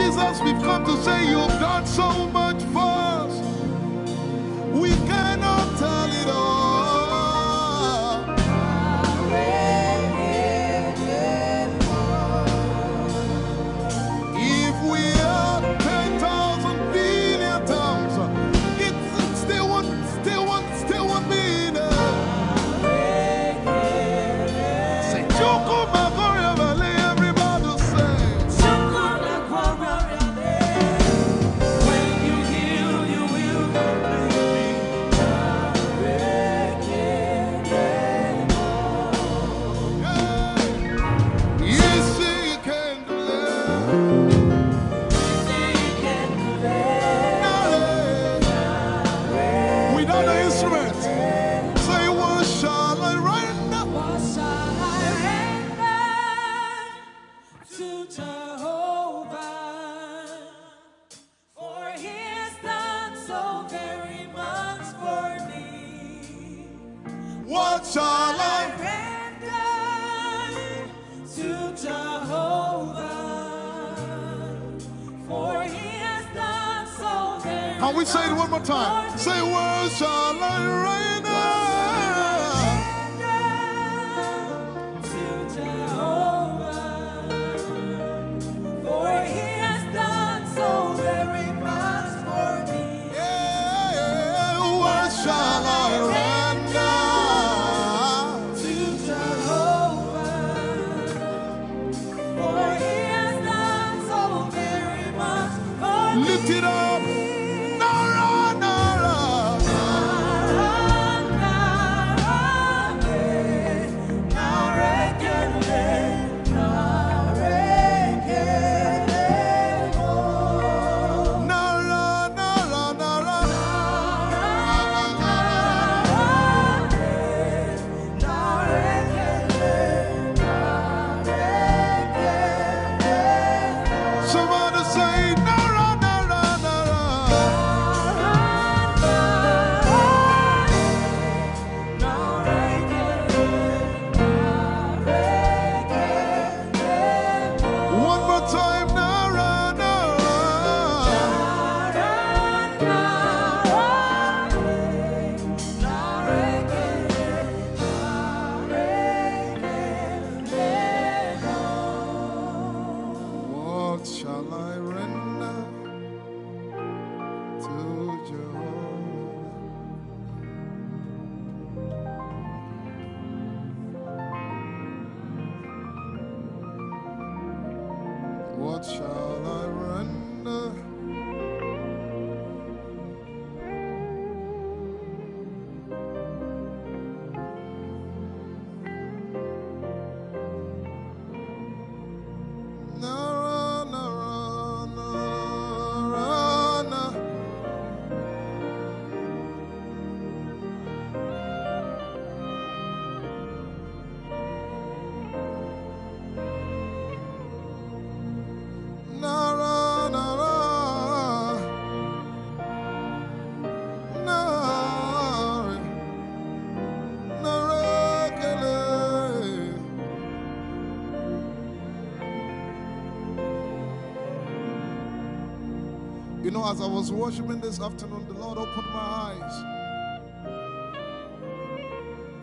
Jesus, we've come to say you've done so much for us. We cannot tell it all. If we had 10,000 billion times, it still won't be enough. Say, Choko Magoria Valley, everybody say. Choko Magoria Valley. When you heal, you will complete me. Yes, you can do that. Without the instrument, say, what shall I render? What shall I render to Jehovah? For he has done so very much for me. What shall I render to Jehovah? For he has done so very much. Can we say it one more time? Say, what shall I render to Jehovah? For he has done so very much for me. Yeah, what shall I render to Jehovah? For he has done so very much for me. Lift it up. Nara, Nara. Nara, Nara, Nara. Somebody say, Nara, Nara, Nara. One more time, Nara, Nara. What shall I render to Jehovah? What shall I render? Nara, Nara, Nara, Nara. Nara, Nara, Nara, Nara, Kele. You know, as I was worshiping this afternoon, the Lord opened my eyes.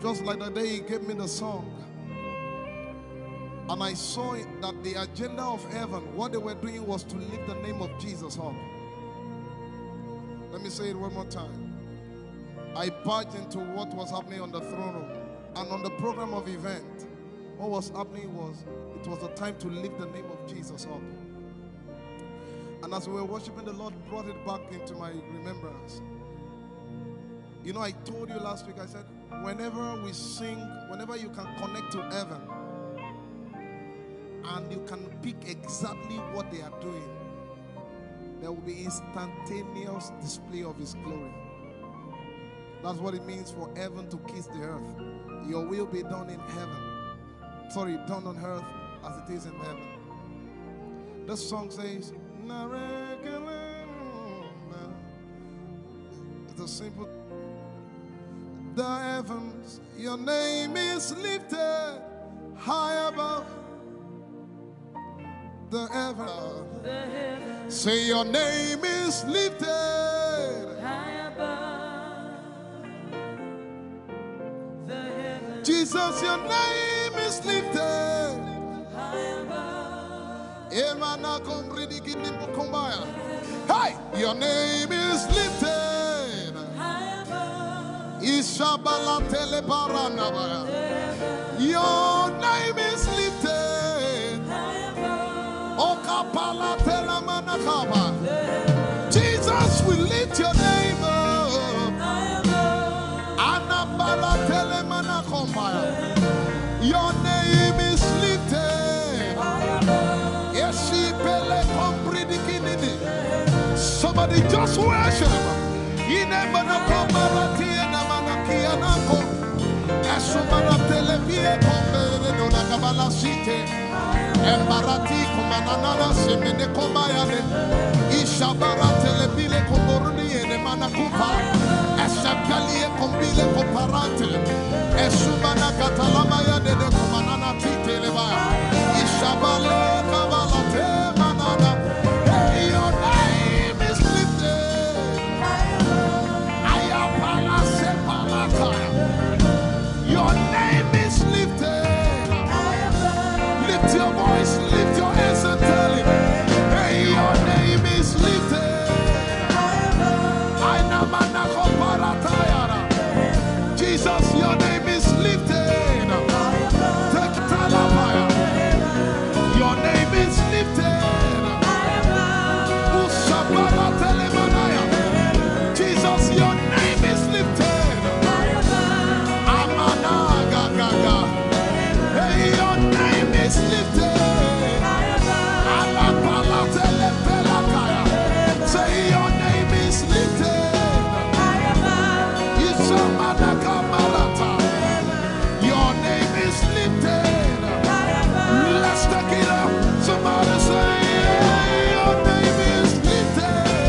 Just like the day He gave me the song. And I saw that the agenda of heaven, what they were doing was to lift the name of Jesus up. Let me say it one more time. I barged into what was happening on the throne room. And on the program of event, what was happening was, it was the time to lift the name of Jesus up. And as we were worshiping, the Lord brought it back into my remembrance. You know, I told you last week, I said, whenever we sing, whenever you can connect to heaven, and you can pick exactly what they are doing, there will be instantaneous display of His glory. That's what it means for heaven to kiss the earth. Your will be done in heaven. Sorry, done on earth as it is in heaven. This song says, it's a simple. The heavens, your name is lifted high above. The heavens, Say your name is lifted high above the heavens. Jesus, your name is lifted High above. Hey, your name is lifted High above. Ishabala telebaranabaya. Your name is lifted High above. Okapala telamanakaba. Jesus, we lift your name up. High above. Anabala telemanakombaya. Your name is lifted. Somebody just worship. And Barati Kumanana Semene Komayane Ishabara Telebile Komoruni and Manakupa Eshapalie Kombile Koparante Esumana Catalamaya de Kumanana Titeleva Ishabale Kavalate Manana. Hey, your name is lifted. Ayapala Sepalakaya. Your name is lifted. Lift your voice, lift your hands and tell him, hey, your name is lifted. Jesus, your name is lifted. Your name is lifted. Jesus, your name is lifted. Hey, your name is lifted. Say your name is lifted. Your name is lifted. Let's take it up. Somebody say, your name is lifted.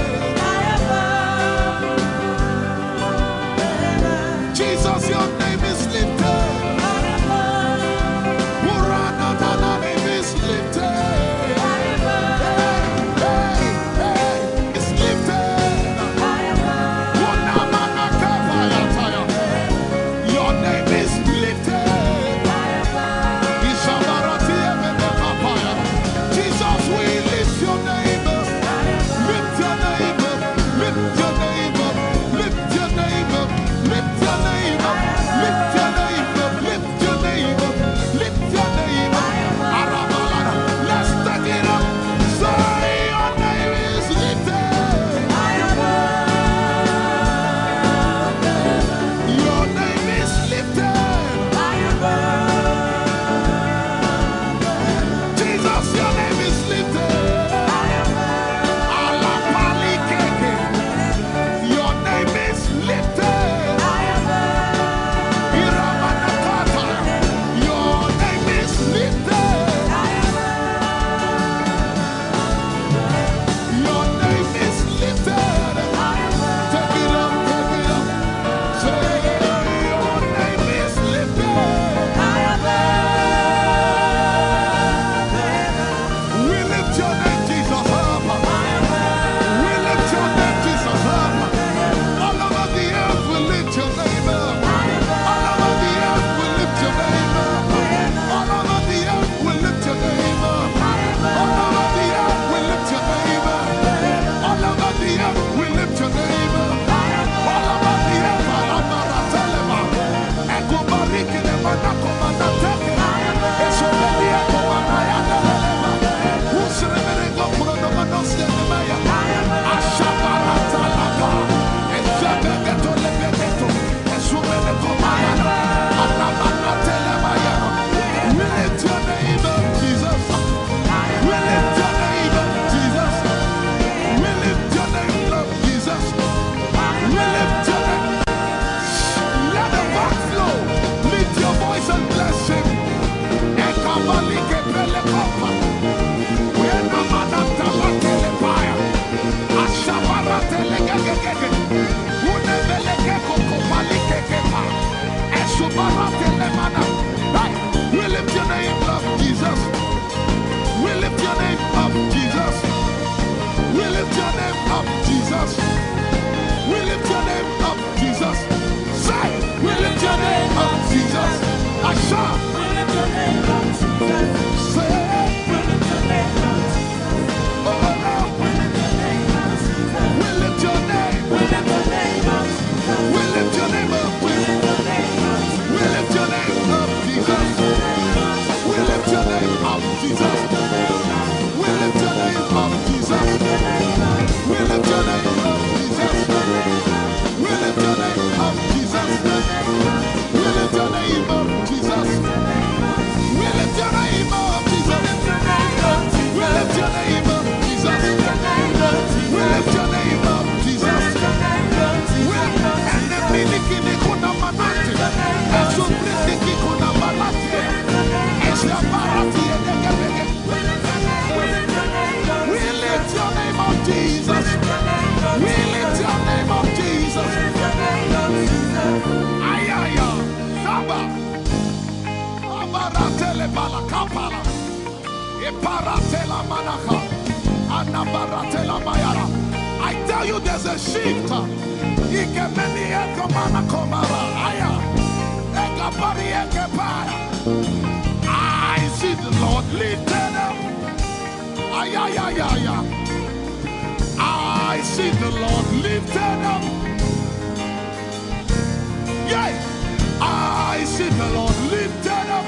lift your name up, Jesus. We lift your name up, Jesus. Say, we lift your name up, Jesus. Asha, We lift your name up, Jesus. say, We lift your name up, Jesus. oh, We lift your name up, Jesus. we lift your name. We lift your name up, Jesus. We lift your name up. We lift your name up, We lift your name up, Jesus. We lift your name up, Jesus. We lift your name up, Jesus. We lift your name up, Jesus. We lift your name up, Jesus. We lift your name up, Jesus. We lift your name up, Jesus. We lift your name up, Jesus. We lift your name up, Jesus. And the miliki kuna manati, and so briki kuna balati, and so barati and we lift your name up, Jesus. We lift your name up, Jesus. Ayaya, Saba, Abaratele Balakapala, Eparatela Manaka, Anabaratela Mayara. I tell you, there's a shift. Ikemeni Ekomana Komara, Aya, Ekapari Ekepaya. I see the Lord lifted up. Ayayayaya. I see the Lord lifted up. Yay! I see the Lord lifted up.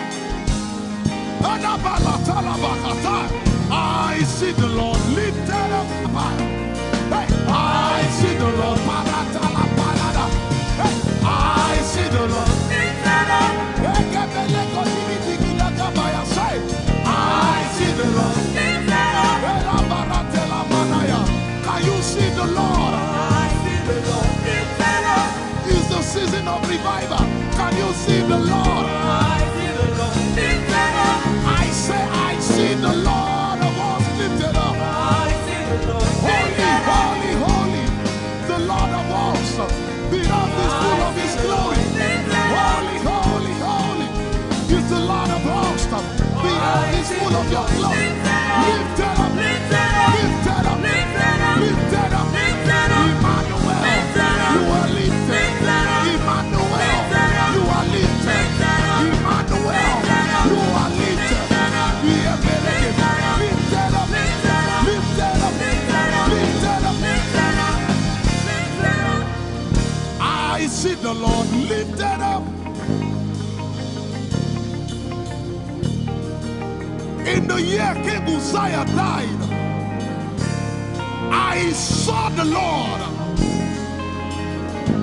I see the Lord lifted up. Hey, I see the Lord. Hey, I see the Lord lifted up. I see the Lord lifted up. Can you see the Lord? I see the Lord lifted up. It's the season of revival. Can you see the Lord? I see the Lord lifted up. I say, I see the Lord of hosts lifted up. I see the Lord Holy, lifted up. holy, holy, the Lord of hosts. The earth is full of His glory. Holy, holy, holy, is the Lord of hosts. The earth is full of Your glory. Lifted up, lifted up, lifted up, lifted up. Emmanuel, You are lifted. Emmanuel, You are lifted. Emmanuel, You are lifted. Lifted up, lifted up, lifted up. I see the Lord lifted up. In the year King Uzziah died, I saw the Lord.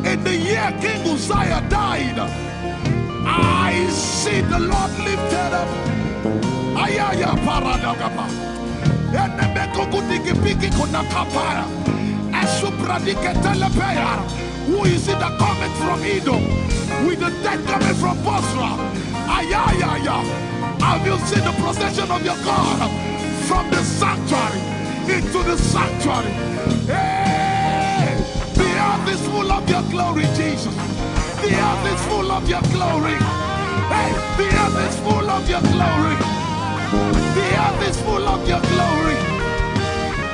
In the year King Uzziah died, I see the Lord lifted up. Ayaya paradagaba. Enemeko kudigipiki kunakapaya. Esupradike telepeya. Who is it that cometh from Edom? With the dead coming from Bosra. Ayaya. Have you seen the procession of your God from the sanctuary into the sanctuary? Hey! The earth is full of Your glory, Jesus. The earth is full of Your glory. Hey! The earth is full of Your glory. The earth is full of Your glory.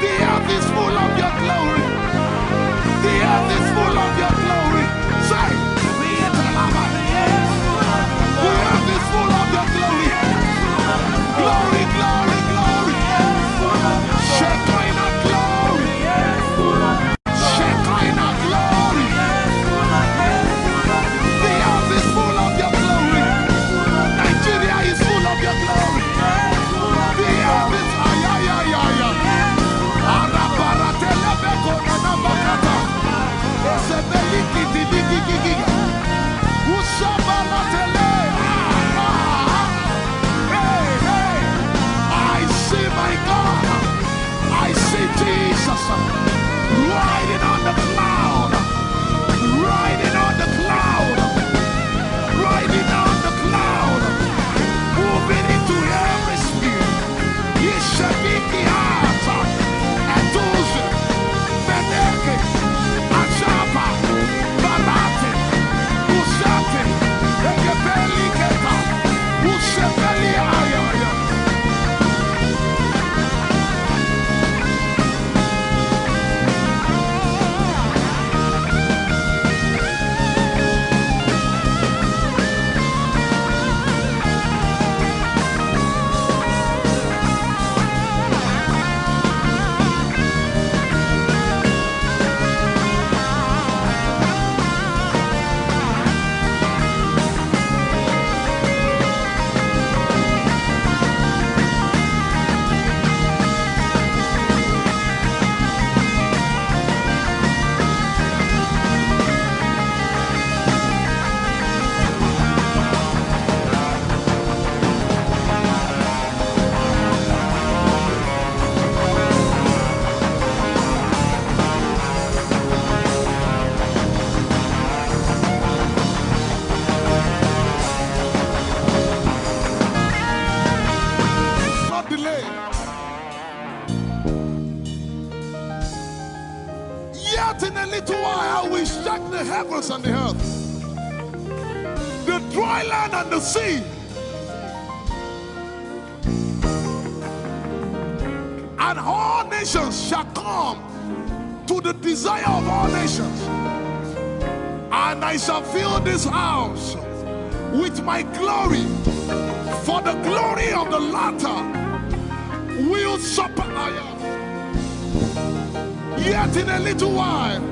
The earth is full of Your glory. The earth is full of Your glory. Say, the earth is full of Your glory. Glory, glory, glory. Shekinah glory. Shekinah glory. The earth is full of Your glory. Nigeria is full of Your glory. The earth is ayayayaya. Araba Yet in a little while I will shake the heavens and the earth, the dry land and the sea. And all nations shall come to the desire of all nations. And I shall fill this house with my glory, for the glory of the latter will supper. Yet in a little while,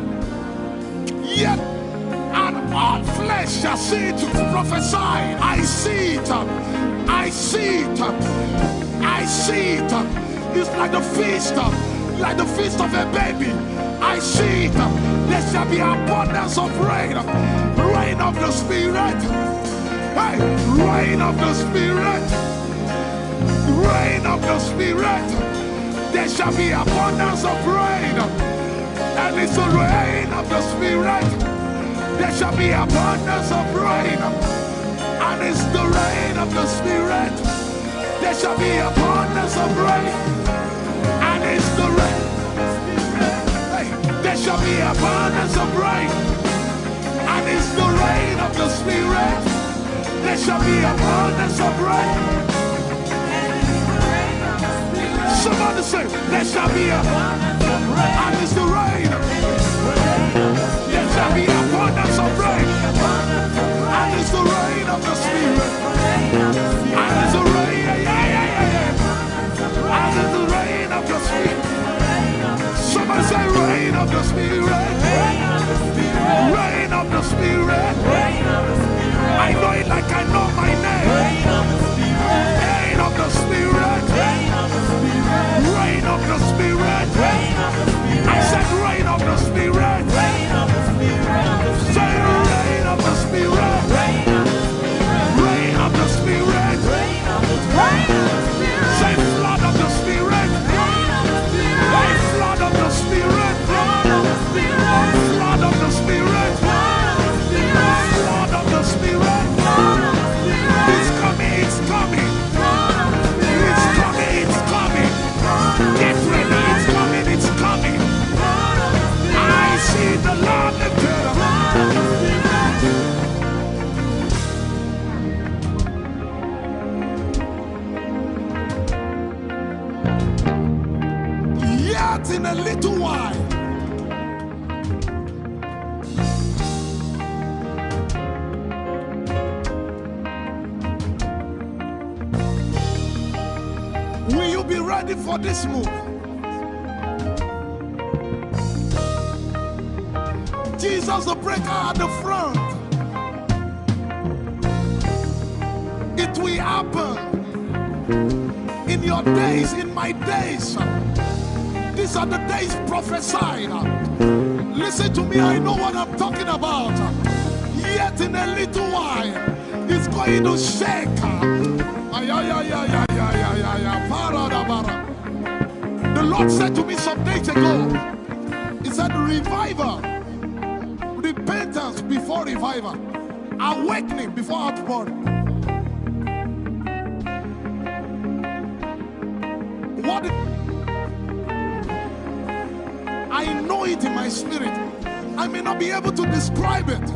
yet and all flesh shall see it. Prophesy. I see it. I see it. I see it. It's like the feast of a baby. I see it. There shall be abundance of rain, rain of the Spirit. Hey, rain of the Spirit, rain of the Spirit. There shall be abundance of rain, and it's the rain of the Spirit. There shall be abundance of rain, and it's the rain of the Spirit. There shall be abundance of rain, and it's the rain. Hey, there shall be abundance of rain, and it's the rain of the Spirit. There shall be abundance of rain. Somebody say, there shall be abundance of rain, and it's the rain. There shall be abundance of rain, and it's the rain of the Spirit. And it's the rain, and it's the rain of the Spirit. Somebody say, rain of the Spirit. Rain of the Spirit. I know it like I know my name. Rain of the Spirit. Rain of the Spirit. I said rain of the Spirit. Say rain of the Spirit. Rain of the Spirit. Say flood of the Spirit. Say flood of the Spirit. Flood of the Spirit. Flood of the Spirit. It's coming, it's coming. It's coming, it's coming. Get ready, it's coming, it's coming. I see the Lord lifted up. Yet in a little while, will you be ready for this move? Jesus the breaker at the front. It will happen in your days, in my days. These are the days prophesied. Listen to me, I know what I'm talking about. Yet in a little while, it's going to shake. The Lord said to me some days ago, He said, revival, repentance before revival, awakening before outpouring. What? I know it in my spirit. I may not be able to describe it,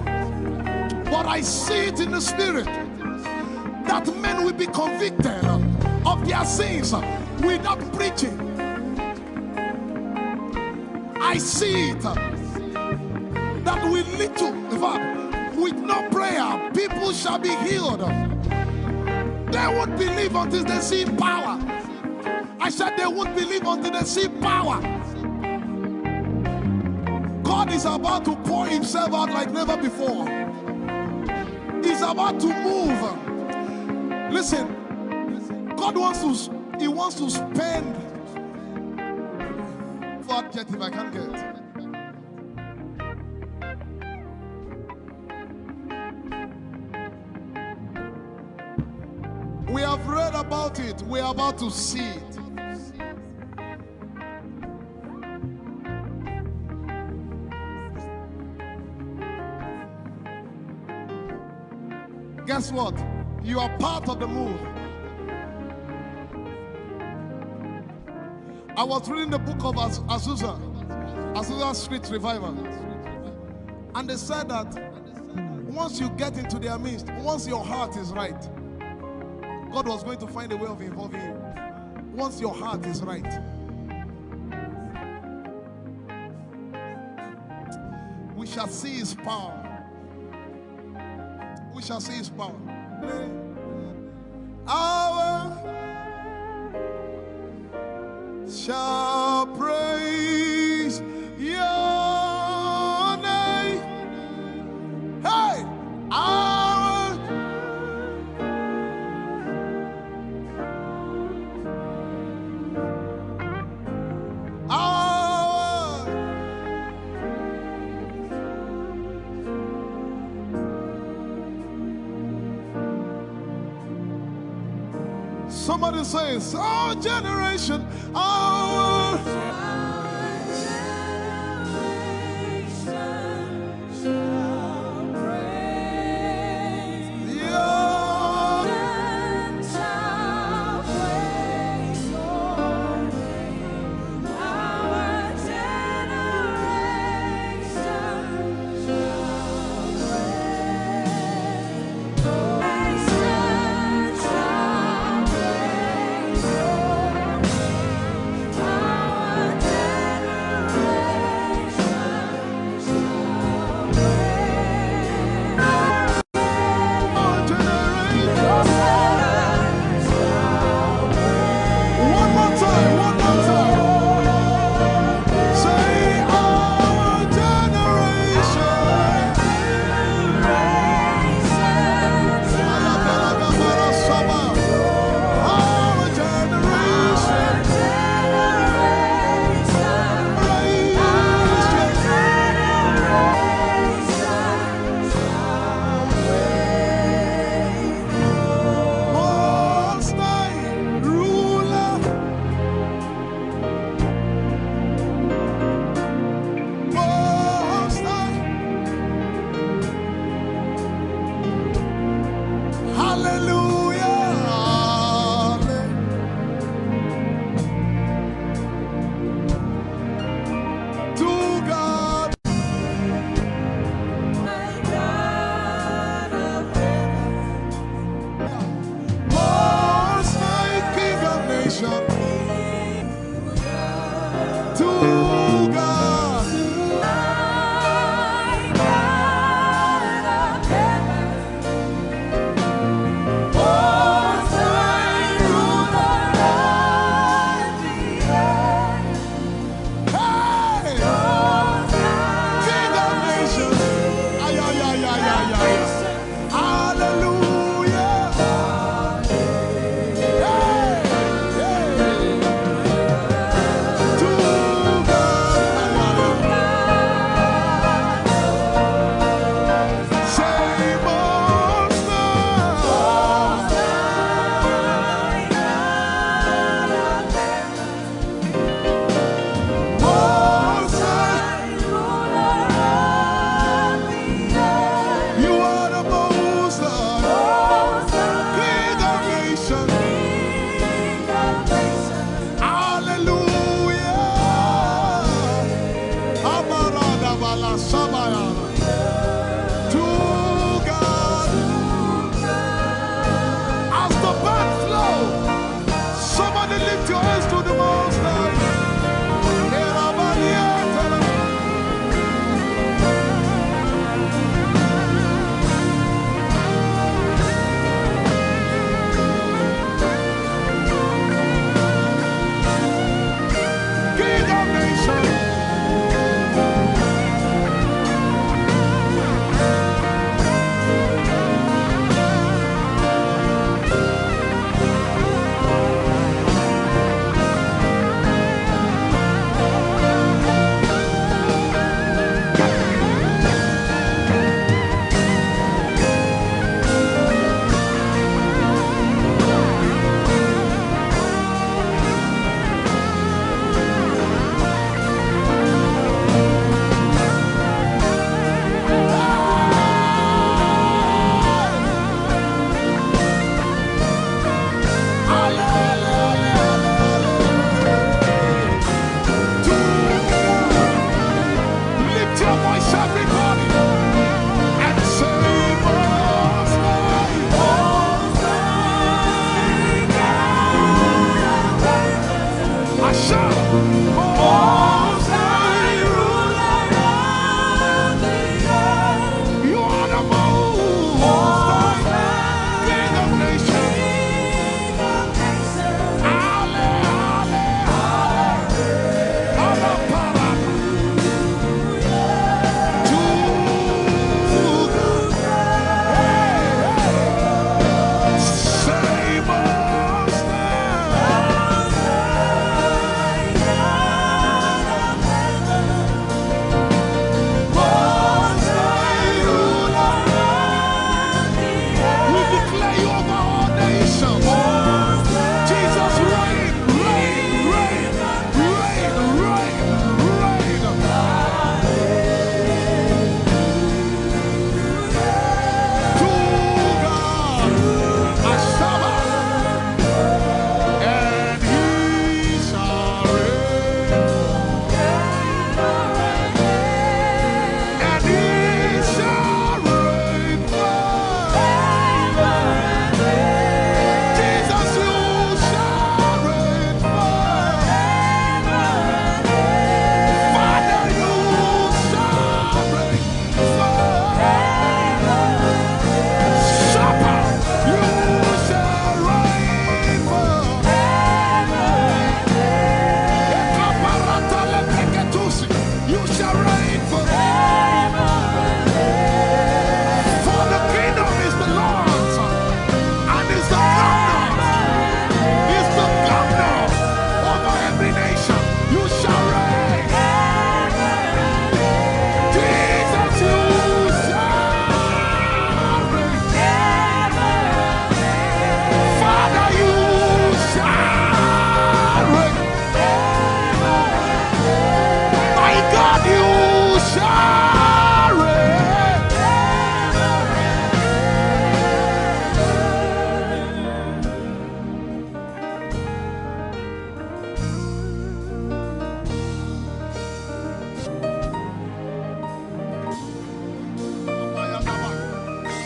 but I see it in the spirit that men will be convicted of their sins without preaching. I see it that with little, in fact, with no prayer, people shall be healed. They won't believe until they see power. I said they won't believe until they see power. God is about to pour Himself out like never before. He's about to move. Listen, God wants to spend. What get if I can't get? We have read about it. We are about to see it. Guess what? You are part of the move. I was reading the book of Azusa. Azusa Street Revival. And they said that once you get into their midst, once your heart is right, God was going to find a way of involving you. Once your heart is right. We shall see his power. We shall see his power. Our shall praise your name. Hey, our somebody says, our generation, our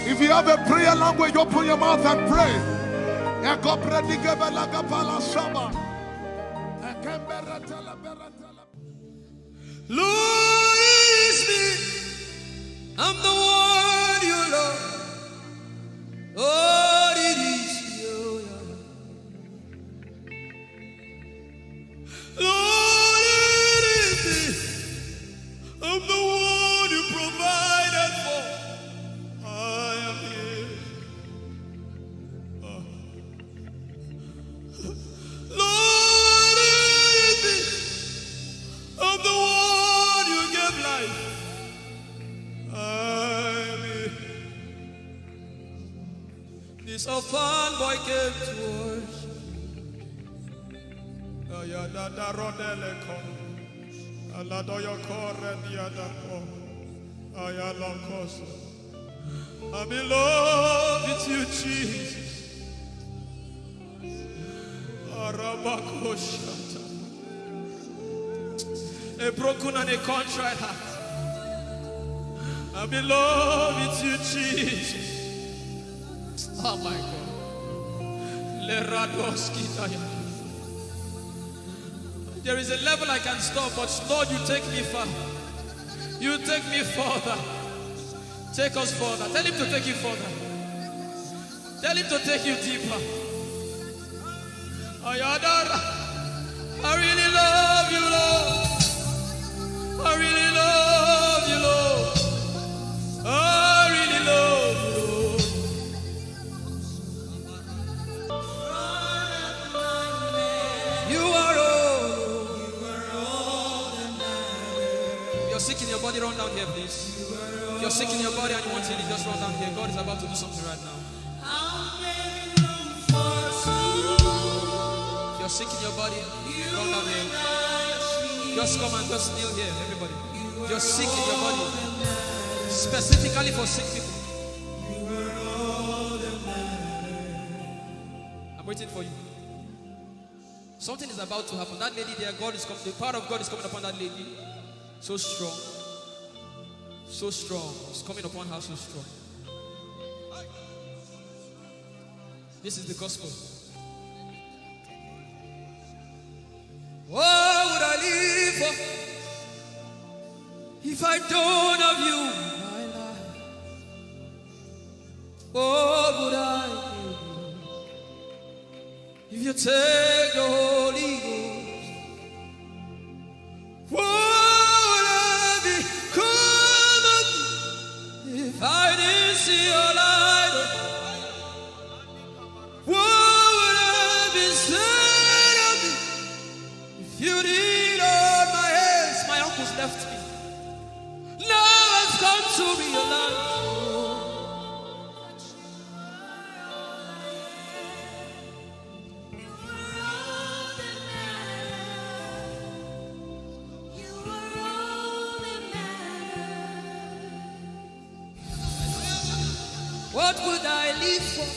If you have a prayer language, open your mouth and pray. Lord is me. I'm the one you love. Oh, it is you. Lord, it is me. I'm the one you provided for. I am here. Lord, it is me. I'm the one you gave life. I'm here. This orphan boy came to worship. Oyelade rodele kom. Aladoyo kore diadako. Oyalokoso. I'm in love with you, Jesus. Arabakoshata. A broken and a contrite heart. I'm in love with you, Jesus. Oh my God. There is a level I can stop, but Lord, you take me far. You take me further. Take us further. Tell him to take you further. Tell him to take you deeper. Ayadara. I really love you, Lord. I really love you, Lord. I really love you, Lord. You are all that matters. You're sick in your body, run down here, please. If you're sick in your body and you want healing, just run down here. God is about to do something right now. If you're sick in your body, run down here. Just come and just kneel here, everybody. If you're sick in your body, specifically for sick people. I'm waiting for you. Something is about to happen. That lady there, God is coming. The power of God is coming upon that lady. So strong. So strong. It's coming upon her so strong. This is the gospel. What would I live for if I don't have you in my life? What would I do if you take the Holy Ghost? What would I become if I didn't see your light? What would I be said of me if you did hold my hands? My uncles left me. Now I've come to realize. What would I live for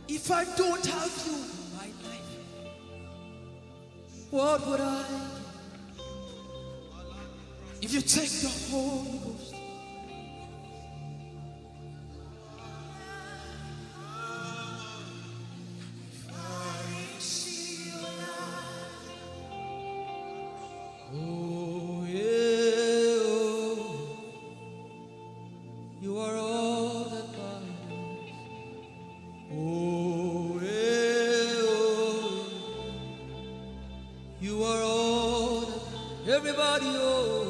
if I don't have you in my life? What would I if you take the Holy Ghost? If I see your light, oh yeah, oh, you are all that matters. Oh yeah, oh, you are all that everybody, oh.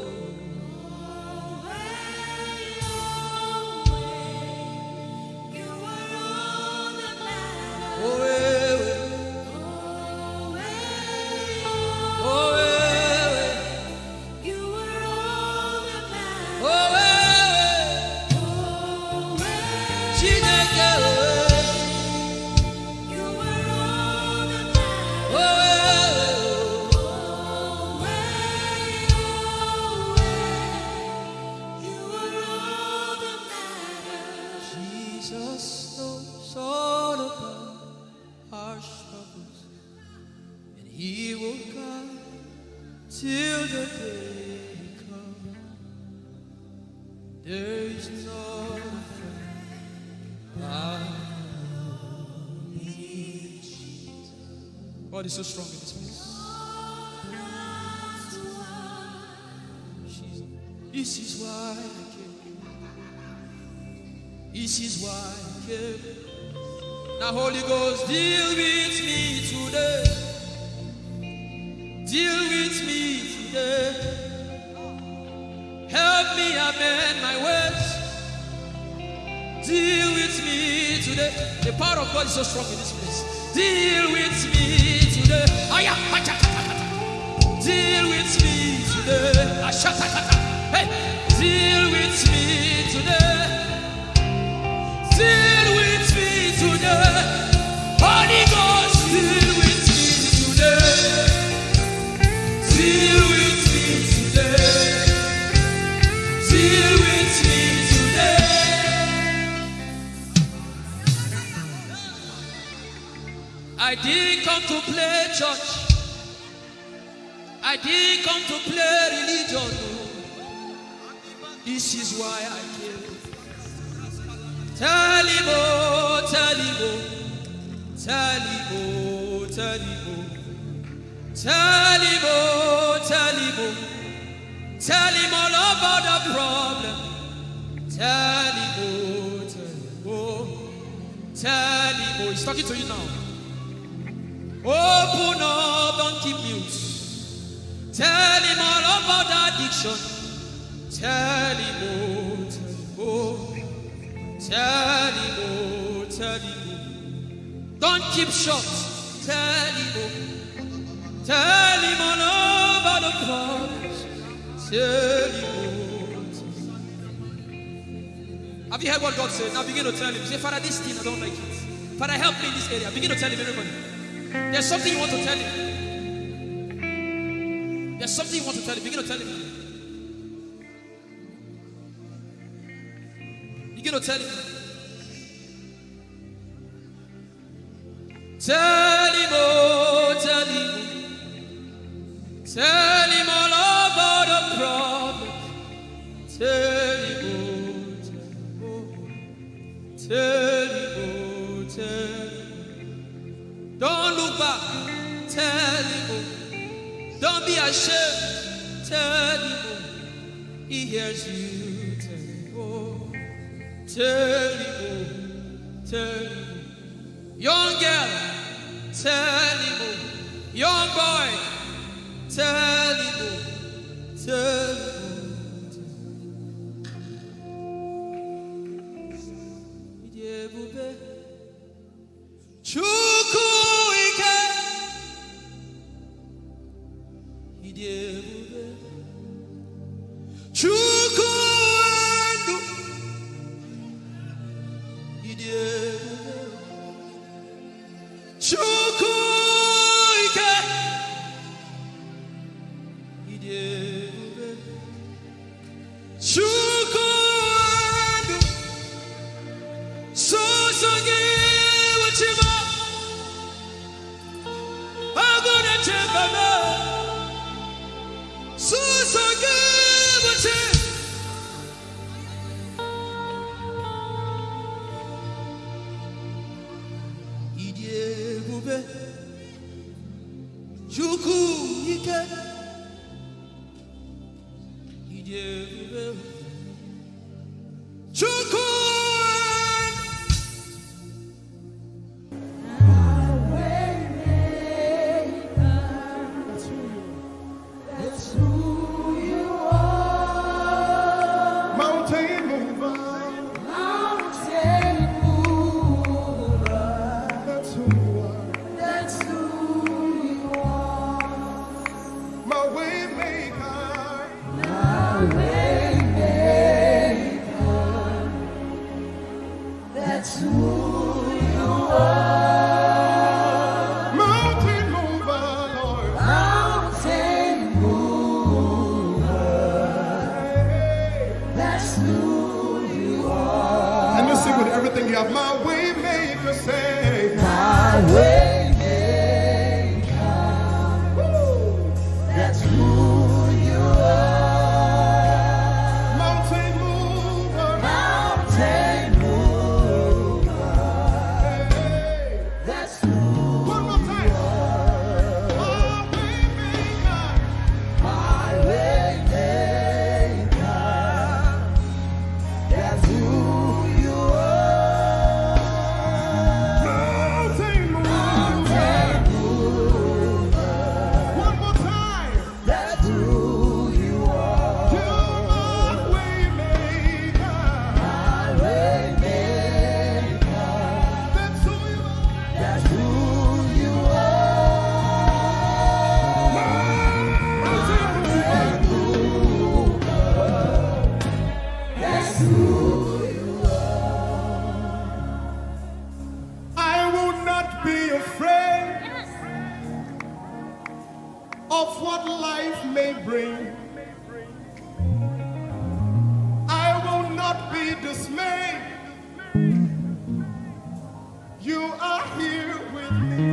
the day come, there is no God is so strong in this place. This is why I came. This is why I came. Now, Holy Ghost, deal with me today. Deal with me today. Help me amend my ways. Deal with me today. The power of God is so strong in this place. Deal with me today. Deal with me today. Hey, deal with me today. Deal with me today. Holy Ghost, deal with me today. Deal with me today. Deal with me today. I didn't come to play church. I didn't come to play religion. This is why I came. Tell him, oh, tell him, oh, tell him, oh, tell him, oh, tell him, oh, tell him, oh, tell him all about the problem. Tell him, oh, tell him, oh, tell him, oh, he's talking to you now. Open up, don't keep mute. Tell him all about the addiction. Tell him, oh, tell him, oh, tell him, oh. Don't keep short. Tell him, oh, tell him all about the problems. Tell him, oh. Have you heard what God said? Now begin to tell him. Say, Father, this thing I don't like it. Father, help me in this area. Begin to tell him, everybody. There's something you want to tell him. There's something you want to tell him. Begin to tell him. Begin to tell him. Tell him, oh, tell him. Tell him all about the problem. Tell him, oh, tell him, oh, tell him. Don't look back. Tell him, oh. Don't be ashamed. Tell him, oh. He hears you. Tell him, oh. Tell him, oh. Tell him, oh. Young girl. Tell him, oh. Young boy. Tell him, oh. Tell him, oh. Chukwu ike. Chukwu ndu. Chukwu ike. Chukwu ndu. So gị wụchiba. Agụ na-echeba m. So gị wụchi. Ịdị ebube. Chukwu ike. Ịdị ebube. Chukwu. That's who you not be dismayed. You are here with me.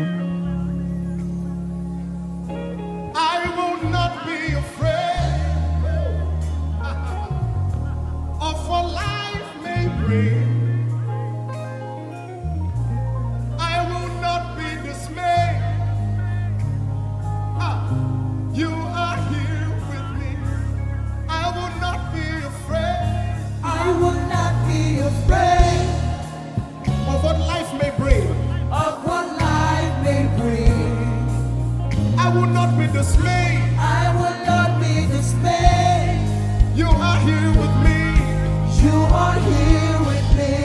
I will not be afraid of what life may bring. I will not be dismayed. You are here with me. I will not be afraid. I will not be afraid of what life may bring. of what life may bring. I will not be dismayed. I will not be dismayed. You are here with me. You are here with me.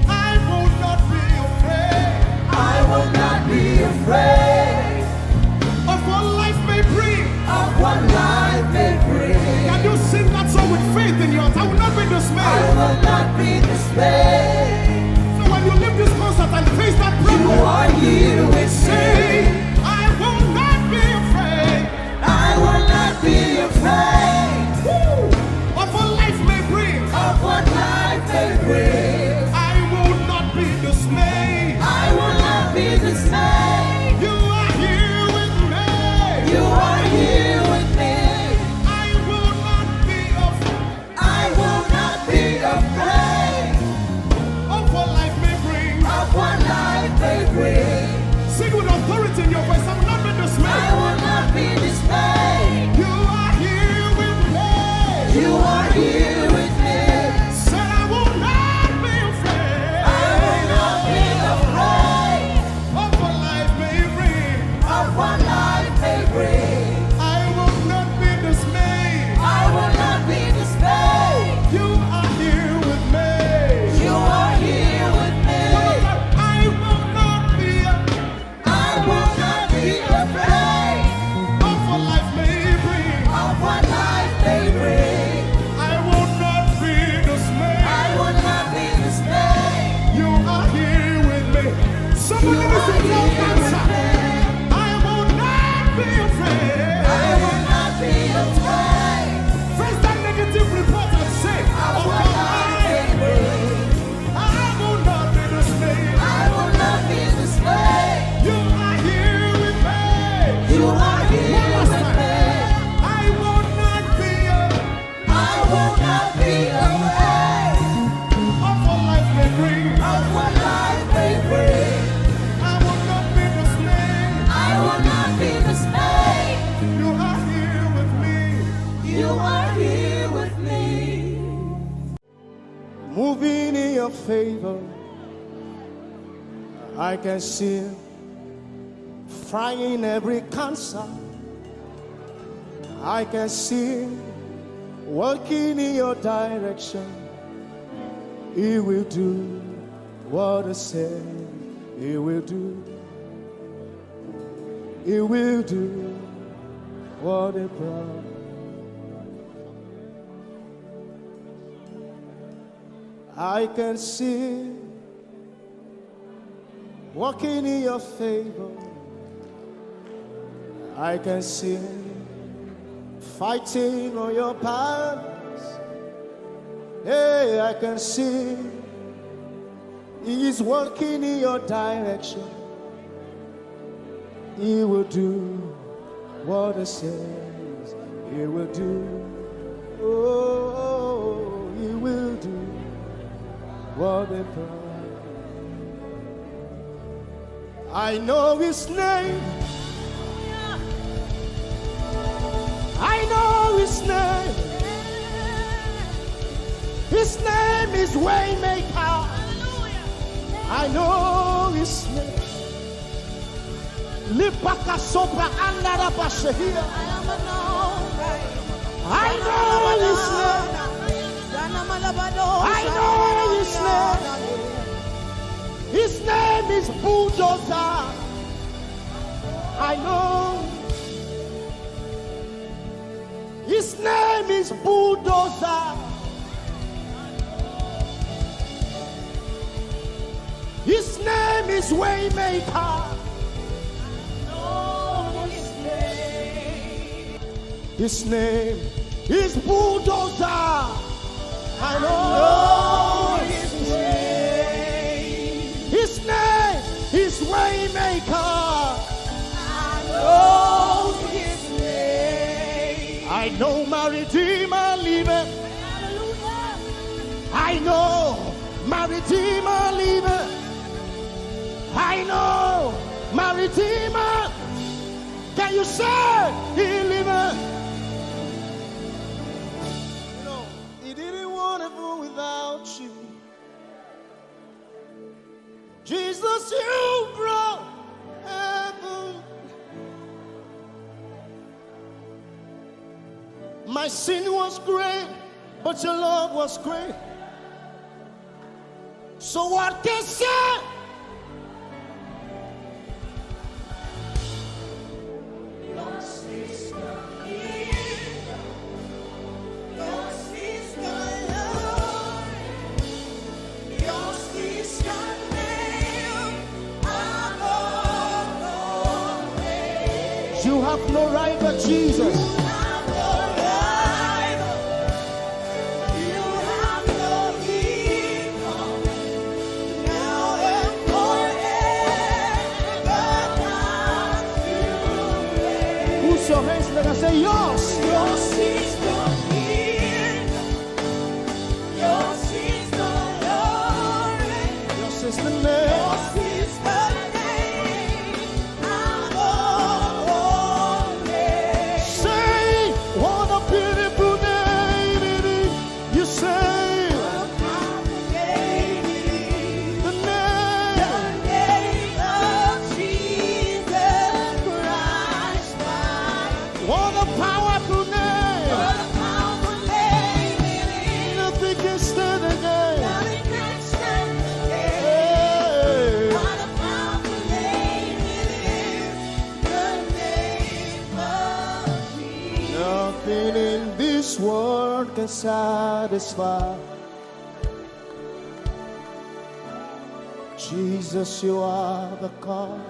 I will not be afraid. I will not be afraid of what life may bring. of what life may bring. Can you sing that song with faith in your heart? I will not be dismayed. I will not be dismayed. So when you leave this concert and face that You problem, are here with say, me. I will not be afraid I will not be afraid of what life may bring. of what life may bring. I will not be dismayed. I will not be dismayed. You are here with me. You are here with me. I will not be afraid I will not be afraid of what life may bring. of what life may bring. Sing with authority in your voice. I will not be I dismayed. will not be dismayed. You are here with me. You are here with me. Said I will not be afraid I will not be afraid of what life may bring. of what life may bring. I will not be dismayed. I will not be dismayed. You are here with me. You are here with me. I will not be I will not be afraid of what life may bring. of what life may bring. I will not be dismayed. I will not be dismayed. You are here with me. Somebody You listen are to your here with answer. me. I will not be afraid. I will not be afraid Face that negative report and say, of oh what life may God, bring. I will not be dismayed. I will not be dismayed. You are here with me. You are here One last with time. me. I will not be I will not be afraid of what life may bring. of what life may bring. I will not be dismayed. I will not be dismayed. You are here with me. You are here with me. Moving in your favor, I can see frying every cancer. I can see working in your direction. He will do what I said he will do. He will do what he promised. I can see walking in your favor. I can see fighting on your battles. Hey, I can see he is working in your direction. He will do what he says he will do. Oh, he will do what he promised. I know his name. I know his name. His name is Waymaker. I know his name. Lipaka Sopra Andaraba Shehia. I know his name. I know his name. His name is Bulldozer. I know. His name is Bulldozer. His name is Waymaker. His name is Bulldozer. I know his name. His name is Waymaker. I know his name. I know my Redeemer liveth. I know my Redeemer liveth. I know my Redeemer. Can you say he liveth? You know, he didn't want to go without you. Jesus, you brought heaven. My sin was great, but your love was great. So what can say? You have no right but Jesus. You have no rival. You have no equal. Now and forever, God, you reign. Who's your hands? Let us say yours. Yours is the kingdom. Yours is the glory. Yours is the name. Yours is the world can satisfy. Jesus, you are the God.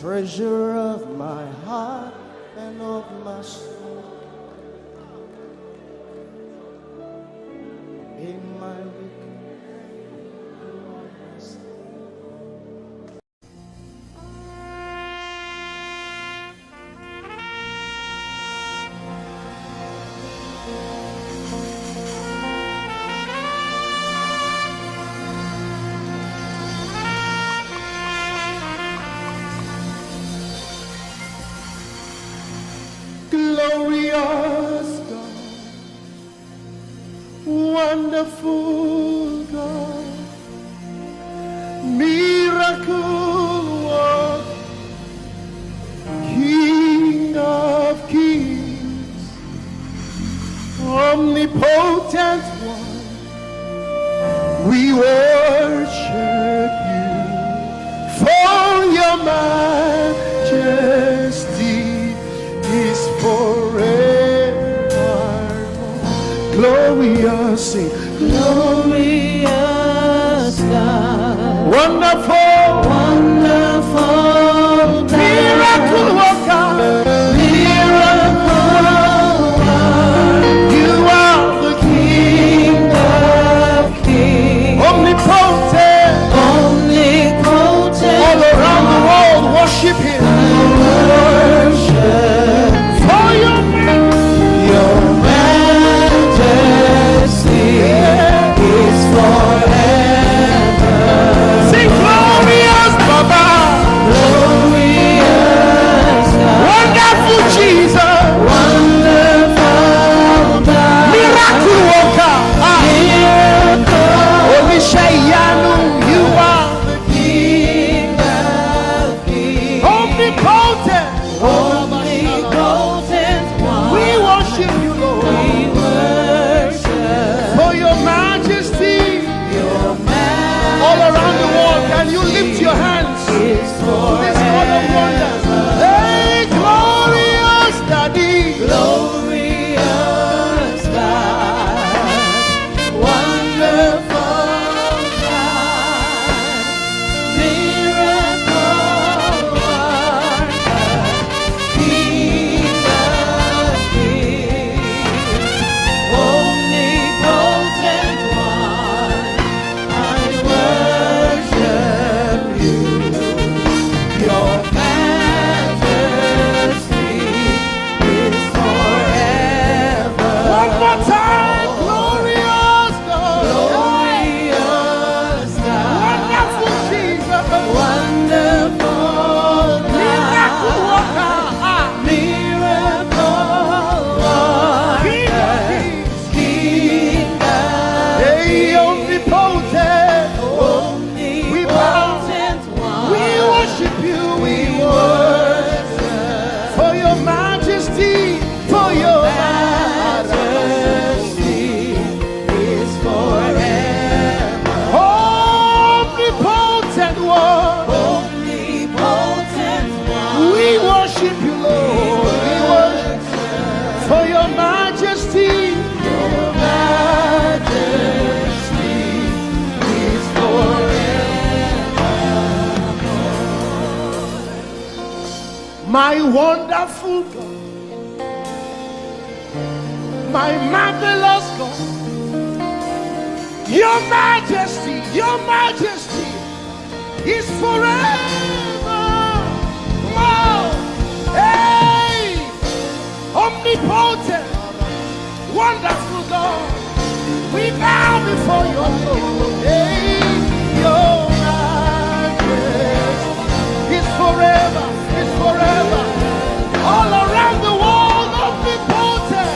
Treasure of my heart and of my soul. In my glorious God, wonderful God, miracle worker, King of kings, omnipotent one, we worship you for your majesty is forever. Glorious, sing. Glorious God, wonderful, wonderful God, miracle worker, miracle worker. You are the King of kings, omnipotent, omnipotent. All around the world, worship Him. Your majesty is forever. Sing glory. worship you, Lord. We worship for your majesty. Your majesty is forever. My wonderful God, my marvelous God, your majesty is forever. Oh, hey, omnipotent, wonderful God, we bow before your throne. Hey, your majesty is forever, all around the world, omnipotent.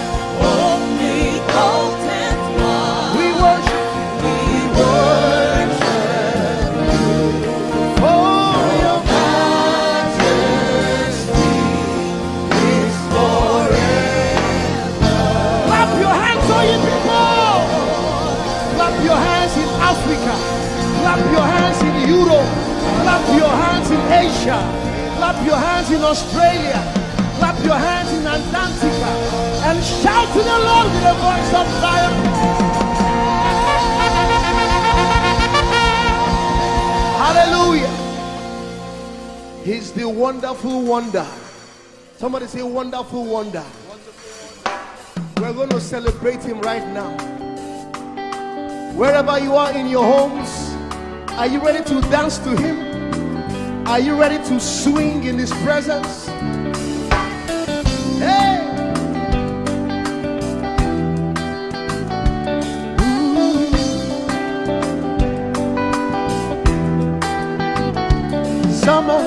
We worship for your majesty is forever. Clap your hands, all you people. Clap your hands in Africa. Clap your hands in Europe. Clap your hands in Asia. Clap your hands in Australia. Clap your hands in Antarctica. And shout to the Lord with a voice of triumph. Hallelujah. He's the wonderful wonder. Somebody say wonderful wonder. We're going to celebrate him right now. Wherever you are in your homes, are you ready to dance to him? Are you ready to swing in his presence? Hey! Summer,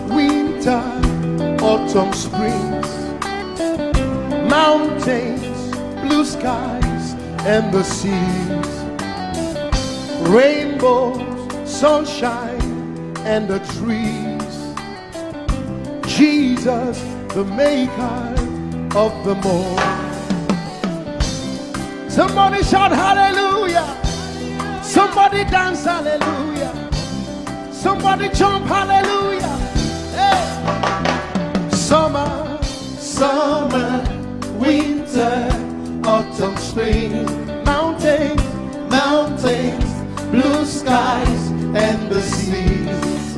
winter, autumn, springs, mountains, blue skies, and the seas, rainbows, sunshine, and the trees. Jesus, the maker of them all. Somebody shout hallelujah. Somebody dance hallelujah. Somebody jump hallelujah. Hey. Summer, winter, autumn, spring, mountains, blue skies, and the seas,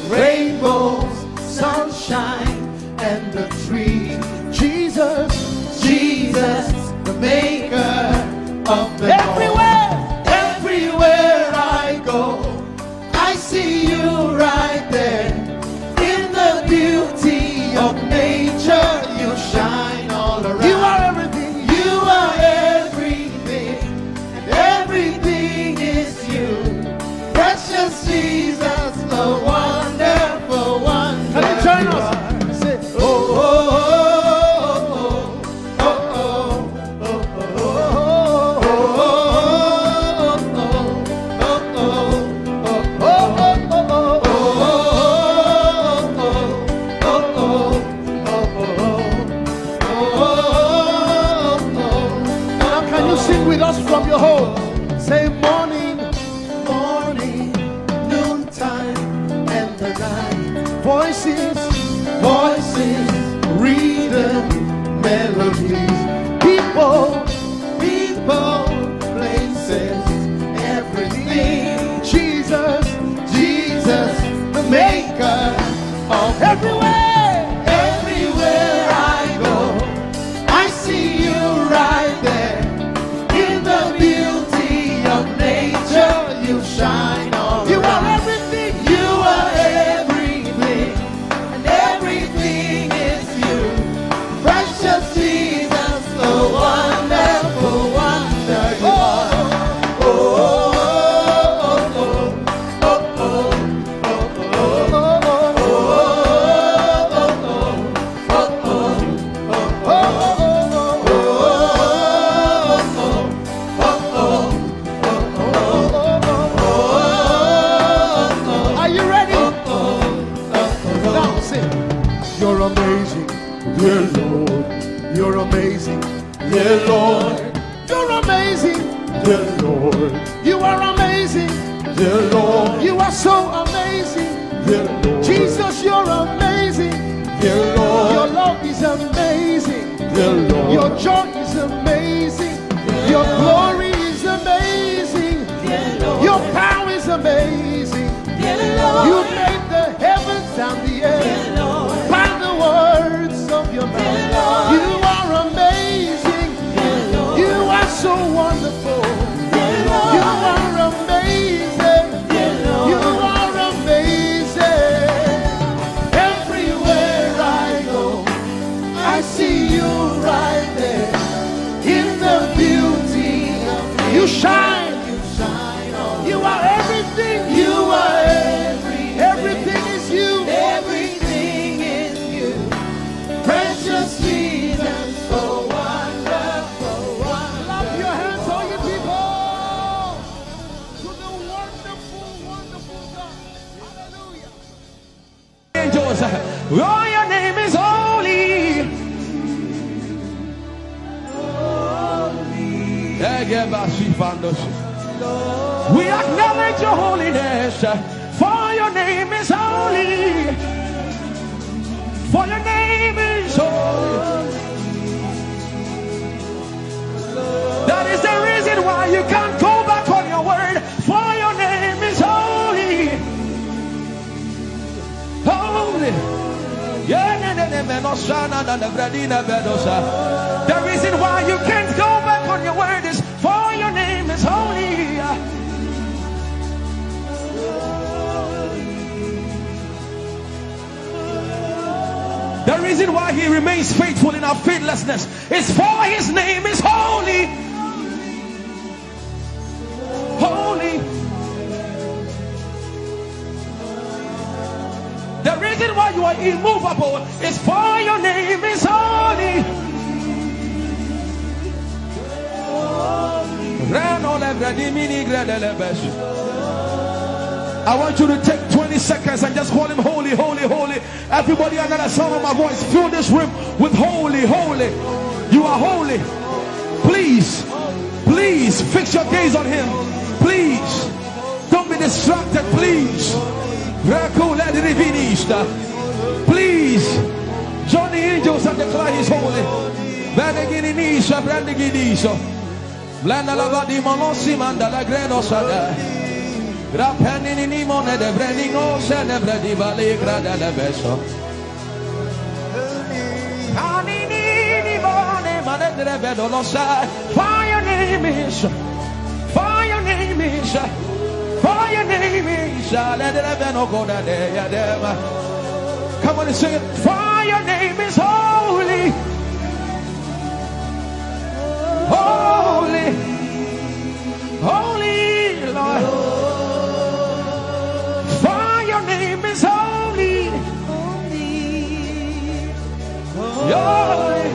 rainbows, sunshine, and the trees. Jesus, the maker of the everywhere I go, I see you right there. In the beauty of nature, you shine all around. You are everything. You are everything. And everything is you. Precious Jesus, the wonderful wonder. Can you join us? Say, oh, oh, oh, oh, oh, oh, with us from your home. Say morning, noontime, and the night. Voices, rhythm, melodies. People, places, everything. Jesus, the maker of everywhere I go, I see you right there. You shine all you around. Are everything. You are everything, and everything is you. Precious Jesus, the wonderful wonder you are. Oh, oh, oh, oh, oh, you're amazing, dear Lord. You're amazing, dear Lord. You're amazing, dear Lord. You are amazing, dear Lord. You are so amazing, dear Lord. Jesus. Your joy is amazing. Your glory is amazing. Your power is amazing. You made the heavens and the earth by the words of your mouth. You are amazing. You are so wonderful. You are amazing. You are amazing. Everywhere I go, I see you right there. In the beauty of you shine. You shine. You are everything. You are everything is you. Everything is you. Precious Jesus, so wonderful. Clap your hands, all you people, to the wonderful, wonderful God. Hallelujah. Angels, oh, your name is holy. We acknowledge your holiness, for your name is holy. For your name is holy. That is the reason why you can't go back on your word. For your name is holy. Holy. The reason why you can't go back on your word is for your name is holy. The reason why he remains faithful in our faithlessness is for his name is holy. Holy. The reason why you are immovable is for your name is holy. I want you to take 20 seconds and just call him holy, holy, holy. Everybody under the sound of my voice, fill this room with holy, holy. You are holy. Please, please fix your gaze on him. Please, don't be distracted, please. Please join the angels and declare he's holy. Blanda la vadi monossi manda la greno sada. Grapenini ni mone de brenino se ne bredi vale grada le beso. Anini ni mone mane de vedo lo sa. For your name is, for your name is, for your name is. Let the veno go da de ya dema. Come on and sing it. For your name is holy. Holy, holy Lord, for your name is holy, holy,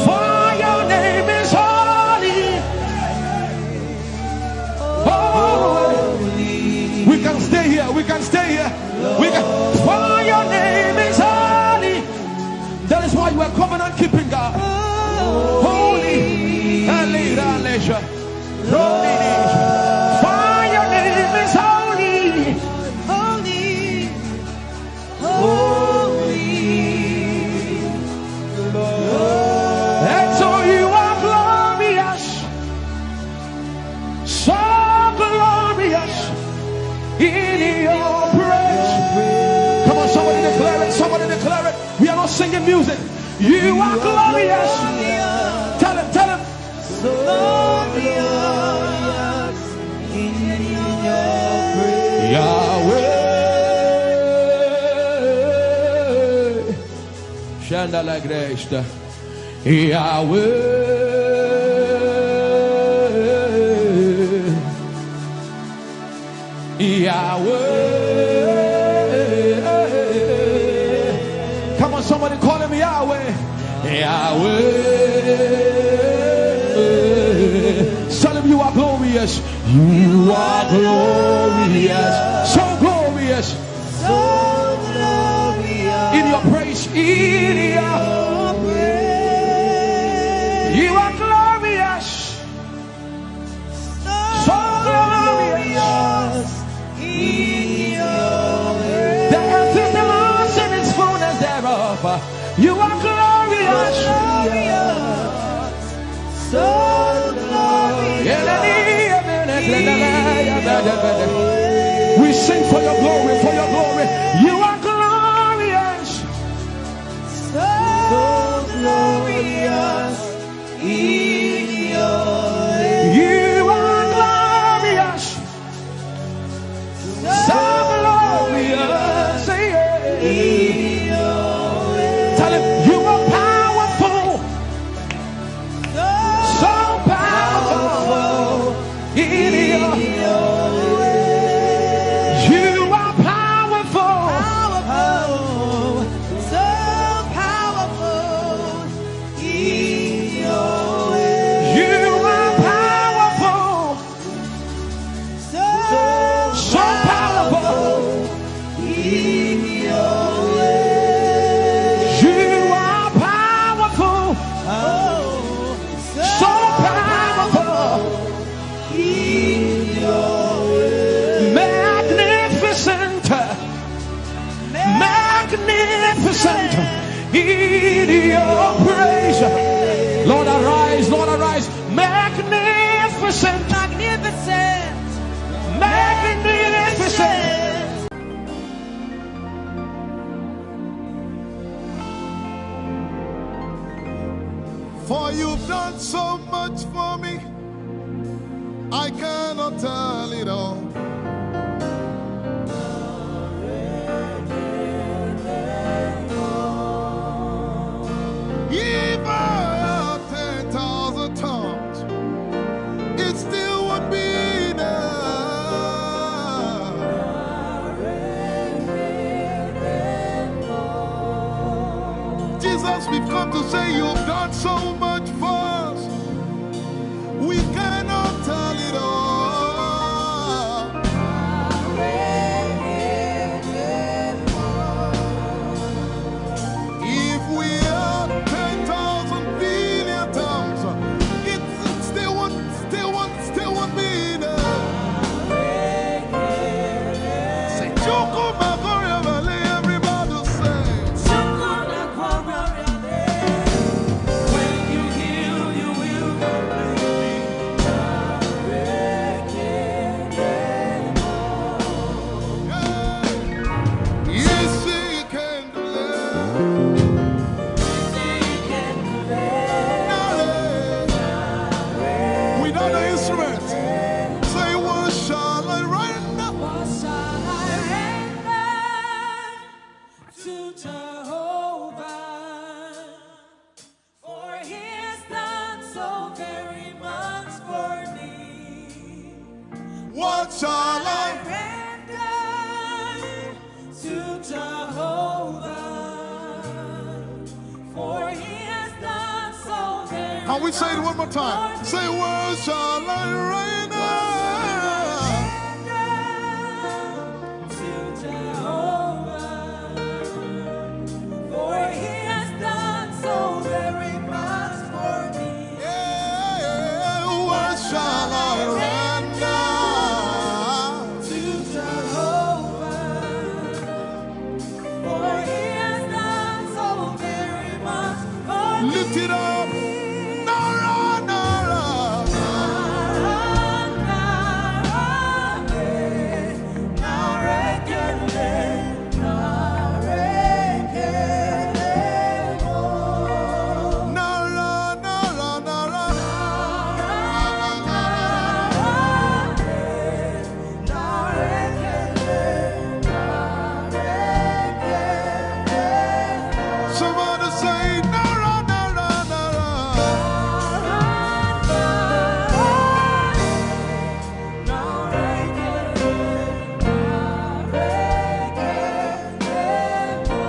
for your name is holy, holy. We can stay here, we can stay here, we can. For your name is holy. That is why you are covenant keeping God. Holy. For your name is holy. Holy. Holy. And so you are glorious. So glorious in your praise. Come on, somebody declare it. Somebody declare it. We are not singing music. You are glorious. Tell him, tell him. So glorious in your praise. Yahweh. Shanda la Grace. Yahweh. Yahweh. Somebody call him Yahweh. Yahweh. Tell him you are glorious. You are glorious. So glorious. So glorious. In your praise. In your praise. You are glorious. So glorious. In your praise. The earth is the Lord's and its fullness thereof. You are glorious. So glorious. We sing for your glory, for your glory. You are glorious. So glorious in your way. You are glorious. So glorious in your way. Tell him you are powerful. So powerful in your way. You are powerful. So powerful in your way. You are powerful. So powerful in your way. You are powerful. So powerful In your way. magnificent magnificent in your praise. Lord arise, Lord arise. Magnificent Magnificent. magnificent. For you've done so much for me, I cannot tell it all. If I had 10,000 tongues, it still would be enough. Jesus, we've come to say you've done so much for us. We cannot tell it all. If we had 10,000 billion tongues, it still won't be enough. Say, Chukuma Koryabale, everybody say. When you heal, you will Yes, he can deliver. Without the instrument, say, what shall I render? What shall I render to Jehovah? For he has done so very much for me. What shall I Render to Jehovah. For he has done so very Can we say it one more time? Say, what shall I render? to Jehovah. For he has done so very much for me. Yeah, what shall I render? To Jehovah. For he has done so very much for me. Lift it up. Nara, Nara. Nara, Nara, Nara. Somebody say, Nara, Nara, Nara.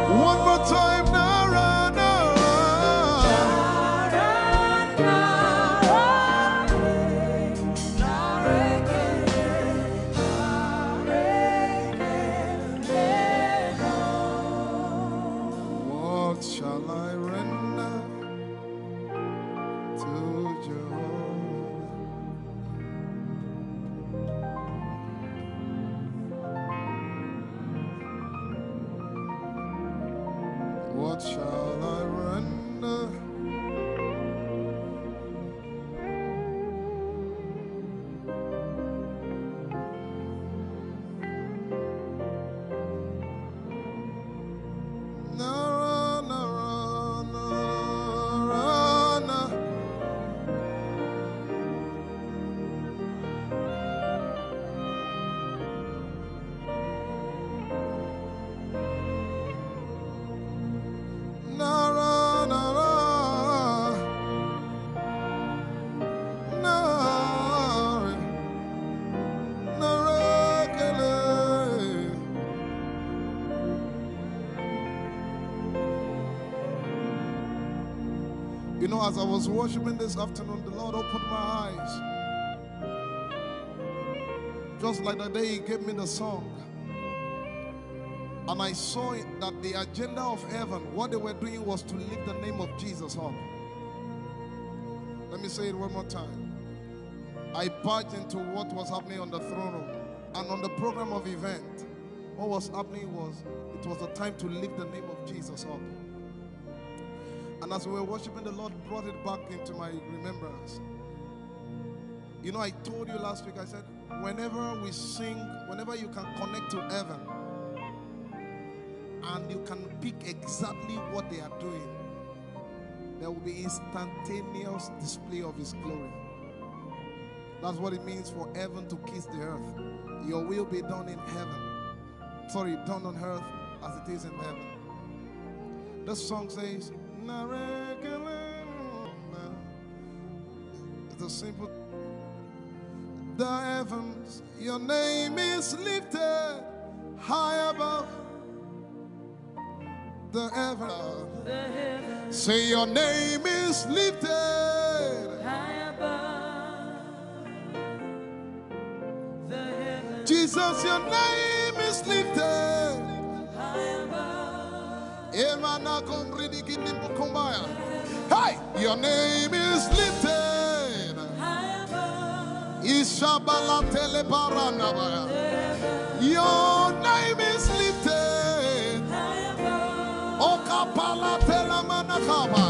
One more time, Nara, What shall I render to Jehovah? What shall I You know, as I was worshiping this afternoon, the Lord opened my eyes. Just like the day He gave me the song. And I saw that the agenda of heaven, what they were doing was to lift the name of Jesus up. Let me say it one more time. I barged into what was happening on the throne room. And on the program of event, what was happening was, it was the time to lift the name of Jesus up. And as we were worshiping, the Lord brought it back into my remembrance. You know, I told you last week, I said, whenever we sing, whenever you can connect to heaven, and you can pick exactly what they are doing, there will be instantaneous display of His glory. That's what it means for heaven to kiss the earth. Your will be done in heaven. Sorry, done on earth as it is in heaven. This song says, it's a simple. The heavens, your name is lifted high above. The heavens, say your name is lifted high above. The heavens, Jesus, your name is lifted high above. Hey, your name is lifted High above. Ishabala telebaranabaya. Your name is lifted High above. Okapala telamanakaba.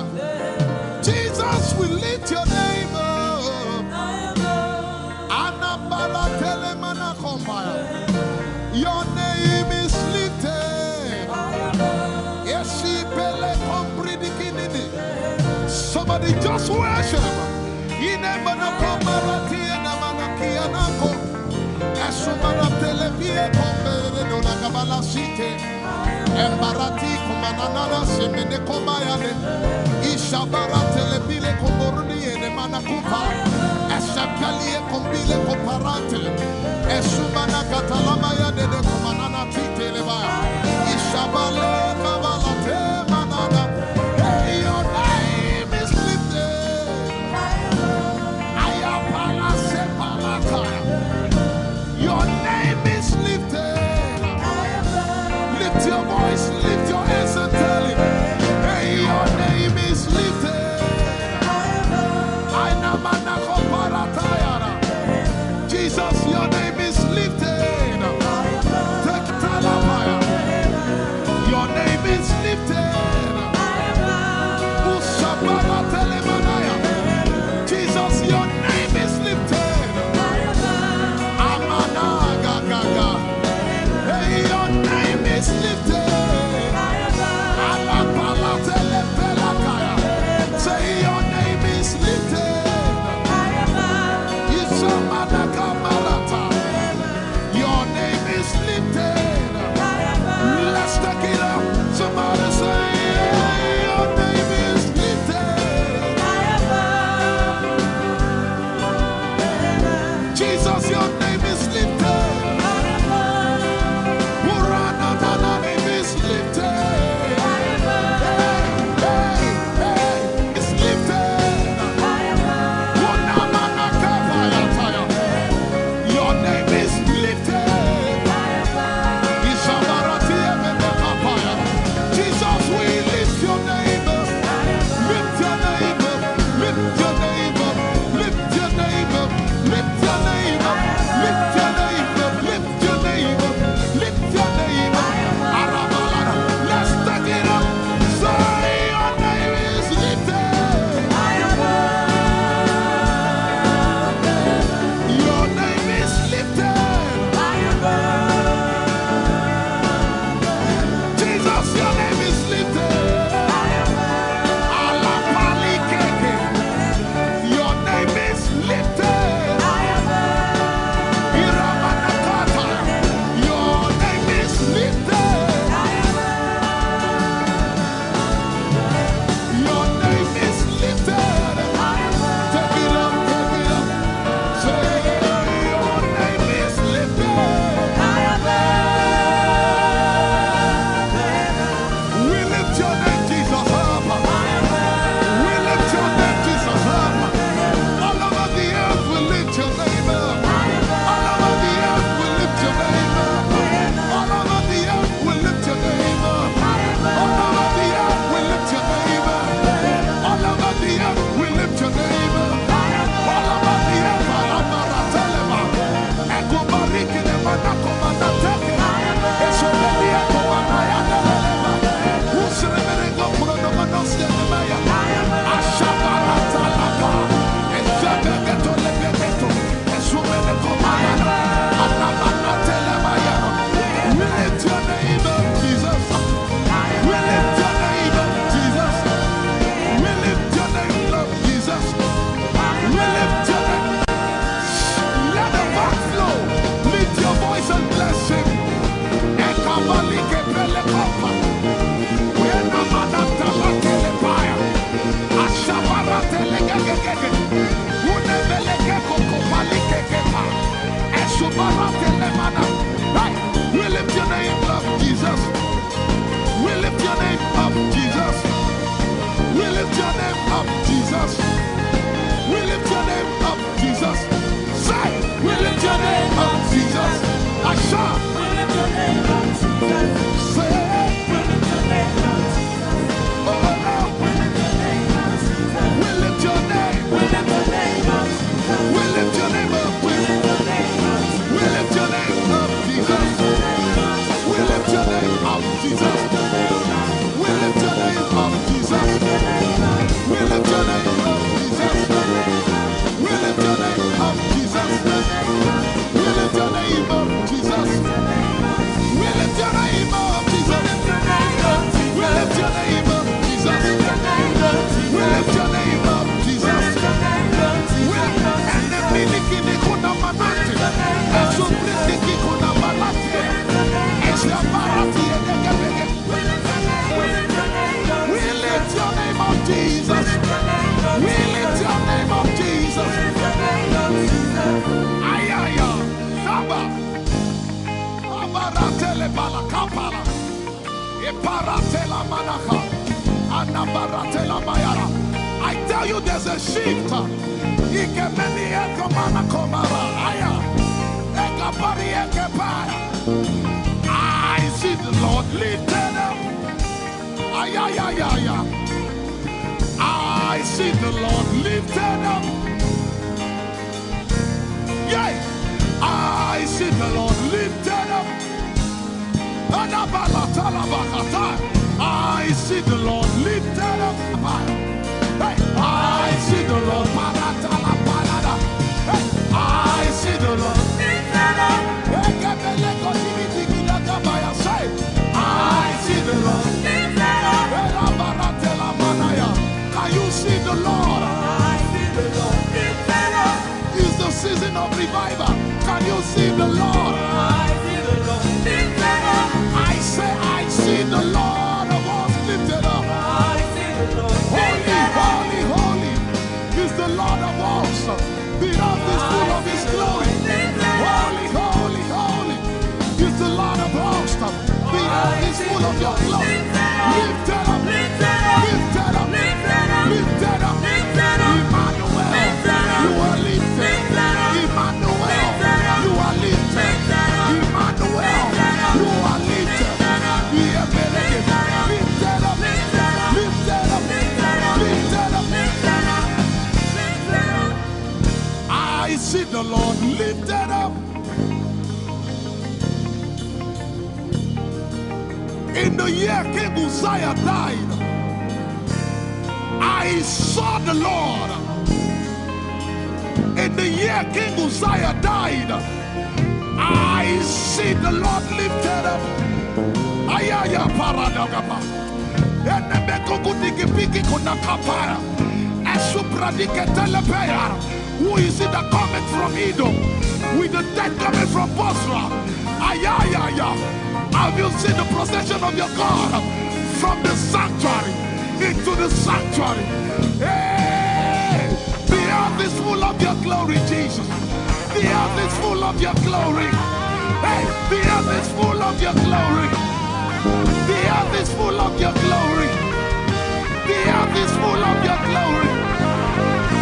Jesus, we lift your name up. High above. Anabala telemanakombaya. Your name is lifted. Somebody just worship. Embarati kumanana semene komayane ishabara telebile komboruni ene manakupa eshapalie kombile komparante esumana katalama ya dede kumanana titeleba ishabale kabalate manana. Hey, your name is lifted. Ayapala sepalata. Your name is lifted. Lift your voice, lift your hands and tell Him, hey, your name is lifted. Jesus, your name is lifted. Take Talabaya. Your name is lifted. Ushabara Telemanaya. Jesus, your name is lifted. Amana Gaga. Hey, your name is lifted. Alapala telepelakaya. Say your name is lifted. Isamanaka marata. Your name is lifted. Let's take it up. Somebody say your name is lifted. Jesus, your name is lifted. Your name is lifted. We lift your name up, Jesus. We lift your name up, Jesus. We lift your name up, Jesus. We lift your name up, Jesus. Say, we lift your name up, Jesus. Asha, We lift your name up, Jesus. say, We lift your name up, Jesus. oh, We lift your name up, Jesus. we lift your name. We lift your name up, Jesus. We lift your name up. We lift your name up, We lift your name up, Jesus. We lift your name up, Jesus. We lift your name up, Jesus. We lift your name up, Jesus. We lift your name up, Jesus. We lift your name up, Jesus. We lift your name up, Jesus. We lift your name up, Jesus. We lift your name up, Jesus. And the miliki ni kuna manati, esu briki kuna manati, esu barati edekebeke. We lift your name up, Jesus. We lift your name up, Jesus. Ayaya, Shaba, Abaratele Balakapala, Eparatela Manaka, Anabaratela Mayara. I tell you, there's a shift. Ikemeni ekomana komara, aya, ekapari ekepaya. I see the Lord lifted up. Ayayayaya. I see the Lord lifted up. Yay! I see the Lord lifted up. I see the Lord lifted up. Hey, I see the Lord. Hey, I see the Lord lifted up. I see the Lord lifted up. Can you see the Lord? I see the Lord lifted up. It's the season of revival. Can you see the Lord? I see the Lord lifted up. I say, I see the Lord of us lifted up. I see the Lord Holy, lifted up. holy, holy is the Lord of hosts. The earth is full of His glory. Holy, holy, holy is the Lord of hosts. The earth is full of Your glory. Lifted up, lifted up, lifted up, lifted up. Emmanuel, You are lifted. Emmanuel, You are lifted. Emmanuel, You are lifted. Lifted up, lifted up, lifted up. I see the Lord lifted up. In the year King Uzziah died, I saw the Lord. In the year King Uzziah died, I see the Lord lifted up. Ayaya paradagaba. Enebeko kutiki piki kuna kapaya. Esupradike telepea. Who is it that cometh from Edom? With the dead coming from Bosra. Ayaya. Have you seen the procession of your God from the sanctuary into the sanctuary? Hey! The earth is full of Your glory, Jesus. The earth is full of Your glory. Hey! The earth is full of Your glory. The earth is full of Your glory. The earth is full of Your glory.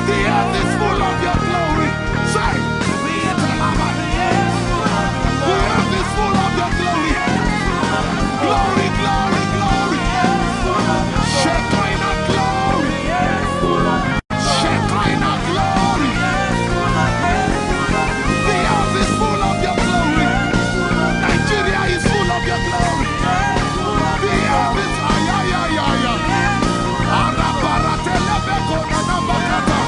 The earth is full of Your glory. Say, the earth is full of Your glory. Glory, glory, glory. Shekinah glory. Shekinah glory. The earth is full of Your glory. Nigeria is full of Your glory. The earth is ayayayaya. Arabaratelebeko nanabakata.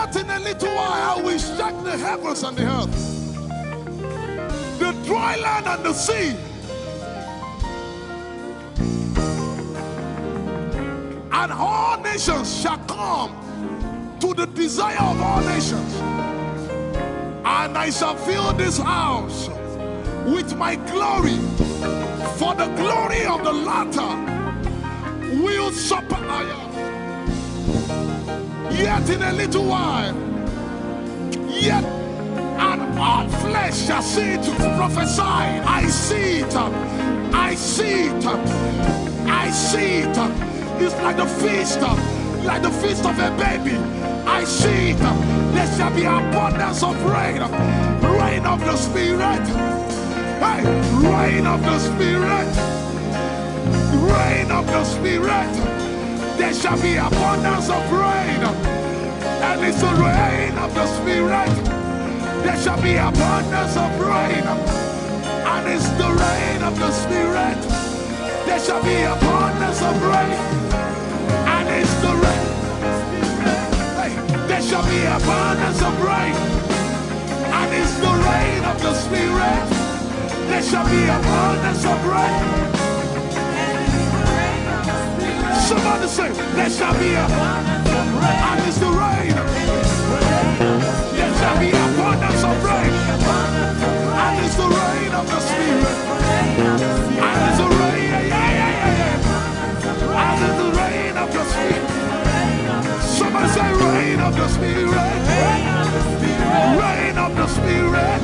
Yet in a little while I will shake the heavens and the earth, the dry land and the sea. And all nations shall come to the desire of all nations. And I shall fill this house with my glory, for the glory of the latter will surpass. Yet in a little while, yet and all flesh shall see it, prophesy. I see it, I see it, I see it. It's like the feast of a baby. I see it. There shall be abundance of rain, rain of the Spirit. Hey, rain of the Spirit, rain of the Spirit. There shall be abundance of rain, and it's the rain of the Spirit. There shall be abundance of rain, and it's the rain of the Spirit. There shall be abundance of rain, and it's the rain. Hey, there shall be abundance of rain, and it's the rain of the Spirit. There shall be abundance of rain. Somebody say, there shall be abundance of rain, and it's the rain. There shall be abundance of rain, and it's the rain of the Spirit. And it's the rain, and it's the rain of the Spirit. Somebody say, rain of the Spirit. Rain of the Spirit.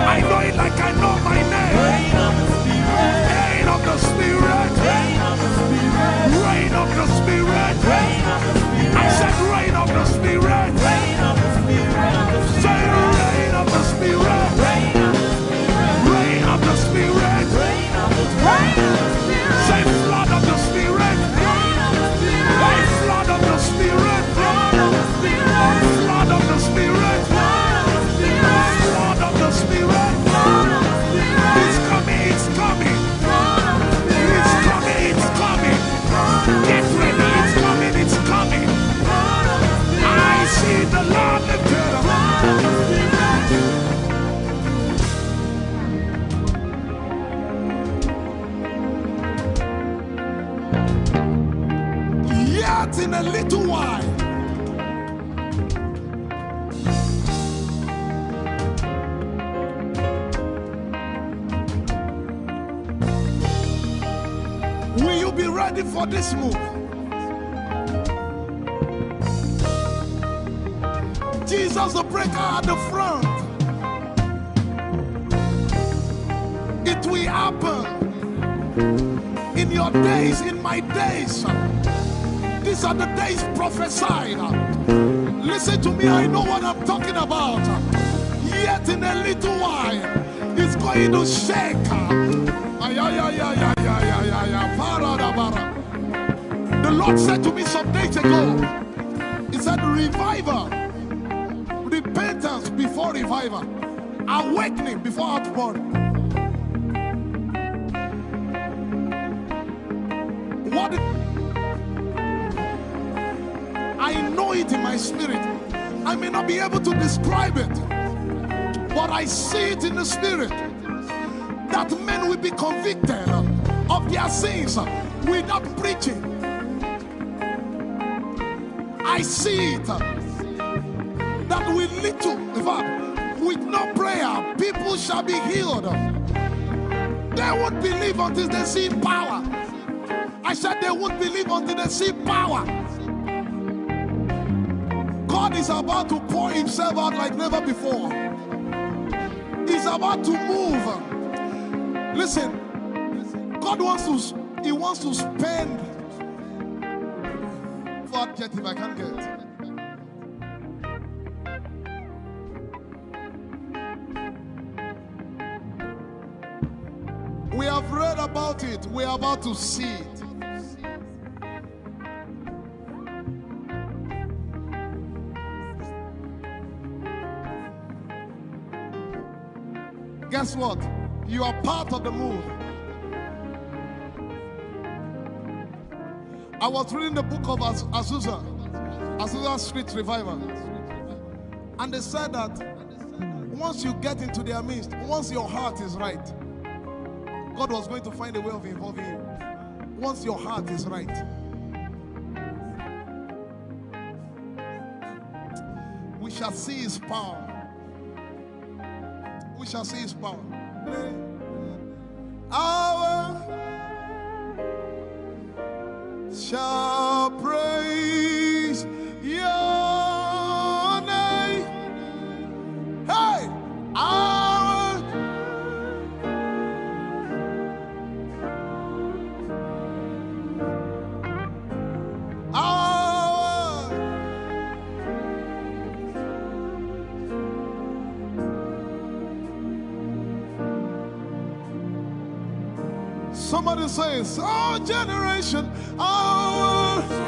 I know it like I know my name. Rain of the Spirit. Rain of the Spirit. Rain of the Spirit. I said rain of the Spirit. Say rain of the Spirit. Rain of the Spirit. Say flood of the Spirit. Say flood of the Spirit. Flood of the Spirit. Flood of the Spirit. It's coming, it's coming. It's coming, it's coming. Get ready, it's coming, it's coming. I see the Lord lifted up. Yet in a little while, will you be ready for this move? Jesus the breaker at the front. It will happen in your days, in my days. These are the days prophesied. Listen to me, I know what I'm talking about. Yet in a little while, it's going to shake. The Lord said to me some days ago, He said, revival, repentance before revival, awakening before outpouring. What? I know it in my spirit. I may not be able to describe it, but I see it in the spirit that men will be convicted of their sins without preaching. I see it that with little, in fact, with no prayer, people shall be healed. They won't believe until they see power. I said they won't believe until they see power. God is about to pour Himself out like never before. He's about to move. Listen, God wants to spend. For adjective I can't get. We have read about it. We are about to see it. Guess what? You are part of the move. I was reading the book of Azusa, Azusa Street Revival. And they said that once you get into their midst, once your heart is right, God was going to find a way of involving you. Once your heart is right. We shall see his power. We shall see his power. Our shall praise your name. Hey, our somebody says, our generation, our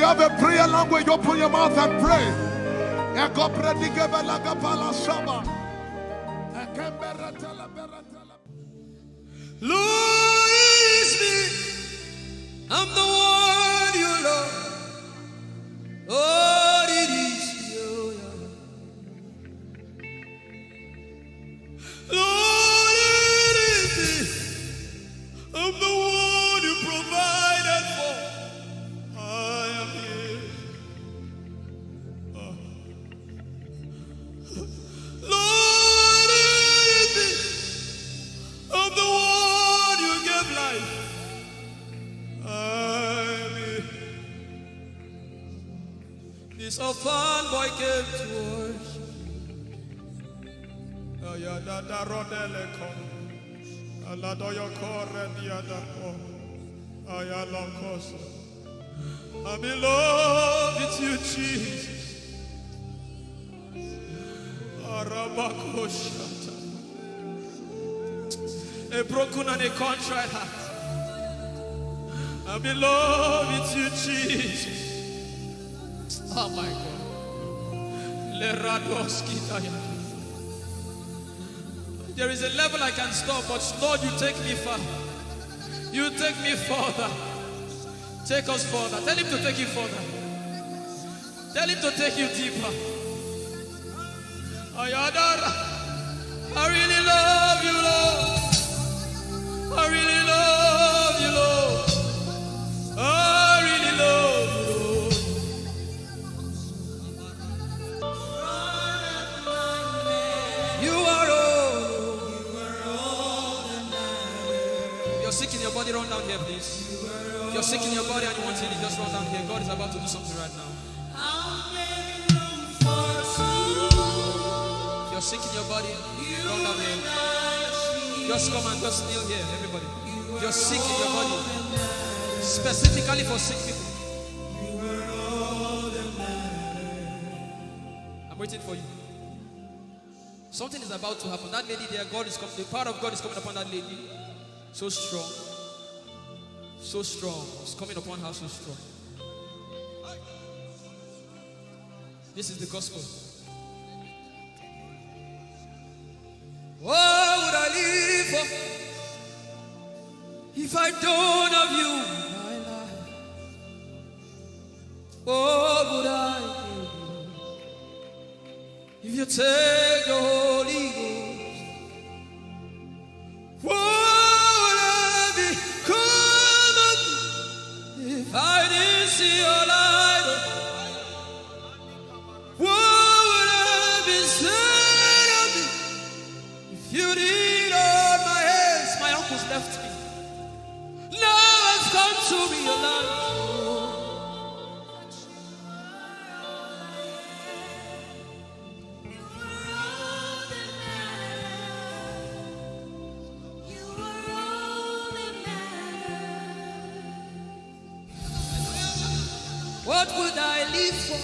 you have a prayer language, open your mouth and pray. Lord, is me. I'm the one you love. Lord, it is you. Lord, it is me. I'm the one you provided for. I am here. Lord, it is me. I'm the one you gave life. I'm here. This orphan boy came to worship. Ayadada rodele kom. Aladoyo kore diadapo. Ayalokoso. I'm in love with you, Jesus. Arabakoshata. A broken and a contrite heart. I'm in love with you, Jesus. Oh my God. There is a level I can stop, but Lord, you take me far. You take me further. Take us further. Tell him to take you further. Tell him to take you deeper. Ayadara. I really love you, Lord. I really love you, Lord. I really love you, Lord. You are all. You're sick in your body, run down here, please. If you're sick in your body and you want healing, just run down here. God is about to do something right now. If you're sick in your body, run down here. Just come and just kneel here, everybody. If you're sick in your body, specifically for sick people, I'm waiting for you. Something is about to happen. That lady there, God is coming. The power of God is coming upon that lady. So strong. So strong. It's coming upon her so strong. This is the gospel. What would I live for if I don't have you in my life? What would I do if you take the Holy Ghost? What would I become if I didn't see your light? What would I be said of me if you did all my hands? My uncles left me. Now I've come to realize. What would I live for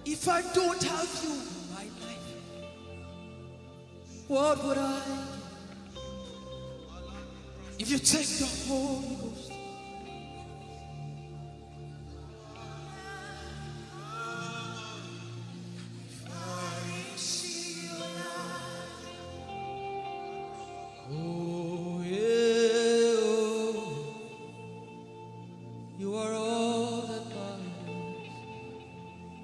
if I don't have you in my life? What would I if you take the Holy Ghost? Oh, yeah, oh. You are all that matters.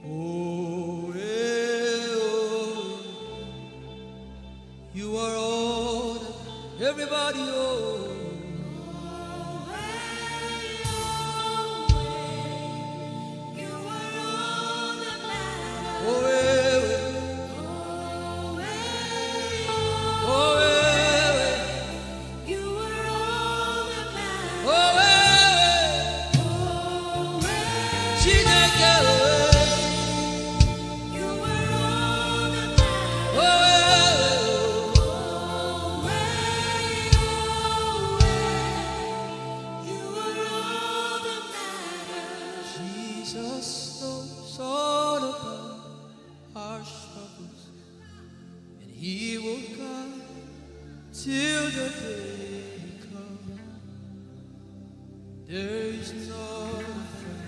Oh, yeah, oh. You are all that everybody, oh. There is no friend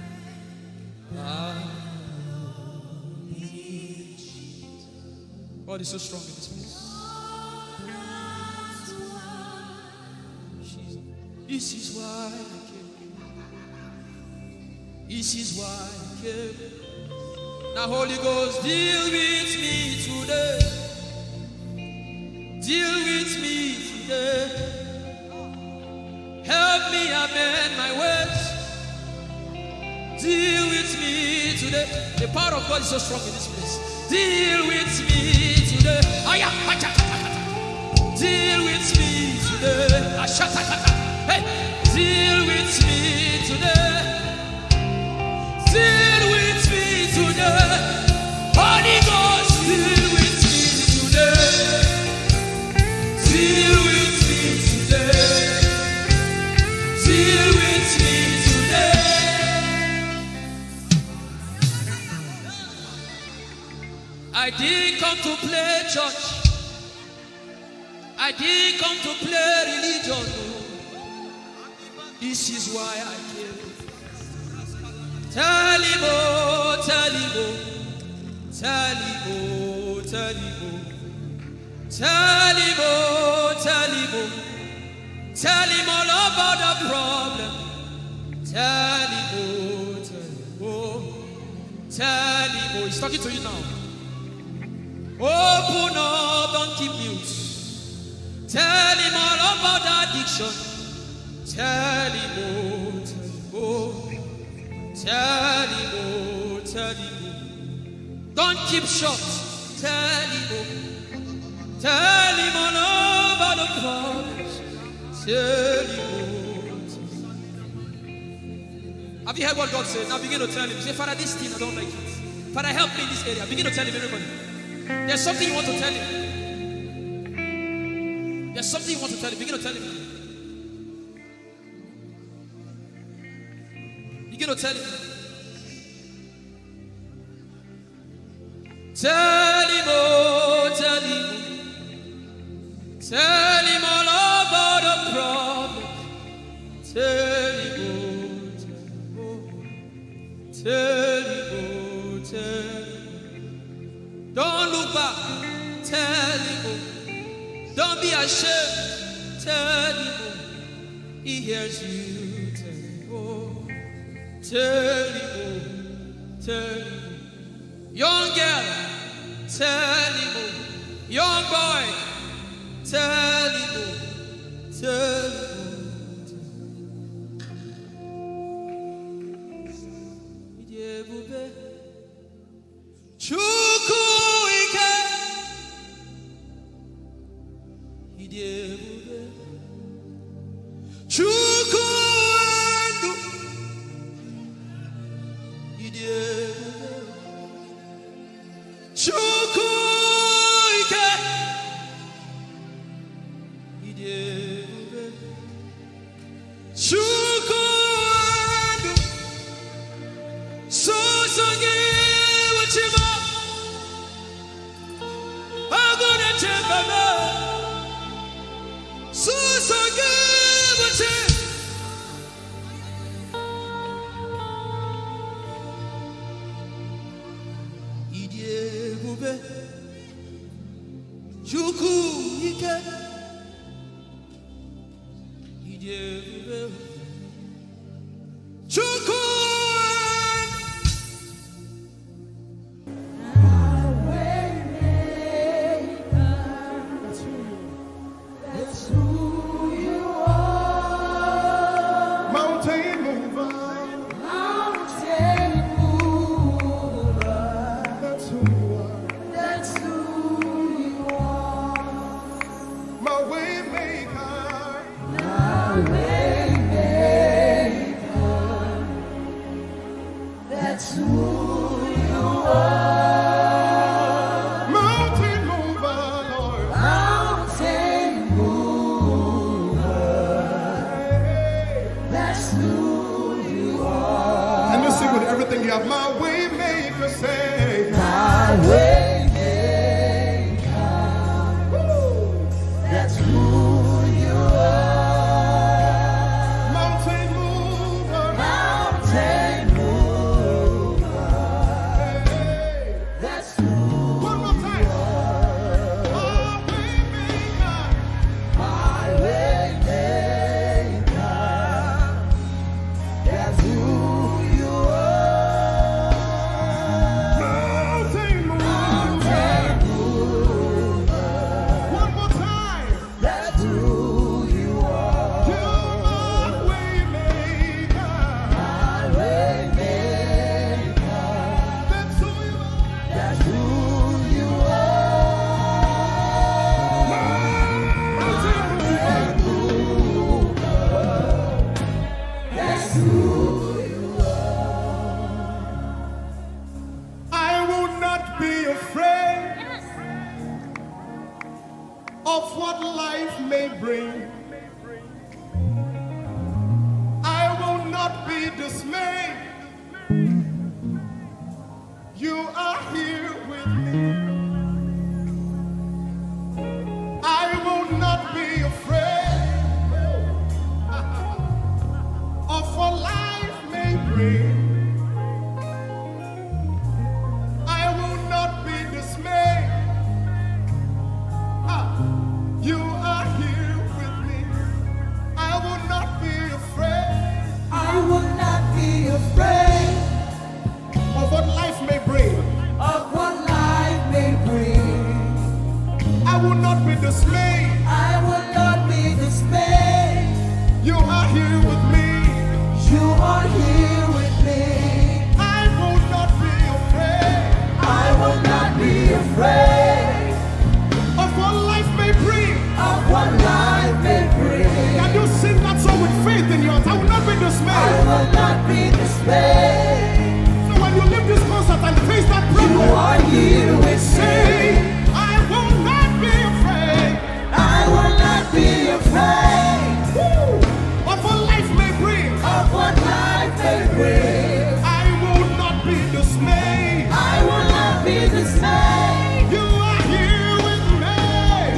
God is so strong in this place. This is why I came. This is why I came. Now Holy Ghost, deal with me today. Deal with me today. Help me amend my ways. Deal with me today. The power of God is so strong in this place. Deal with me today. Deal with me today. Hey, deal with me today. Deal with me today. Holy Ghost, deal with me today. Deal with me today. Deal with me today. I didn't come to play church. I didn't come to play religion. No. This is why I came. Tell him, oh, tell him, oh, tell him, oh, tell him, oh, tell him, oh, tell him, oh, tell him all about the problem. Tell him, oh, tell him, oh, tell him, oh, he's talking to you now. Open up, don't keep mute. Tell him all about the addiction. Tell him, oh, tell him, oh, tell him, oh. Don't keep short. Tell him, oh, tell him all about the problems. Tell him, oh. Have you heard what God said? Now begin to tell him. Say, Father, this thing I don't like it. Father, help me in this area. Begin to tell him, everybody. There's something you want to tell him. There's something you want to tell him. Begin to tell him. Begin to tell him. Tell him, oh, tell him. Tell him all about the problem. Tell him, oh, tell him, oh, tell him. Don't look back. Tell him, oh. Don't be ashamed. Tell him, oh. He hears you. Tell him, oh. Tell him, oh. Tell him, oh. Young girl, tell him, oh. Young boy, tell him, oh. Tell him, oh. Chukwuike, Idebube, Chukwuendu, Idebube, Chukwuike, Idebube, Chukwuendu, Songi Wachima. of what life may bring. I will not be dismayed. You are here with me. I will not be afraid of what life may bring. I will not be dismayed. You are here with me. I will not be afraid. I will not be afraid Of what life may bring. of what life may bring. I will not be dismayed. I will not be dismayed. You are here with me. You are here with me. I will not be afraid I will not be afraid of what life may bring. of what life may bring. Can you sing that song with faith in your heart? I will not be I dismayed. will not be dismayed. So when you leave this concert and face that You problem, are here with say, me. I will not be afraid I will not be afraid of what life may bring. of what life may bring. I will not be dismayed. I will not be dismayed. You are here with me.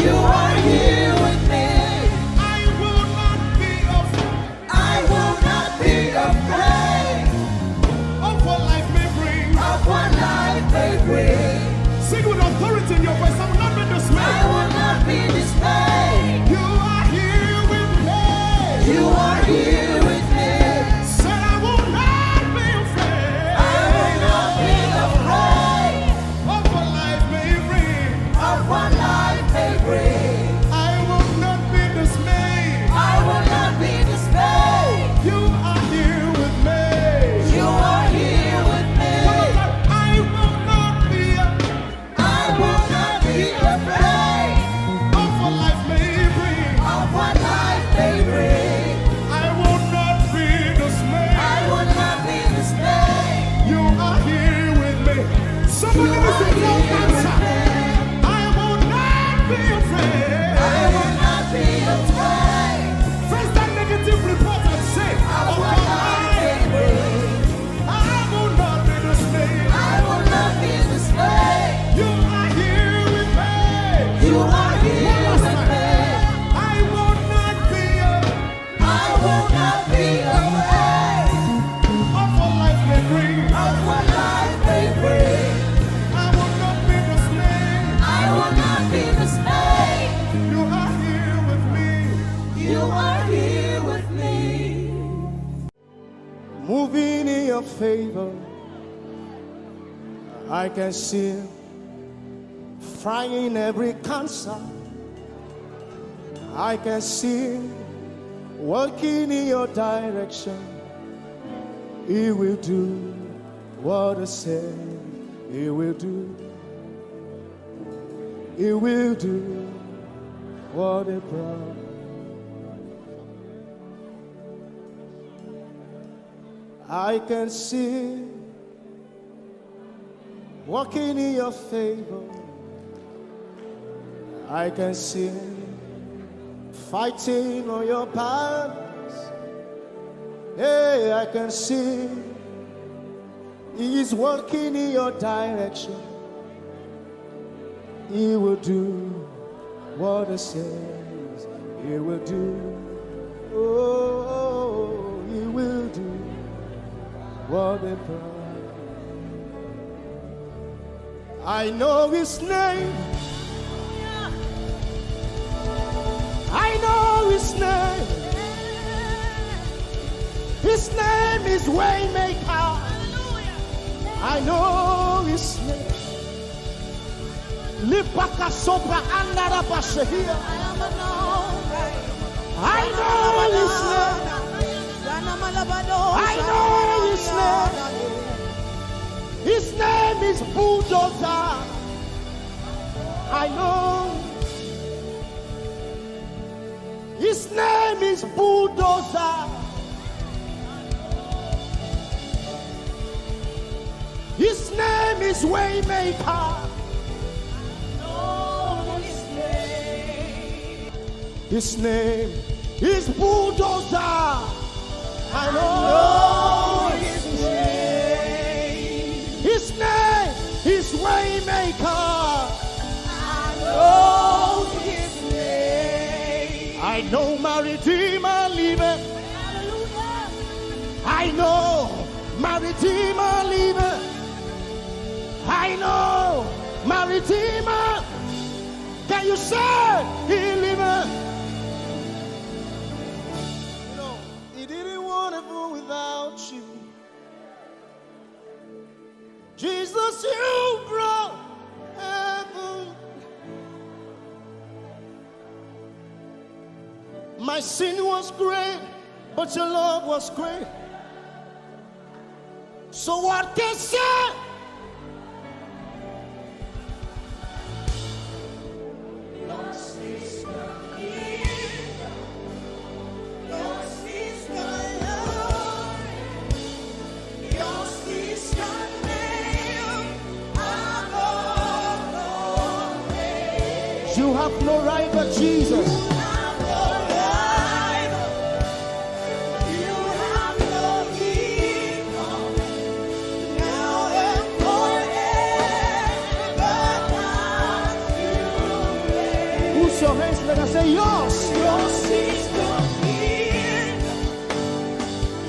You are here with me. I will not be afraid I will not be afraid of what life may bring. of what life may bring. Sing with authority in your voice. I will not be I dismayed. will not be dismayed. You are here with me. You are here with me. Say I will not be afraid I will not be afraid of what life may bring. of what life may bring. I will not be dismayed. I will not be dismayed. You are here with me. You are here with me. I will not be I will not be afraid of what life may bring. of what life may bring. I will not be dismayed. I will not be dismayed. You are here with me. Somebody You listen are to your here answer. with me. I will not be afraid. I will not be afraid Face that negative report and say, of of what what life may life. bring. I will not be dismayed. I will not be dismayed. You are here with me. You are here One last with time. me. I will not be I will not be afraid of what life may bring. of what life may bring. I will not be dismayed. I will not be dismayed. You are here with me. You are here with me. Moving in your favor, I can see frying every cancer. I can see working in your direction. He will do what I said he will do. He will do what he promised. I can see walking in your favor. I can see fighting on your battles. Hey, I can see He's working in your direction. He will do what He says He will do. Oh, He will do what He promised. I know His name. I know His name. His name is Waymaker. I know His name. Lipaka sopa andara pasehia. I know His name. I know His name. His name is Bulldozer. I know. His name is Bulldozer. His name is Waymaker. Know His name. His name is Bulldozer. I know his name. His name is Waymaker. I know his name. I know my Redeemer liveth. I know my Redeemer liveth. I know my Redeemer. Can you say he liveth? You know, he didn't want to go without you. Jesus, you brought heaven. My sin was great, but your love was great. So what can say? Yours is the kingdom. Yours is the glory. Yours is the name above all names. You have no rival, Jesus. You have no rival. You have no equal. Now and forever, God, you reign. Who's your hands? Let us say yours. Yours is the kingdom.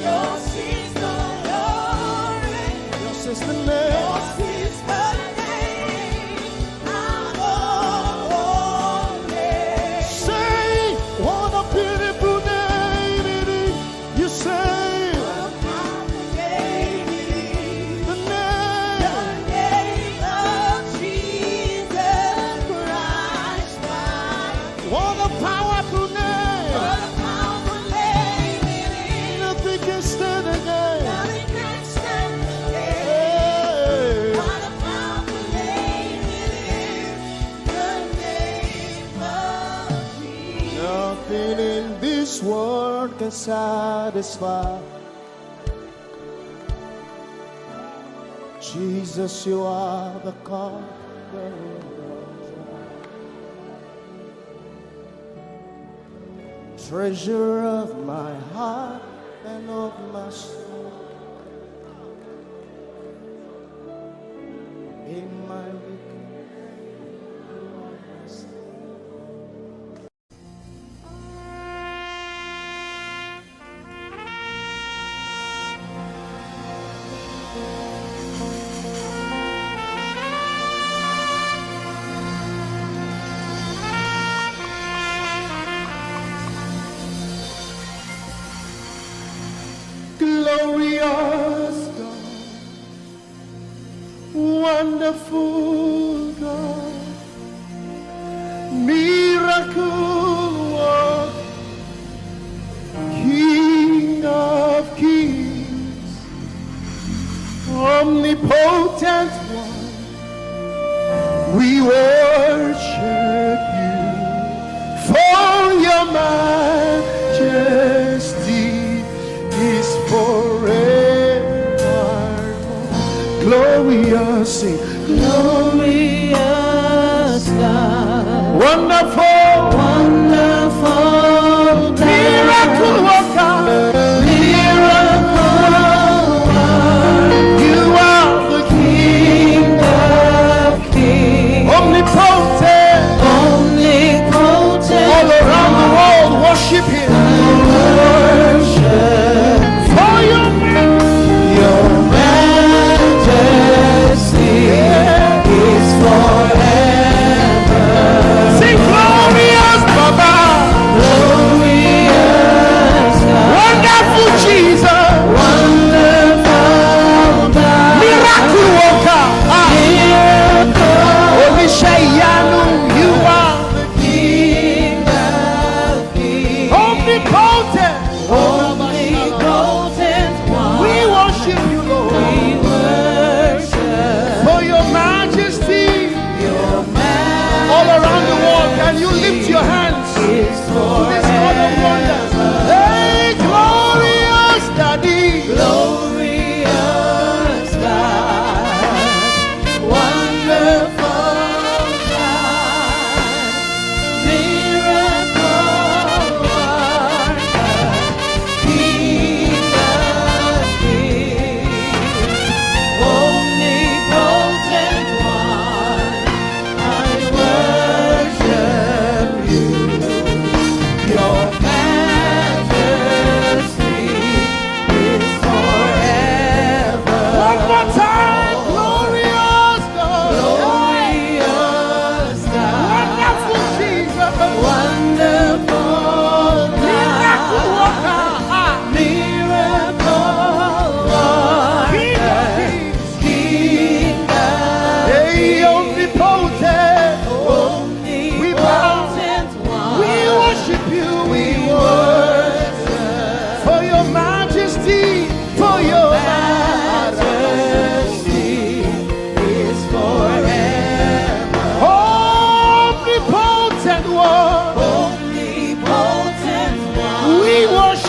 Yours is the glory. Yours is the name. Yours is the name above all names. Say, what a beautiful name it is. You say, What a powerful name it is. the The name. name of Jesus Christ, my What a powerful name. What a powerful name it is. Nothing can stand again. Nothing can stand against. Hey. What a powerful name it is. The name of Jesus. Nothing in this world can satisfy. Jesus, you are the God. Treasure of my heart and of my soul. In my weakness. Glorious God, wonderful God, miracle work, King of kings, omnipotent one, we worship you for your majesty is forevermore. Glorious, sing. Glorious God, Wonderful, wonderful miracle worker, miracle you are the King of kings, omnipotent, omnipotent, all around the world worship him. worship For your your majesty is forever. sing glorious Baba, Glorious God, wonderful Jesus, wonderful God, miracle worker. miracle Olishayanu, you are the King of kings, omnipotent. omnipotent one. We worship you, Lord, We worship for your majesty your all around the world. Can you lift your hands to majesty is this God of wonders? forever. Hey, glorious Daddy, Glorious God, wonderful God, miracle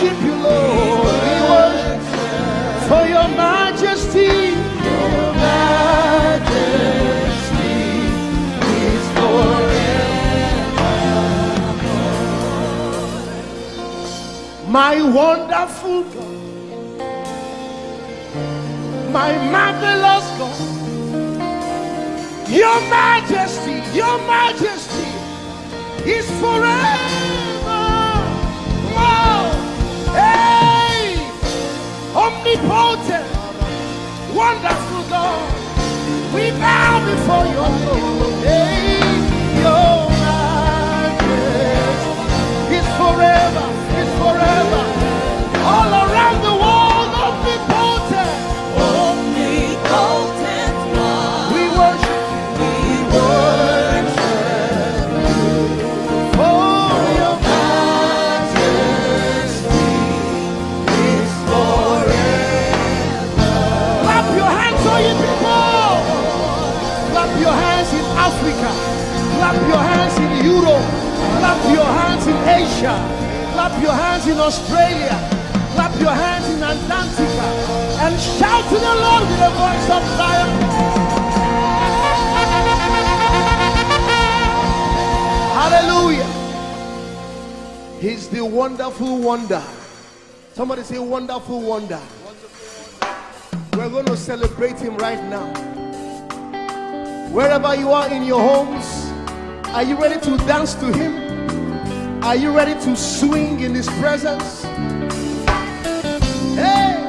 worship you, Lord. We worship for your majesty. Your majesty is forever. My wonderful God, my marvelous God, your majesty is forever. Wow. Hey, omnipotent, wonderful God, we bow before your throne. Hey, your majesty is forever, all around the world, omnipotent, one. We worship for your majesty is forever. Clap your hands, all you people. Clap your hands in Africa. Clap your hands in Europe. Clap your hands in Asia. Clap your hands in Australia. Clap your hands in Antarctica. And shout to the Lord with a voice of triumph. Hallelujah. He's the wonderful wonder. Somebody say wonderful wonder. We're going to celebrate him right now. Wherever you are in your homes, are you ready to dance to him? Are you ready to swing in his presence? Hey!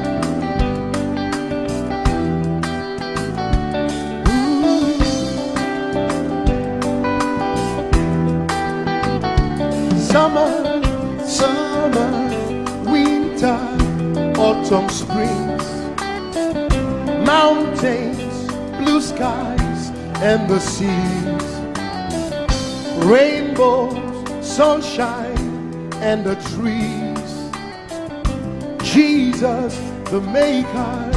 Summer, winter, autumn, springs, mountains, blue skies, and the seas, rainbows, sunshine, and the trees. Jesus, the maker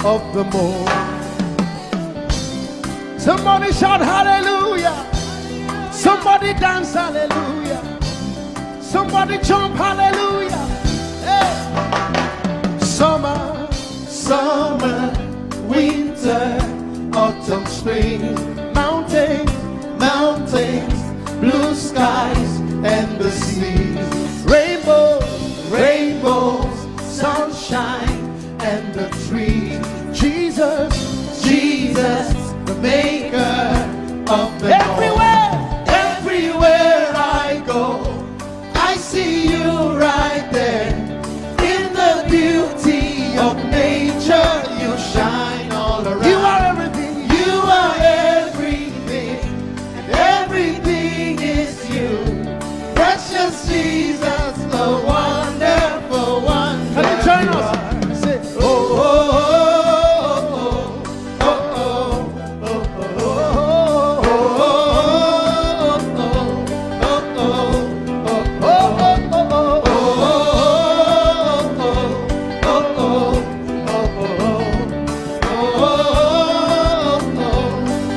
of them all. Somebody shout hallelujah. Somebody dance hallelujah. Somebody jump hallelujah. Hey. Summer, winter, autumn, spring, mountains, blue skies, and the seas, rainbows, sunshine, and the trees. Jesus, the maker of the everywhere I go, I see you right there. In the beauty of nature, you shine all around. You are everything. You are everything. And everything is you. Precious Jesus, the wonderful one. Can you join us? Say, oh, oh, oh, oh, oh, oh,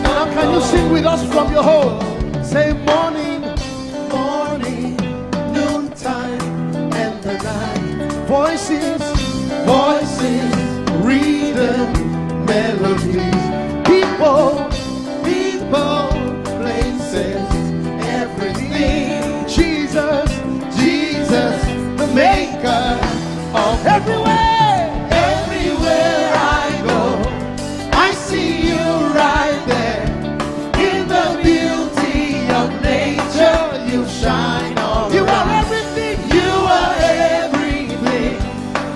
Now can you sing with us from your home? Say morning, noontime, and the night. Voices, rhythm, melodies. People, places, everything. Jesus, the maker of everywhere I go, I see you right there. In the beauty of nature, you shine all around. You are everything. You are everything.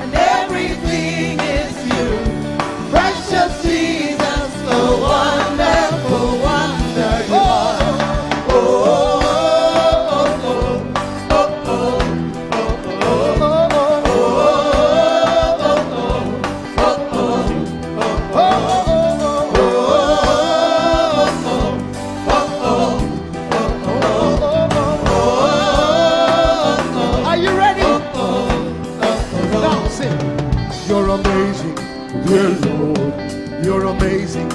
And everything is you. Precious Jesus, the wonderful wonder you are. Oh, are you ready? Now sing. You're amazing, dear Lord. You're amazing,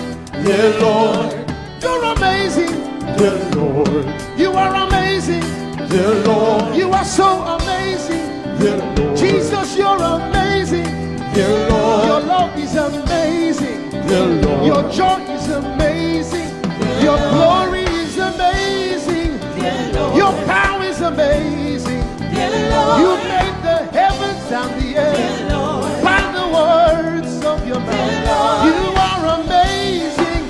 dear Lord. You're amazing, dear Lord. You are amazing, dear Lord. You are so amazing, Jesus, you're amazing. Your love is amazing. Your joy is amazing. Your glory is amazing. Your power is amazing. You made the heavens and the earth by the words of your mouth. You are amazing.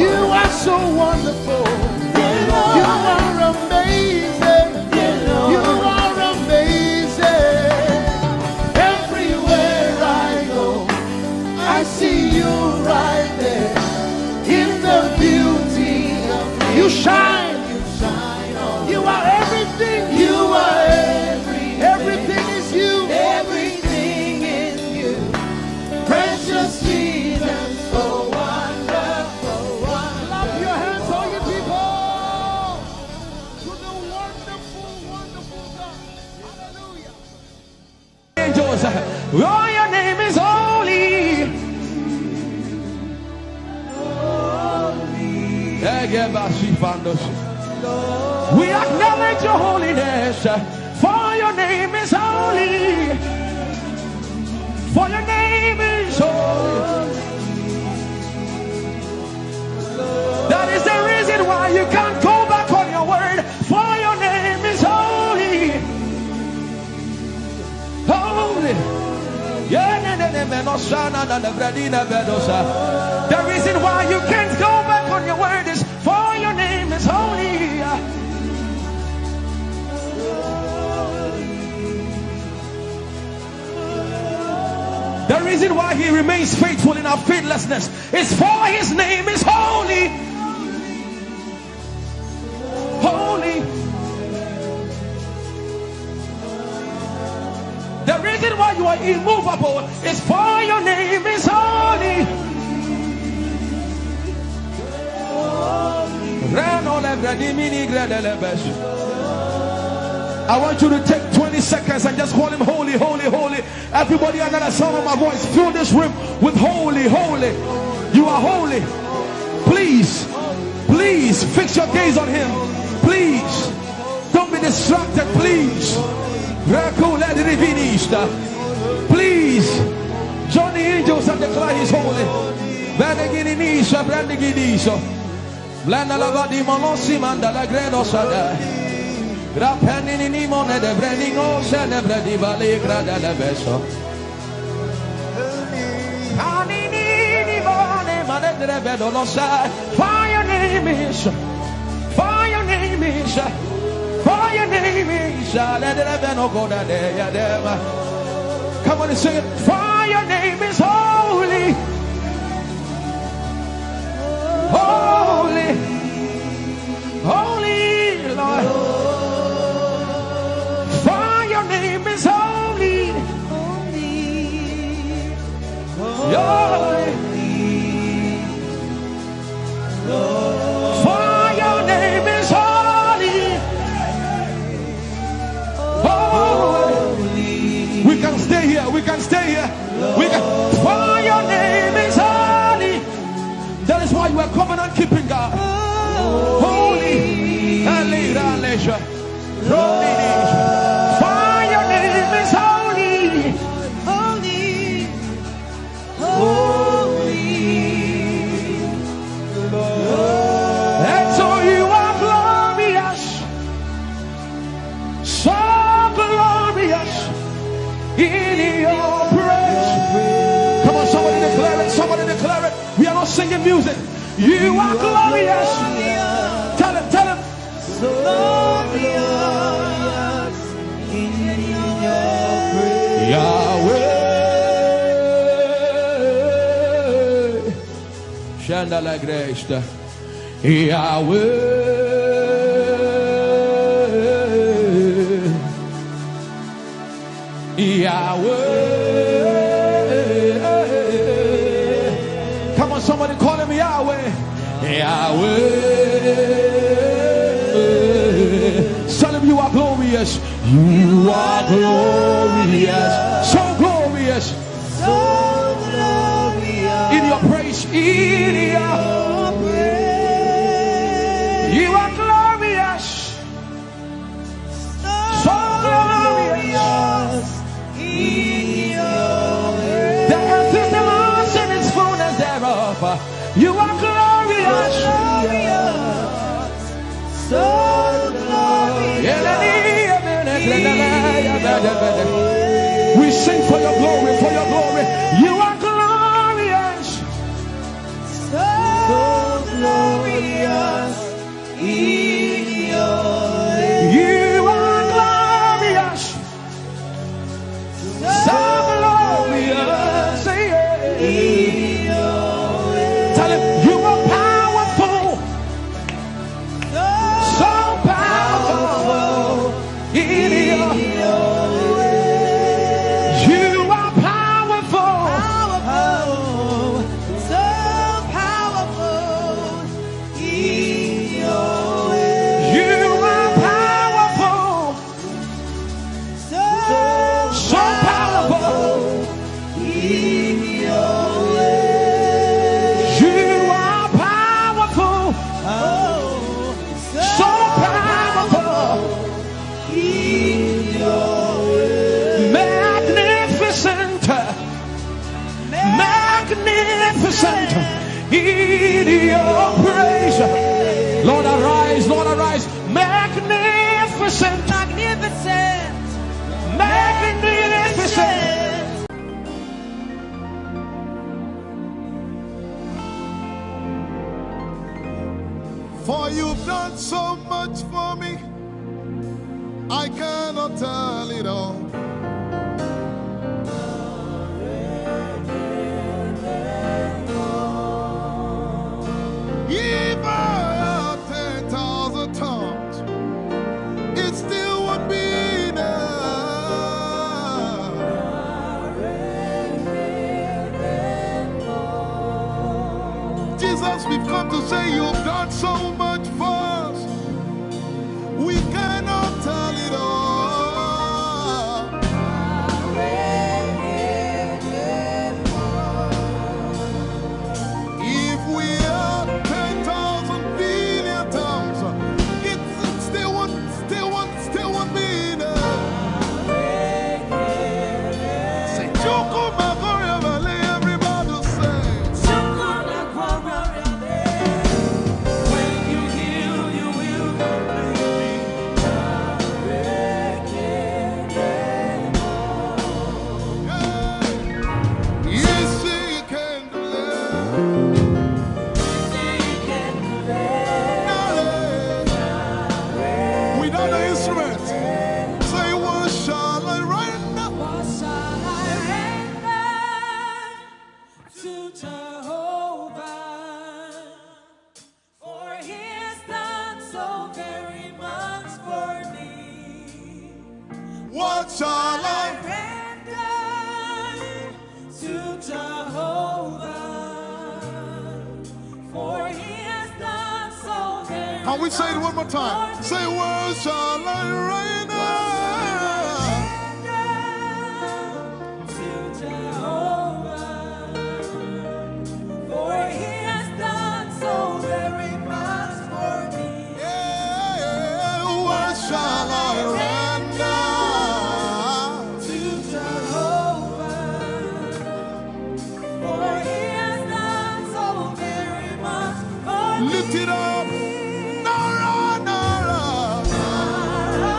You are so wonderful. You are amazing. You are amazing. Everywhere I go, I see you right there. In the beauty of you. You shine. You are everything. You are everything is you. Everything is you. Precious Jesus, so wonderful. Clap your hands, all you people, to the wonderful, wonderful God. Hallelujah. Angels, oh, your name is holy. We acknowledge your holiness, for your name is holy. For your name is holy. That is the reason why you can't go back on your word. For your name is holy. Holy. The reason why you can't go back on your word is for your name is holy. The reason why he remains faithful in our faithlessness is for his name is holy. Holy. The reason why you are immovable is for your name is holy. I want you to take 20 seconds and just call him holy, holy, holy. Everybody under the sound of my voice, fill this room with holy, holy. You are holy. Please, please fix your gaze on him. Please, don't be distracted, please. Please, join the angels and declare he's holy. For your name is, for your name is, for your name is. Come on and sing it. For your name is holy, holy, holy Lord. For your name is holy, holy. For your name is holy, holy. We can stay here. We can stay here. We can. For your name is holy. That is why you are covenant keeping God. Holy. For your name is holy, holy, holy. And so you are glorious, so glorious in your praise. Come on, somebody declare it, somebody declare it. We are not singing music. You are glorious. Tell him, tell him. So glorious in your praise. Yahweh. Shandala Grace. Yahweh. Yahweh. Come on, somebody call him Yahweh. Yahweh. Tell him you are glorious. You are glorious. So glorious. So glorious. In your praise. In your praise. You are glorious. So glorious. You are glorious. So glorious. We sing for your glory, for your glory. You are glorious. So glorious in your way. You are glorious. So glorious in your way. Tell him you are powerful. So powerful in your way. You are powerful. So powerful in your way. You are powerful. So powerful in your way. You are powerful. So powerful In your way. magnificent. Magnificent in your praise. Lord arise, Lord arise. Magnificent. Magnificent. Magnificent. For you've done so much for me, I cannot tell it all. If I had 10,000 tongues, it still would be enough. Jesus, we've come to say you've done so much for us. We cannot tell it all. If we had 10,000 billion tongues, it still won't be enough. Say, Choko Magoria Valley, everybody say. When you heal, you will Yes, you can do that. Without the instrument, say, what shall I render? What shall I render to Jehovah? For he has done so very much for me. What shall I? Render to Jehovah. For he has done so very Can we say it one more time? Say, what shall I render? to Jehovah. For he has done so very much for me. Yeah, what shall I render? To Jehovah. For he has done so very much for me. Lift it up. Nara, Nara. Nara,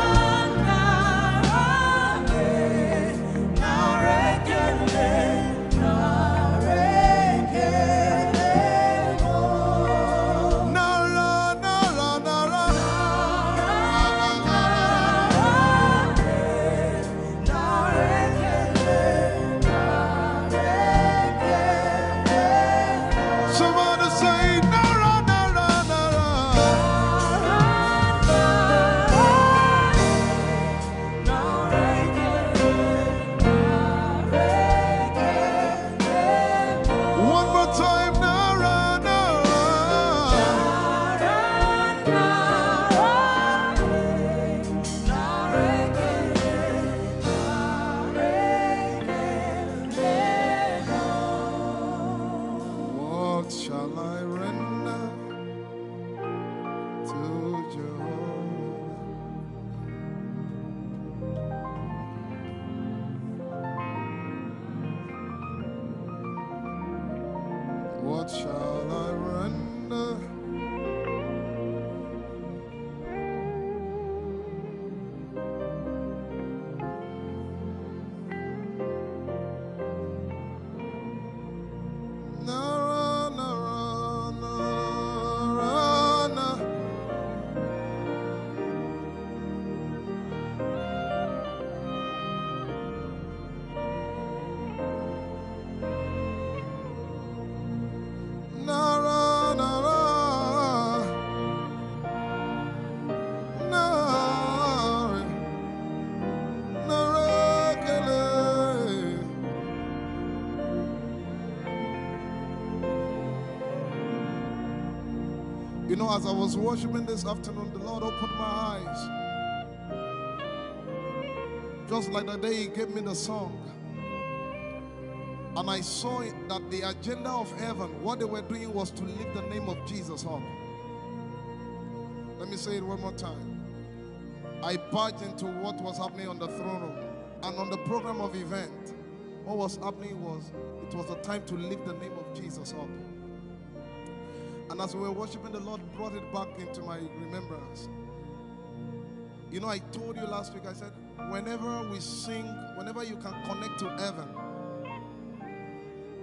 As I was worshiping this afternoon, the Lord opened my eyes. Just like the day He gave me the song. And I saw it, that the agenda of heaven, what they were doing was to lift the name of Jesus up. Let me say it one more time. I barged into what was happening on the throne room. And on the program of event, what was happening was, it was the time to lift the name of Jesus up. And as we were worshiping, the Lord brought it back into my remembrance. You know, I told you last week, I said, whenever we sing, whenever you can connect to heaven,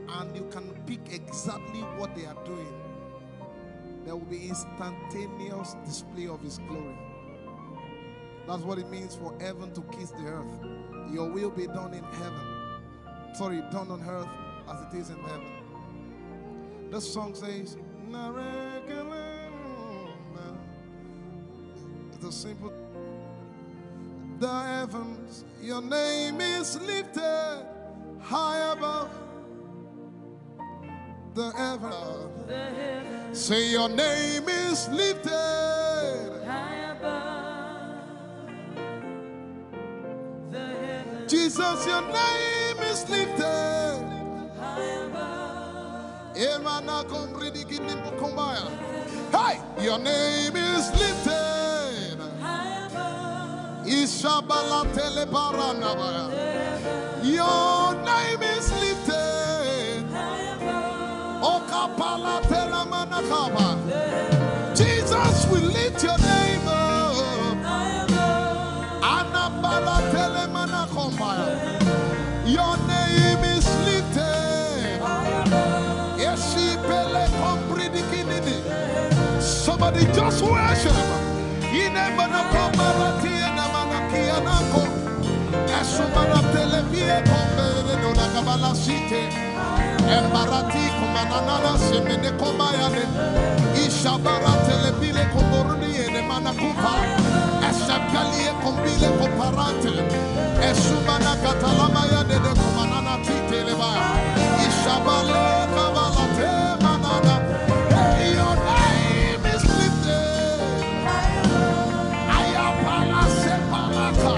and you can pick exactly what they are doing, there will be instantaneous display of His glory. That's what it means for heaven to kiss the earth. Your will be done in heaven. Sorry, done on earth as it is in heaven. This song says, it's a simple. The heavens, your name is lifted high above. The heavens, say your name is lifted high above. The heavens, Jesus, your name is lifted high above. Hey, your name is lifted High above. Ishabala telebaranabaya. Your name is lifted High above. Okapala telamanakaba. Jesus, we lift your name up. High above. Anabala telemanakombaya. Your name is lifted. Somebody just worship. Embarati kumanana semene kombayane ishabara telebile komboruni ene manakupa eshabgalie kombile komparante esubana katalama ya dede kumanana titeleba ishabale kabalate manana. Hey, your name is lifted. Ayapala sepalata.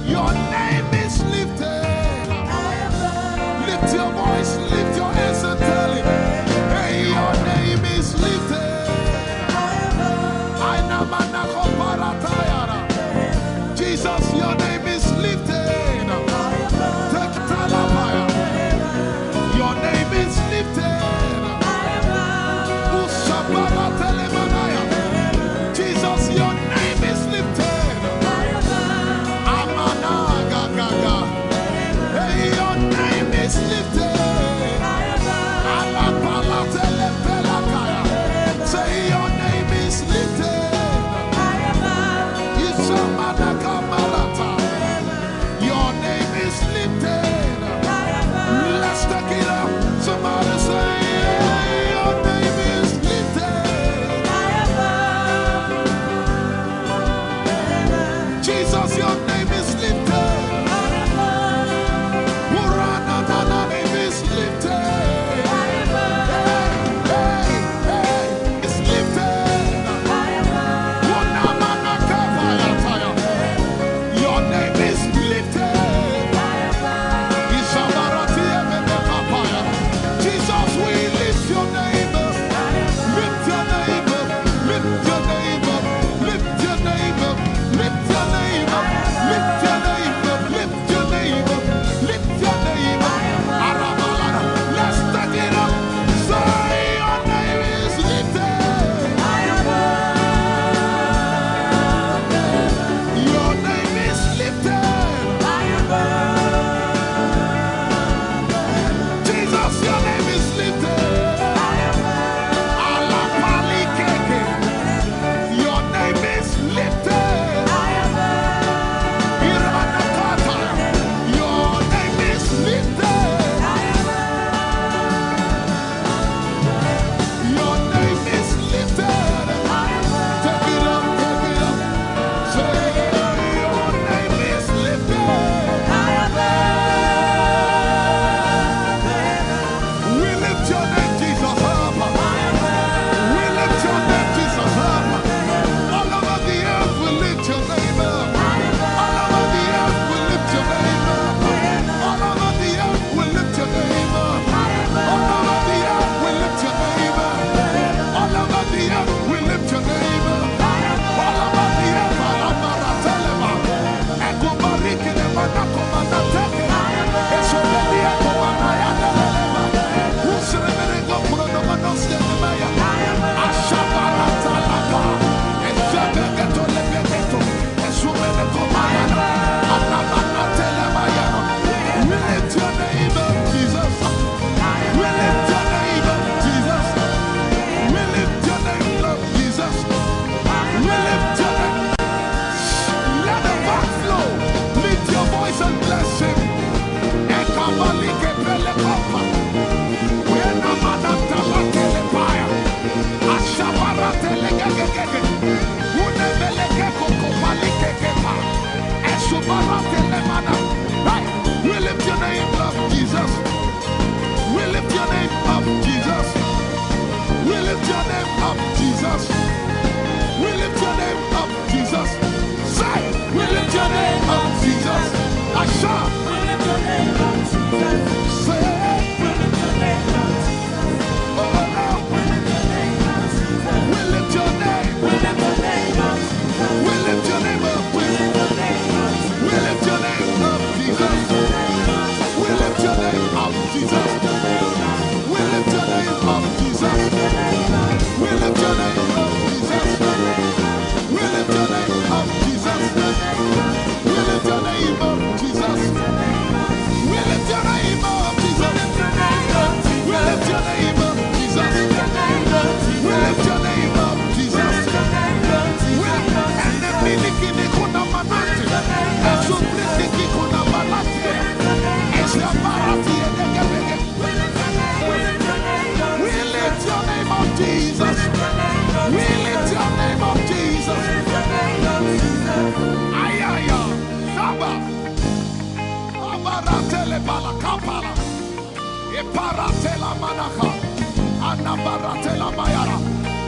Your name is lifted. Lift your voice, lift your hands and tell Him, hey, your name is lifted. Jesus, your name is lifted. Take Talabaya. Your name is lifted. Ushabala Telemanaya. Jesus, your name is lifted. Amana Gaga. Hey, your name is lifted. Alapala Telepelakaya. Say your name is lifted. Isamanakamalata. Your name is lifted. Let's take it up. Somebody say, your name is lifted.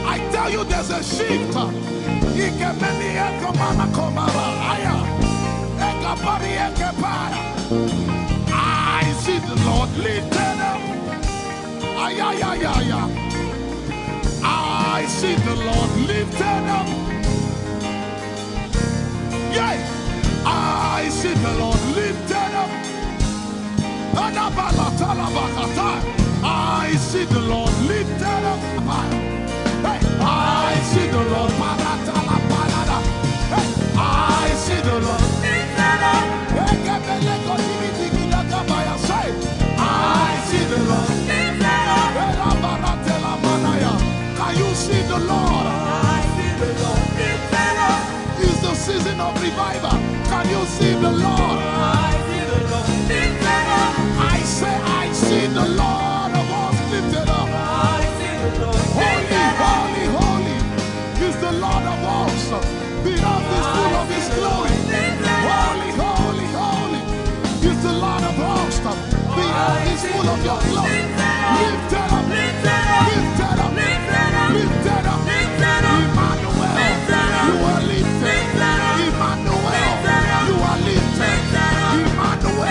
I tell you, there's a shift. I see the Lord lifted up. I see the Lord lifted up. Yeah, I see the Lord lifted up. I see the Lord lifted up. Hey, I see the Lord. Hey, I see the Lord lifted up. I see the Lord lifted up. Can you see the Lord? I see the Lord lifted up. It's the season of revival. Can you see the Lord? I see the Lord lifted up. I say, I see the Lord of us lifted up. I see the Lord lifted up. Holy, holy, holy is the Lord of us. The earth is full of His glory. Holy, holy, holy is the Lord of hosts. The earth is full of Your glory. Lifted up, lifted up, lifted up, lifted up, lifted up, lifted up. Emmanuel, You are lifted. Emmanuel, You are lifted. Emmanuel,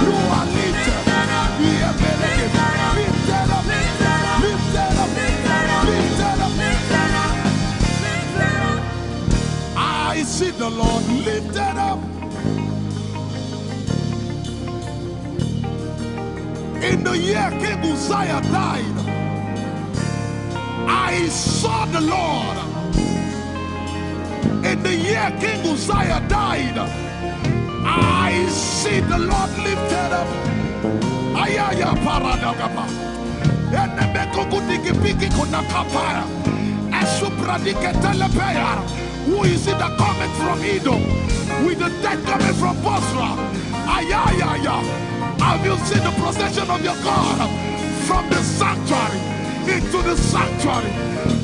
You are lifted. Lifted up, lifted up, lifted up, lifted up, lifted up. I see the Lord lifted up. In the year King Uzziah died, I saw the Lord. In the year King Uzziah died, I see the Lord lifted up. Ayaya paradagaba. Enemeko gudigi piki kunakapaya. Esupradike telepaya. Who is it that cometh from Edom? With the dead coming from Bosra. Ayaya. Have you seen the procession of your God from the sanctuary into the sanctuary?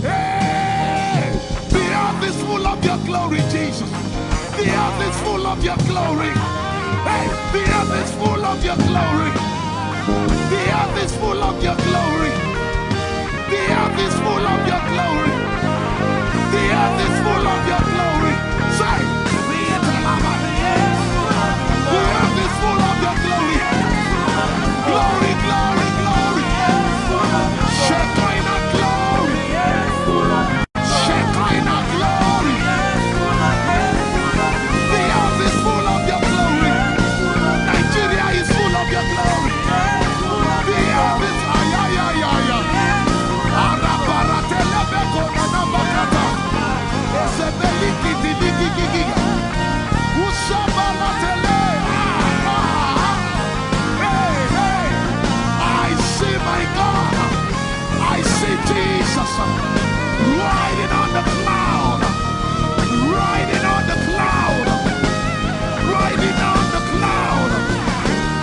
Hey, the earth is full of Your glory, Jesus. The earth is full of Your glory. Hey, the earth is full of Your glory. The earth is full of Your glory. The earth is full of Your glory. The earth is full of Your glory. Say, the earth is full of Your glory. Glory, glory, glory. Shekinah glory. Shekinah glory. The earth is full of Your glory. Nigeria is full of Your glory. The earth is ayayayaya. Arabaratelebeko nanabakata. Esebelikidiligigigi. Usabalatele. My God, I see Jesus riding on the cloud, riding on the cloud, riding on the cloud,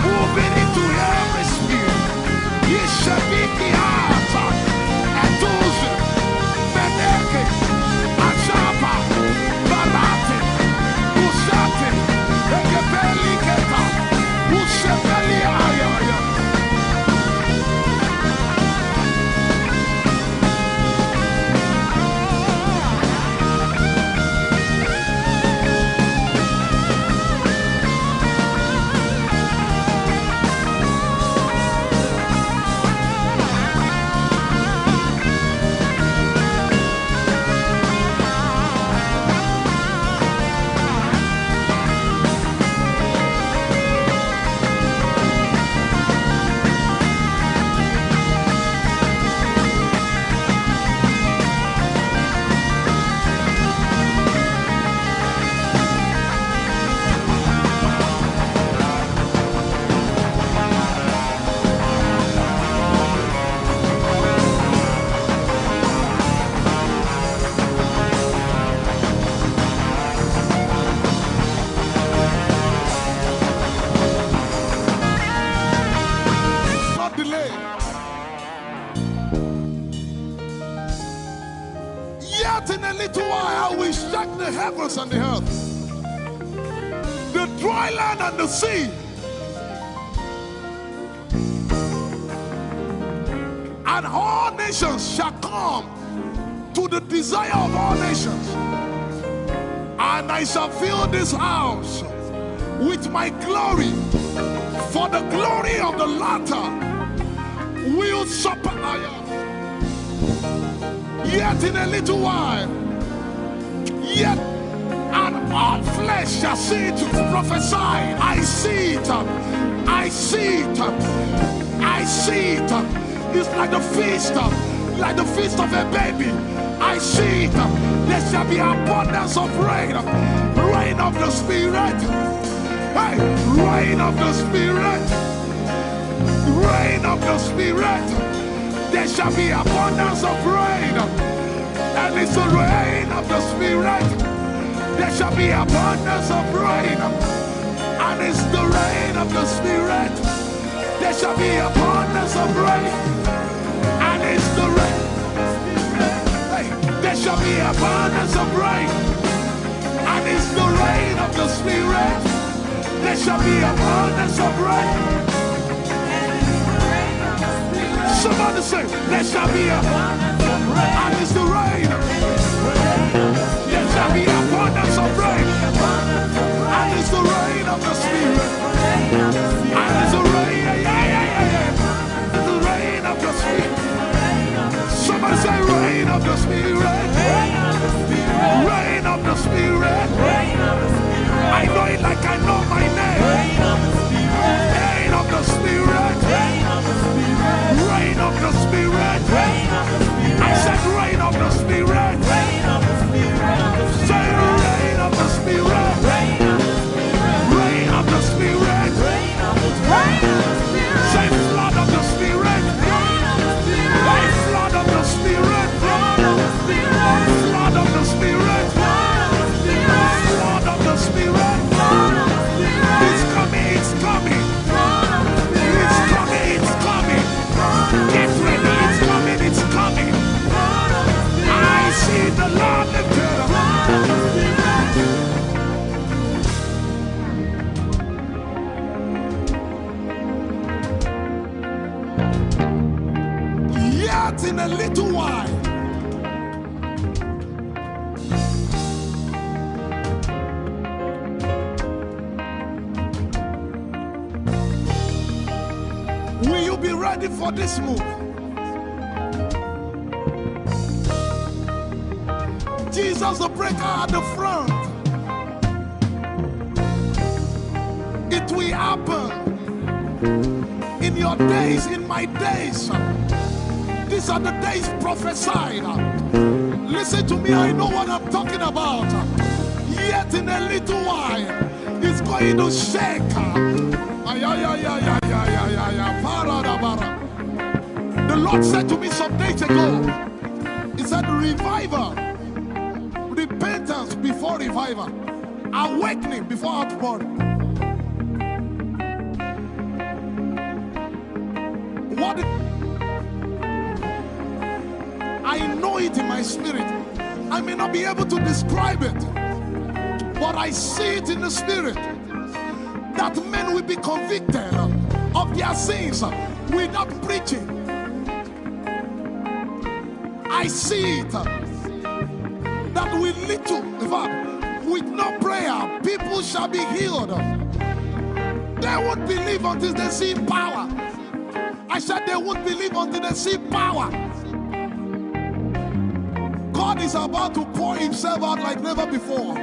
moving into every sphere. Yeshabiki Hata, Etuze, Beneke, Achapa, Barate, Usate, Ekebeli Keta, Ushabeli Ayaya. Heavens and the earth, the dry land and the sea. And all nations shall come to the desire of all nations. And I shall fill this house with my glory, for the glory of the latter will surpass. Yet in a little while, yet and all flesh shall see it, prophesy. I see it, I see it, I see it. It's like the feast of a baby. I see it. There shall be abundance of rain, rain of the Spirit. Hey, rain of the Spirit, rain of the Spirit. There shall be abundance of rain, and it's the rain of the Spirit. There shall be abundance of rain, and it's the rain of the Spirit. There shall be abundance of rain, and it's the rain. Hey, there shall be abundance of rain, and it's the rain of the Spirit. There shall be abundance of rain. Somebody say, there shall be abundance of rain, and it's the rain. There shall be abundance of rain, and it's the rain of the Spirit. And it's the rain, the rain of the Spirit. Somebody say, rain of the Spirit. Rain of the Spirit. I know it like I know my name. Rain of the Spirit. Rain of the Spirit. I said rain of the Spirit. Say rain of the Spirit. Rain of the Spirit. Say flood of the Spirit. Flood of the Spirit. Flood of the Spirit. Flood of the Spirit. It's coming, it's coming. It's coming, it's coming. Get ready, it's coming, it's coming. I see the Lord lifted up. Yet in a little while, will you be ready for this move? Jesus the breaker at the front. It will happen in your days, in my days. These are the days prophesied. Listen to me, I know what I'm talking about. Yet in a little while, it's going to shake. The Lord said to me some days ago, He said, revival, repentance before revival, awakening before outpouring. What? I know it in my spirit. I may not be able to describe it, but I see it in the spirit that men will be convicted of their sins without preaching. I see it that with little, in fact, with no prayer, people shall be healed. They won't believe until they see power. I said they won't believe until they see power. God is about to pour Himself out like never before.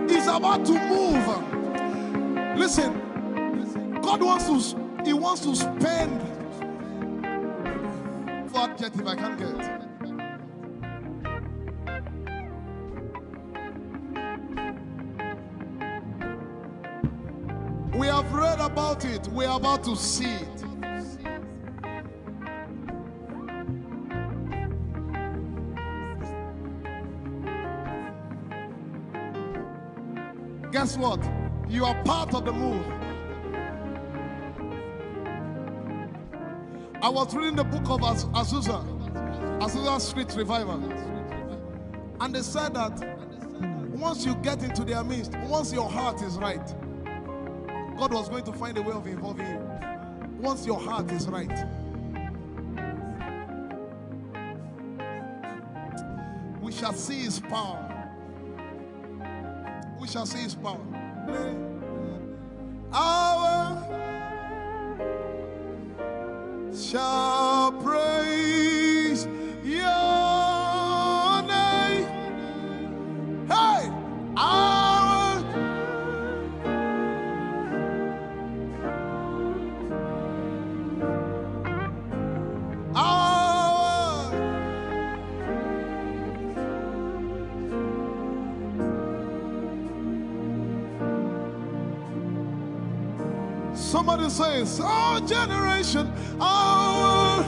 He's about to move. Listen, God wants to spend. For adjective, I can't get. We have read about it. We are about to see it. Guess what? You are part of the move. I was reading the book of Azusa Street Revival, and they said that once you get into their midst, once your heart is right, God was going to find a way of involving you. Once your heart is right. shall see his power. We shall see his power. Our shall praise your name. Hey, our somebody says, our generation, our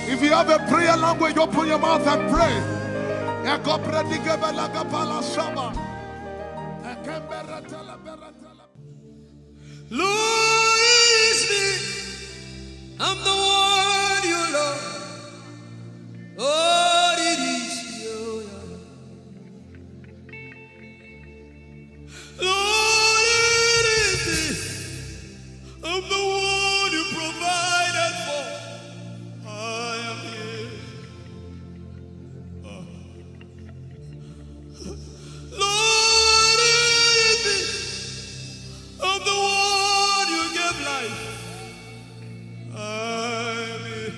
If you have a prayer language, open your mouth and pray. Lord, it's me. I'm the one you love. Lord, it is you. Lord, it is me. I'm the one you provided for. I am here. Lord, it is me. I'm the one you gave life. I'm here.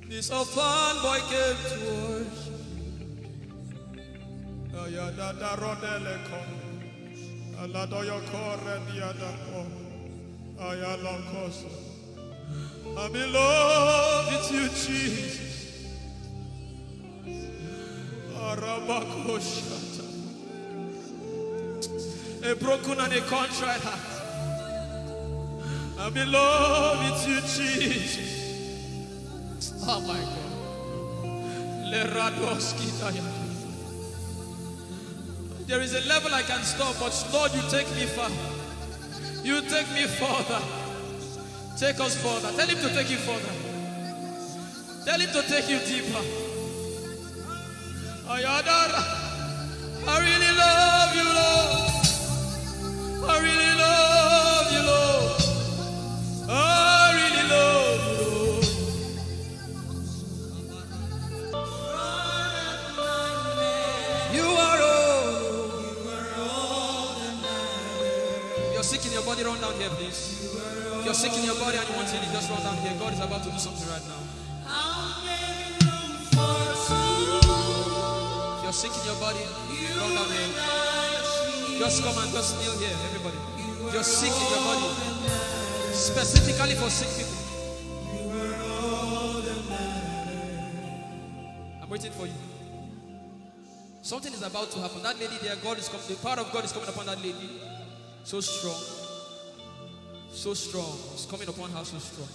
This orphan boy came to worship. Ayadada rodele kom. Aladoyo kore diada kom. Ayalokoso. I'm in love with you, Jesus. Arabakoshata. A broken and a contrite heart. I'm in love with you, Jesus. Oh my God. There is a level I can stop, but Lord, you take me far. You take me further. Take us further. Tell him to take you further. Tell him to take you deeper. Ayadara. I really love you, Lord. I really love you, Lord. I really love you, Lord. You are all that matters. If you're sick in your body, run down here, please. If you're sick in your body and you want healing, just run down here. God is about to do something right now. If you're sick in your body, run down here. Just come and just kneel here, everybody. If you're sick in your body, specifically for sick people. I'm waiting for you. Something is about to happen. That lady there, God is coming. The power of God is coming upon that lady. So strong. So strong. It's coming upon her so strong.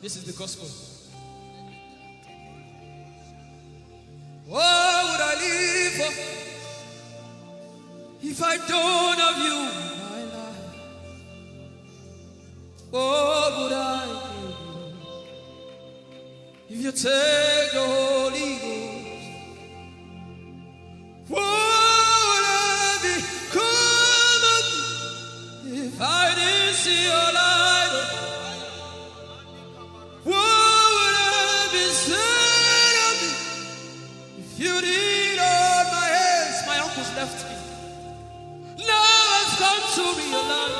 This is the gospel. What would I live for if I don't have you in my life? What would I do if you take the Holy Ghost? What would I become of me if I didn't see your light? What would I be said of me if you did all my hands? My uncles left me. Now has come to me alive.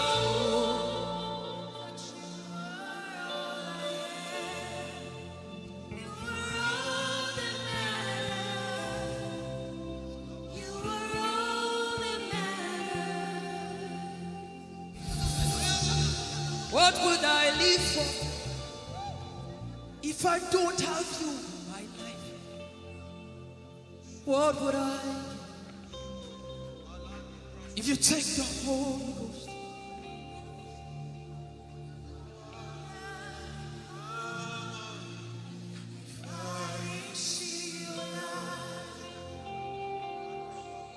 What would I live for if I don't have you in my life? What would I if you take the Holy Ghost?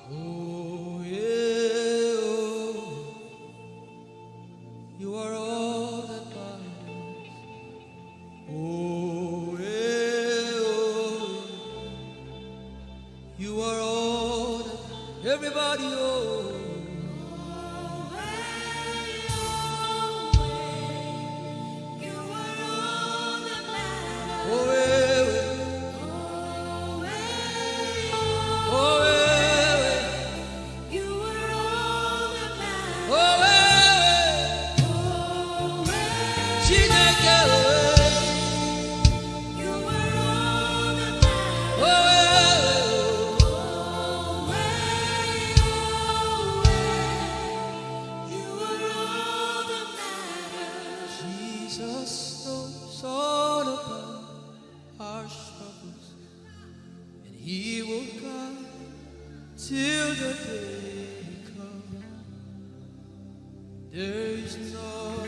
Oh yeah, oh, you are all that matters. Oh yeah, oh, you are all that everybody, oh. Till the day comes, there is no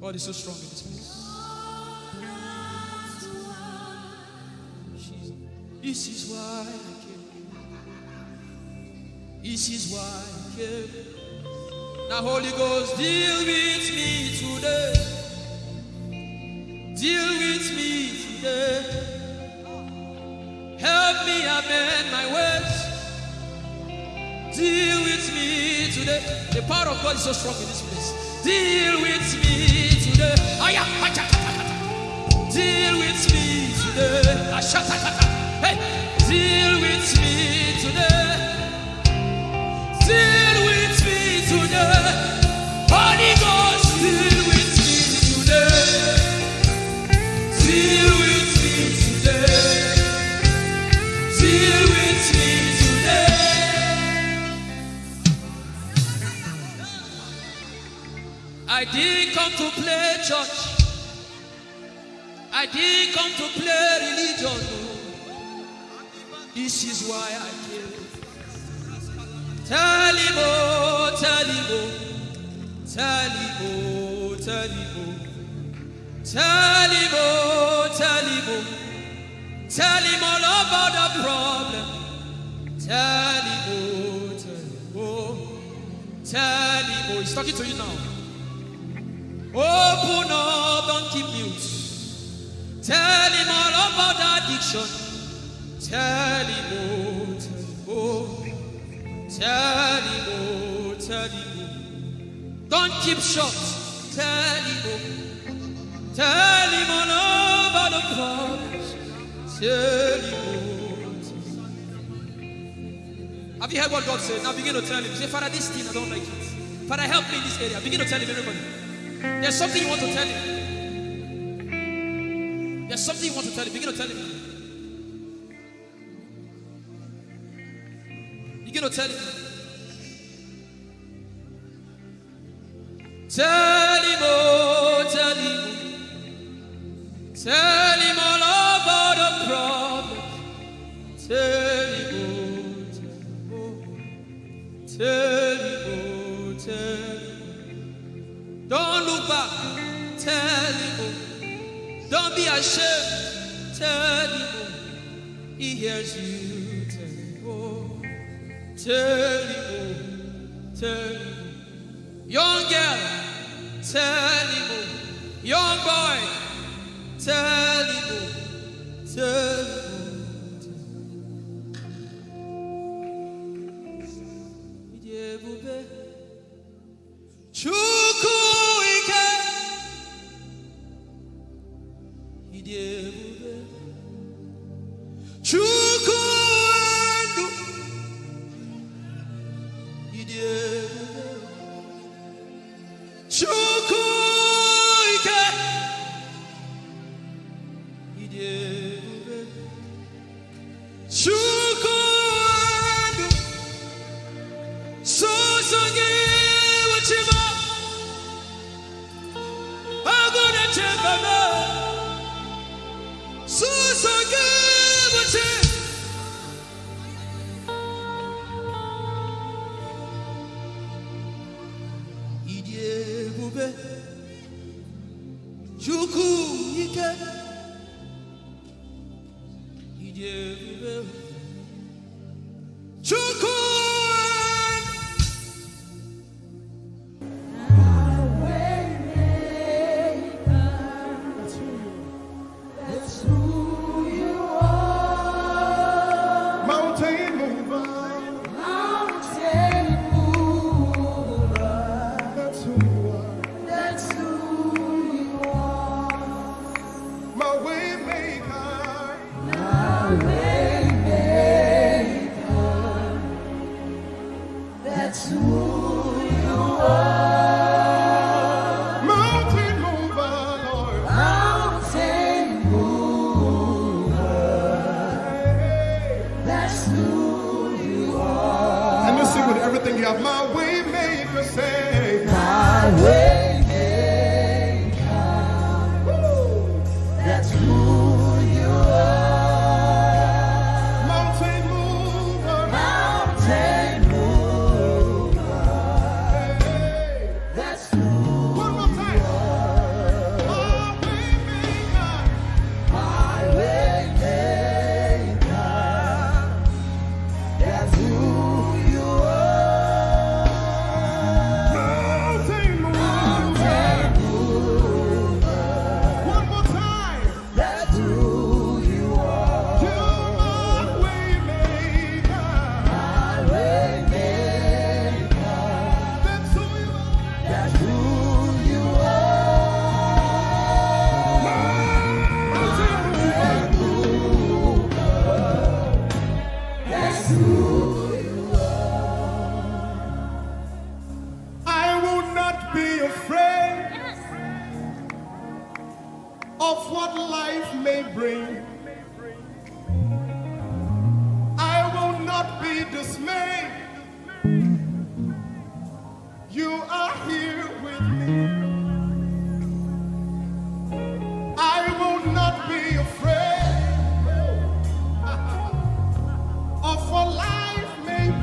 God is so strong in this place. This is why I came. This is why I came. Now Holy Ghost, deal with me today. Deal with me today. Help me amend my ways. Deal with me today. The power of God is so strong in this place. Deal with me today. Deal with me today. Hey, deal with me today. Deal with me today. Holy Ghost, deal with me today. Deal with me today. Deal with me today. I didn't come to play church. I didn't come to play religion. This is why I came. Tell him, oh, tell him, oh, tell him, oh, tell him, oh, tell him, oh, tell him, oh, tell him all about the problem. Tell him, oh, tell him, oh, tell him, oh, he's talking to you now. Open up, don't keep mute. Tell him all about the addiction. Tell him, oh, tell him, oh, tell him, oh, tell him, oh. Don't keep short. Tell him, oh, tell him all about the problems. Tell him, oh, tell him. Have you heard what God said? Now begin to tell him. Say, Father, this thing I don't like it. Father, help me in this area. Begin to tell him, everybody. There's something you want to tell him. There's something you want to tell him. Begin to tell him. Begin to tell him. Tell him, oh, tell him. Tell him all about the problem. Tell him, oh, tell him, oh, tell him. Don't look back. Tell him, oh. Don't be ashamed. Tell him, oh. He hears you. Tell him, oh. Tell him, oh. Tell him, oh. Young girl, tell him, oh. Young boy, tell him, oh. Tell him, oh. Chukwu ike. Chukwu ndu. Chukwu ike. Chukwu ndu. Songi wachima. Agone chembana. Songi wachima. Chukwu ike. Chukwu.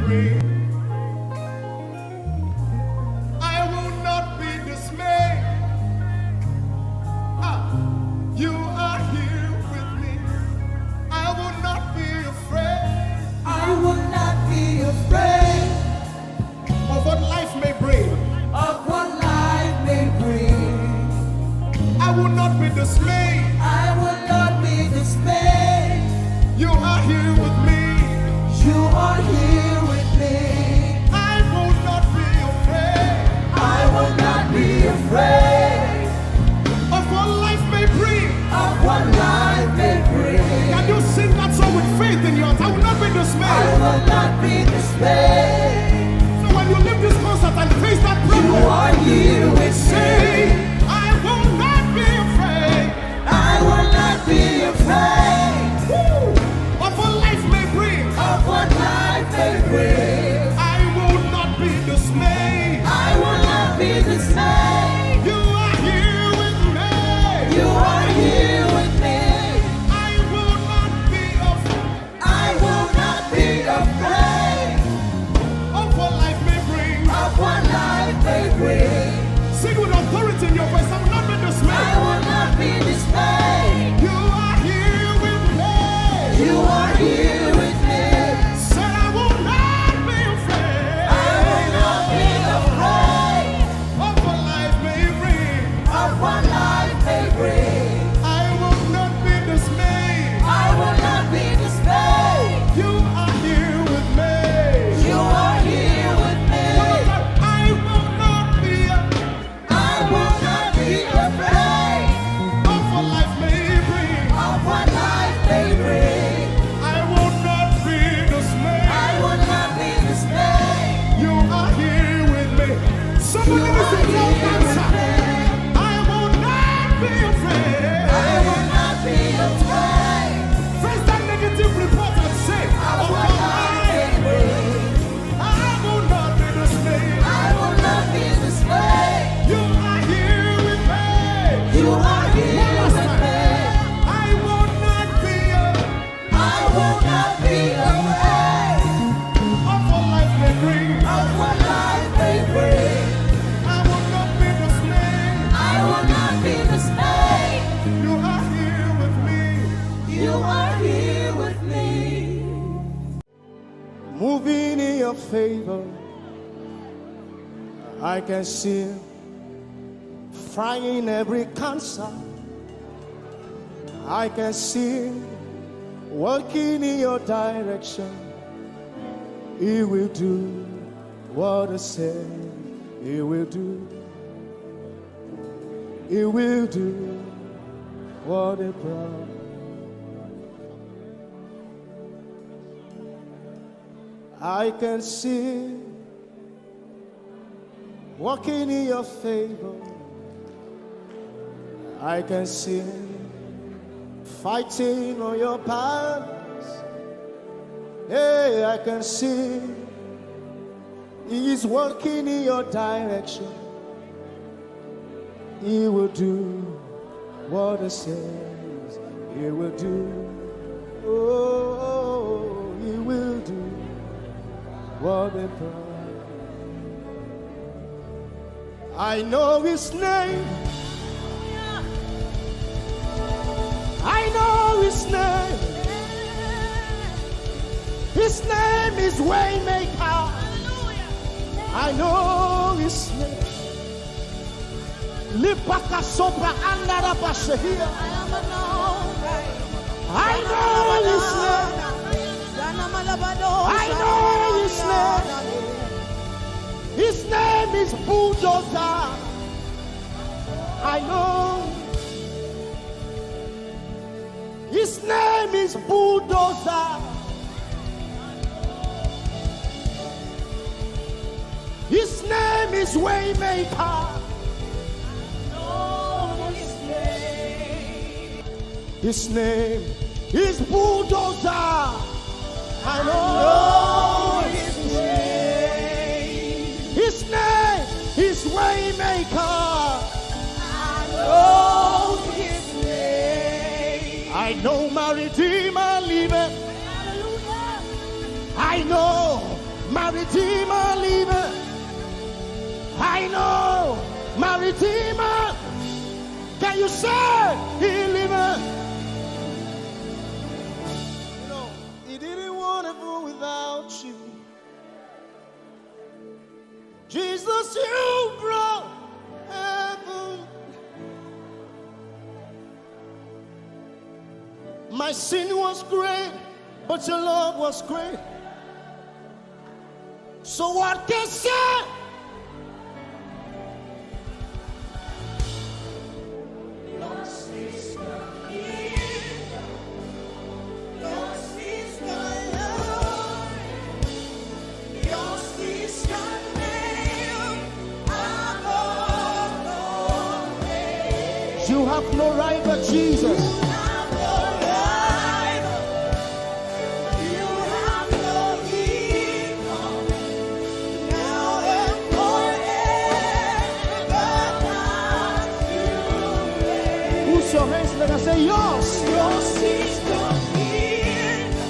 bring. I will not be dismayed. You are here with me. I will not be afraid. I will not be afraid Of what life may bring. of what life may bring. I will not be dismayed. I will not be dismayed. You are here with me. You are here with me. I will not be afraid. I will not be afraid Of what life may bring. of what life may bring. Can you sing that song with faith in your heart? I will not be I dismayed. will not be dismayed. So when you leave this concert and face that You problem, are here with say, me. I will not be afraid. I will not be afraid Of what life may bring. of what life may bring. I will not be dismayed. I will not be dismayed. You are here with me. You are here with me. I will not be afraid. I will not be afraid Of what life may bring. of what life may bring. Sing with authority in your voice. I will not be I dismayed. will not be dismayed. You are here with me. You are here with me. Said I will not be afraid. I will not be afraid Of what life may bring. of what life may bring. I will not be dismayed. I will not be dismayed. You are here with me. You are here with me. I will not be I will not be afraid of what life may bring. of what life may bring. I will not be dismayed. I will not be dismayed. You are here with me. Somebody You listen are to here answer. with me. I will not be afraid. I will not be afraid Face that negative report and say, of of what what life may life. bring. I will not be dismayed. I will not be dismayed. You are here with me. You are here One last with time. me. I will not be I will not be afraid of what life may bring. of what life may bring. I will not be dismayed. I will not be dismayed. You are here with me. You are here with me. Moving in your favor, I can see frying every cancer. I can see working in your direction. He will do what I said he will do. He will do what he promised. I can see walking in your favor. I can see fighting on your battles. Hey, I can see He's working in your direction. He will do what He says He will do. Oh, He will do what He promised. I know His name. I know His name. His name is Waymaker. I know His name. Lipaka sopra andara bashehia. I know His name. I know His name. His name is Bulldozer. I know. His name is Bulldozer. His name is Waymaker. His name is Bulldozer. I know His name. His name is Waymaker. I know His name. I know my Redeemer liveth. I know my I know my Redeemer. Can you say he liveth? You know, he didn't want heaven without you. Jesus, you brought heaven. My sin was great, but your love was great. So what can I say? Yours is the kingdom. Yours is the Lord. Yours is the name above all names. You have no rival, Jesus. You have no rival. You have no equal. Now and forever, not to reign. Who's your hands? Let us say yours. Yours is the kingdom.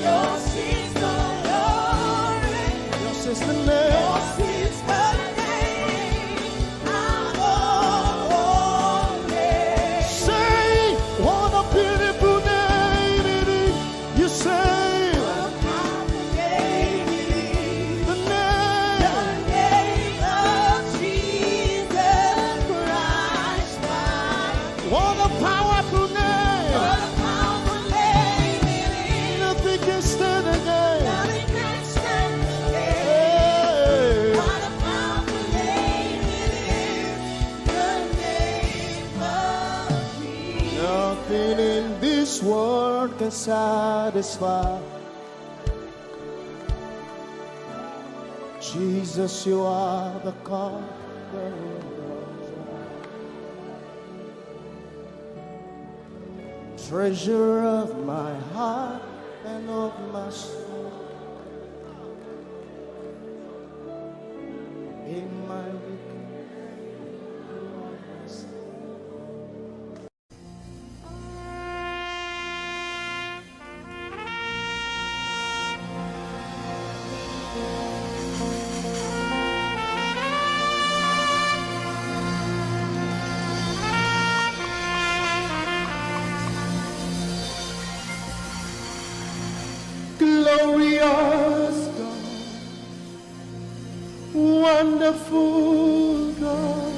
Yours is the glory. Yours is the name. Yours is the name above all names. Say, what a beautiful name it is. You say, What a powerful name it is. the The name. name of Jesus Christ, my What a powerful name. What a powerful name it is. Nothing can stand against. Nothing can stand against. Hey. What a powerful name it is. The name of Jesus. Nothing in this world can satisfy. Jesus, you are the conqueror. Treasure of my heart and of my soul. In my weakness. Glorious God, wonderful God,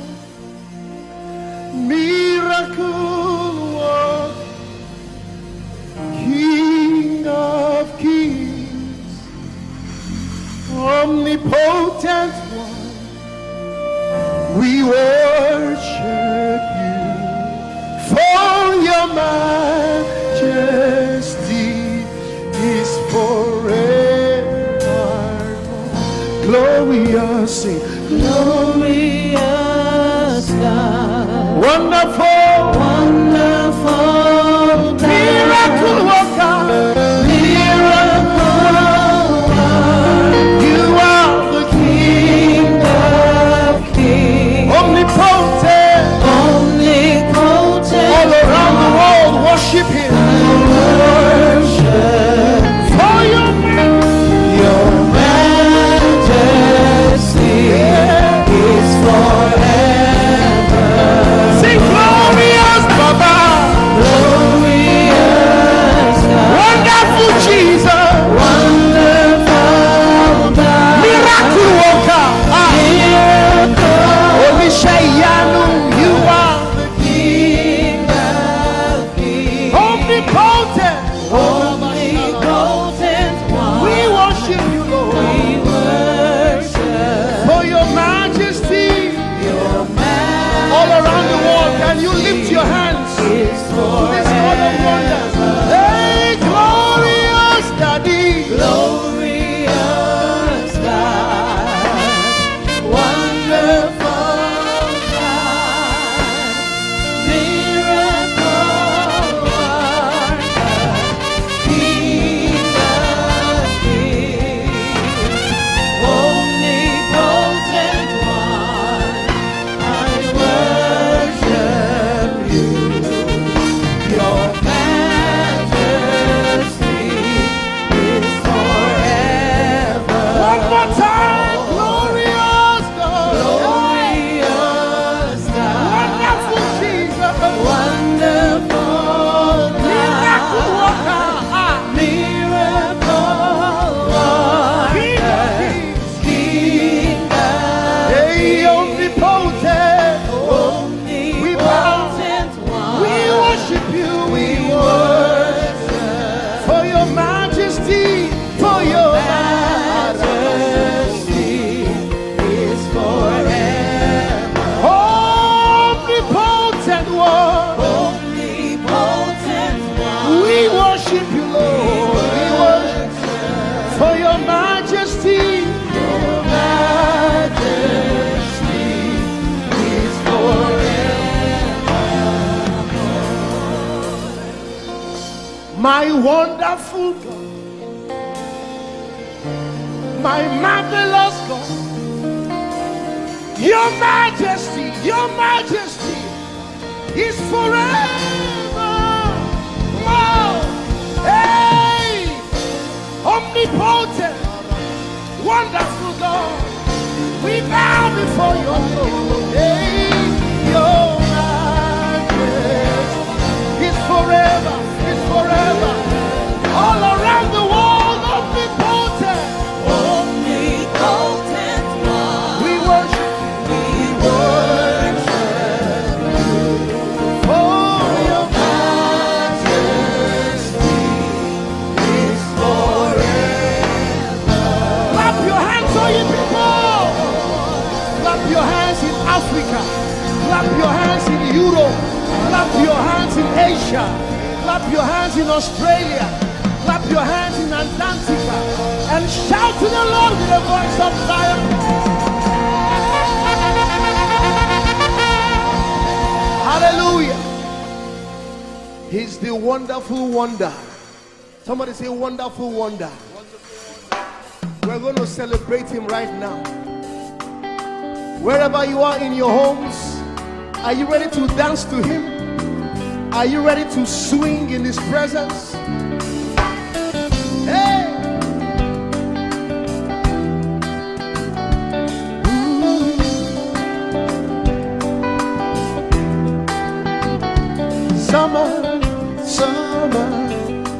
miracle worker, King of kings, omnipotent one, we worship you for your majesty is forever. Glorious, sing. Glorious God, Wonderful, wonderful miracle worker, you are the King of kings, omnipotent, omnipotent, all around the world worship him. worship For your your majesty is forever. sing glory. majesty, your majesty is forever. My wonderful God, my marvelous God, your majesty is forever. Wow. Hey, omnipotent, wonderful God, we bow before your throne. Hey, your majesty is forever, all around the world, omnipotent. Omnipotent one. We worship for your majesty is forever. Clap your hands, all you people. Clap your hands in Africa. Clap your hands in Europe. Clap your hands in Asia. Clap your hands in Australia. Clap your hands in Antarctica. And shout to the Lord with a voice of triumph. Hallelujah. He's the wonderful wonder. Somebody say wonderful wonder. We're going to celebrate him right now. Wherever you are in your homes, are you ready to dance to him? Are you ready to swing in his presence? Hey! Summer,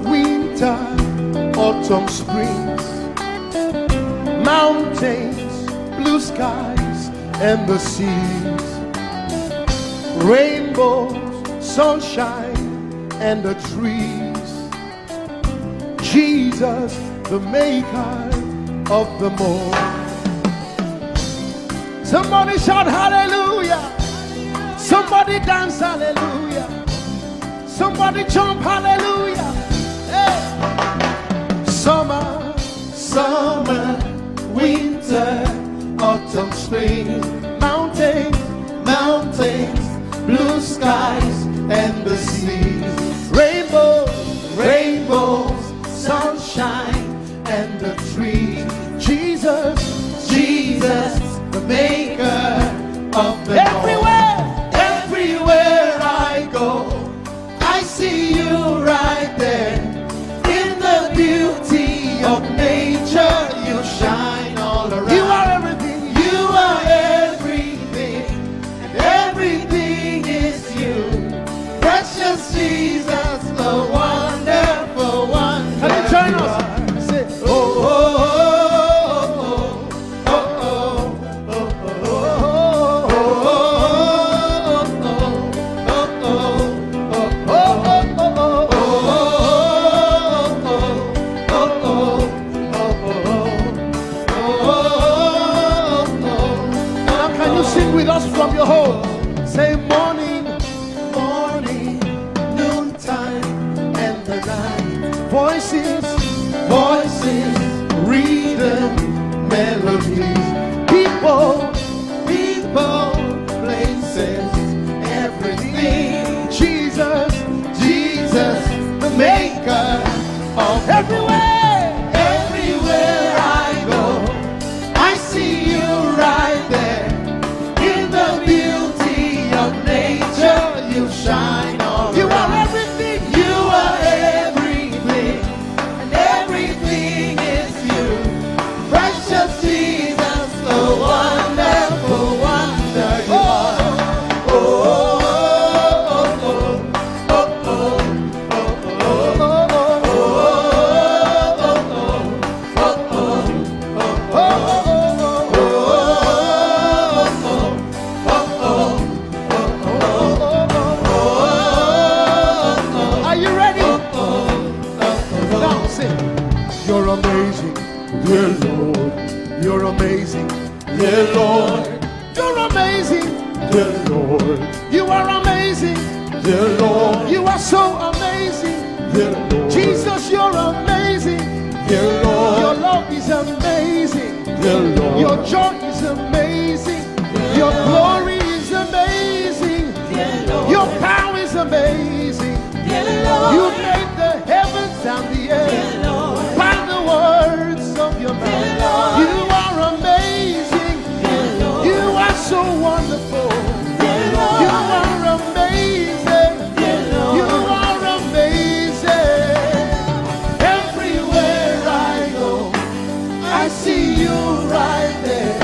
winter, autumn, springs, mountains, blue skies, and the seas, rainbows, sunshine, and the trees. Jesus, the maker of them all. Somebody shout hallelujah. Somebody dance hallelujah. Somebody jump hallelujah. Hey. Summer, winter, autumn, spring, mountains, blue skies, and the seas, rainbows, sunshine, and the trees. Jesus, the maker of the everywhere I go, I see you right there. In the beauty of nature, you shine all around. You are everything. You are everything, and everything is you. Precious Jesus, the wonderful one. Can you join us? Say, oh, oh, oh, oh, oh, now can you sing with us from your home? Say morning, noontime, and the night. Voices, rhythm, melodies. People, places, everything. Jesus, the maker of everywhere I go, I see you right there. In the beauty of nature, you shine all around. You are everything. You are everything, and everything is you. Precious Jesus, the wonderful wonder you are. Oh, oh, oh, oh, oh, are you ready? Now sing. You're amazing, dear Lord. You're amazing, dear Lord. You're amazing, dear Lord. You are amazing, dear Lord. You are so amazing, dear Lord. Jesus, you're amazing, dear Lord. Your love is amazing. dear Lord. Your joy is amazing. Your glory is amazing. Your power is amazing. You made the heavens and the earth by the words of your mouth. You are amazing. You are so wonderful. You are amazing. You are amazing. Everywhere I go, I see you right there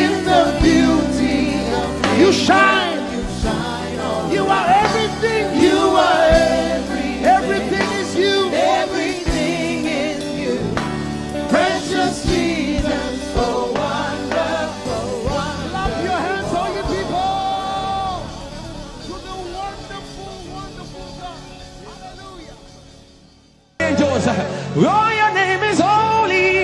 in the beauty of you. You shine. You are everything. You are everything is you. Everything is you. Precious Jesus, so wonderful. Clap your hands, all you people, to the wonderful, wonderful God. Hallelujah. Angels, oh, your name is holy.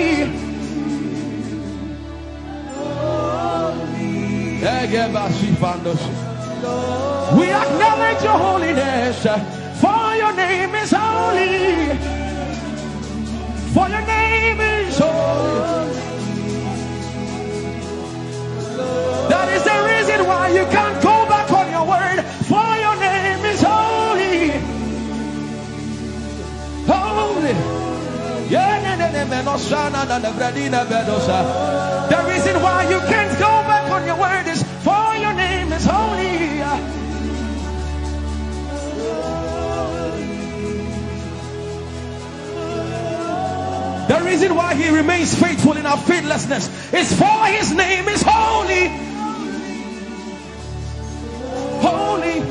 We acknowledge your holiness, for your name is holy. For your name is holy. That is the reason why you can't go back on your word. For your name is holy. Holy. The reason why you can't go back on your word is for your name is holy. The reason why he remains faithful in our faithlessness is for his name is holy. Holy.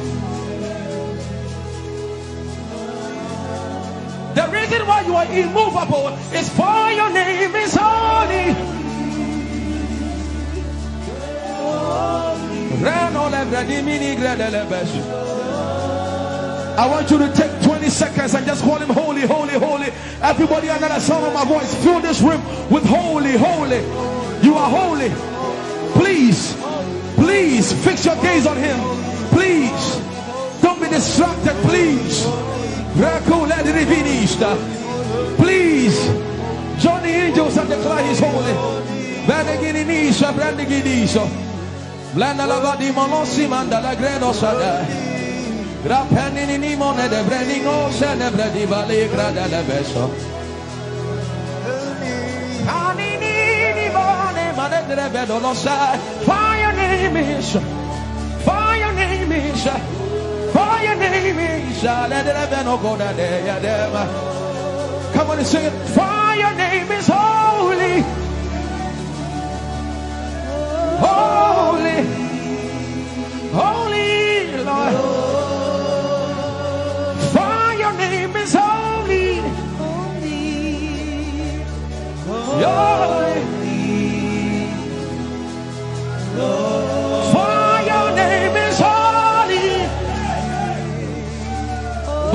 The reason why you are immovable is for your name is holy. I want you to take 20 seconds and just call him holy, holy, holy. Everybody under the sound of my voice, fill this room with holy, holy. You are holy. Please, please fix your gaze on him. Please, don't be distracted, please. Please, join the angels and declare he's holy. Blanda la di monosi manda la gredo sada. Grappeni ni mone de brendingo se ne bredi vale grada la beso. Ani ni mone mane de vedo lo sa. For your name is, for your name is, for your name is. Let the veno go da de ya dem. Come on and sing it. For your name is holy. Holy, holy Lord, for your name is holy, holy, for your name is holy,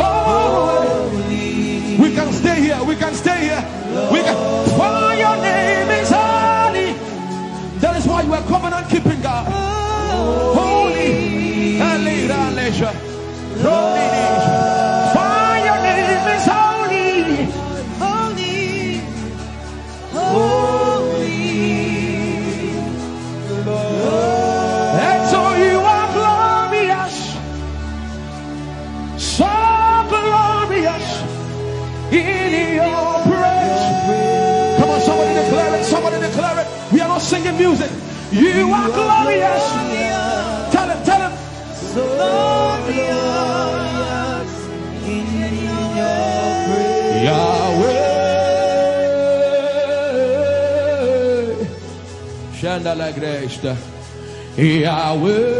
holy. We can stay here, we can stay here, we can. For your name is holy. That is why you are covenant keeping God. Holy. For your name is holy. Holy. Holy. And so you are glorious. So glorious in your praise. Come on, somebody declare it. Somebody declare it. We are not singing music. You are glorious. Tell him, tell him. So glorious in your praise. Yahweh. Shandala Grace. Yahweh.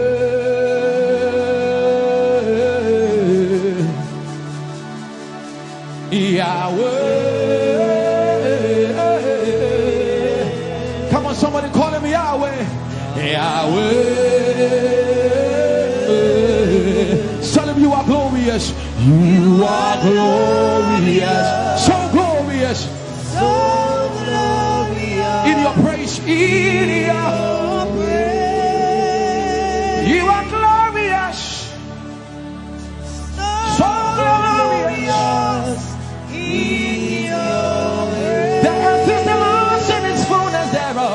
Yahweh. Come on, somebody call him Yahweh. Yahweh. Tell him you are glorious. You are glorious. So glorious. So glorious. In your praise. In your praise. You are glorious. So glorious. In your praise. The earth is the Lord's and its fullness thereof.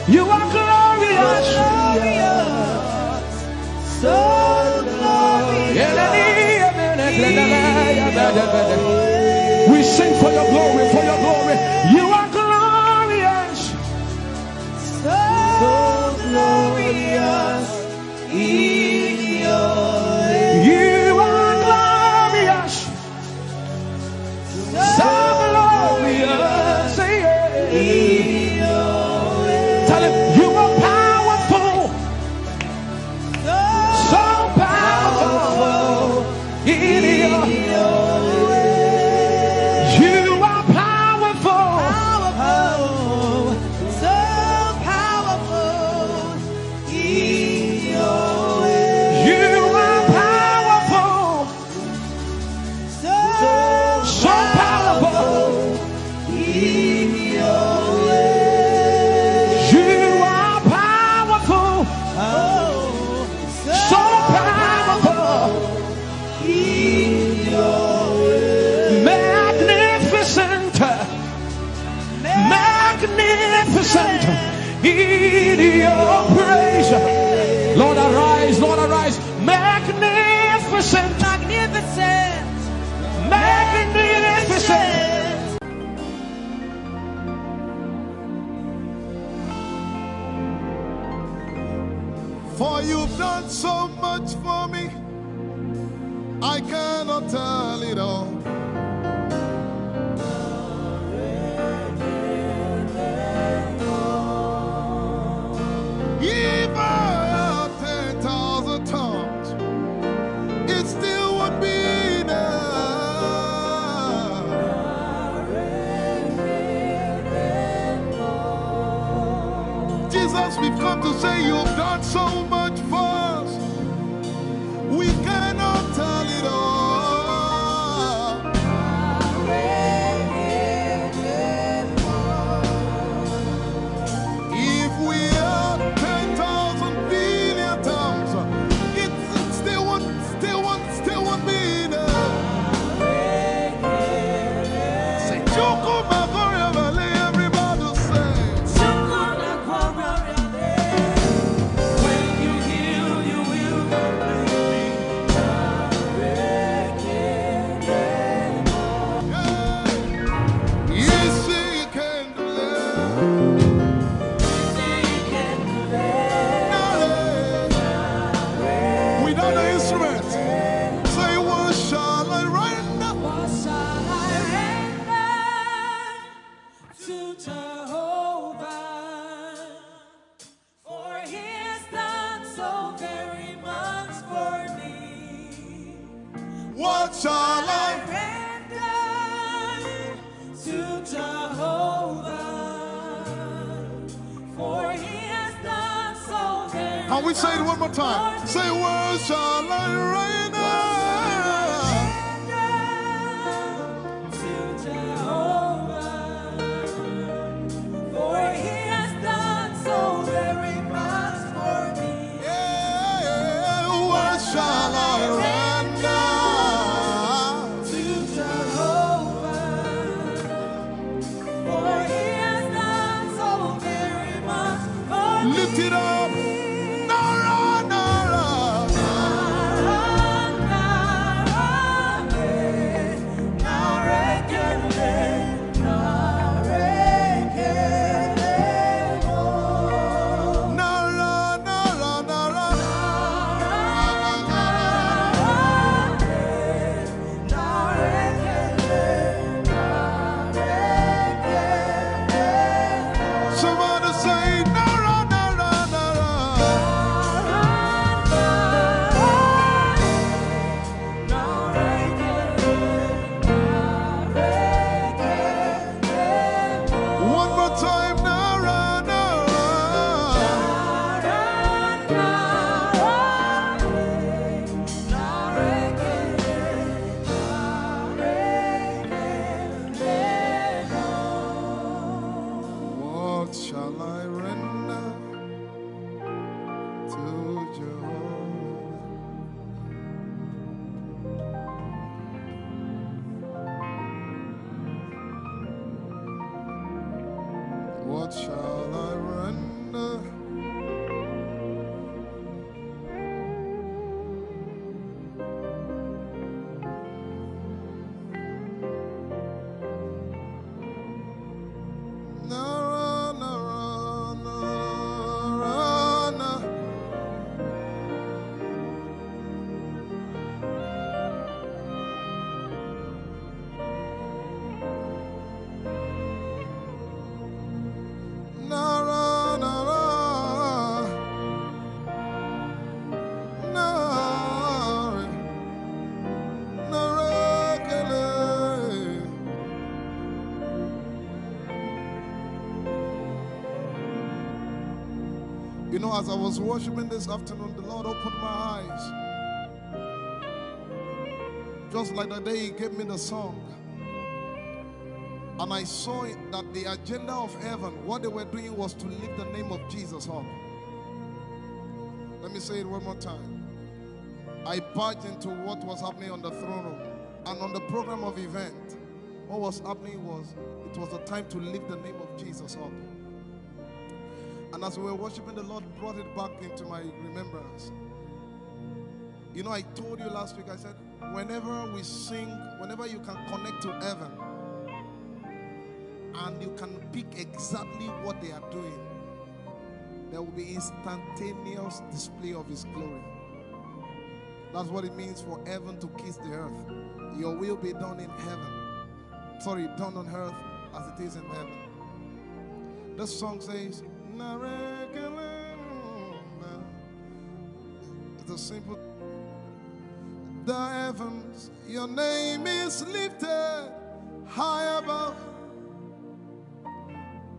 You are glorious. So glorious. We sing for your glory, for your glory. You are glorious. So glorious in your way. You are glorious. So glorious in your way. Tell him you are powerful. So powerful in your way. You are powerful. So powerful in your way. You are powerful. So powerful in your way. You are powerful. So powerful in your way. magnificent, magnificent in your praise. Lord arise, Lord arise. Magnificent, Magnificent. magnificent. For you've done so much for me, I cannot tell it all. If I had 10,000 tongues, it still would be enough. Jesus, we've come to say you've done so much for us. We cannot tell it all. If we had 10,000 billion times, it still won't be enough. Say, Choko Magoria Valley, everybody say. When you heal, you will Yes, you can do that. Without the instrument, say, what shall I render? What shall I render to Jehovah? For he has done so very much for me. What shall I Render to Jehovah. For he has done so very Can we say it one more time? Say, what shall I render? to Jehovah. For he has done so very much for me. Yeah, what shall I render? To Jehovah. For he has done so very much for me. Lift it up. Nara, Nara. Nara, Nara, Nara. Somebody say, Nara, Nara, Nara. One more time, Nara, Nara. What shall I render to Jehovah? What shall I render? You know, as I was worshiping this afternoon, the Lord opened my eyes. Just like the day He gave me the song. And I saw it, that the agenda of heaven, what they were doing was to lift the name of Jesus up. Let me say it one more time. I barged into what was happening on the throne room. And on the program of event, what was happening was, it was a time to lift the name of Jesus up. And as we were worshiping, the Lord brought it back into my remembrance. You know, I told you last week, I said, whenever we sing, whenever you can connect to heaven, and you can pick exactly what they are doing, there will be instantaneous display of His glory. That's what it means for heaven to kiss the earth. Your will be done in heaven. Sorry, done on earth as it is in heaven. This song says, it's a simple. The heavens, your name is lifted high above.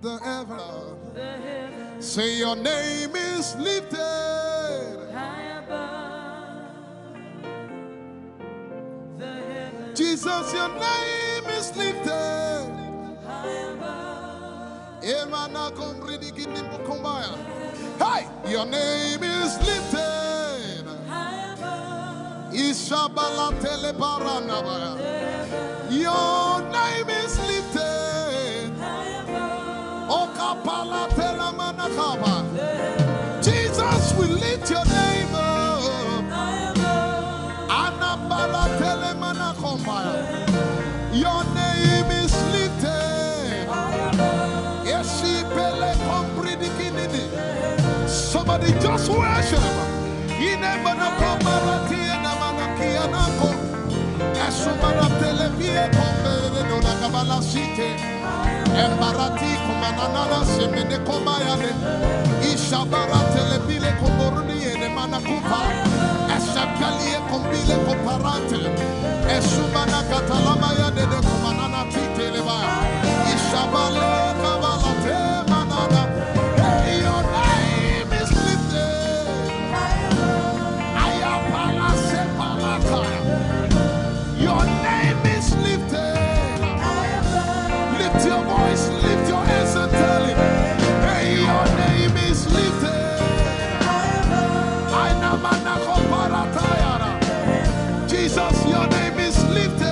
The heavens, say your name is lifted high above. The heavens, Jesus, your name is lifted high above. Hey, your name is lifted High above. Ishabala telebaranabaya. Your name is lifted High above. Okapala telamanakaba. Jesus, we lift your name up. High above. Anabala telemanakombaya. Your name is lifted. Somebody just worship. Embarati kumanana semene komayane ishabara telepile komboruni ene manakupa esakalie kombile komparate esumana katalama ya dede kumanana titeleba ishabale kabalate manana. Hey, your name is lifted. Ayapala sepalakaya. Your name is lifted. Lift your voice, lift your hands and tell Him, hey, your name is lifted. Jesus, your name is lifted.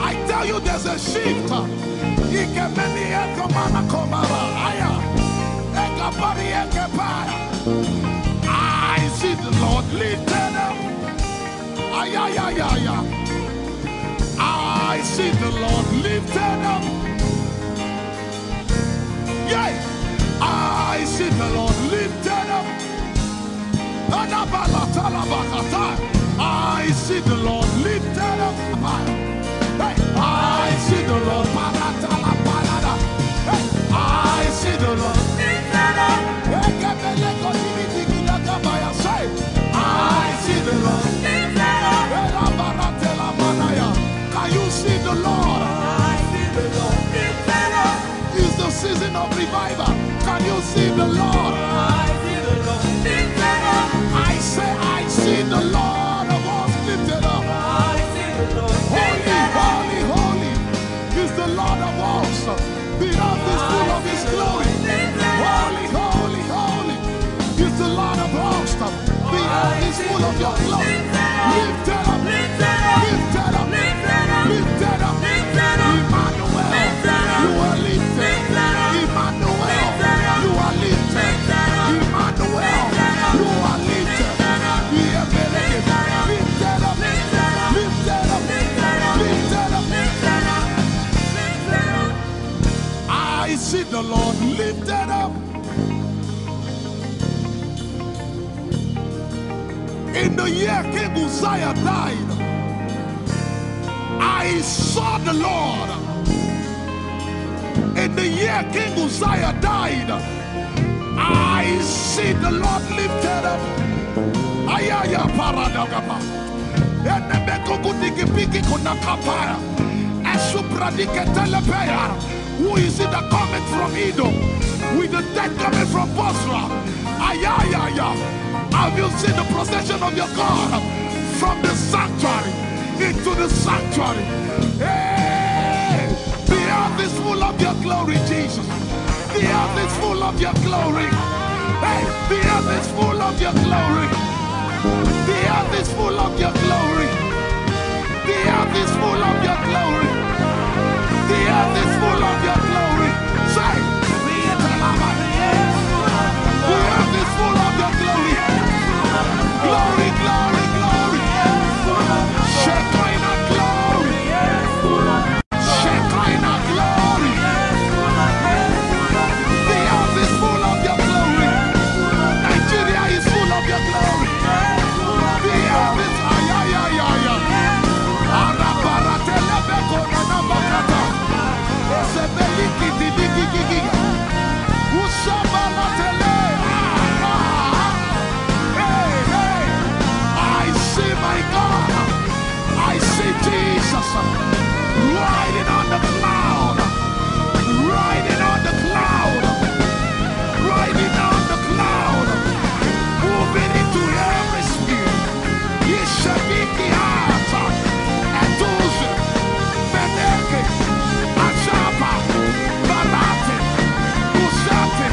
I tell you, there's a shift. I see the Lord lifted up. I see the Lord lifted up. Yeah, I see the Lord lifted up. I see the Lord lifted up. Hey, I see the Lord. Hey, I see the Lord lifted up. I see the Lord lifted up. Can you see the Lord? I see the Lord lifted up. It's the season of revival. Can you see the Lord? I see the Lord lifted up. I say, I see the Lord of hosts lifted up. I see the Lord lifted up. Holy, holy, holy is the Lord of hosts. The earth is full of His glory. Holy, holy, holy is the Lord of hosts. The earth is full of Your glory. Lifted up, lifted up, lifted up, lifted up, lifted up. Emmanuel, You are lifted. Emmanuel, You are lifted. Emmanuel, You are lifted. Lifted up, lifted up, lifted up, lifted up. I see the Lord lifted up. In the year King Uzziah died, I saw the Lord. In the year King Uzziah died, I see the Lord lifted up. Ayaya paradagaba. Enebekogudikipiki kunakapaya. Esupradiketelepea. Who is it that cometh from Edom? With the dead coming from Bosra. Ayaya. Have you seen the procession of your God from the sanctuary into the sanctuary? Hey, the earth is full of Your glory, Jesus. The earth is full of Your glory. Hey, the earth is full of Your glory. The earth is full of Your glory. The earth is full of Your glory. The earth is full of Your glory. Say, the earth is full of Your glory. Glory, glory, glory. Shekinah glory. Shekinah glory. The earth is full of Your glory. Nigeria is full of Your glory. The earth is ayayayaya. Arabaratelebeko nanabakata. Esebelikididigigigi. Usabalatele. My God, I see Jesus riding on the cloud, riding on the cloud, riding on the cloud, moving into every spirit. Yeshabiki Hata, Etuze, Meneke, Achapa, Barate, Usate,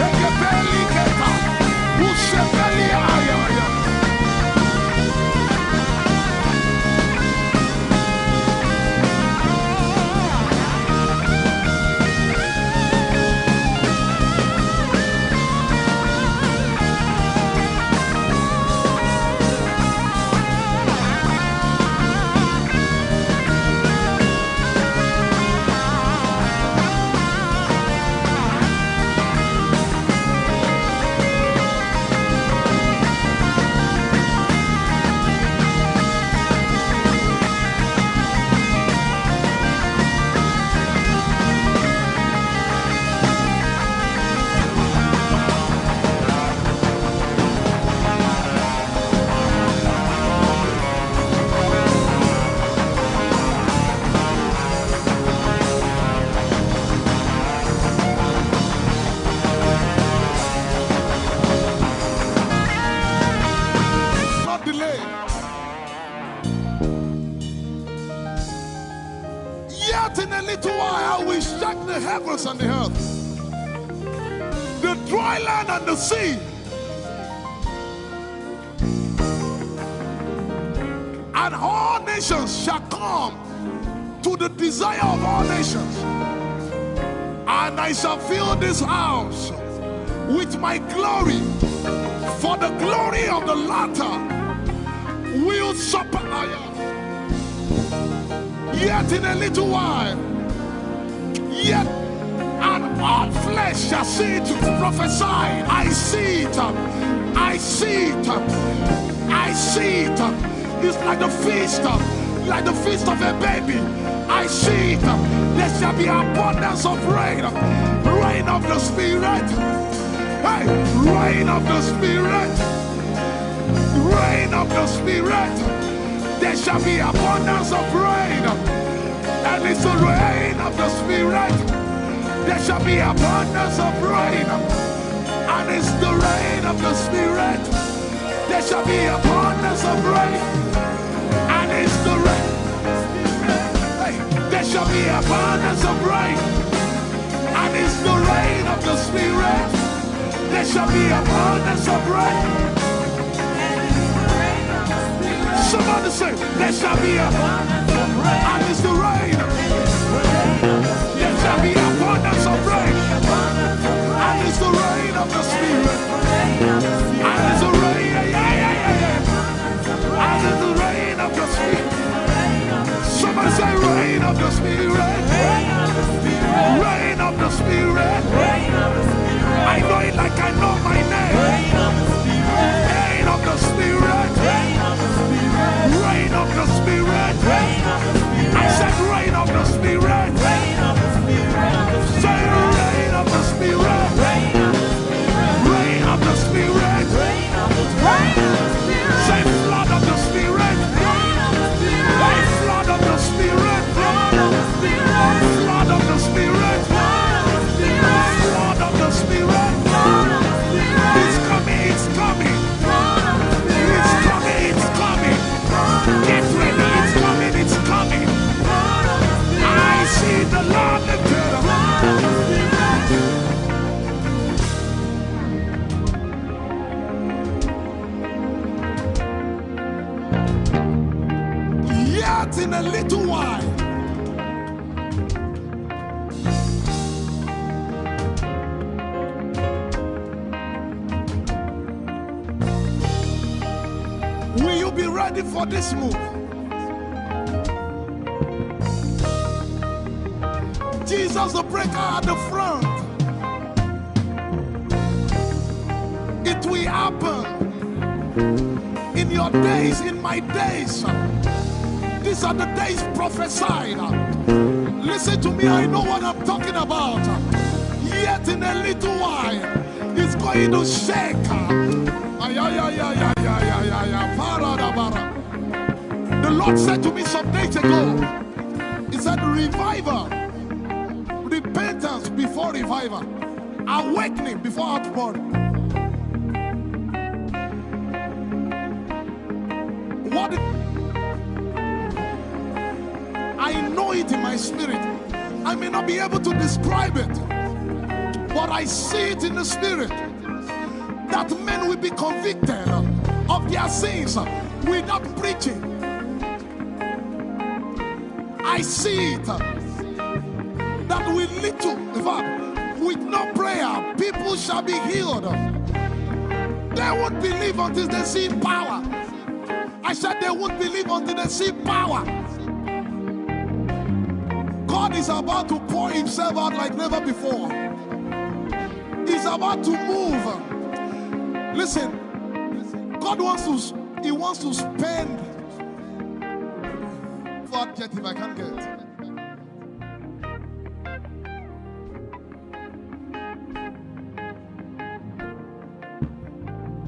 Ekebeli Keta, Usebeli Ayaya. heavens and the earth, the dry land and the sea, And all nations shall come to the desire of all nations. And I shall fill this house with my glory, for the glory of the latter will supper. Yet in a little while, yet and all flesh shall see it. Prophesy. I see it. I see it. I see it. It's like the feast of a baby. I see it. There shall be abundance of rain. Rain of the Spirit. Hey, rain of the Spirit. Rain of the Spirit. There shall be abundance of rain. And it's the rain of the Spirit. There shall be abundance of rain. And it's the rain of the Spirit. There shall be abundance of rain. And it's the rain. Hey, there shall be abundance of rain. And it's the rain of the Spirit. There shall be abundance of rain. Somebody say, there shall be abundance of rain. And it's the rain. There shall be abundance of rain. And it's the rain of the Spirit. And it's the rain. And it's the rain of the Spirit. Somebody say, rain of the Spirit. Rain of the Spirit. I know it like I know my name. Rain of the Spirit. Rain of the Spirit. I said rain of the Spirit. Say rain of the Spirit. Rain of the Spirit. Say flood of the Spirit. Say flood of the Spirit. Flood of the Spirit. Flood of the Spirit. It's coming, it's coming. It's coming, it's coming. Get ready, it's coming, it's coming. I see the Lord lifted up. Yet in a little while, will you be ready for this move? Jesus the breaker at the front. It will happen in your days, in my days. These are the days prophesied. Listen to me, I know what I'm talking about. Yet in a little while, it's going to shake. The Lord said to me some days ago, He said, revival, repentance before revival, awakening before outpouring. What? I know it in my spirit. I may not be able to describe it, but I see it in the spirit that men will be convicted of their sins without preaching. I see it that with little, in fact, with no prayer, people shall be healed. They won't believe until they see power. I said they won't believe until they see power. God is about to pour himself out like never before. He's about to move. Listen, God wants to spend. Forget if I can't get.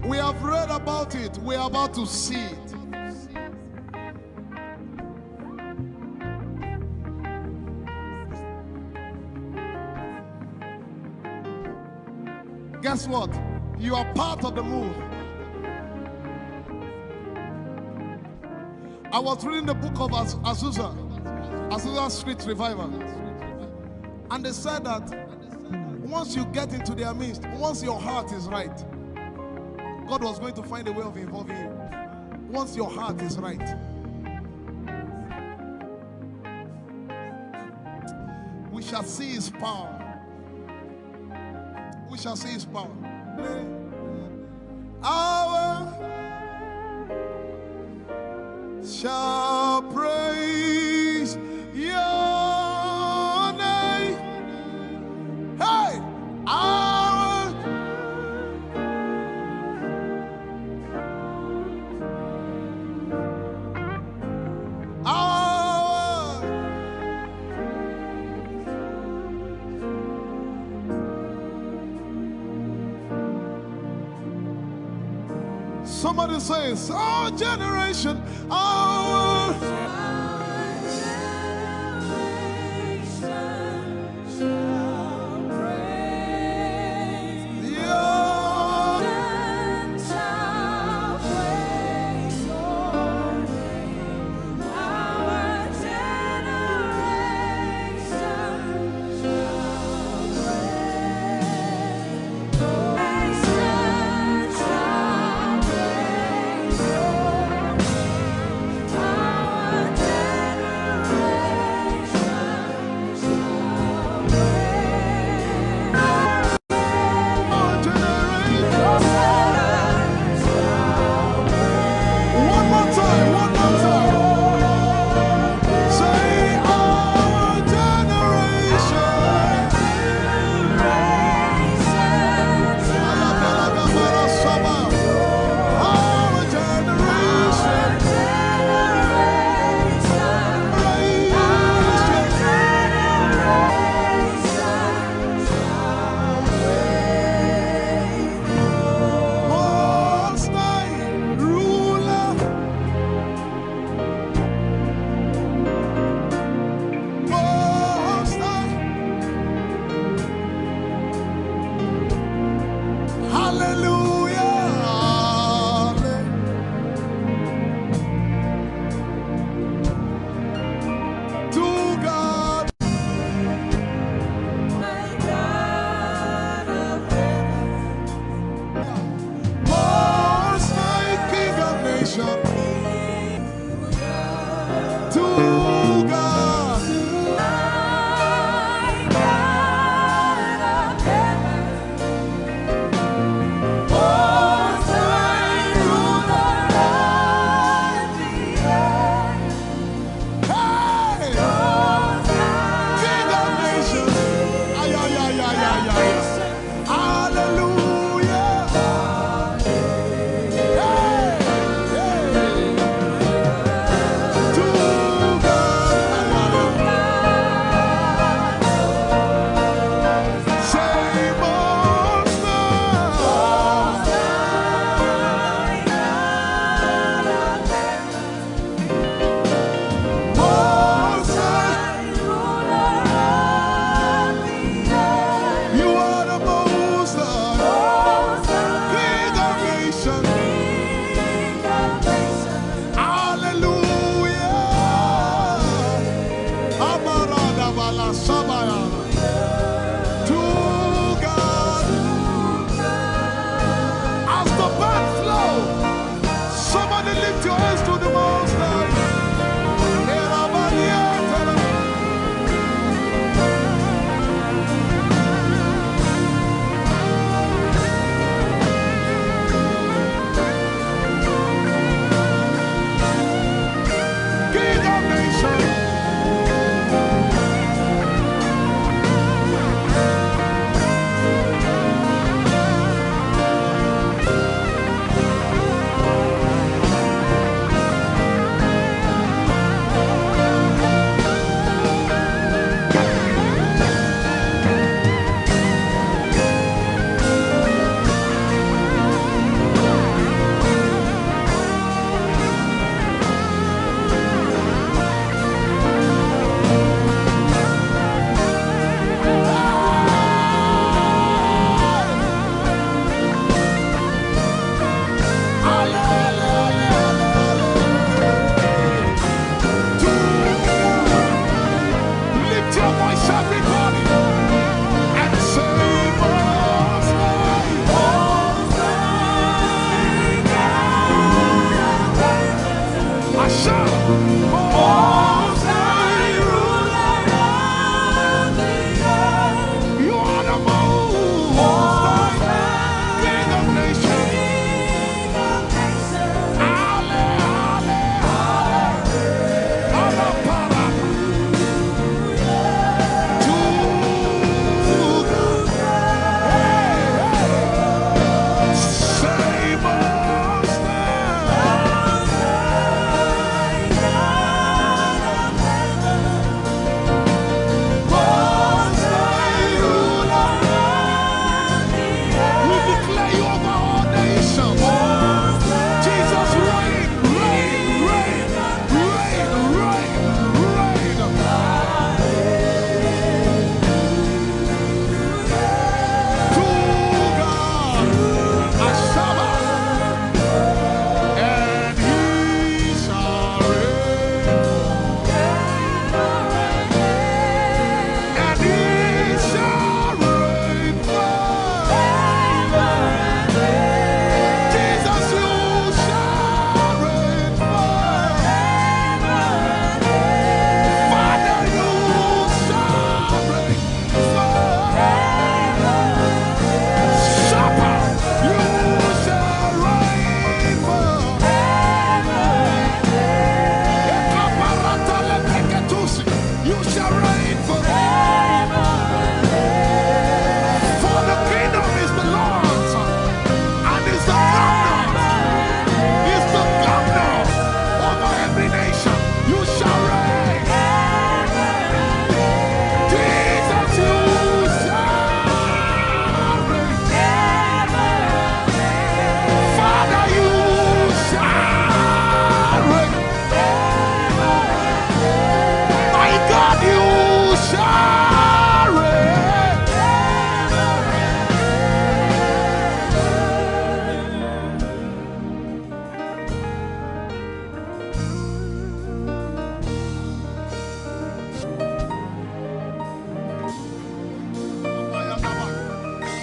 We have read about it. We are about to see it. Guess what? You are part of the move. I was reading the book of Azusa Street Revival, and they said that once you get into their midst, once your heart is right, God was going to find a way of involving you. Once your heart is right, We shall see his power. We shall see his power. Our shall praise your name. Hey, our somebody says, our generation, our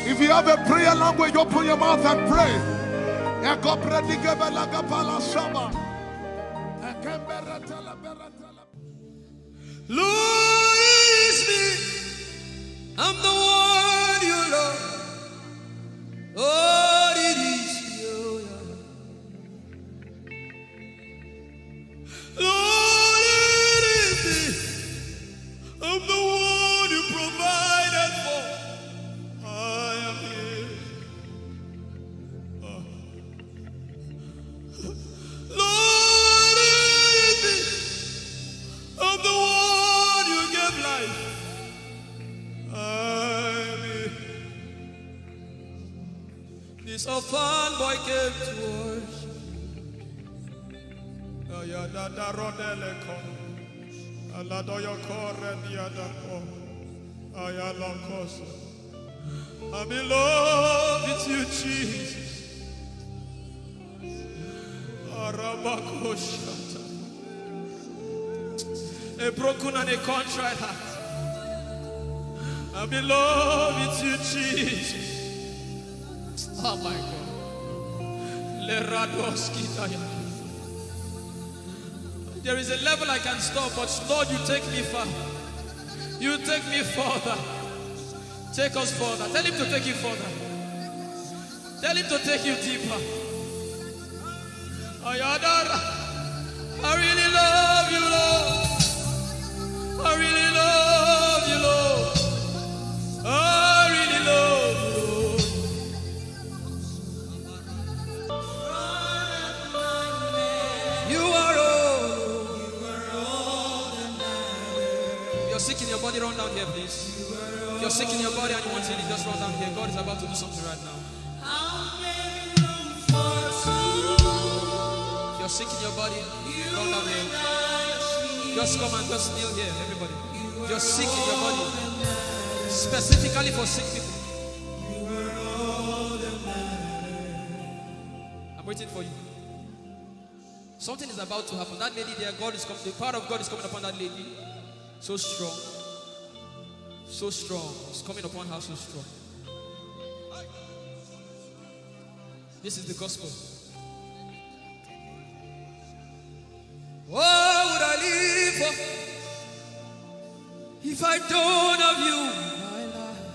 If you have a prayer language, open your mouth and pray. Lord, it's me. I'm the one you love. Lord, it is you. Lord, it is me. I'm the one you provided for. I am here. Lord, it is me. I'm the one you gave life. I'm here. This orphan boy came to worship. Ayadada rodele kon. Aladoyo kore diada kon. Ayalokoso. I'm in love with you, Jesus. Arabakoshata. A broken and a contrite heart. I'm in love with you, Jesus. Oh my God. Leradoski daya. There is a level I can stop, but Lord, you take me far. You take me further. Take us further. Tell him to take you further. Tell him to take you deeper. Ayadara. I really love you, Lord. I really love you, Lord. I really love you, Lord. You are all. You're sick in your body, run down here, please. If you're sick in your body and you want healing, just run down here. God is about to do something right now. If you're sick in your body, run down here. Just come and just kneel here, everybody. If you're sick in your body, specifically for sick people. I'm waiting for you. Something is about to happen. That lady there, God is coming. The power of God is coming upon that lady. So strong. So strong. It's coming upon her so strong. This is the gospel. What would I live for if I don't have you in my life?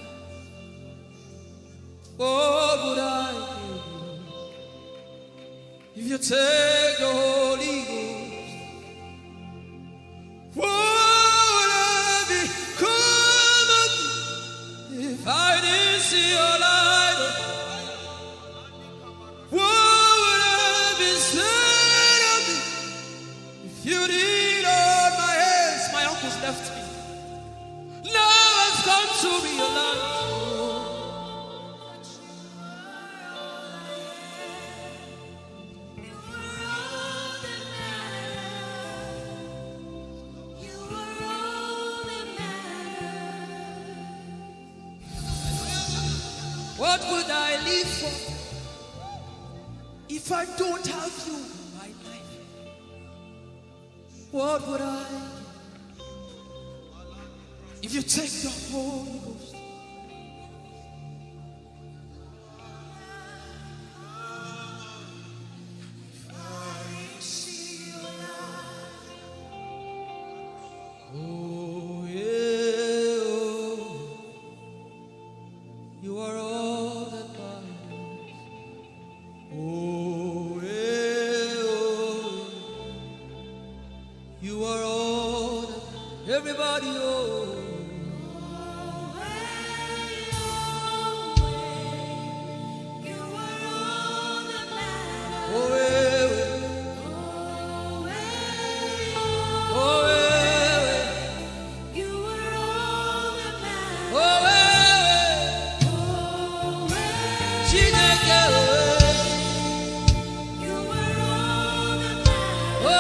What would I do if you take the Holy Ghost? What would I become if I didn't see your light? What would I be said of me if you did hold my hands? My uncles left me. Now I've come to be your land. What would I live for if I don't have you in my life? What would I do if you take the Holy Ghost? Oh, yeah, oh. You are all that matters. Oh, yeah, oh. You are all that everybody, oh. Oh, yeah, oh, yeah, oh, yeah. Chineke, oh, oh,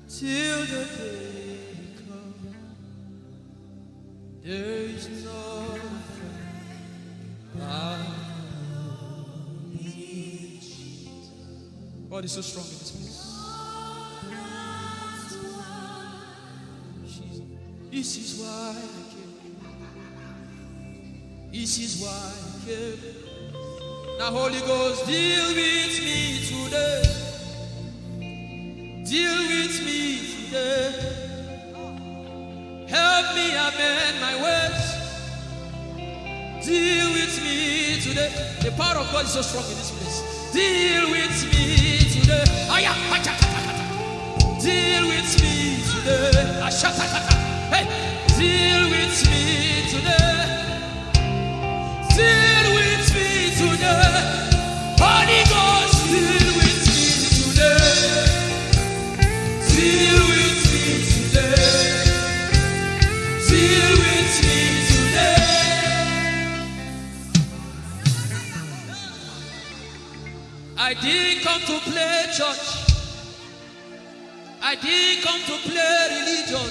till the day comes. There is no God is so strong in this place. This is why I came. This is why I came. Now, Holy Ghost, deal with me today. Deal with me today. Help me amend my words. Deal with me today. The power of God is so strong in this place. Deal with me today. Deal with me today. Hey, deal with me today. Deal with me today. Holy Ghost, deal with me today. Deal with me today. Deal with me today. I didn't come to play church. I didn't come to play religion.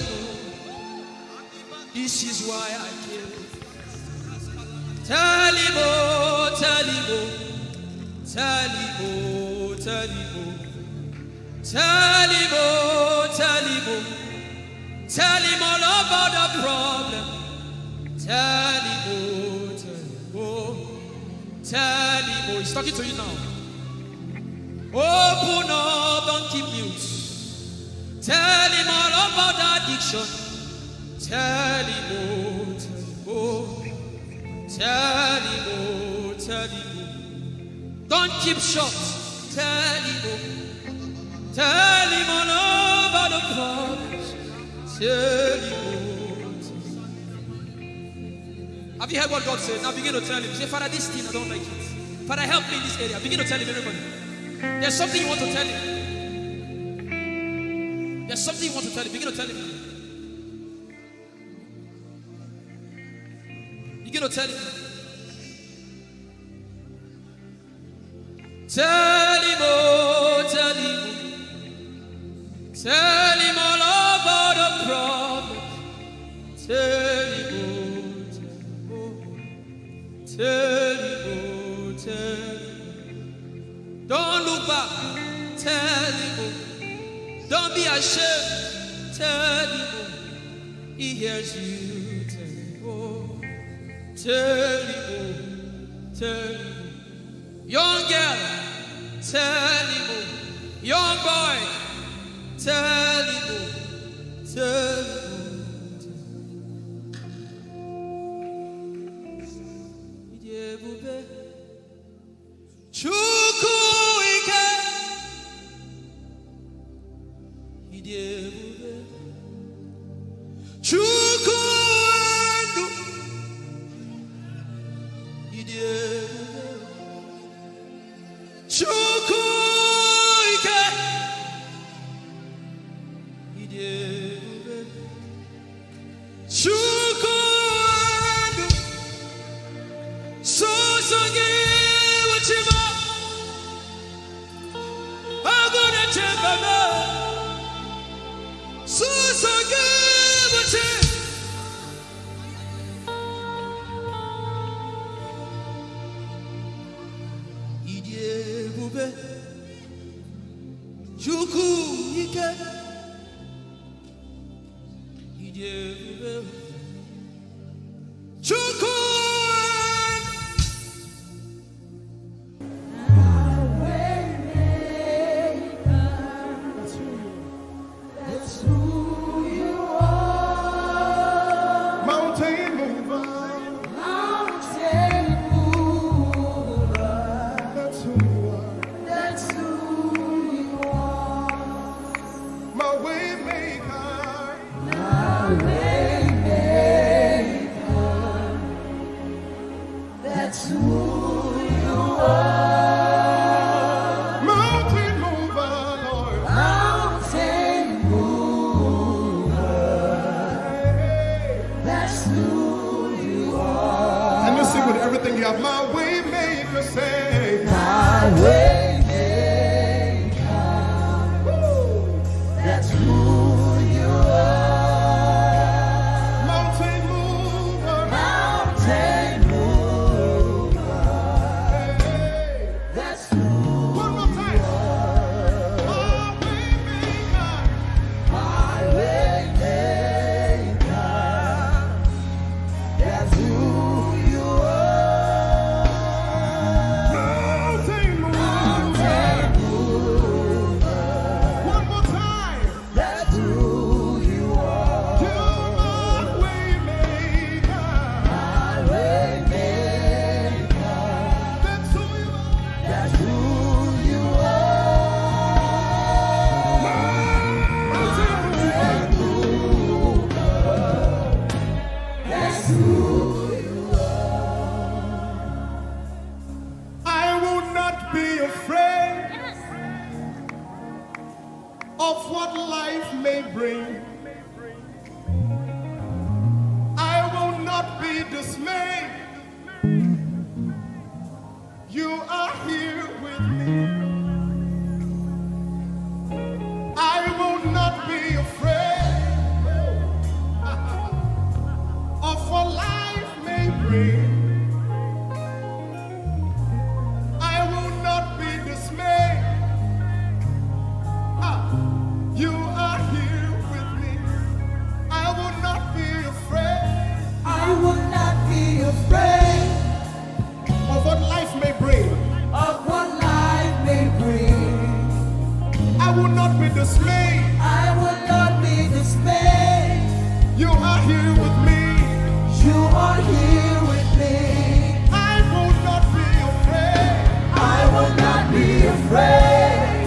This is why I came. Tell him, oh, tell him, oh, tell him, oh, tell him, oh, tell him, oh, tell him, oh, tell him all about the problem. Tell him, oh, tell him, oh, tell him, oh. He's talking to you now. Open up, don't keep mute. Tell him all about the addiction. Tell him, oh, tell him, oh, tell him, oh. Don't keep short. Tell him, oh, tell him all about the problems. Tell him, oh. Have you heard what God said? Now begin to tell him. Say, Father, this thing I don't like it. Father, help me in this area. Begin to tell him, everybody. There's something you want to tell him. There's something you want to tell him. Begin to tell him. Begin to tell him. Tell him, oh, tell him. Tell him all about the problem. Tell him, oh, tell him, oh, tell him. Don't look back. Tell him, oh. Don't be ashamed. Tell him, oh. He hears you. Tell him, oh. Tell him, oh. Tell him, oh. Young girl, tell him, oh. Young boy, tell him, oh. Tell him, oh. Chukwuike, Idebube, Chukwuendu, Idebube, Chukwuike, Idebube, Chukwuendu, Sosange Wachima, Agone Chembaba, Sosange Wachima. Idebube, Chukwuike, Idebube, Chukwuike. That's who you are. Mountain mover. Mountain mover. That's who. One more time. Highway maker. That's who you are. Mountain mover. Mountain mover. One more time. That's who you are. Way maker. Highway maker. That's who you are. That's who you are. Mountain mover. That's who you are. I will not be afraid of what life may bring. I will not be dismayed. You are here with me. I will not be afraid of what life may bring. I will not be dismayed. You are here with me. I will not be afraid I will not be afraid of what life may bring. of what life may bring. I will not be dismayed. I will not be dismayed. You are here with me. You are here with me. I will not be afraid I will not be afraid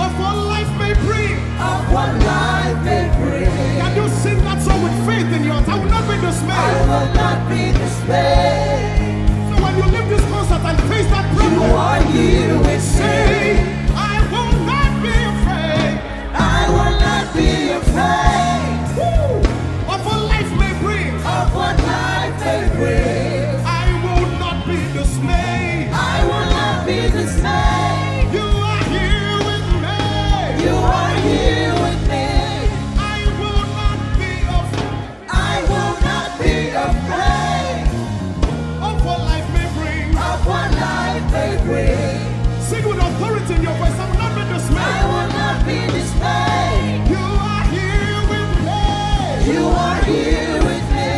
of what life may bring. of what life may bring. Can you sing that song with faith in your heart? I will not be I dismayed. will not be dismayed. So when you leave this concert and face that You problem, are here with say, me. I will not be afraid I will not be afraid of what life may bring. of what life may bring. I will not be dismayed. I will not be dismayed. You are here with me. You are here with me. I will not be afraid I will not be afraid of what life may bring. of what life may bring. Sing with authority in your voice. I will not be I dismayed. will not be dismayed. You are here with me. You are here with me.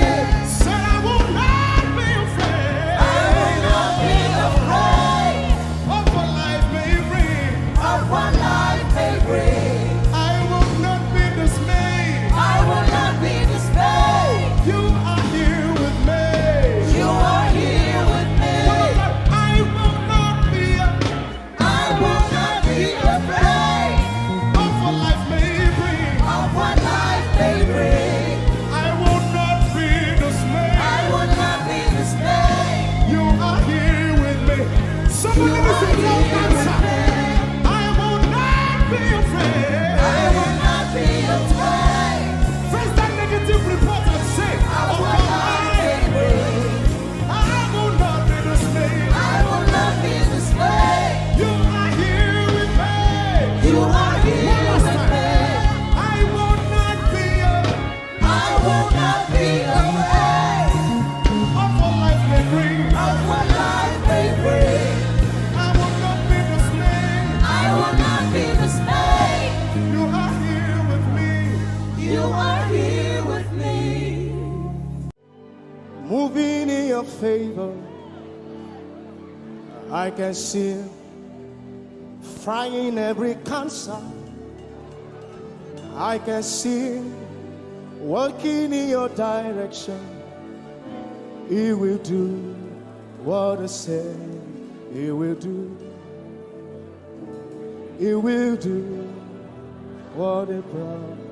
Say I will not be afraid I will not be afraid of what life may bring. of what life may bring. I will not be dismayed. I will not be dismayed. You are here with me. You are here with me. I will not be I will not be afraid of what life may bring. of what life may bring. I will not be dismayed. I will not be dismayed. You are here with me. Somebody You listen are to your here with answer. me. I will not be afraid. I will not be afraid Face that negative report and say, of oh what life may God, bring. I will not be dismayed. I will not be dismayed. You are here with me. You are here One last with time. me. I will not be I will not be afraid of what life may bring. of what life may bring. I will not be dismayed. I will not be dismayed. You are here with me. You are here with me. Moving in your favor, I can see frying every cancer. I can see working in your direction. He will do what I said he will do. He will do what he promised.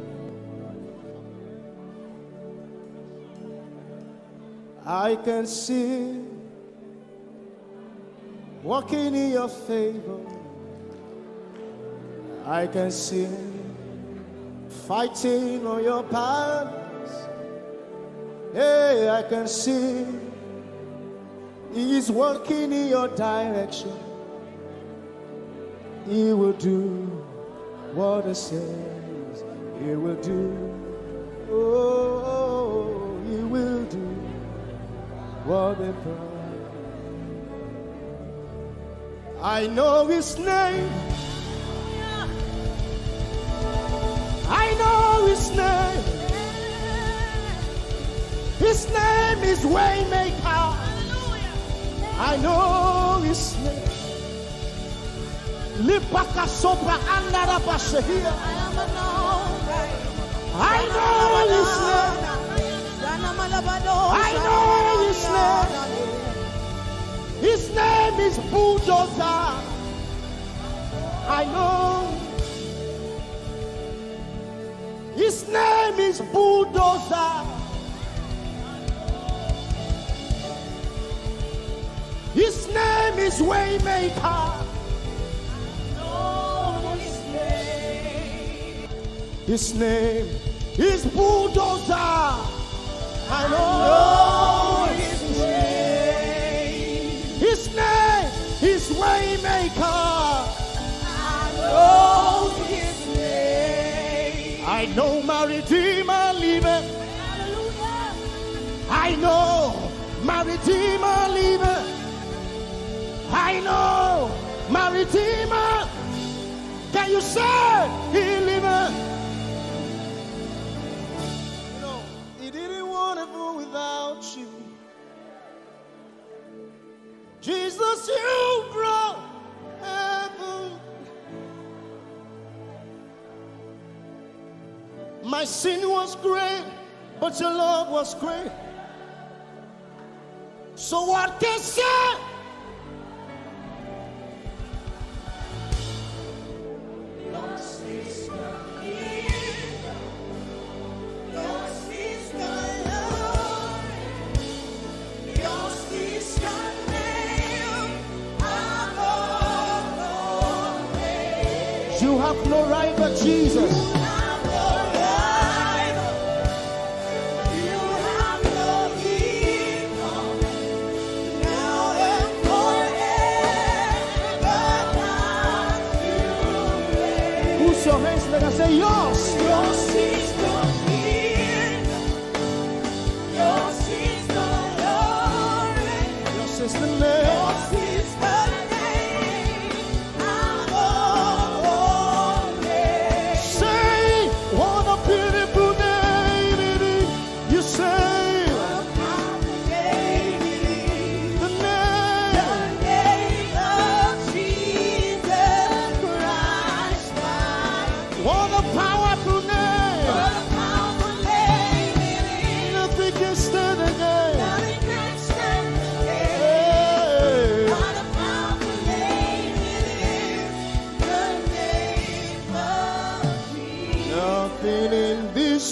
I can see walking in your favor. I can see fighting on your battles. Hey, I can see He's working in your direction. He will do what I say He will do. Oh, He will do what they promised. I know His name. I know His name. His name is Waymaker. I know His name. Lipaka sopra andara bashehia. I know His name. I know His name. His name is Bulldozer. I know. His name is Bulldozer. His name is Waymaker. His name is Bulldozer. I know His name. His name is Waymaker. I know His name. I know my Redeemer liveth. I know my Redeemer liveth. I know my Redeemer. Can you say He liveth? You know, He didn't want to go without you. Jesus, you brought heaven. My sin was great, but your love was great. So what can say? You have no rival, Jesus. You have no rival. You have no equal. Now and forever. Who's your hands? Let us say yours. Yours is the kingdom. Yours is the glory. Yours is the name. Yours is the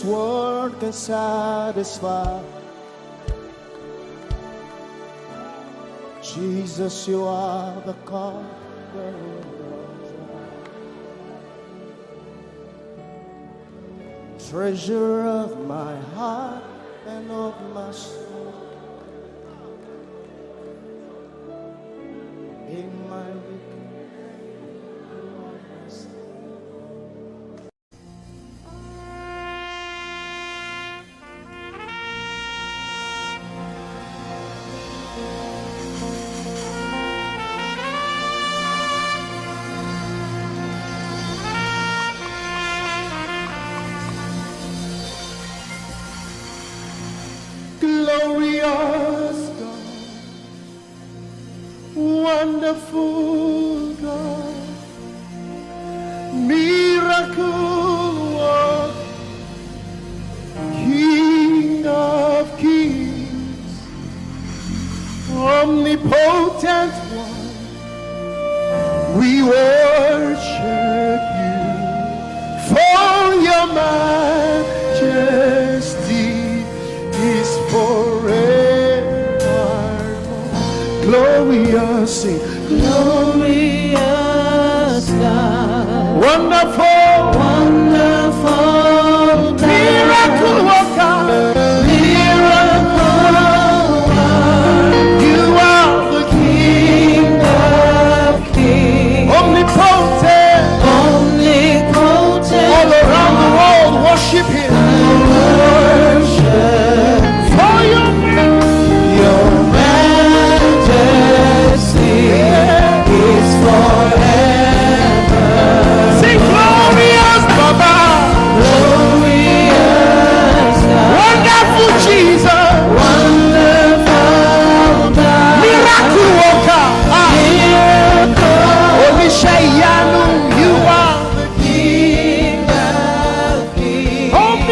world can satisfy. Jesus, you are the conqueror. Treasure of my heart and of my soul. In my glorious God, wonderful God, miracle work, King of kings, omnipotent one, we worship you for your majesty is forever. Glorious, sing, glorious.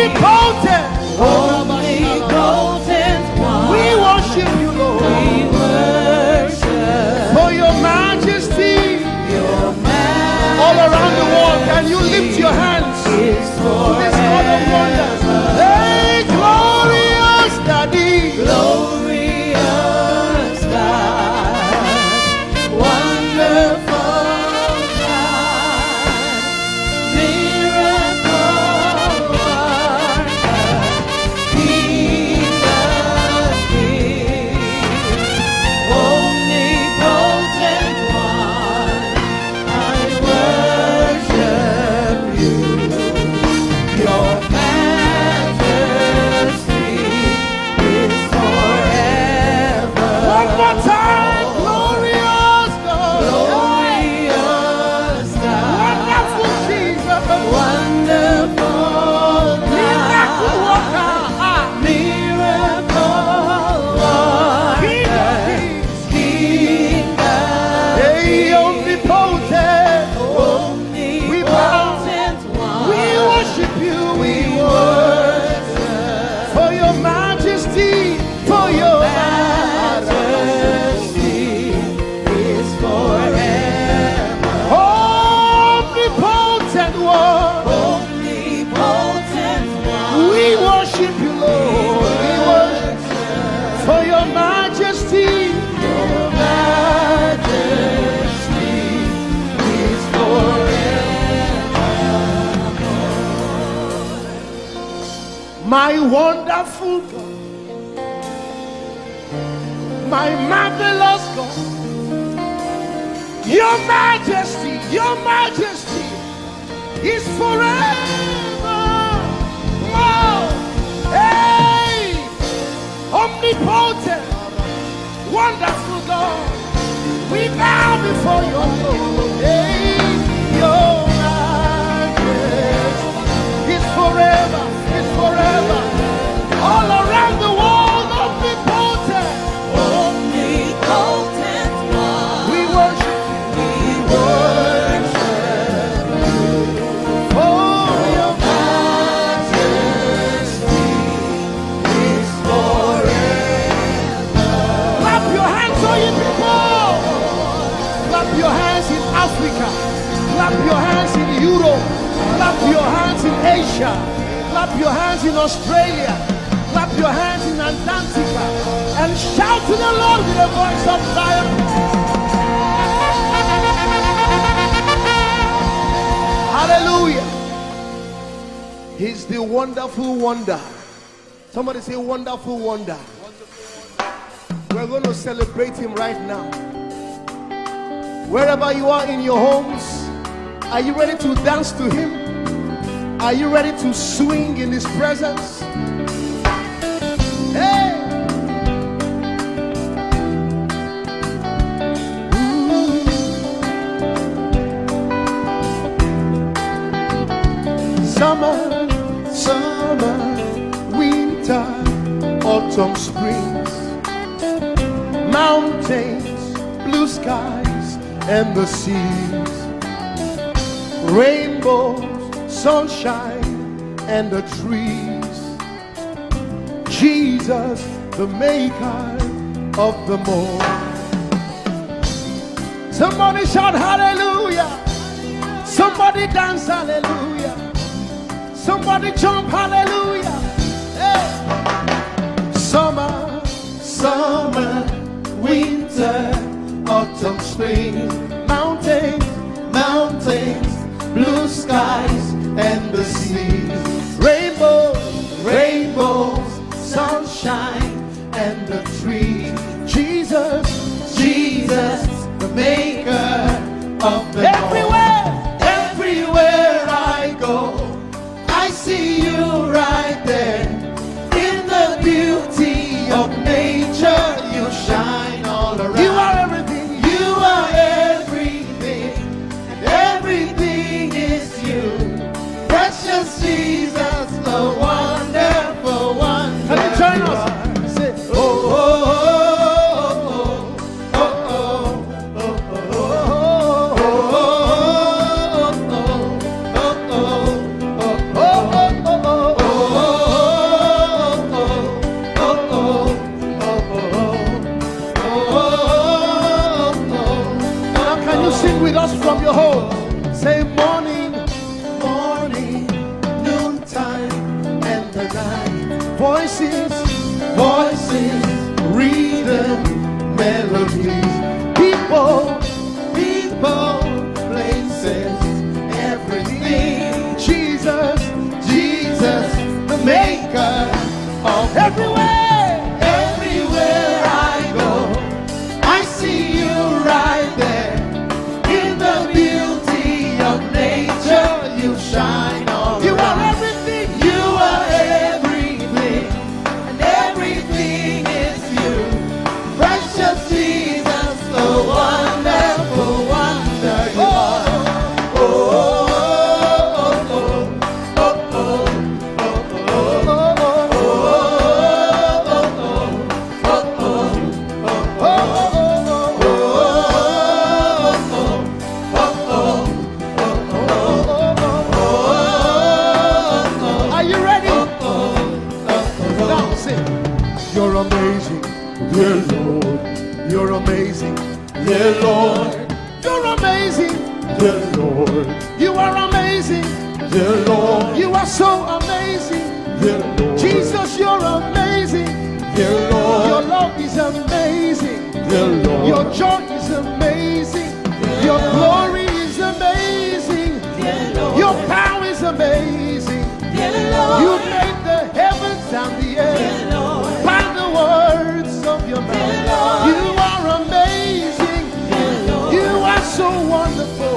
Omnipotent. Omnipotent One. We worship you, Lord. We worship For your majesty. your All around the world, can you lift your hands to majesty this God of wonders? forever. Hey, glorious Daddy. Glorious God, wonderful God, miracle worker, King of kings, omnipotent One, I worship you. Your majesty is forever. One more time, glorious God. Glorious God, Wonderful Jesus. wonderful Miracle God, worker. miracle King of worker, kings. King of Hey, omnipotent. omnipotent One. We worship you. We worship For your majesty. For your majesty is forever. omnipotent one. Omnipotent One. We worship you, Lord. We worship for your majesty. Your majesty is forever. My wonderful God, my marvelous God, your majesty is forever. Wow. Hey, omnipotent, wonderful God, we bow before your throne. Hey, your majesty is forever, all around the world, omnipotent. Omnipotent One. We worship We worship for your majesty is forever. clap your hands, all you people. Clap your hands in Africa. Clap your hands in Europe. Clap your hands in Asia. Clap your hands in Australia. Clap your hands in Antarctica. And shout to the Lord with a voice of triumph. Hallelujah. He's the wonderful wonder. Somebody say wonderful wonder. We're going to celebrate him right now. Wherever you are in your homes, are you ready to dance to him? Are you ready to swing in his presence? Hey! Summer, winter, autumn, springs, mountains, blue skies, and the seas, rainbows, sunshine, and the trees. Jesus, the maker of the morn. Somebody shout hallelujah. Somebody dance hallelujah. Somebody jump hallelujah. Hey. Summer, winter, autumn, spring, mountains, blue skies, and the seas, rainbows, sunshine, and the trees. Jesus, the maker of the everywhere I go, I see you right there. In the beauty of nature, you shine all around. You are everything. You are everything. And everything is you. Precious Jesus. voices, voices, rhythm, melodies, people, people, places, everything. Jesus, Jesus, the maker of everywhere, everywhere I go, I see you right there. In the beauty of nature, you shine on. You are everything. You are everything, and everything is you. Precious Jesus, the wonderful wonder you are. Oh, oh, oh, oh, Are you ready? Now sing. You're amazing, dear Lord. You're amazing, dear Lord. You're amazing, dear Lord. You are amazing, dear Lord. You are so amazing, dear Lord. Jesus, you're amazing, dear Lord. Your love is amazing, dear Lord. Your joy is amazing, your glory is amazing, dear Lord. Your power is amazing, dear Lord. You made the heavens and the earth by the words of your mouth. You are amazing, dear Lord. You are so wonderful,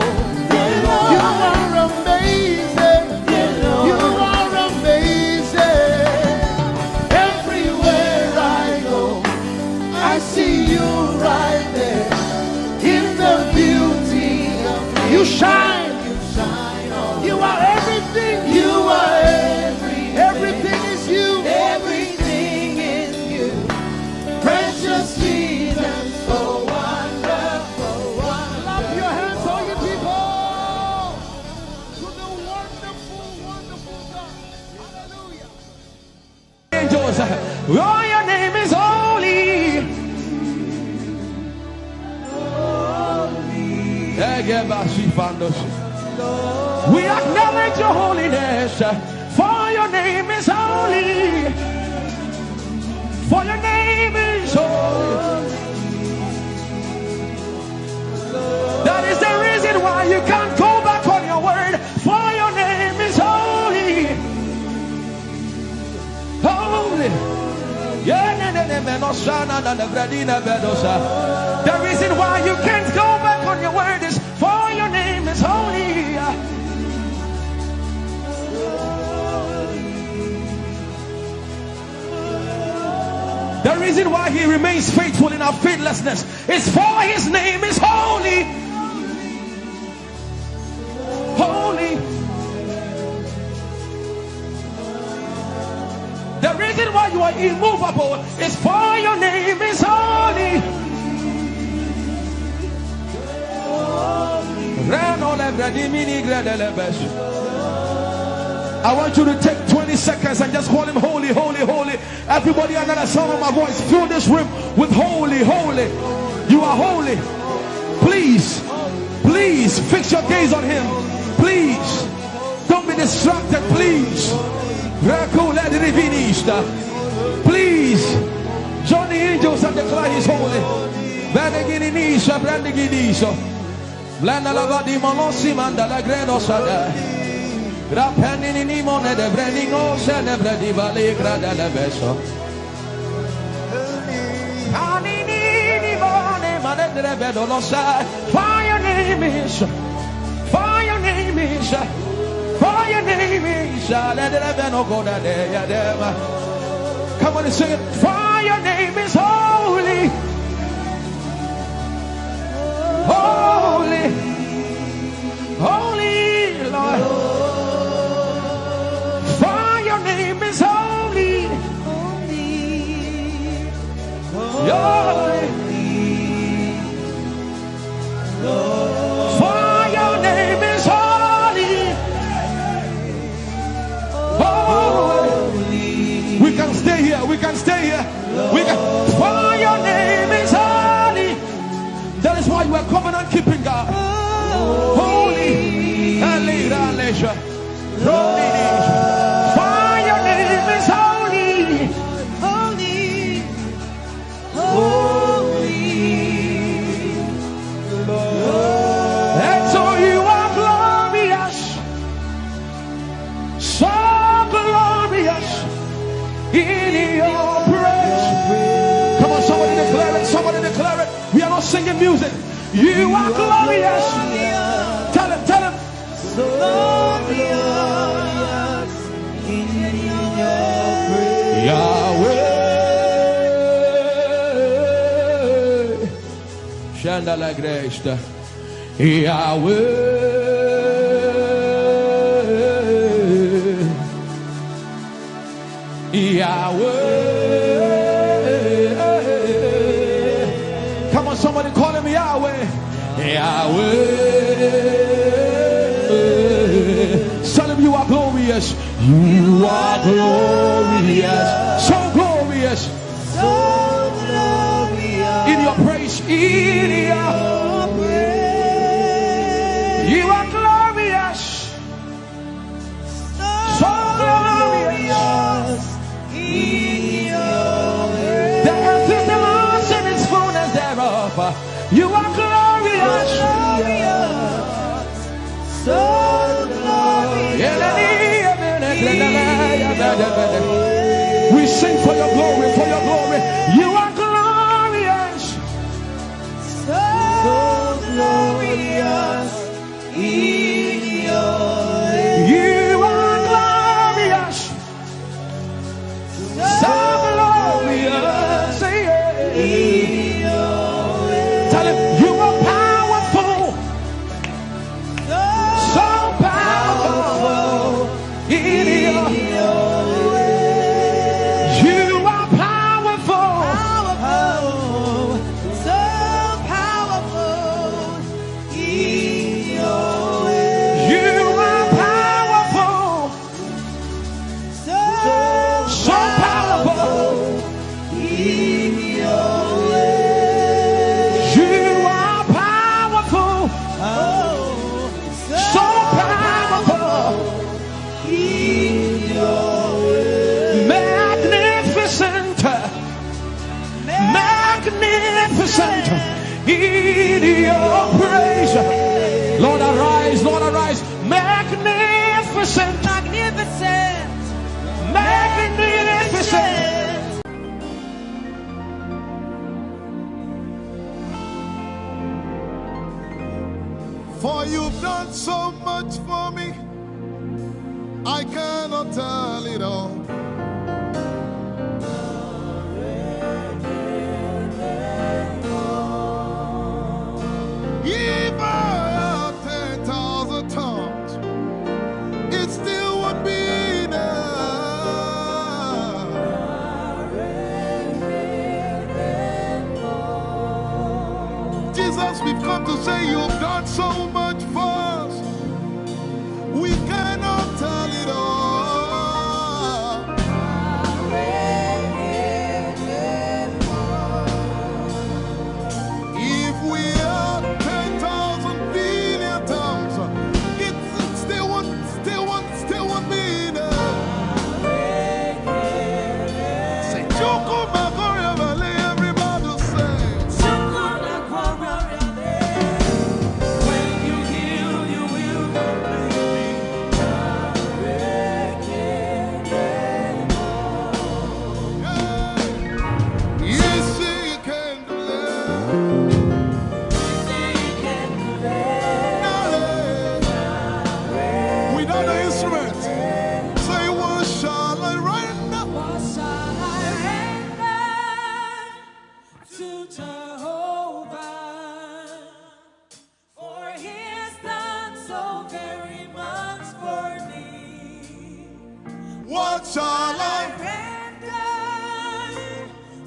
dear Lord. You are amazing, dear Lord. You are amazing. Everywhere I go, I see you right there. In the beauty of you shine, you shine on. You are everything, you are everything is you, everything is you. Precious Jesus, so wonderful, wonderful. Clap your hands, all you people, to the wonderful, wonderful God. Hallelujah. Angels, oh, your name is holy. We acknowledge your holiness, for your name is holy. For your name is holy. That is the reason why you can't go back on your word. For your name is holy. Holy. The reason why you can't go back on your word is for your name is holy. The reason why he remains faithful in our faithlessness is for his name is holy. Holy. The reason why you are immovable is for your name is holy. I want you to take 20 seconds and just call him holy, holy, holy. Everybody under the sound of my voice, fill this room with holy, holy. You are holy. Please, please fix your gaze on him. Please, don't be distracted, please. Please, join the angels and declare he's holy. For your name is, for your name is, for your name is. Come on and sing it. For your name is holy, holy, holy Lord. For your name is holy, holy. For your name is holy, holy. We can stay here. We can stay here. We can. For your name is holy. That is why you are covenant keeping God. Holy. For your name is holy. in your praise. Come on, somebody declare it. Somebody declare it. We are not singing music. You are glorious. Tell him, tell him. Glorious in your praise. Yahweh. Shanda la Grace. Yahweh. Yahweh. Come on, somebody call him Yahweh. Yahweh. Tell him you are glorious. You are glorious. So glorious. So glorious. In your praise. In your praise. You are glorious. So glorious. The earth is the Lord's and its fullness thereof. You are glorious. So glorious. We sing for your glory, for your glory. You are glorious. So glorious. You are glorious. So glorious. Tell him you are powerful. So powerful. You are powerful. So powerful. You are powerful. So powerful. You are powerful. So powerful. Magnificent. Magnificent. In your praise. Lord arise, Lord arise. Magnificent. magnificent. Magnificent. For you've done so much for me, I cannot tell it all. If I had 10,000 tongues, it still would be enough. Jesus, we've come to say you've done so much for us. We cannot tell it all. If we had 10,000 billion tongues, it still won't be enough. Say, Choko Makoria Valley, everybody say. When you heal, you will Yes, you can do that. Without the instrument, say, what shall I render? What shall I render to Jehovah? For he has done so very much for me. What shall I? Render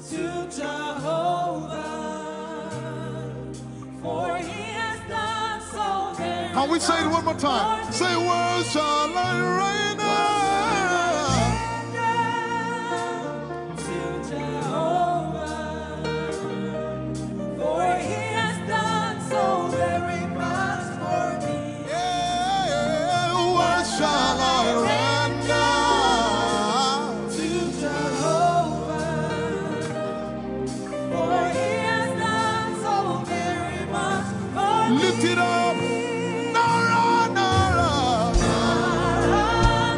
to Jehovah. For he has done so very Can we say it one more time? Say, what shall I render? to Jehovah. For he has done so very much for me. Yeah, what shall I render? To Jehovah. For he has done so very much for me. Lift it up. Nara, Nara. Nara,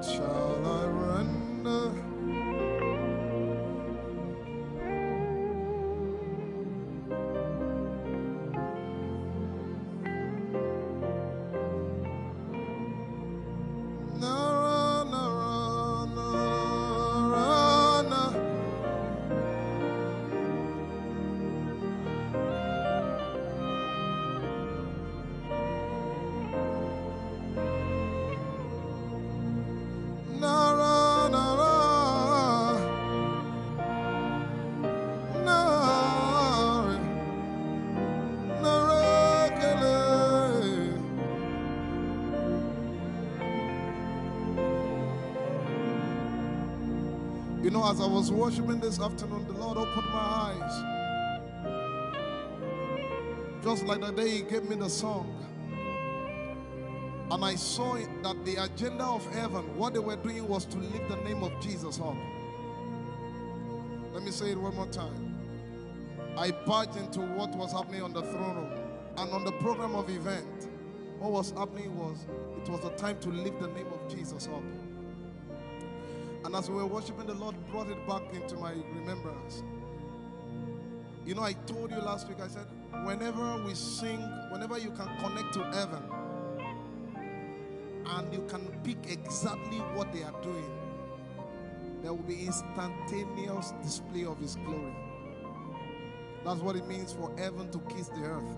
What shall I render? Nara, nara, nara, nara. Nara, nara, nara, nara, kele. You know, as I was worshiping this afternoon, the Lord opened my eyes. Just like the day He gave me the song. And I saw it that the agenda of heaven, what they were doing was to lift the name of Jesus up. Let me say it one more time. I barged into what was happening on the throne room. And on the program of event, what was happening was, it was the time to lift the name of Jesus up. And as we were worshiping, the Lord brought it back into my remembrance. You know, I told you last week, I said, whenever we sing, whenever you can connect to heaven, and you can pick exactly what they are doing, there will be instantaneous display of His glory. That's what it means for heaven to kiss the earth.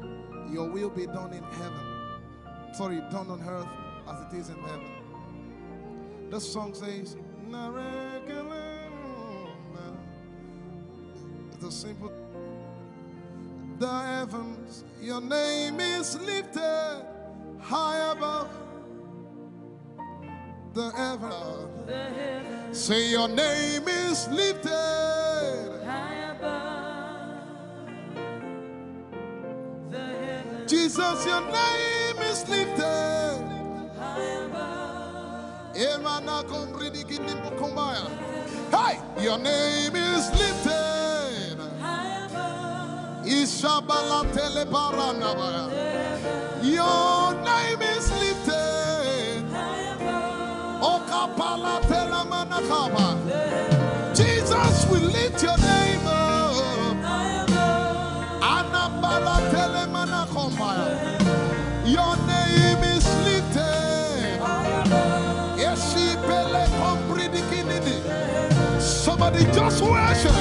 Your will be done in heaven. Sorry, done on earth as it is in heaven. This song says, it's a simple. The heavens, your name is lifted high above. The heavens, say your name is lifted high above. The heavens, Jesus, your name is lifted high above. Hey, your name is lifted High above. Ishabala telebaranabaya. Your name is lifted High above. Okapala telamanakaba. Jesus, we lift your name up. High above. Anabala telemanakombaya. Your name is lifted. Somebody just worship.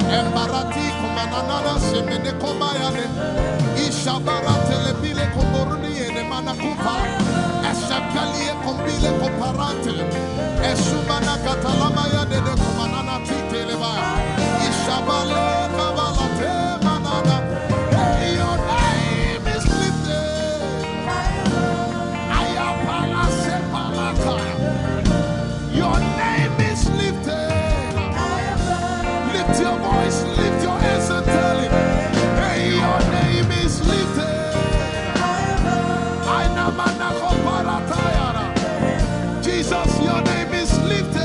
Embarati kumanana semene kombayane ishabara telebile komoruni ene manakupa eshapalie kombile komparante esumana katalama ya dede kumanana titeleba ishabale kabalate manana. Hey, your name is lifted. Ayapala sepalata. Your name is lifted. Lift your voice, lift your hands and tell Him, hey, your name is lifted. Jesus, your name is lifted.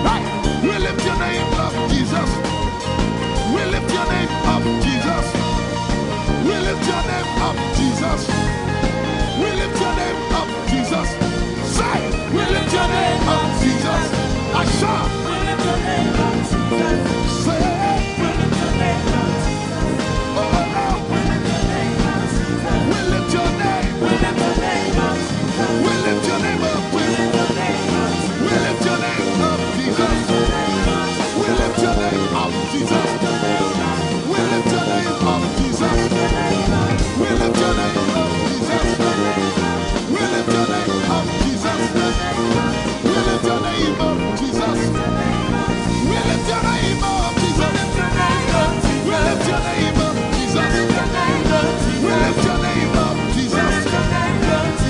Hey, we lift your name up, Jesus. We lift your name up, Jesus. We lift your name up, Jesus. We lift your name up, Jesus. Say, we lift your name up, Jesus. Asha, We lift your name up, Jesus. say, We lift your name up, Jesus. oh, We lift your name up, Jesus. we lift your name. We lift your name up, Jesus. We lift your name up. We lift your name up, We lift your name up, Jesus. We lift your name up, Jesus. We lift your name up, Jesus. We lift your name up, Jesus. We lift your name up, Jesus. We lift your name up, Jesus. We lift your name up, Jesus. We lift your name up, Jesus. We lift your name up, Jesus.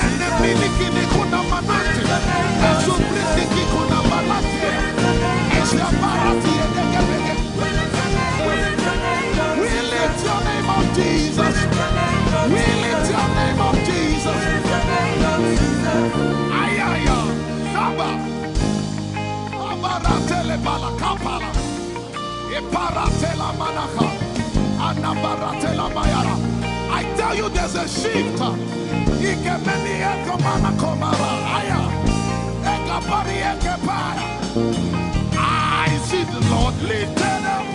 And the miliki kuna manate, and so miliki kuna manate, and the barati and the gabege. We lift your name up, Jesus. We lift your name up, Jesus. Ayaya, Saba, Abaratele balakapala, Eparatela manaka, Anabaratela mayara. I tell you, there's a shift. Ikemeni ekomana komara, aya, ekapari ekepaya. I see the Lord lifted up.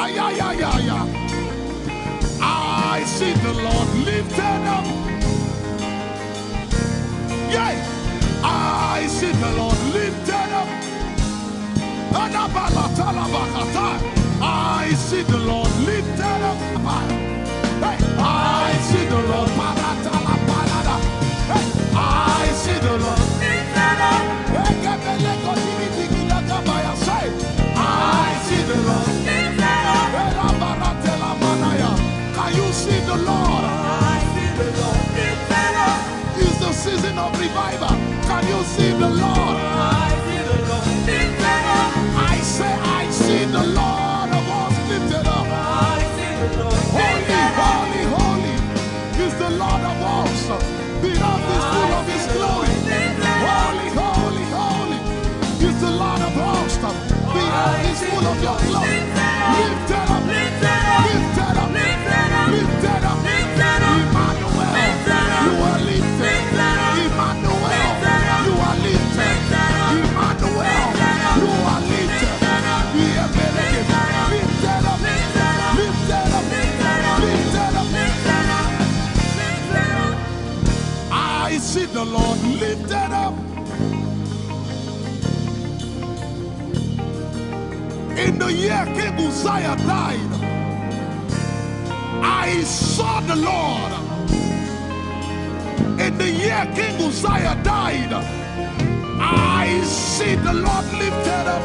Ayayayaya. I see the Lord lifted up. Yeah. I see the Lord lifted up. I see the Lord lifted up. Hey. I see the Lord. Hey. I see the Lord lifted up. Say, I see the Lord lifted up. Can you see the Lord? I see the Lord lifted up. It's the season of revival. Can you see the Lord? I see the Lord lifted up. I say, I see the Lord of hosts lifted up. I see the Lord Holy, lifted up. holy, holy is the Lord of hosts. The earth is full of His glory. Holy, holy, holy is the Lord of hosts. The earth is full of Your glory. Lifted up, lifted up, lifted up, lifted up, lifted up. Emmanuel, You are lifted. Emmanuel, You are lifted. Emmanuel, You are lifted. Lifted up, lifted up, lifted up. I see the Lord lifted up. In the year King Uzziah died, I saw the Lord. In the year King Uzziah died, I see the Lord lifted up.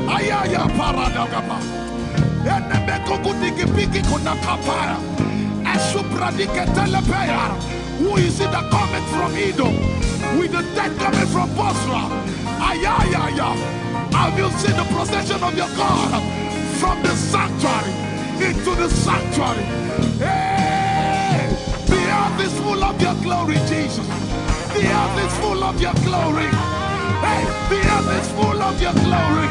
Ayaya paradagaba. Who is it that cometh from Edom? With the dead coming from Bosra. Ayaya. Have you seen the procession of your God from the sanctuary into the sanctuary? Hey! The earth is full of Your glory, Jesus. The earth is full of Your glory. Hey! The earth is full of Your glory.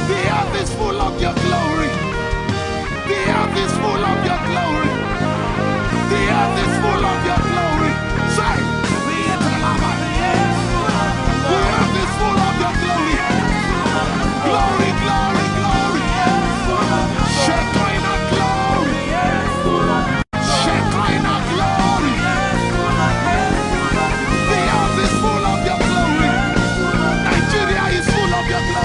The earth is full of Your glory. The earth is full of Your glory. The earth is full of Your glory. Say, the earth is full of Your glory. Glory, glory, glory. Shekinah glory. Shekinah glory. The earth is full of Your glory. Nigeria is full of Your glory.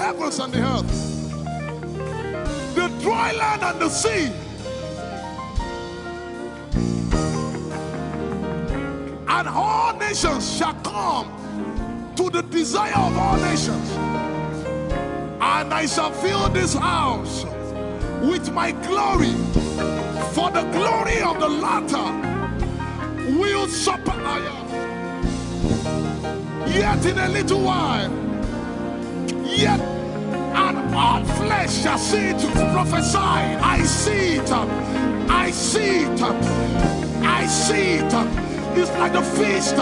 heavens and the earth, the dry land and the sea. And all nations shall come to the desire of all nations. And I shall fill this house with my glory, for the glory of the latter will surpass. Yet in a little while, yet and all flesh shall see it, prophesy. I see it, I see it, I see it. It's like the feast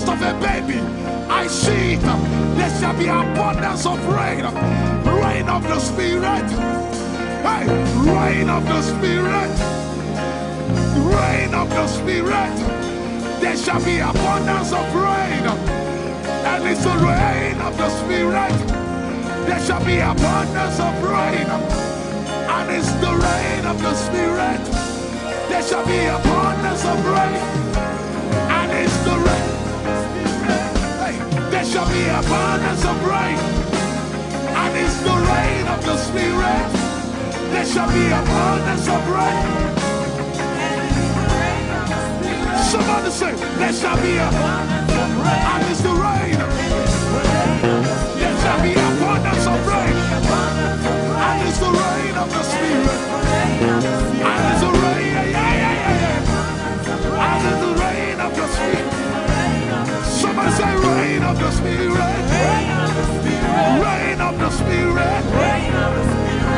of a baby. I see it. There shall be abundance of rain, rain of the Spirit. Hey, rain of the Spirit, rain of the Spirit. There shall be abundance of rain, and it's the rain of the Spirit. There shall be abundance of rain, and it's the rain of the Spirit. There shall be abundance of rain, and it's the rain. Hey, there shall be abundance of rain, and it's the rain of the Spirit. There shall be abundance of rain. Somebody say, there shall be abundance of rain, and it's the rain. There shall be abundance of rain, and it's the rain of the Spirit. And it's the rain, and it's the rain of the Spirit. Somebody say, rain of the Spirit, rain of the Spirit.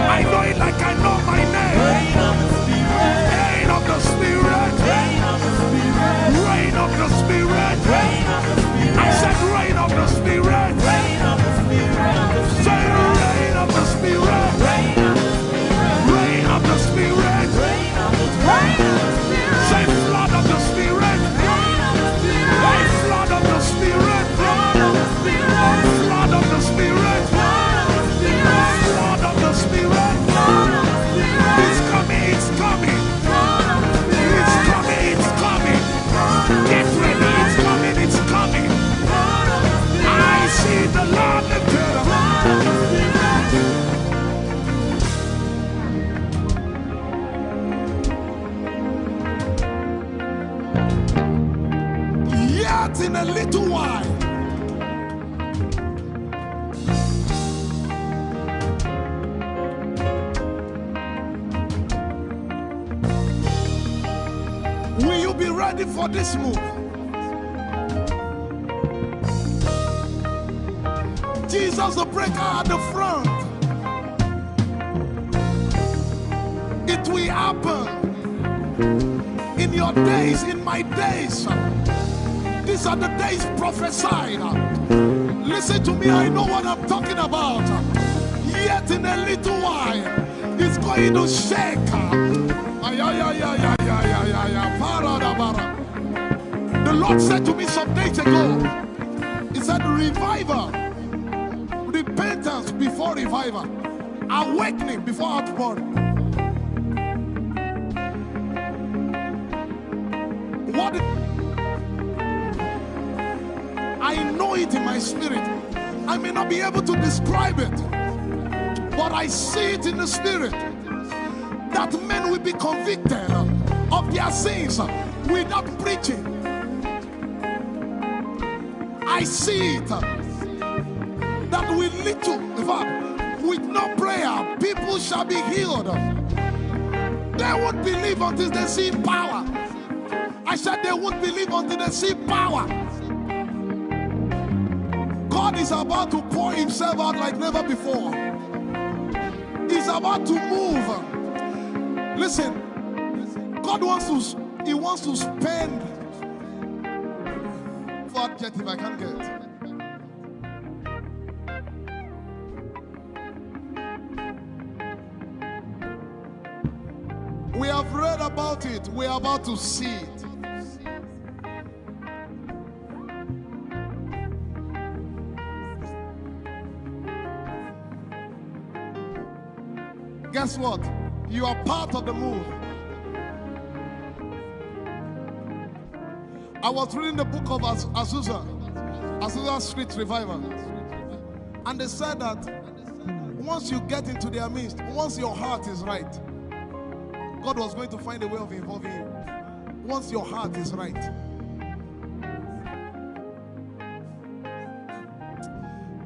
I know it like I know my name. Rain of the Spirit, rain of the Spirit. I said rain of the Spirit. Say rain of the Spirit, rain of the Spirit. Say flood of the Spirit, say flood of the Spirit, flood of the Spirit, flood of the Spirit. It's coming, it's coming, it's coming, it's coming. Get ready, it's coming, it's coming. I see the Lord lifted up. Yet in a little while, will you be ready for this move? Jesus the breaker at the front. It will happen in your days, in my days. These are the days prophesied. Listen to me, I know what I'm talking about. Yet in a little while, it's going to shake. The Lord said to me some days ago, He said, revival, repentance before revival, awakening before outpouring. What? I know it in my spirit. I may not be able to describe it, but I see it in the spirit. That men will be convicted of their sins without preaching. I see it. That with little, in fact, with no prayer, people shall be healed. They won't believe until they see power. I said they won't believe until they see power. God is about to pour Himself out like never before. He's about to move. Listen, God wants to spend. For adjective I can't get. We have read about it. We are about to see it. Guess what? You are part of the move. I was reading the book of Azusa Street Revival. And they said that once you get into their midst, once your heart is right, God was going to find a way of involving you. Once your heart is right.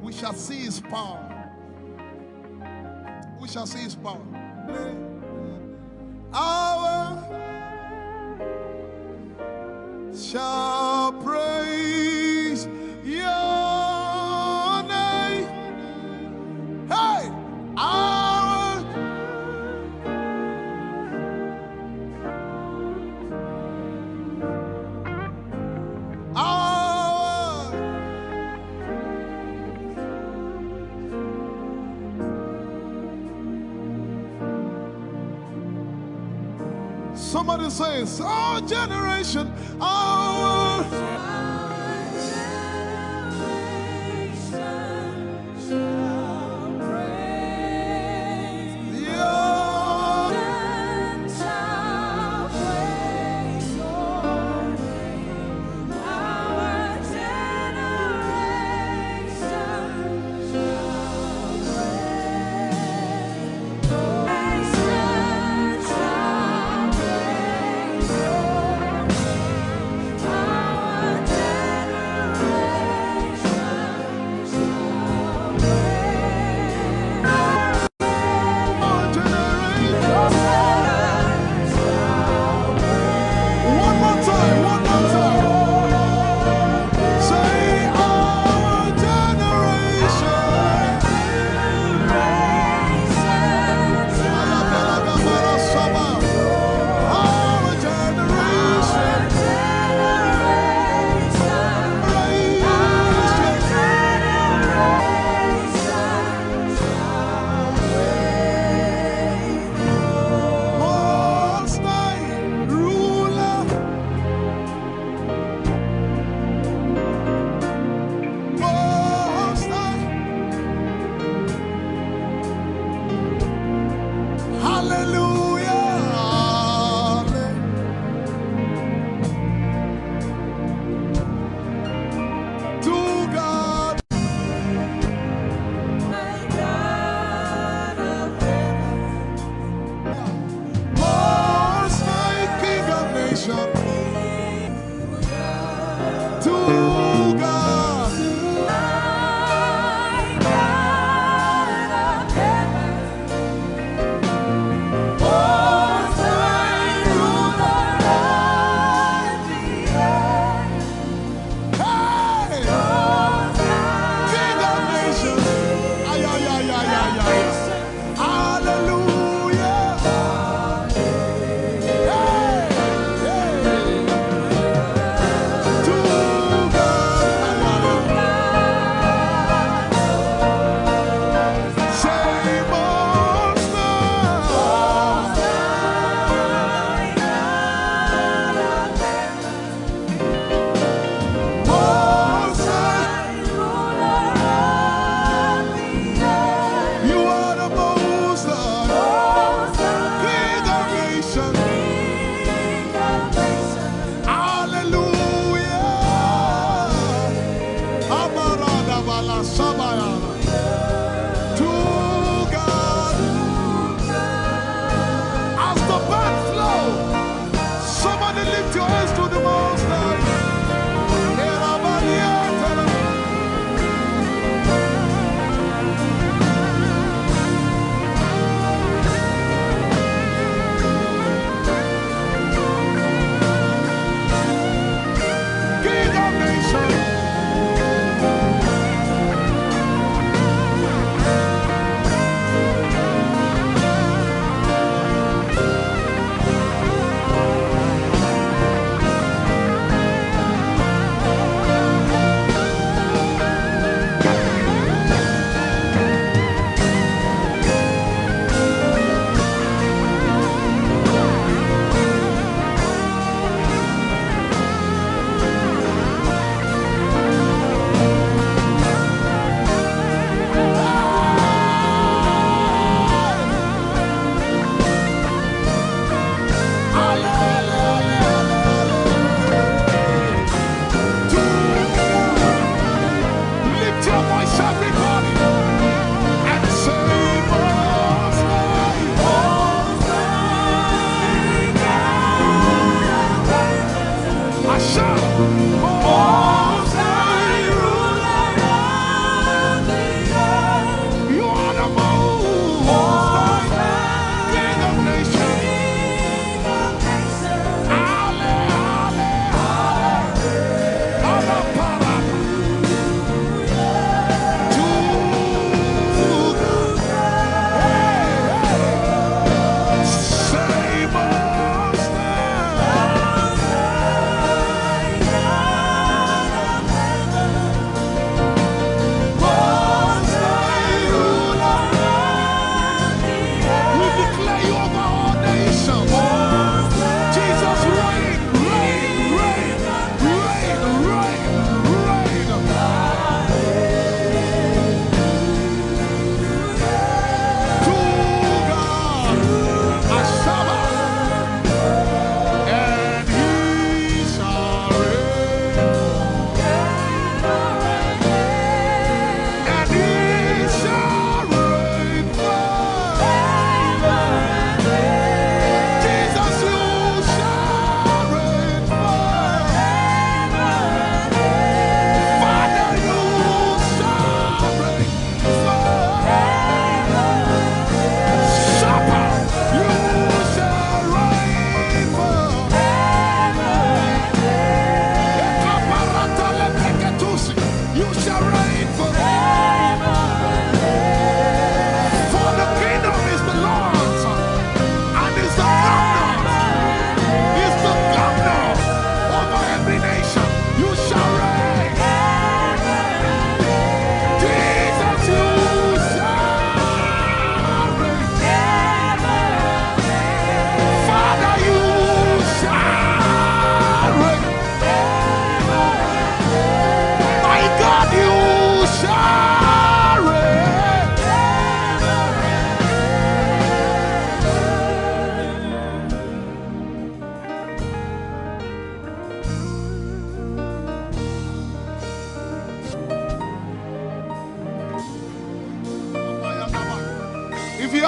We shall see his power. We shall see his power. Our shall praise your name. Hey, our somebody says, our generation, our Our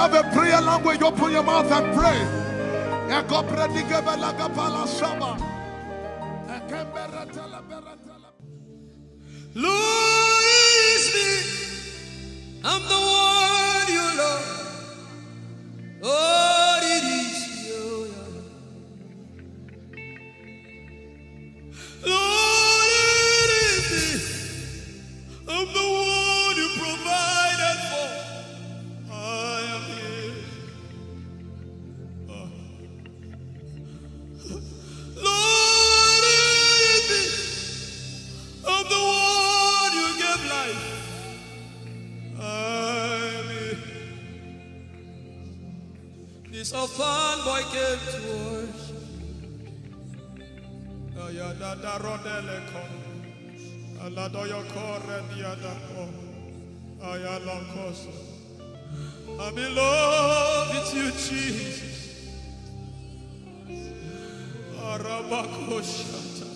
have a prayer language, open your mouth and pray. Lord is me. I'm the one you love. Lord, it is you. Lord, it is me. I'm the one you provided for. I am here. Lord, it is me. I'm the one you gave life. I'm here. This orphan boy came to worship. Ayadada rodele kom. Aladoyo kore diadako. Ayalakoso. I'm in love with you, Jesus. Arabakoshata.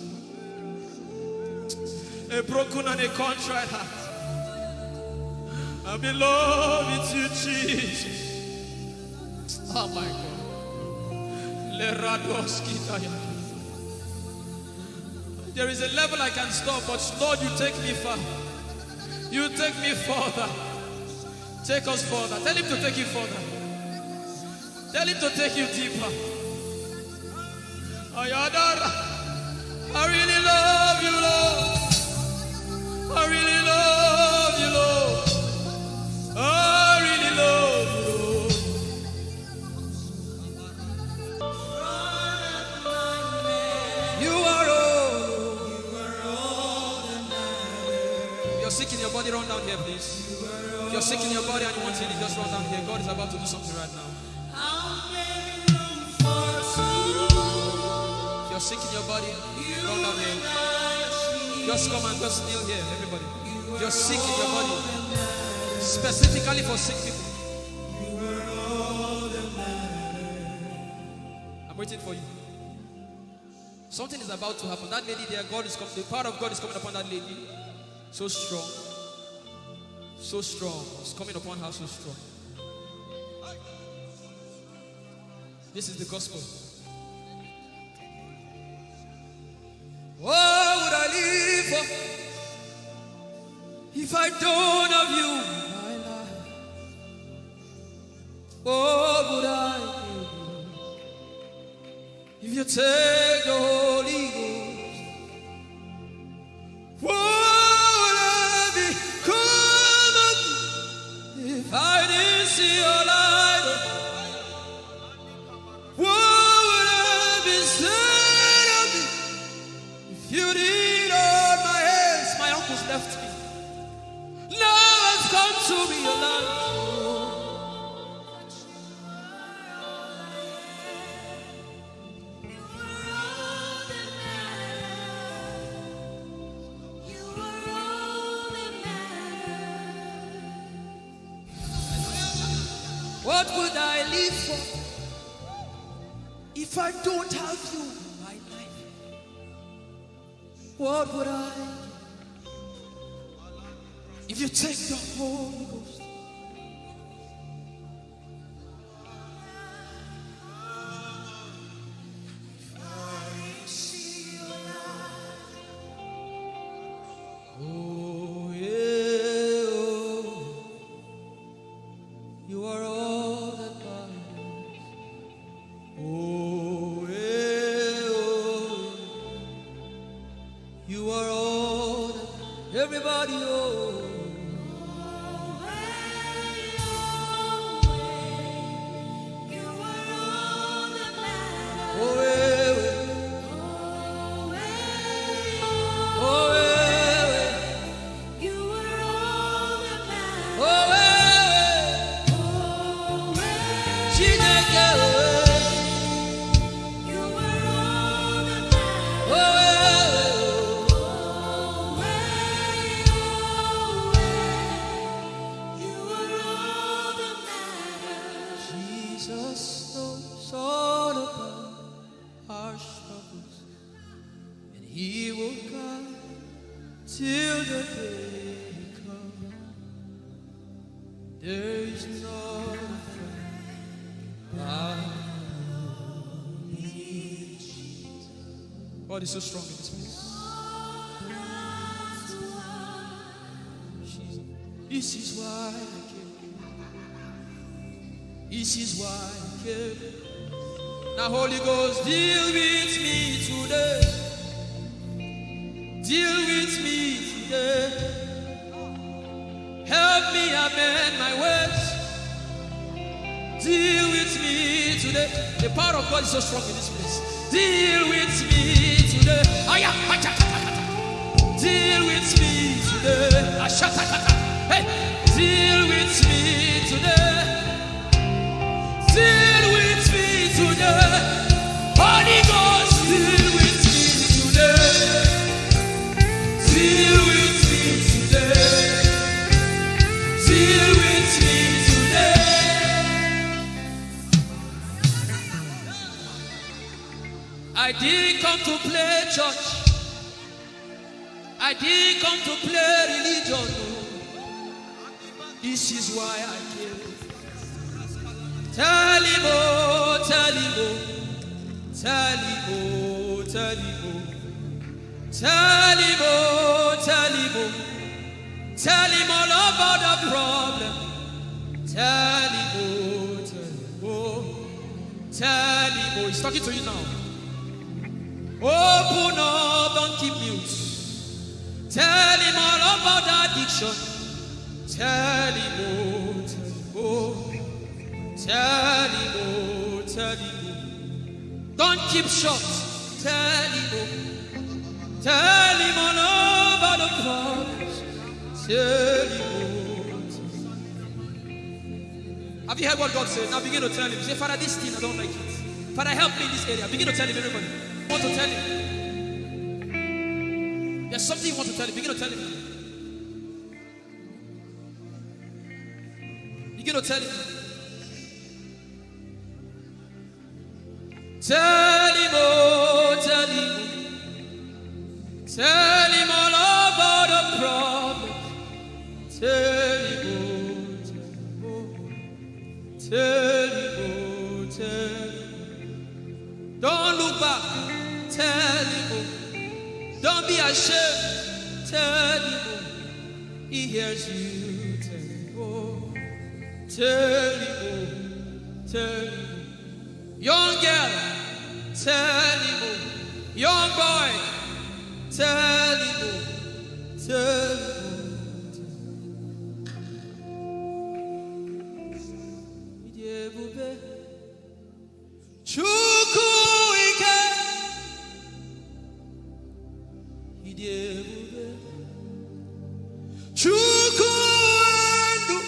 A broken and a contrite heart. I'm in love with you, Jesus. Oh my God. There is a level I can stop, but Lord, you take me far. You take me further. Take us further. Tell him to take you further. Tell him to take you deeper. I really love you, Lord. I really love you, Lord. I really love you, Lord. You are all that matters. You're sick in your body, run down here, please. If you're sick in your body and you want healing, just run down here. God is about to do something right now. If you're sick in your body, run down here. Just come and just kneel here, everybody. If you're sick in your body, specifically for sick people. I'm waiting for you. Something is about to happen. That lady there, God is coming. The power of God is coming upon that lady. So strong. So strong. It's coming upon her so strong. This is the gospel. What would I live for if I don't have you in my life? What would I do if you take the Holy Ghost? What would I become if I didn't see your light? What would I be said of me if you did hold my hands? My uncles left me. Now has come to be your life. What would I live for if I don't have you in my life? What would I do if you take the Holy Ghost? Oh, yeah, oh, you are all that matters. Oh, yeah, oh, you are all that everybody, oh. Oh, yeah, oh, yeah, oh, yeah, Chineke, Jesus knows all about our struggles, and He will guide till the day comes. There is no friend God is so strong in this place. This is why I came. This is why I came. Now, Holy Ghost, deal with me today. Deal with me today. Help me amend my ways. Deal with me today. The power of God is so strong in this place. Deal with me today. Deal with me today. Hey, deal with me today. Deal with me today. Holy Ghost, deal with me today. Deal with me today. Deal with me today. I didn't come to play church. I didn't come to play religion. This is why I came. Tell him, oh, tell him, oh, tell him, oh, tell him, oh, tell him, oh, tell him, oh, tell him all about the problem. Tell him, oh, tell him, oh, tell him, oh, he's talking to you now. Open up, don't keep mute. Tell him all about the addiction. Tell him, oh, tell him, oh, tell him, oh, tell him, oh. Don't keep short. Tell him, oh, tell him all about the problems. Tell him, oh, tell him. Have you heard what God said? Now begin to tell him. Say, Father, this thing I don't like it. Father, help me in this area. Begin to tell him, everybody. You want to tell him? There's something you want to tell him. Begin to tell him. Begin to tell him. Tell him, oh, tell him. Tell him all about the problem. Tell him, oh, tell him, oh, tell him. Don't look back. Tell him, oh. Don't be ashamed. Tell him, oh. He hears you. Tell him, oh. Tell him, oh. Tell him. Young girl, tell him, oh. Young boy, tell him, oh. Tell him, oh. Chukwu ike. Chukwu ndu.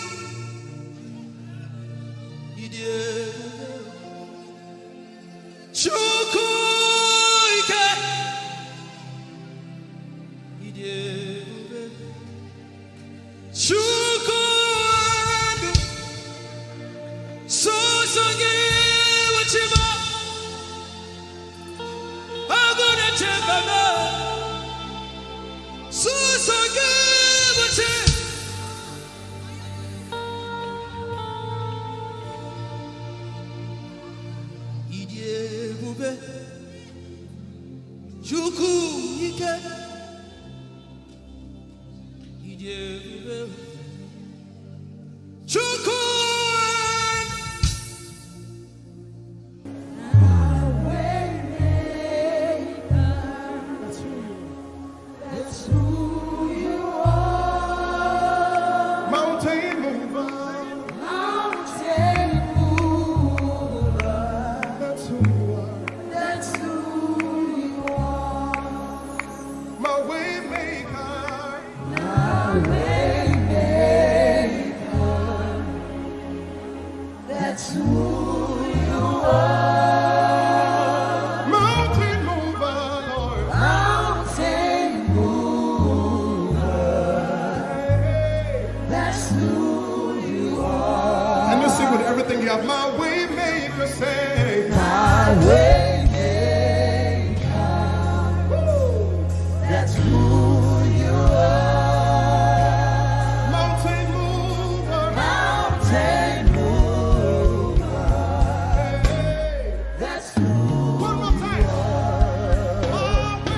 Chukwu ike. Chukwu ndu. Sosangi wachima. Agune chembama. Sosangi wachima. Chukwu ike. Chukwu. That's who you are. Mountain mover. Mountain mover. That's who you are. That's who you are. My way maker. My way maker. That's who you are. Mountain mover, Lord. Mountain mover. That's who you are. And you sing with everything you have. My way maker, say. My way maker. That's who you are. Mountain mover. Mountain mover. Hey. That's who One more time. My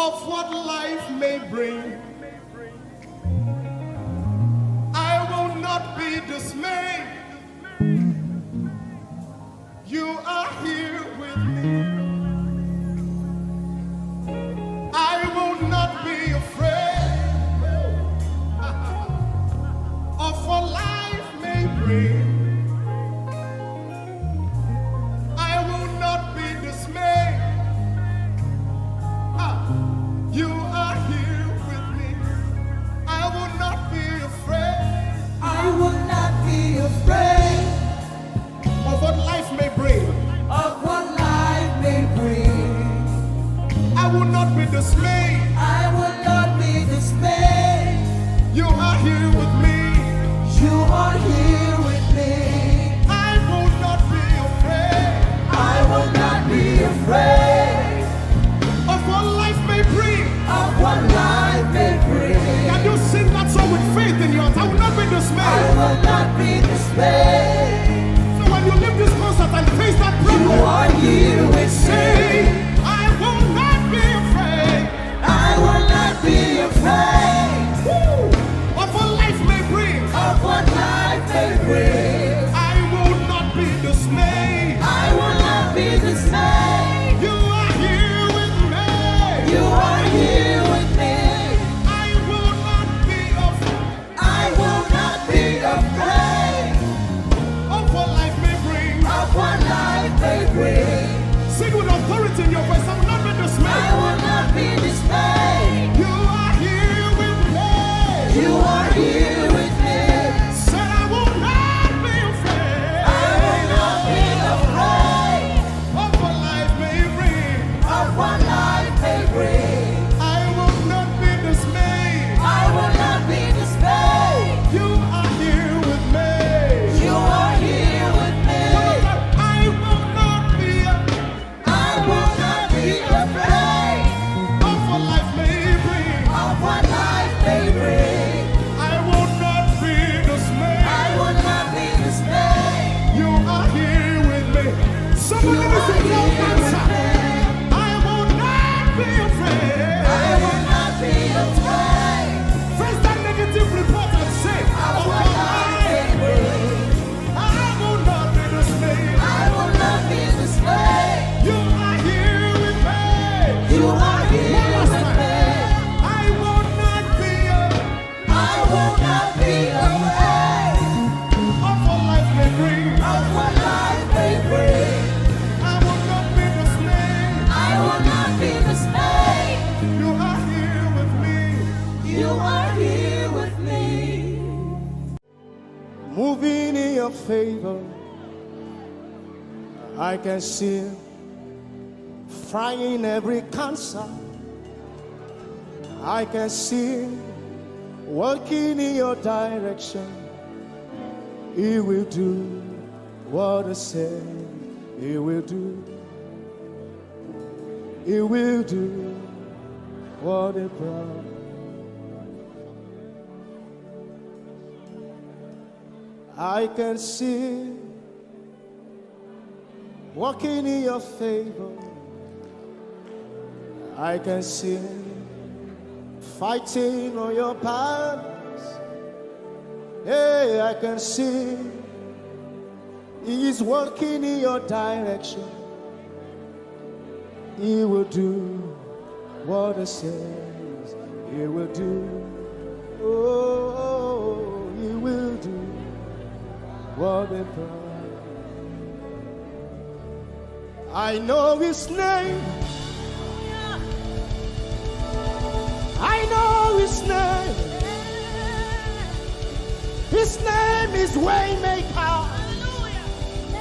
of what life may bring. I will not be dismayed. You are here with me. I will not be afraid of what life may bring. I will not be dismayed. You are here with me. I will not be afraid. I will not be afraid Of what life may bring. of what life may bring. I will not be dismayed. I will not be dismayed. You are here with me. You are here with me. I will not be afraid I will not be afraid of what life may bring. of what life may bring. Can you sing that song with faith in your heart? I will not be I dismayed. will not be dismayed. So when you leave this concert and face that You problem, are here with say, me. I will not be afraid I will not be afraid of what life may bring. of what life may bring. I will not be dismayed. I will not be dismayed. You are here with me. You are here with me. I will not be afraid I will not be afraid of what life may bring. of what life may bring. Sing with authority in your voice. I will not be I dismayed. will not be dismayed. You are here with me. You are here with me. Said I will not be afraid I will not be afraid of what life may bring. of what life may bring. I will not be dismayed. I will not be dismayed. You are here with me. You are here with me. I will not be I will not be afraid of what life may bring. of what life may bring. I will not be dismayed. I will not be dismayed. You are here with me. Somebody You listen are to your here with answer. me. I will not be afraid. I will not be afraid Face that negative report and say, of oh what life may God, bring. I will not be dismayed. I will not be dismayed. You are here with me. You are here One last with time. me. I will not be I will not be afraid of what life may bring. of what life may bring. I will not be dismayed. I will not be dismayed. You are here with me. You are here with me. Moving in your favor, I can see frying every cancer. I can see working in your direction. He will do what I said he will do. He will do what he promised. I can see walking in your favor. I can see fighting on your battles. Hey, I can see he is working in your direction. He will do what he says he will do. Oh, he will do what he promised. I know his name. I know his name. His name is Waymaker.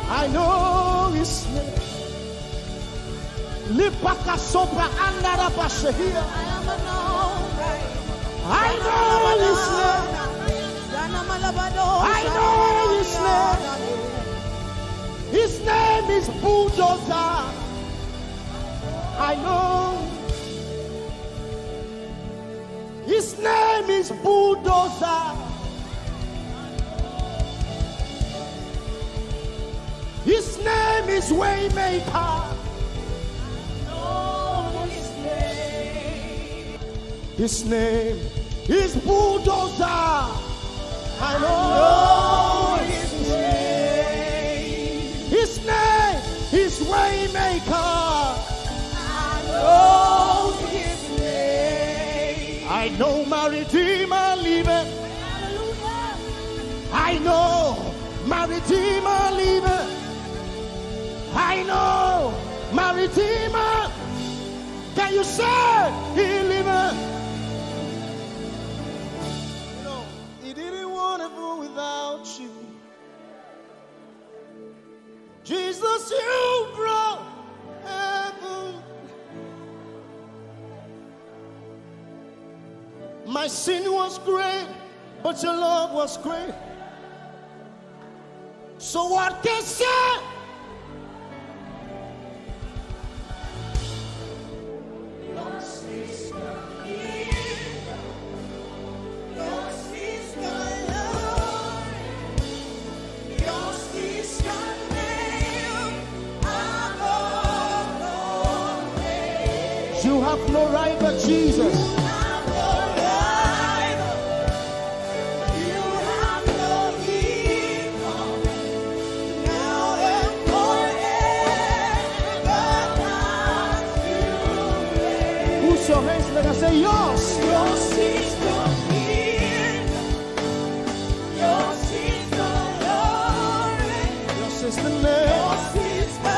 I know his name. Lipaka sopra andara bashehia. I know his name. I know his name. His name is Bulldozer. I know. His name is Bulldozer. His name is Waymaker. Know his name. His name is Bulldozer. I know his name. His name is Waymaker. I know his name. I know my Redeemer liveth. I know my Redeemer liveth. I know my Redeemer. Can you say he liveth? You know, he didn't want heaven without you. Jesus, you brought heaven. My sin was great, but your love was great. So what can say? You have no rival, Jesus. You have no rival. You have no equal. Now and forever, not to reign. Who's your hands? Let us say yours. Yours is the kingdom. Yours is the glory. Yours is the name. Yours is the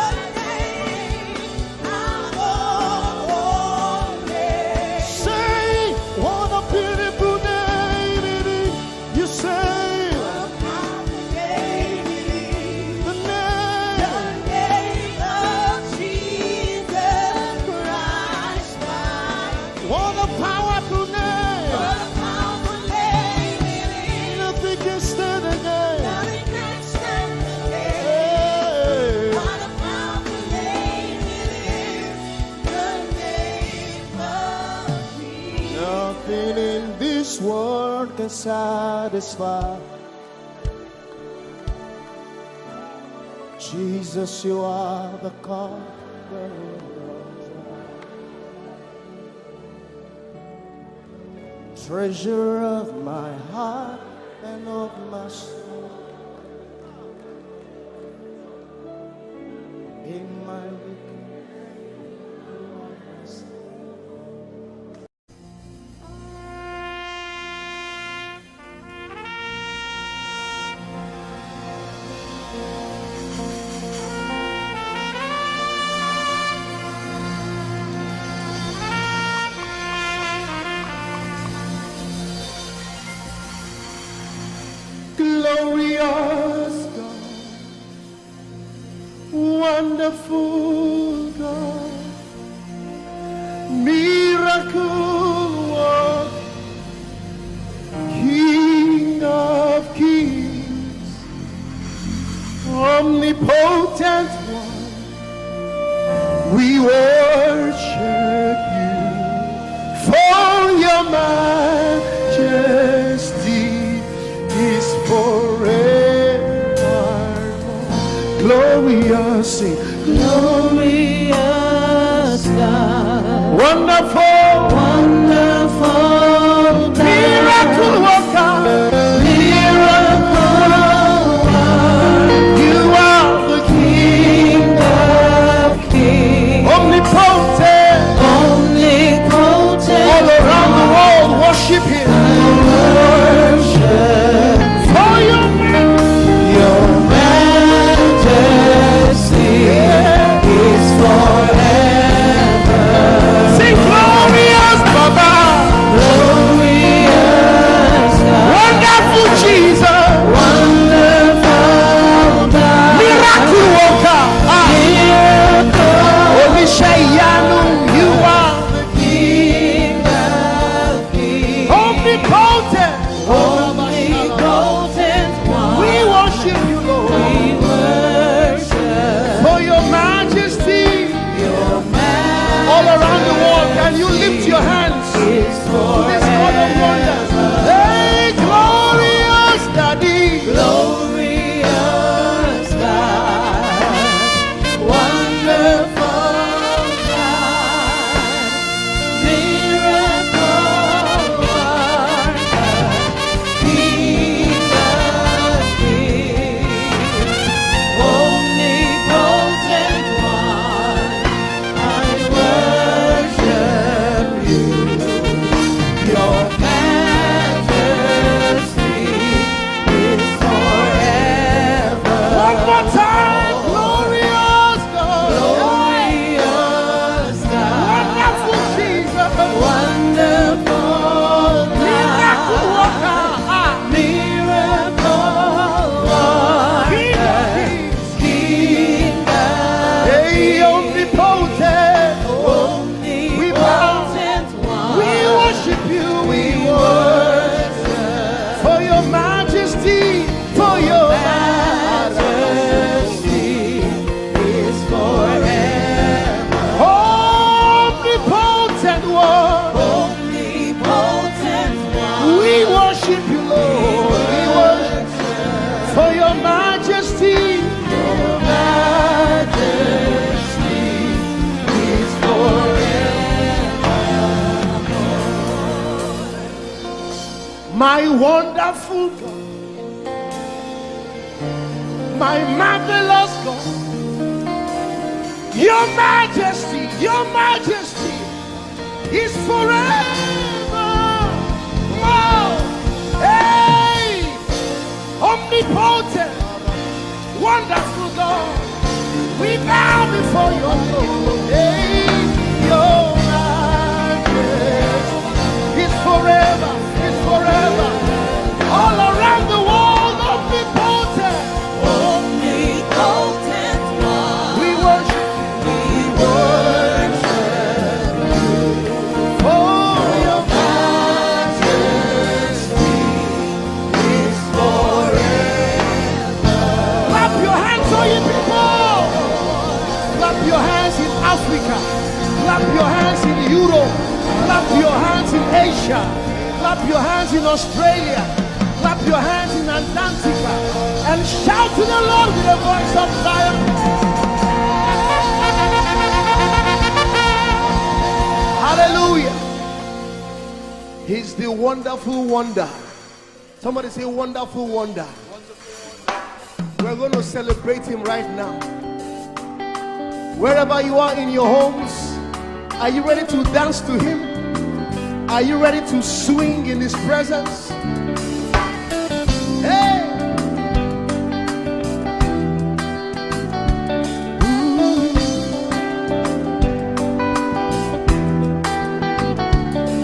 world can satisfy. Jesus, you are the conqueror. Treasure of my heart and of my soul. In my glorious God, wonderful God, miracle worker, King of kings, omnipotent one, we worship you for your majesty is forevermore. Glorious, sing. Glorious God, wonderful, wonderful, miracle worker, miracle worker. You are the King of kings, omnipotent, omnipotent. All around the world, worship Him. Majesty is forever. Sing glory. the omnipotent, we bow, we worship you, we worship for your majesty, for your majesty is forever. Omnipotent one, we worship you, Lord, we worship for your majesty. Your majesty is forever. My wonderful God, my marvelous God, your majesty is forever. Wow. Hey, omnipotent, wonderful God, we bow before your throne. Hey, your majesty is forever, all around the world. Omnipotent one, we worship for your majesty is forever. Clap your hands, all you people. Clap your hands in Africa. Clap your hands in Europe. Clap your hands in Asia. Clap your hands in Australia. Clap your hands in Antarctica. And shout to the Lord with a voice of triumph. Hallelujah. He's the wonderful wonder. Somebody say wonderful wonder. We're going to celebrate him right now. Wherever you are in your homes, are you ready to dance to him? Are you ready to swing in his presence? Hey!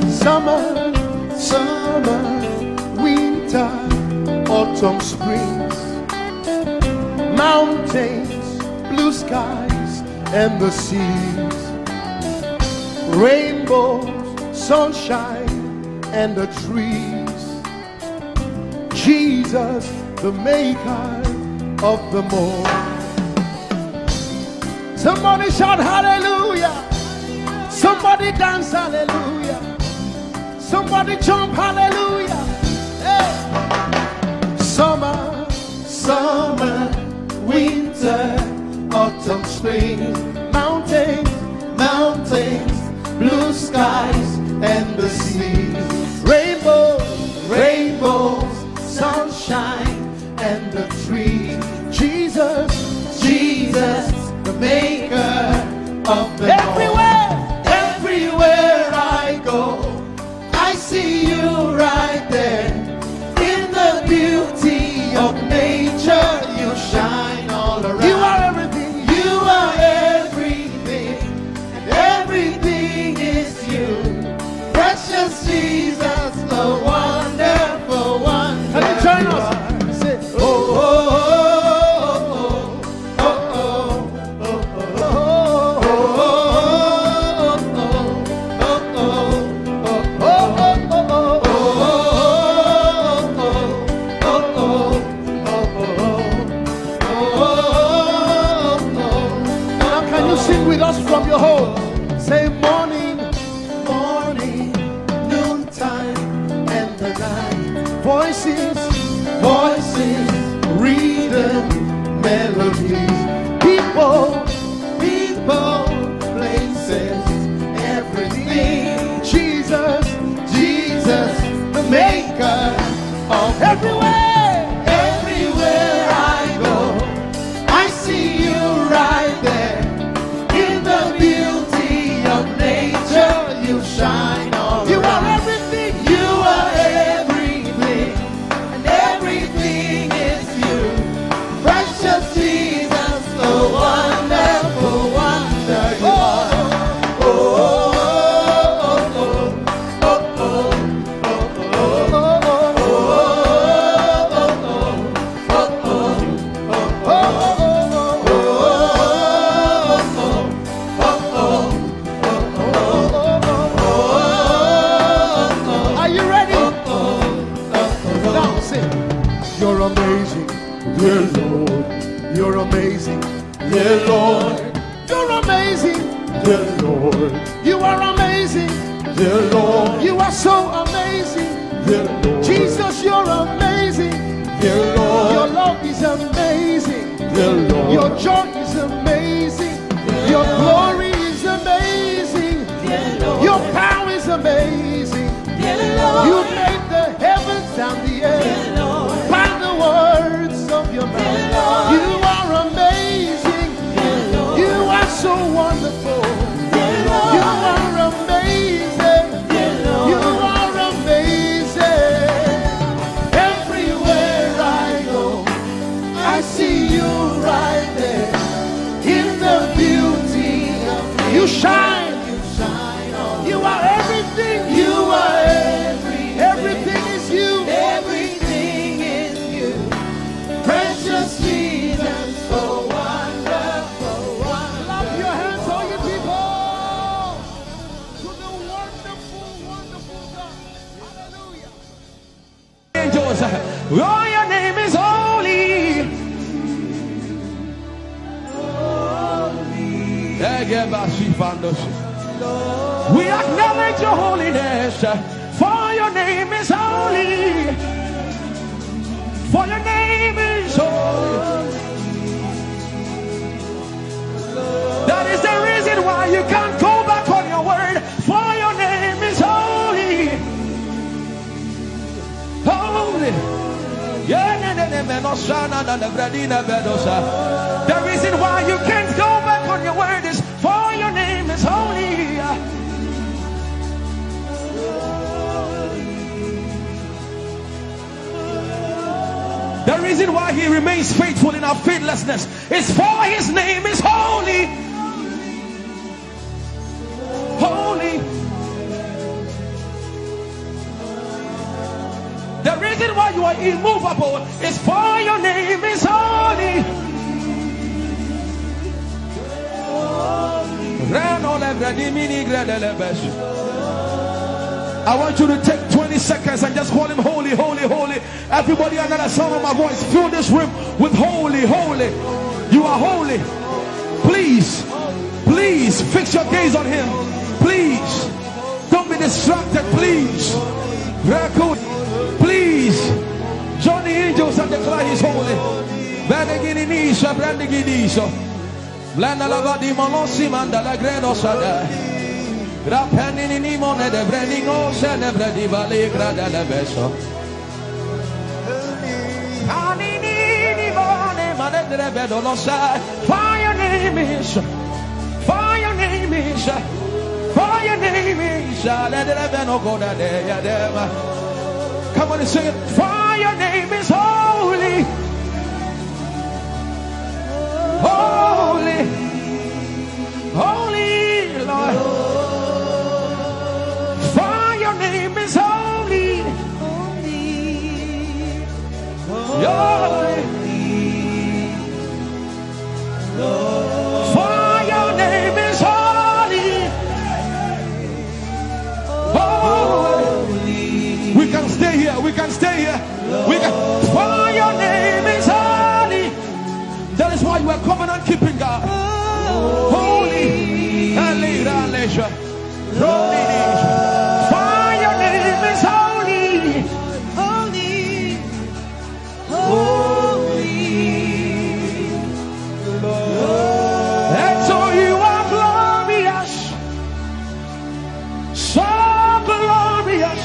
Summer, winter, autumn, springs, mountains, blue skies, and the seas, rainbows, sunshine, and the trees. Jesus, the maker of them all. Somebody shout hallelujah. Somebody dance hallelujah. Somebody jump hallelujah. Hey. Summer, winter, autumn, spring, mountains, blue skies, and the seas, rainbows, sunshine, and the trees. Jesus, the maker of the everywhere I go, I see you right there. In the beauty of nature, you shine all around. You are everything. You are everything. And everything is you. Precious Jesus, the wonderful one. Can you join us? Say, oh, oh, oh, oh, oh, oh, with us from your home. Say morning, noontime, and the night. Voices, rhythm, melodies. People, places, everything. Jesus, the maker of everywhere I go, I see you right there. In the beauty of nature, you shine all around. You are everything. You are everything. And everything is you. Precious Jesus, dear Lord. You're amazing, dear Lord. You are amazing, dear Lord. You are so amazing, dear Lord. Jesus, you're amazing, dear Lord. Your love is amazing, dear Lord. Your joy is amazing, your glory is amazing, dear Lord. Your power is amazing, dear Lord. You made the heavens and the earth by the words of your mouth. You are amazing, dear Lord. You are so wonderful, dear Lord. You are amazing, dear Lord. You are amazing. Everywhere I go, I see you right there in the beauty of you. You shine, you are everything, you are everything is you, everything is you. Precious Jesus, so wonderful, wonderful. Clap your hands, all you people, to the wonderful, wonderful God. Hallelujah. Angels, oh, your name is holy. We acknowledge your holiness, for your name is holy. For your name is holy. That is the reason why you can't go back on your word. For your name is holy. Holy. The reason why you can't go back on your word is for your name is holy. The reason why he remains faithful in our faithlessness is for his name is holy. Holy. The reason why you are immovable is for your name is holy. I want you to take 20 seconds and just call him holy, holy, holy. Everybody under the sound of my voice, fill this room with holy, holy. You are holy. Please, please fix your gaze on him. Please, don't be distracted, please. Please, join the angels and declare he's holy. Blanda lava di molosi manda la gredo sada. Rapeni ni mone de brenigo se ne bredi vale grada la beso. Ani ni mone mane de bedo lo sa. Fire name is. Fire name is. Fire name is. Let the beno go da de ya dem. Come on and sing it. Fire name is holy. Holy, holy Lord, for your name is holy, holy, for your name is holy, holy. We can stay here, we can stay here, we can. For your name is holy. That is why you are covenant keeping God. Holy. For your name is holy. Holy. Holy. And so you are glorious. So glorious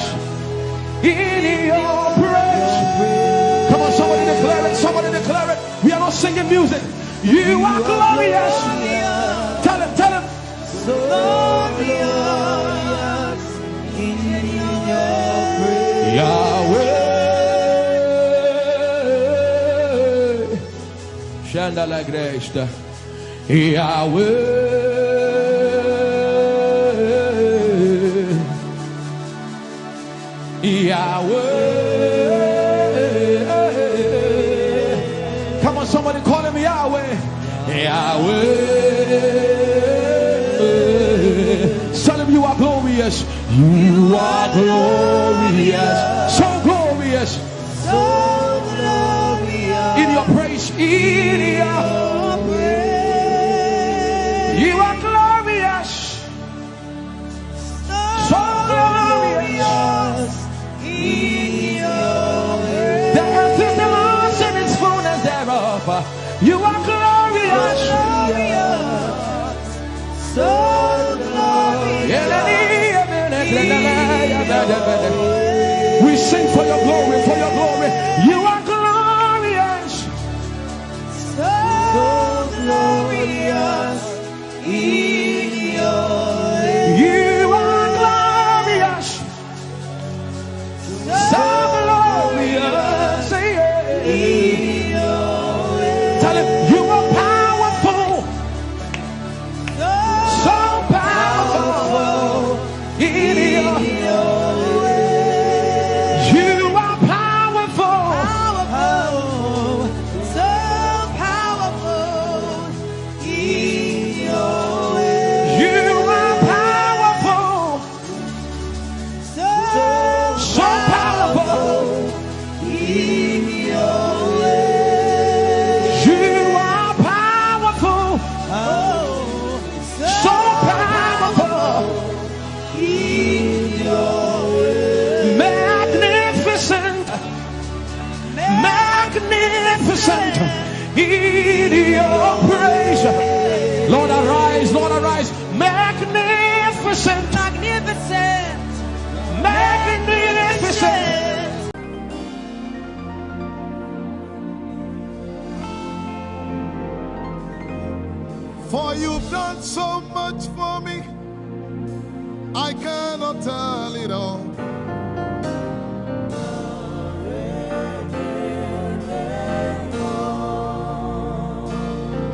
in your praise. Come on, somebody declare it. Somebody declare it. We are not singing music. You are glorious. Tell him, tell him. So glorious in your praise. Yahweh. Shanda la Grace. Yahweh. Yahweh. Come on, somebody call him Yahweh. Yahweh. Tell him you are glorious. You are glorious. So glorious. So glorious. In your praise. In your praise. You are glorious. So glorious. We sing for your glory, for your glory. You are glorious. So glorious in your way. You are glorious. So glorious In your way. Tell him you are powerful. So powerful in your way. You are powerful. Powerful. So powerful in your way. You are powerful. So powerful in your way. You are powerful. Oh, So powerful. in your way. Magnificent. Magnificent in your praise. Lord arise, Lord arise. Magnificent. Magnificent. Magnificent. For you've done so much for me, I cannot tell it all.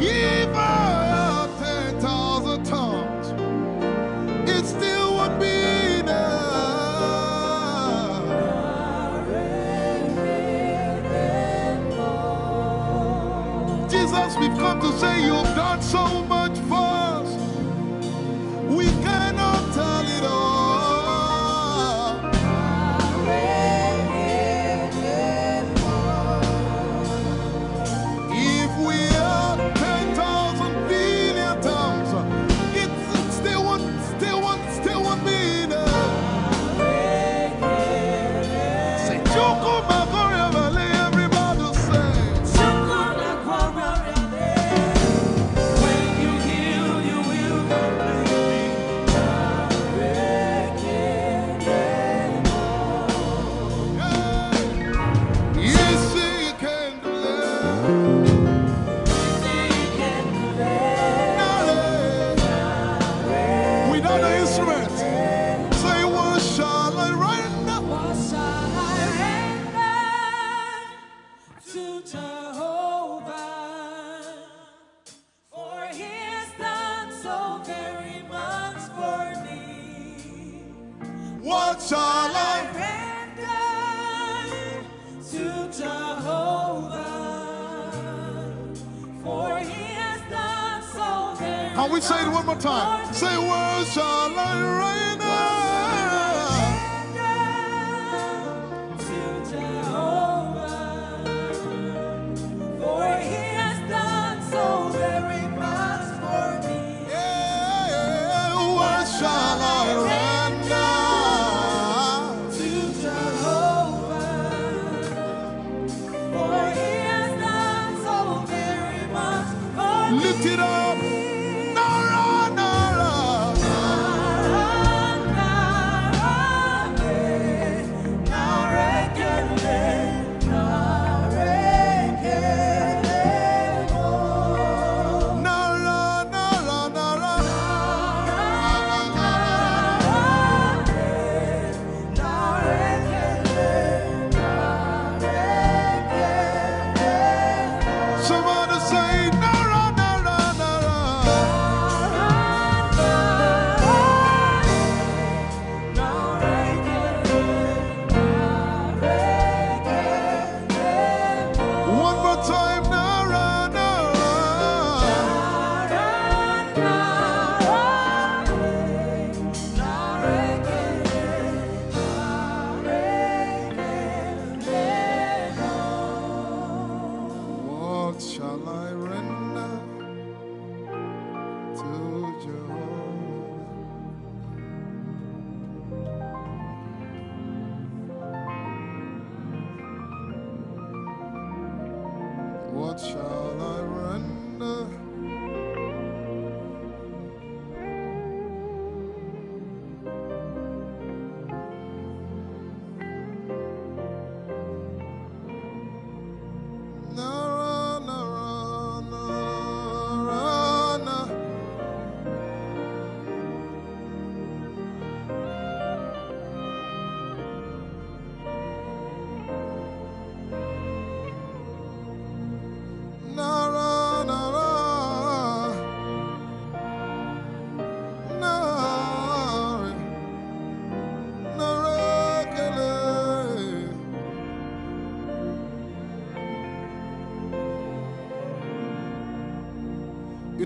If I had 10,000 tongues, it still would be enough. Jesus, we've come to say you've done so much for us. We cannot tell it all. If we had 10,000 billion tongues, it still would be enough. Say, Chukuma Koryabale, everybody say. When you heal, you will Yes, he can do that. Without the instrument, say, what shall I render? What shall I render to Jehovah? For he has done so very much for me. What shall I Render to Jehovah. For he has done so very Can we say it one more time? Say, what shall I render? to Jehovah. For he has done so very much for me. Yeah, what shall I render? To Jehovah. For he has done so very much for me. Lift it up. Nara, Nara. Nara, Nara, Nara. Somebody say, Nara, Nara, Nara. One more time, Nara, What shall I render to Jehovah? What shall I render?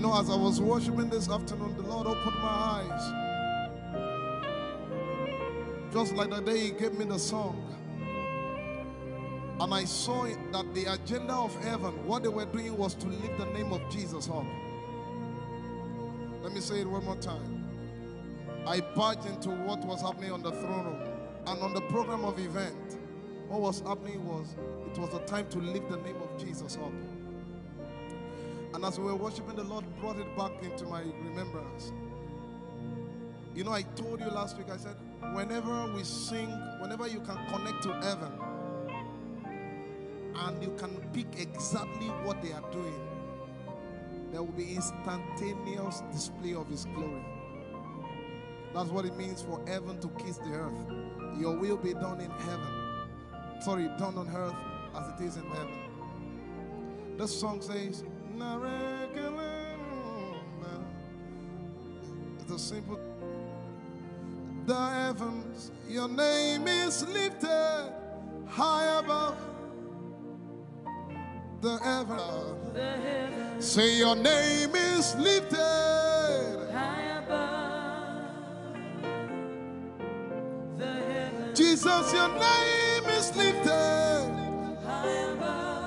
know, as I was worshiping this afternoon, the Lord opened my eyes. Just like the day He gave me the song. And I saw that the agenda of heaven, what they were doing was to lift the name of Jesus up. Let me say it one more time. I barged into what was happening on the throne room. And on the program of event, what was happening was, it was a time to lift the name of Jesus up. And as we were worshiping, the Lord brought it back into my remembrance. You know, I told you last week, I said, whenever we sing, whenever you can connect to heaven, and you can pick exactly what they are doing, there will be instantaneous display of His glory. That's what it means for heaven to kiss the earth. Your will be done in heaven. Sorry, done on earth as it is in heaven. This song says, it's a simple. The heavens, your name is lifted high above. The heavens, say your name is lifted high above. The heavens, Jesus, your name is lifted high above.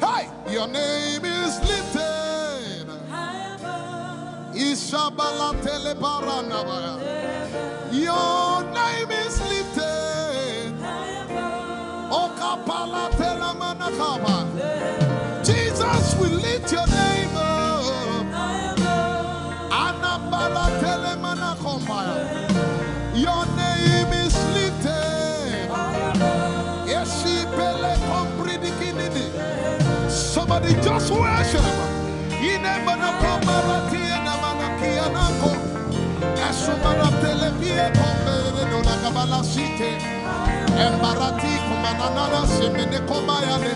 Hey, your name is lifted High above. Your name is lifted. Jesus, we lift your name up. Your name is lifted. Somebody just worship. Embarati kumanana semene komayane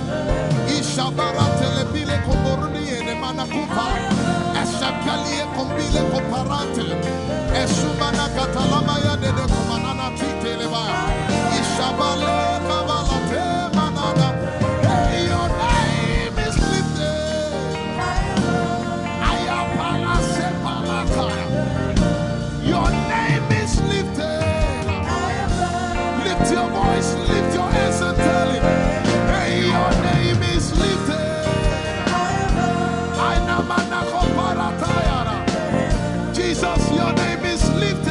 ishabara telepile komboruni ene manakupa esakalie kombile koparante esumana katalama ya dede kumanana titeleba ishabale kabalate manana. Hey, your name is lifted. Ayapala sepalata. Your name is lifted. Lift your voice, lift your hands and tell Him, hey, your name is lifted. Jesus, your name is lifted.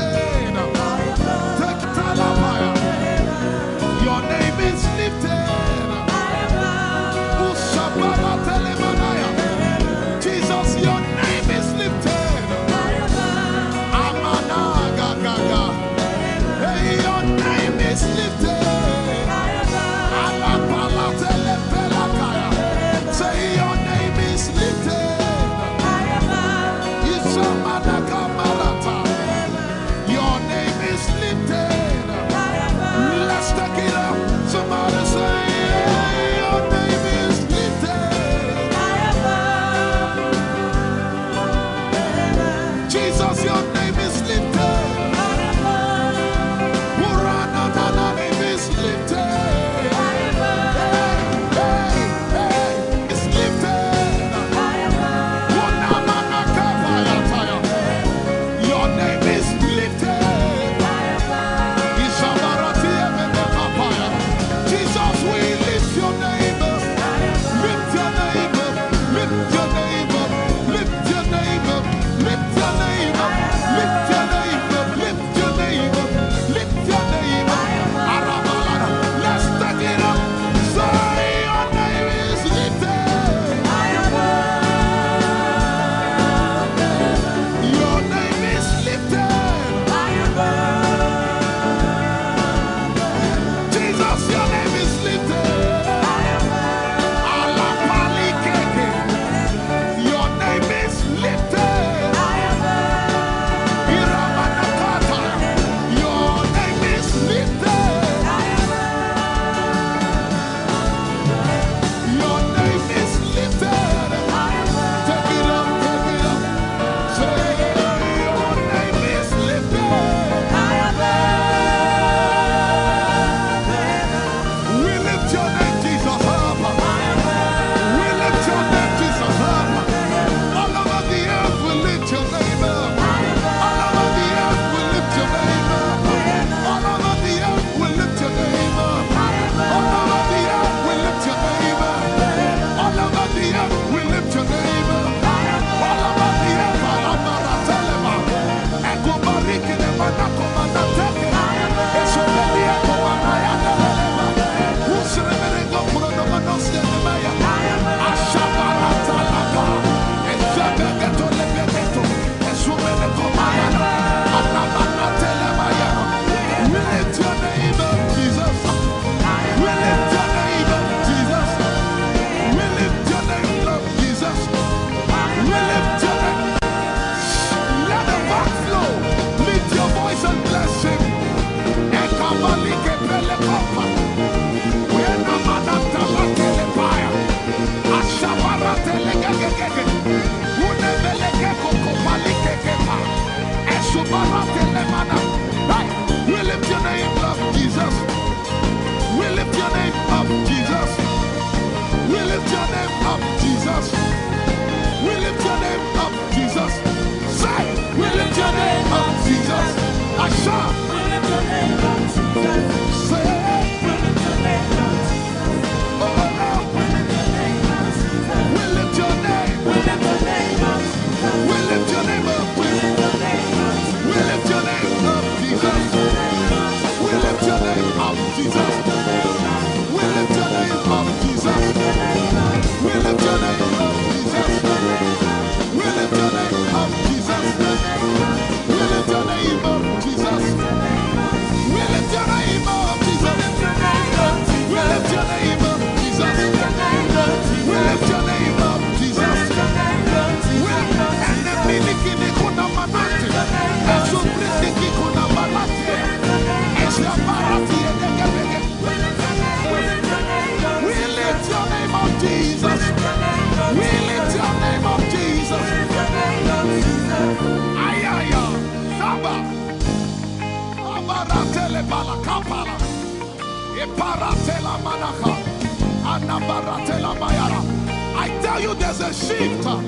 I tell you, there's a shift. I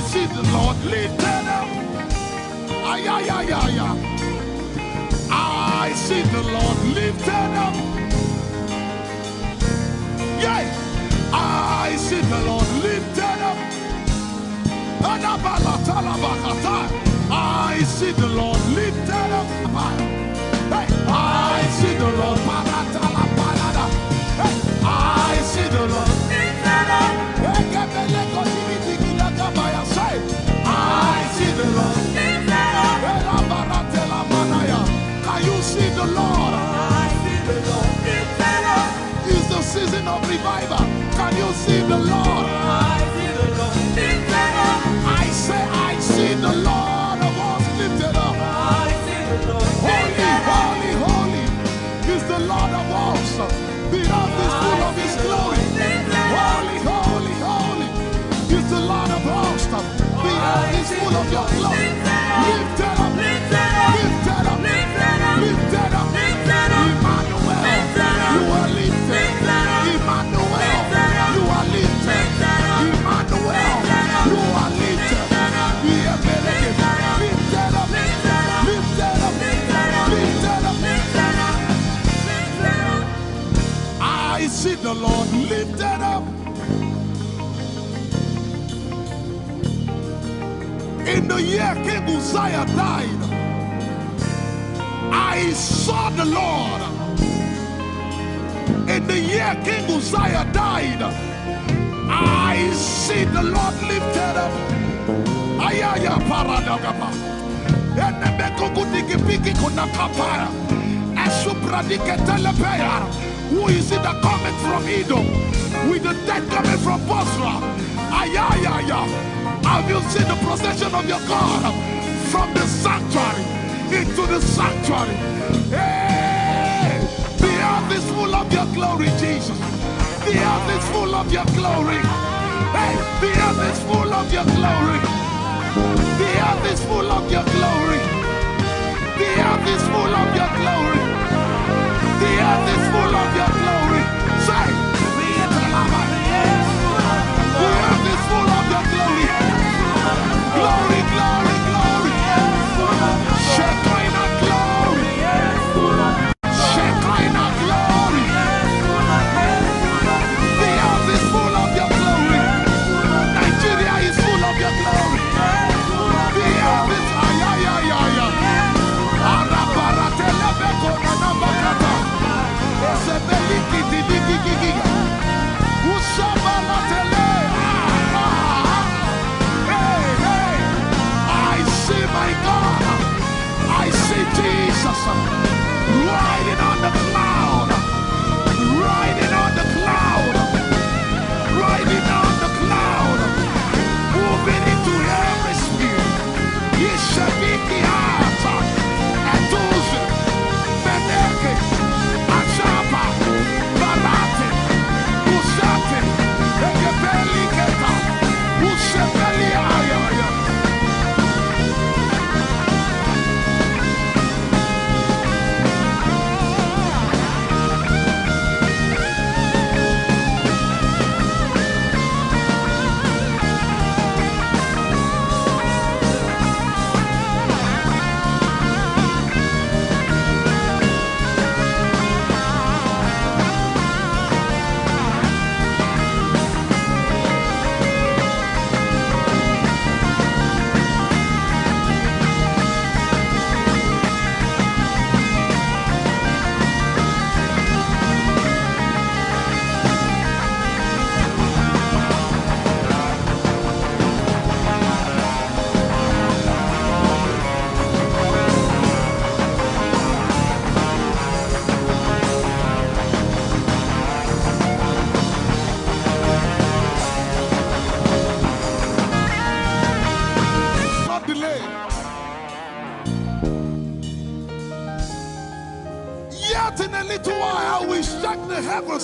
see the Lord lifted up. I see the Lord lifted up. Yeah, I see the Lord lifted up. I see the Lord lifted up. Hey, I see the Lord. Hey, I see the Lord lifted up. I see the Lord lifted up. Can you see the Lord? I see the Lord lifted up. It's the season of revival. Can you see the Lord? I see the Lord lifted up. I say, I see the Lord of hosts lifted up. I see the Lord lifted up. Holy, holy, holy is the Lord of hosts. The earth is full of His glory. Holy, holy, holy is the Lord of hosts. The earth is full of Your glory. Lifted up, lifted up, lifted up, lifted up, lifted up. Emmanuel, You are lifted. Emmanuel, You are lifted. Emmanuel, You are lifted. Lifted up, lifted up, lifted up, lifted up, lifted up. I see the Lord lifted up. In the year King Uzziah died, I saw the Lord. In the year King Uzziah died, I see the Lord lifted up. Ayaya paradagaba. Enebekogudikipiki kunakapaya. Esupradiketelepea. Who is it that cometh from Edom? With the dead coming from Bosra. Ayaya. Have you seen the procession of your God from the sanctuary into the sanctuary? Hey, the earth is full of Your glory, Jesus. The earth is full of Your glory. Hey, the earth is full of Your glory. The earth is full of Your glory. The earth is full of Your glory. The earth is full of Your glory. Say, the earth is full of Your glory. Glory, glory, glory. Shekinah glory. Shekinah glory. The earth is full of Your glory. Nigeria is full of Your glory. The earth is ayayayaya. Arabaratelebeko nanabakata. Esebelikidididigigiga. Usabalatele. My God, I see Jesus riding on the cloud, riding on the cloud, riding on the cloud, moving into every spirit. Yeshabiki Hata, Etuze, Meneke, Achapa, Barate, Usate, Ekebeli Keta, Usebeli Ayaya.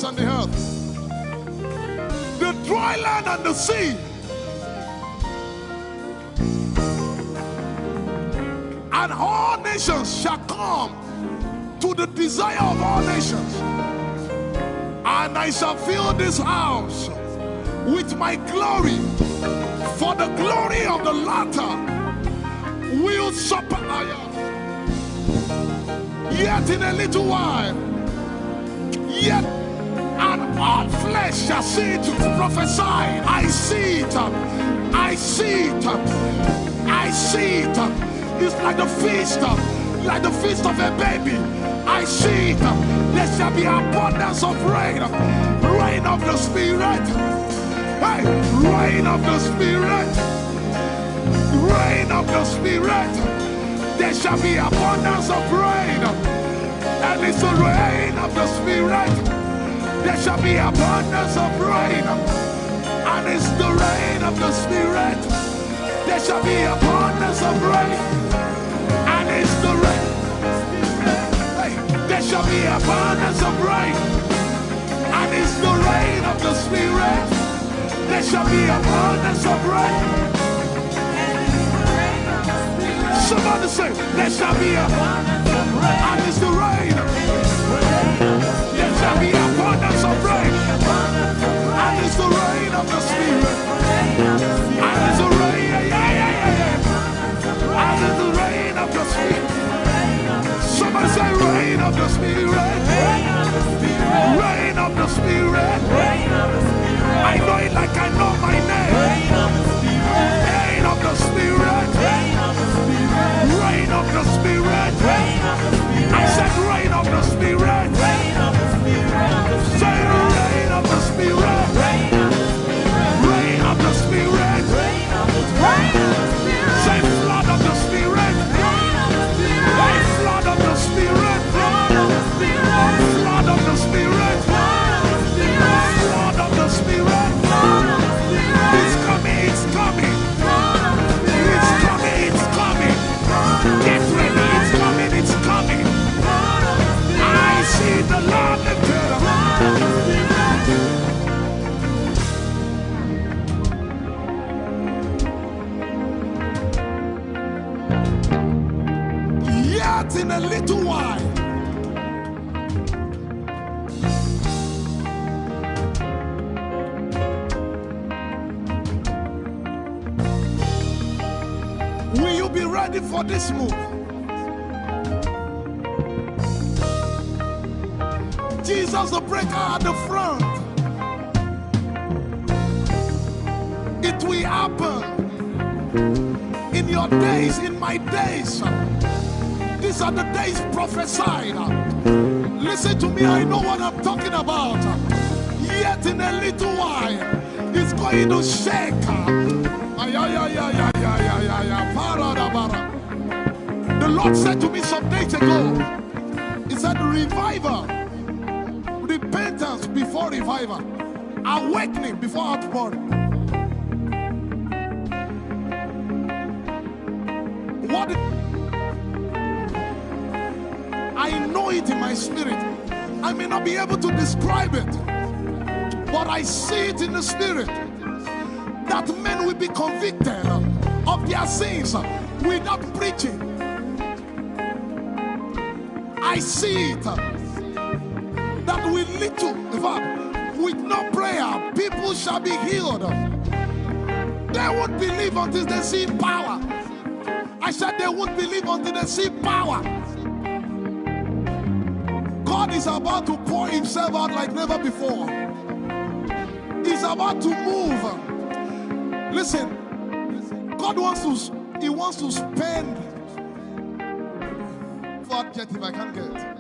And the earth, the dry land and the sea. And all nations shall come to the desire of all nations. And I shall fill this house with my glory, for the glory of the latter will supper. Yet in a little while, yet and all flesh shall see it. Prophesy. I see it. I see it. I see it. It's like the feast of a baby. I see it. There shall be abundance of rain. Rain of the Spirit. Hey, rain of the Spirit. Rain of the Spirit. There shall be abundance of rain. And it's the rain of the Spirit. There shall be abundance of rain. And it's the rain of the Spirit. There shall be abundance of rain. And it's the rain. Hey, there shall be abundance of rain. And it's the rain of the Spirit. There shall be abundance of rain. Somebody say, there shall be abundance of rain. And it's the rain. There shall be abundance of rain. And it's the rain of the Spirit. And it's the rain. And it's the rain of the Spirit. Somebody say, rain of the Spirit. Rain of the Spirit. I know it like I know my name. Rain of the Spirit. Rain of the Spirit. I said rain of the Spirit. Say rain of the Spirit. Rain of the Spirit. Say flood of the Spirit. Say flood of the Spirit. Flood of the Spirit. Flood of the Spirit. It's coming, it's coming. It's coming, it's coming. Get ready, it's coming, it's coming. I see the Lord lifted up. Yet in a little while, will you be ready for this move? Jesus the breaker at the front. It will happen in your days, in my days. These are the days prophesied. Listen to me, I know what I'm talking about. Yet in a little while, it's going to shake. The Lord said to me some days ago, He said, revival, repentance before revival, awakening before outpouring. What? I know it in my spirit. I may not be able to describe it, but I see it in the spirit that men will be convicted of their sins without preaching. I see it that with little, in fact, with no prayer, people shall be healed. They won't believe until they see power. I said they won't believe until they see power. God is about to pour Himself out like never before. He's about to move. Listen, God wants to spend. Forget if I can't get it.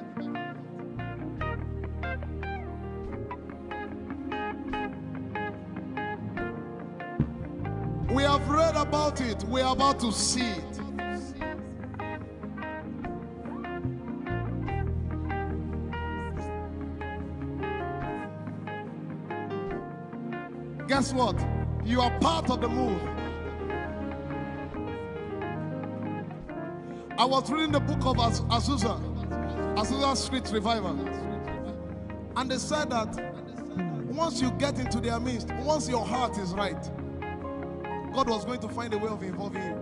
We have read about it. We are about to see it. Guess what? You are part of the move. I was reading the book of Azusa Street Revival, and they said that once you get into their midst, once your heart is right, God was going to find a way of involving you.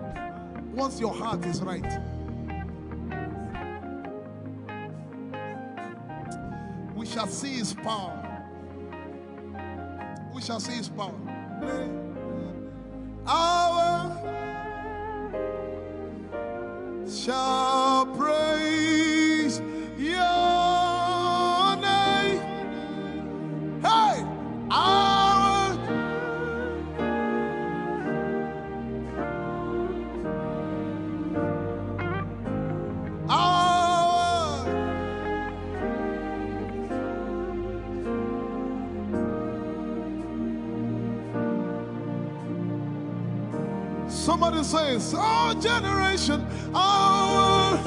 Once your heart is right, shall see his power. We shall see his power. Our shall praise your name. Hey, our somebody says, our generation, our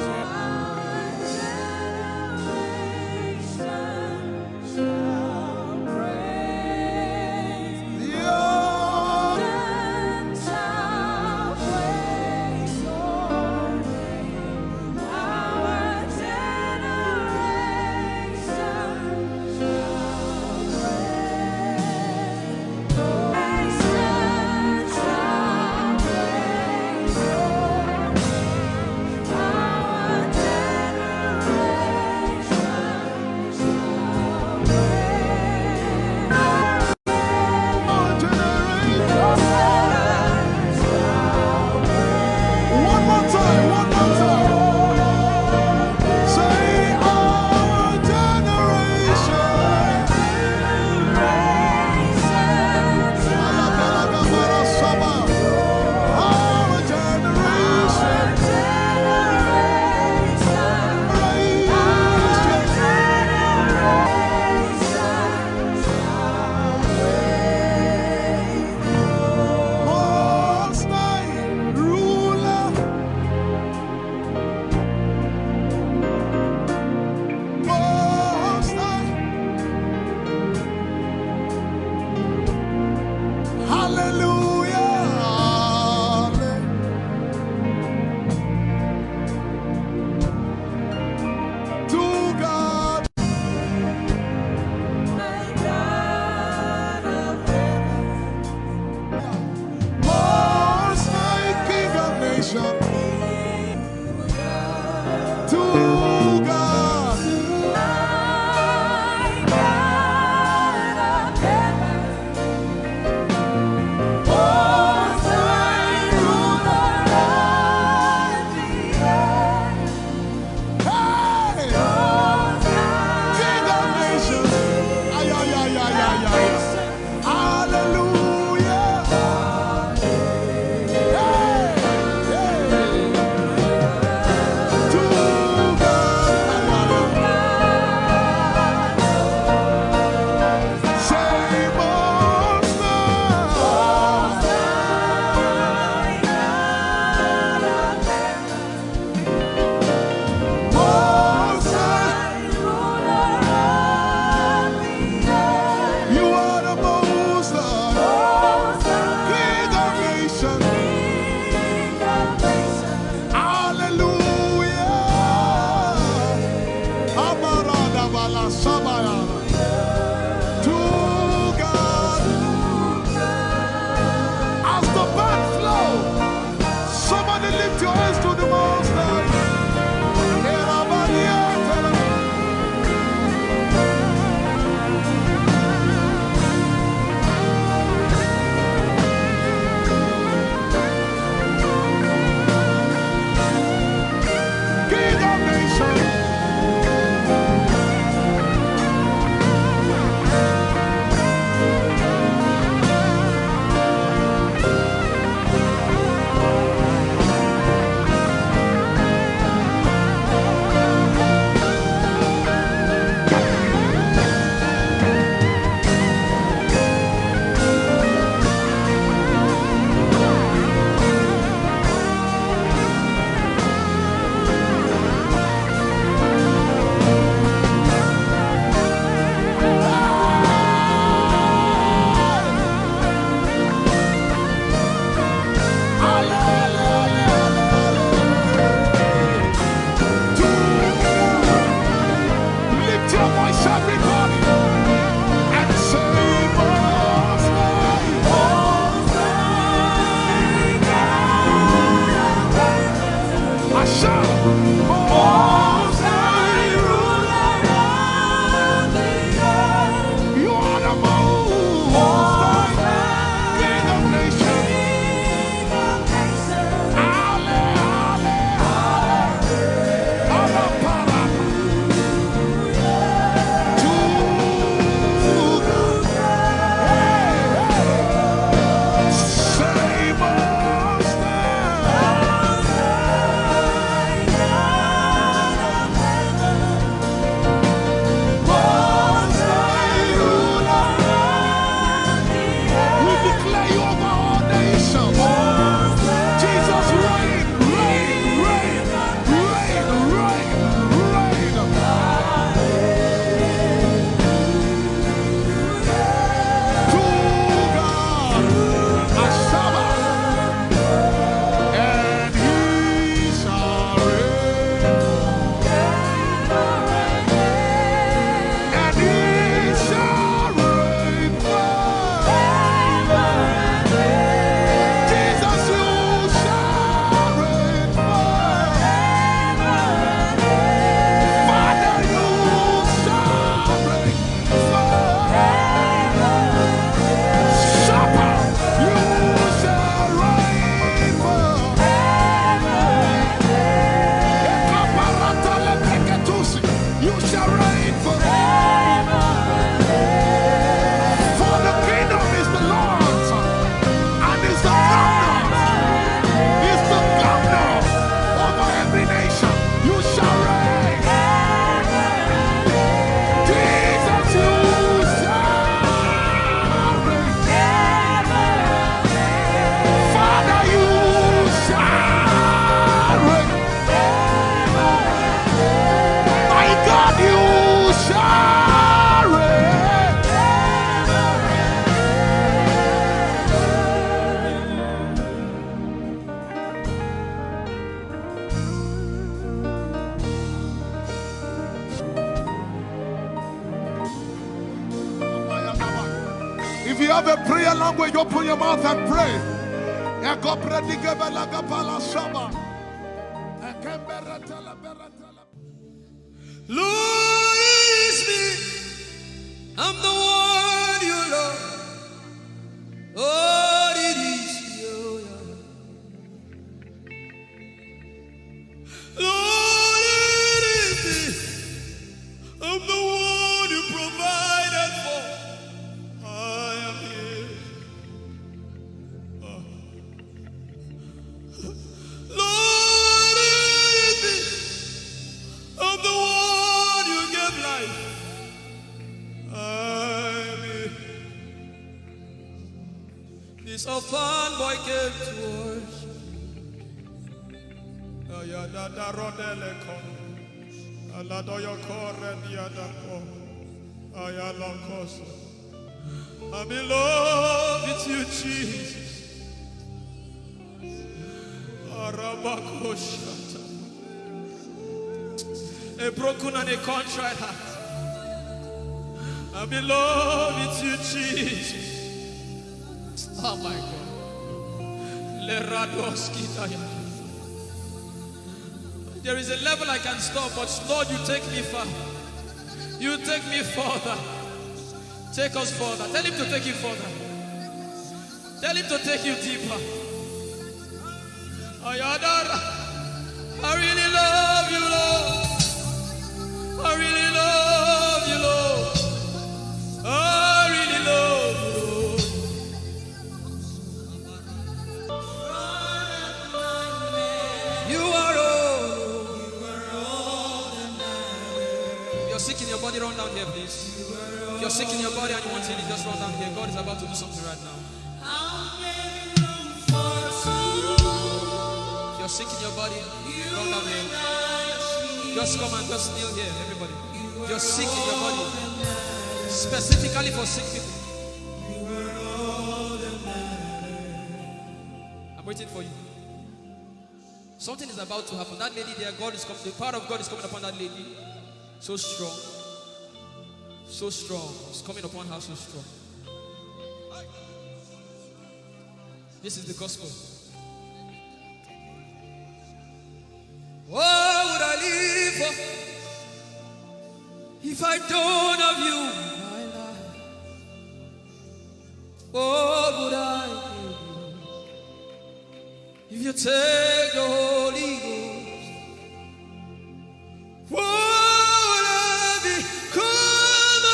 If you have a prayer language, open your mouth and pray. Lord, it's me. I'm the one you love. Lord, it is you. Lord, it is me. I'm the one you provided for. I am here. Lord, it is me. I'm the one you gave life. I'm here. This orphan boy came to worship. Ayadada rodele kon. Aladoyo kore diadako. Ayalokoso. I'm in love with you, Jesus. Arabakoshata. A broken and a contrite heart. I'm in love with you, Jesus. Oh my God. There is a level I can stop, but Lord, you take me far. You take me further. Take us further. Tell him to take you further. Tell him to take you deeper. Ayadara. I really love you, Lord. I really love you, Lord. I really love you, Lord. You are all that matters. You're sick in your body, run down here, please. If you're sick in your body and you want healing, just run down here. God is about to do something right now. If you're sick in your body, run down here. Just come and just kneel here, everybody. If you're sick in your body, specifically for sick people. I'm waiting for you. Something is about to happen. That lady there, God is coming. The power of God is coming upon that lady. So strong. So strong. It's coming upon her so strong. This is the gospel. What would I live for if I don't have you in my life? What would I do if you take the Holy Ghost? What would I become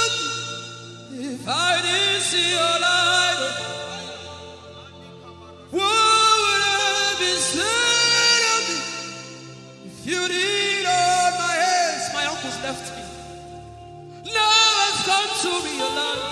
if I didn't see your light? What would I be said of me if you did all my hands? My uncles left me. Now I've come to realize.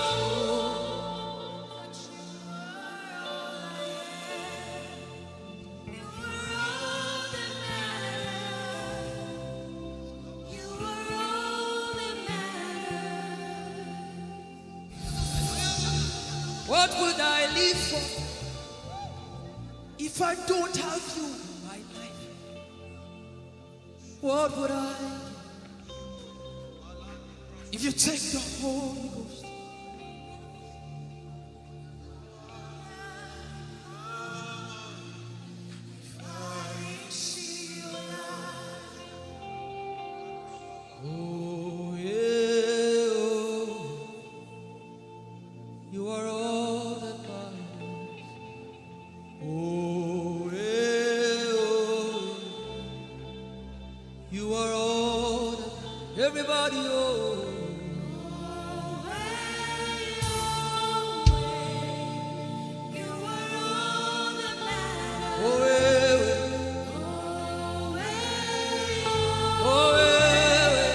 What would I live for if I don't have you in my life? What would I do if you take the Holy Ghost? Oh, yeah, oh. You are all that matters. Oh, yeah, oh. You are all that everybody, oh. Oh, yeah, oh, yeah, oh, yeah.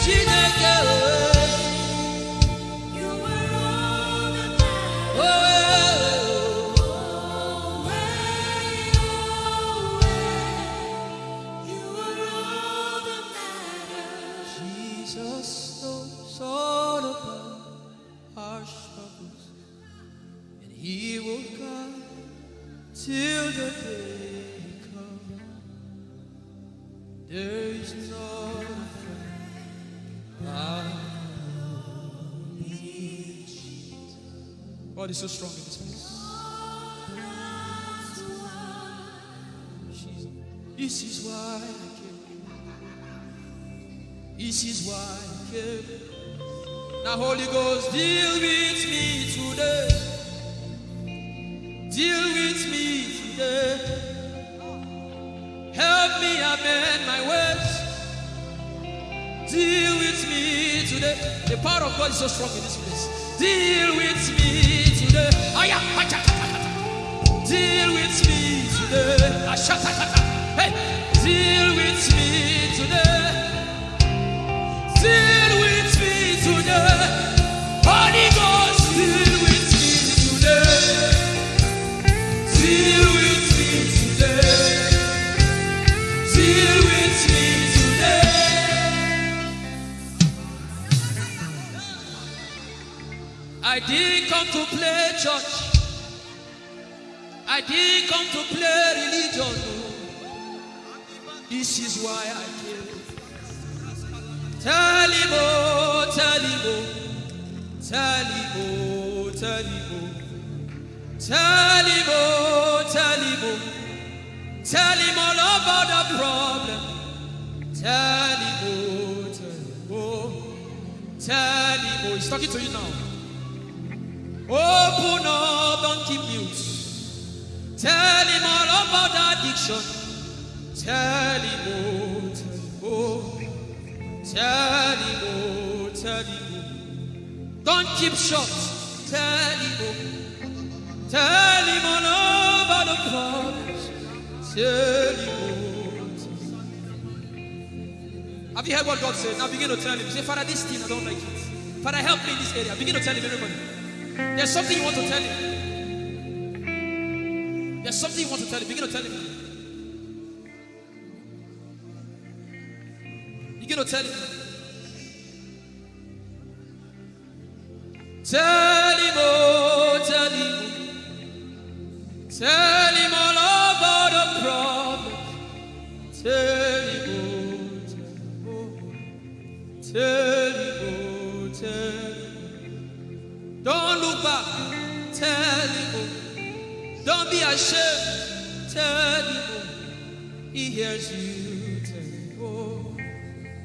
Chineke, oh, Jesus knows all about our struggles, and He will guide till the day comes. There is not a God is so strong in this place. This is why I came. This is why I came. Now, Holy Ghost, deal with me today. Deal with me today. Help me amend my ways. Deal with me today. The power of God is so strong in this place. Deal with me today. Deal with me today. Hey, deal with me today. Deal with me today. Holy Ghost, deal with me today. Deal with me today. Deal with me today. I didn't come to play church. I didn't come to play religion. No. This is why I came. Tell him, oh, tell him, oh, tell him, oh, tell him, oh, tell him, oh, tell him, oh, tell him all about the problem. Tell him, oh, tell him, oh, tell him, oh. He's talking to you now. Open up, don't keep mute. Tell him all about the addiction. Tell him, oh, tell him, oh. Tell him, oh, tell him, oh. Don't keep short. Tell him, oh. Tell him all about the problems. Tell him, oh. Have you heard what God said? Now begin to tell him. Say, Father, this thing I don't like it. Father, help me in this area. Begin to tell him, everybody. There's something you want to tell him. There's something you want to tell him. Begin to tell him. Begin to tell him. Tell him, oh, tell him. Tell him all about the problem. Tell him, oh, tell him, oh, tell him. Don't look back. Tell him, oh. Don't be ashamed. Tell him, oh. He hears you. Tell him, oh.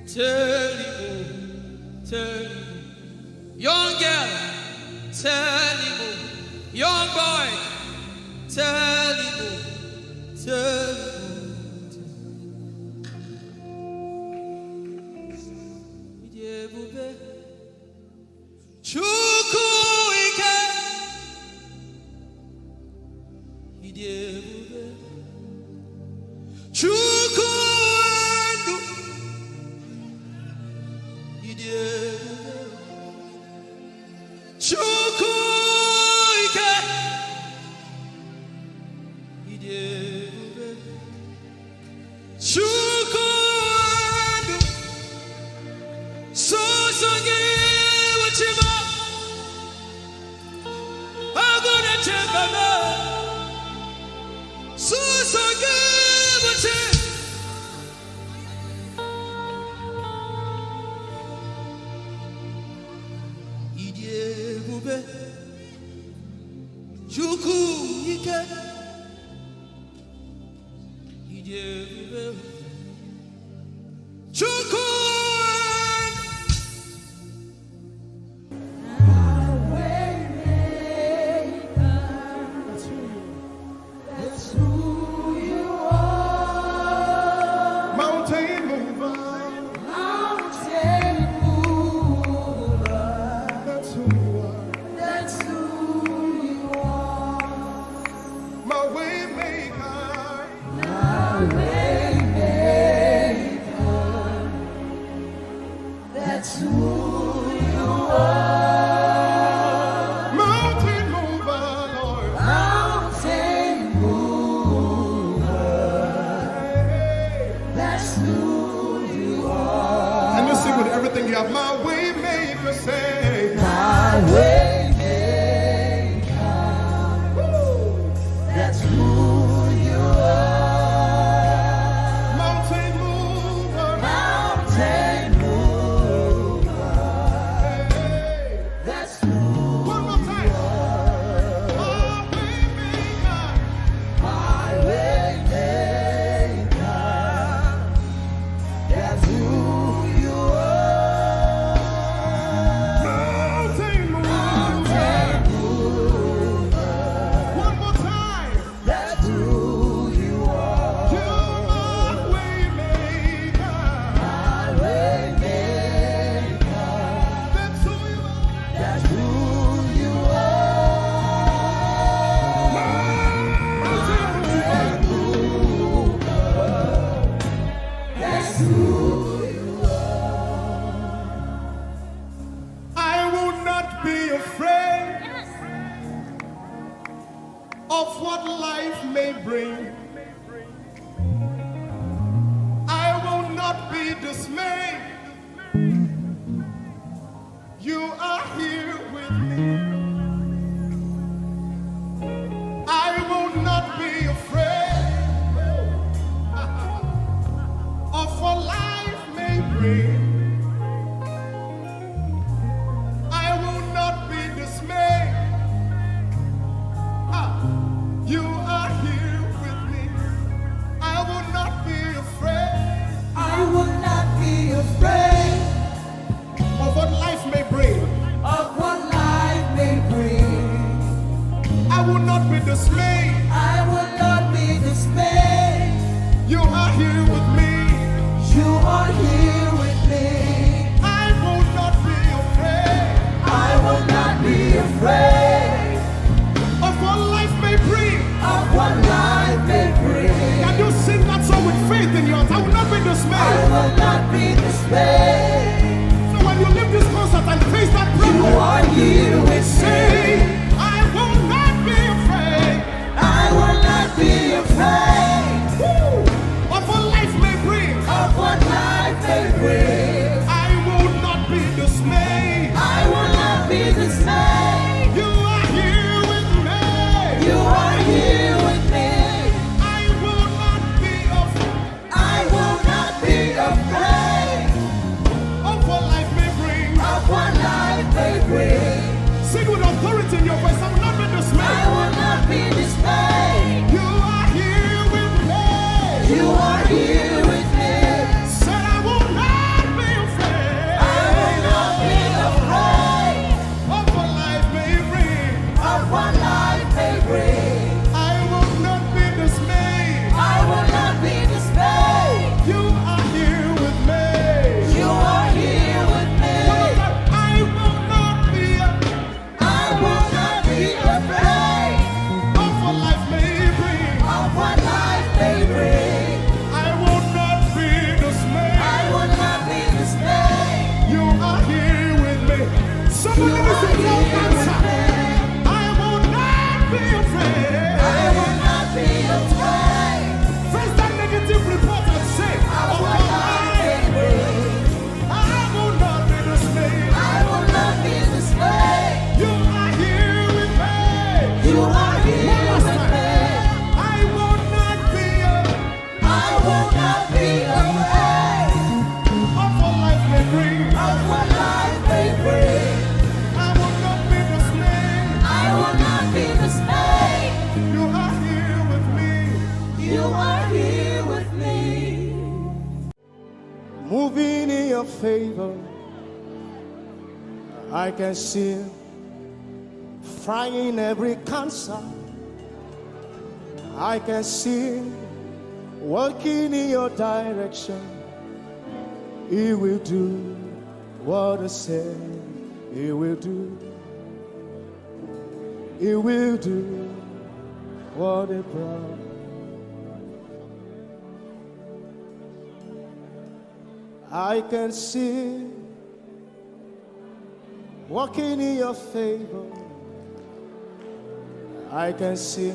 Tell him, oh. Tell him. Young girl, tell him, oh. Young boy, tell him, oh. Tell him, oh. Chukwu ike. Chukwu ndu. Chukwu ike. Chukwu ndu. Sosangi wachima. Agune chembama. Sosangi wachima. Chukwu ike. Chukwu. I will not be afraid of what life may bring. I will not be dismayed. You are here with me. I will not be afraid of what life may bring. I will not be dismayed. You are here with me. I will not be afraid. I will not be afraid Of what life may bring. of what life may bring. I will not be dismayed. I will not be dismayed. You are here with me. You are here with me. I will not be afraid I will not be afraid of what life may bring. of what life may bring. Can you sing that song with faith in your heart? I will not be I dismayed. will not be dismayed. So when you leave this concert and face that You problem, are here with say, me. I will not be afraid I will not be afraid of what life may bring. of what life may bring. I will not be dismayed. I will not be dismayed. You are here with me. You are here with me. I will not be afraid I will not be afraid of what life may bring. of what life may bring. Sing with authority in your voice. I will not be I dismayed. will not be dismayed. You are here with me. You are here with me. Said I will not be afraid I will not be afraid of what life may bring. of what life may bring. I will not be dismayed. I will not be dismayed. You are here with me. You are here with me. I will not be I will not be afraid of what life may bring. of what life may bring. I will not be dismayed. I will not be dismayed. You are here with me. Somebody You needs to are throw here with answer. me. I will not be afraid. I will not be afraid Face that negative report and say, of oh what life may bring. I will not be dismayed. I will not be dismayed. You are here with me. You are here One last with time. me. I will not be I will not be afraid of what life may bring. of what life may bring. I will not be dismayed. I will not be dismayed. You are here with me. You are here with me. Moving in your favor, I can see frying every cancer. I can see working in your direction. He will do what I said he will do. He will do what he promised. I can see walking in your favor. I can see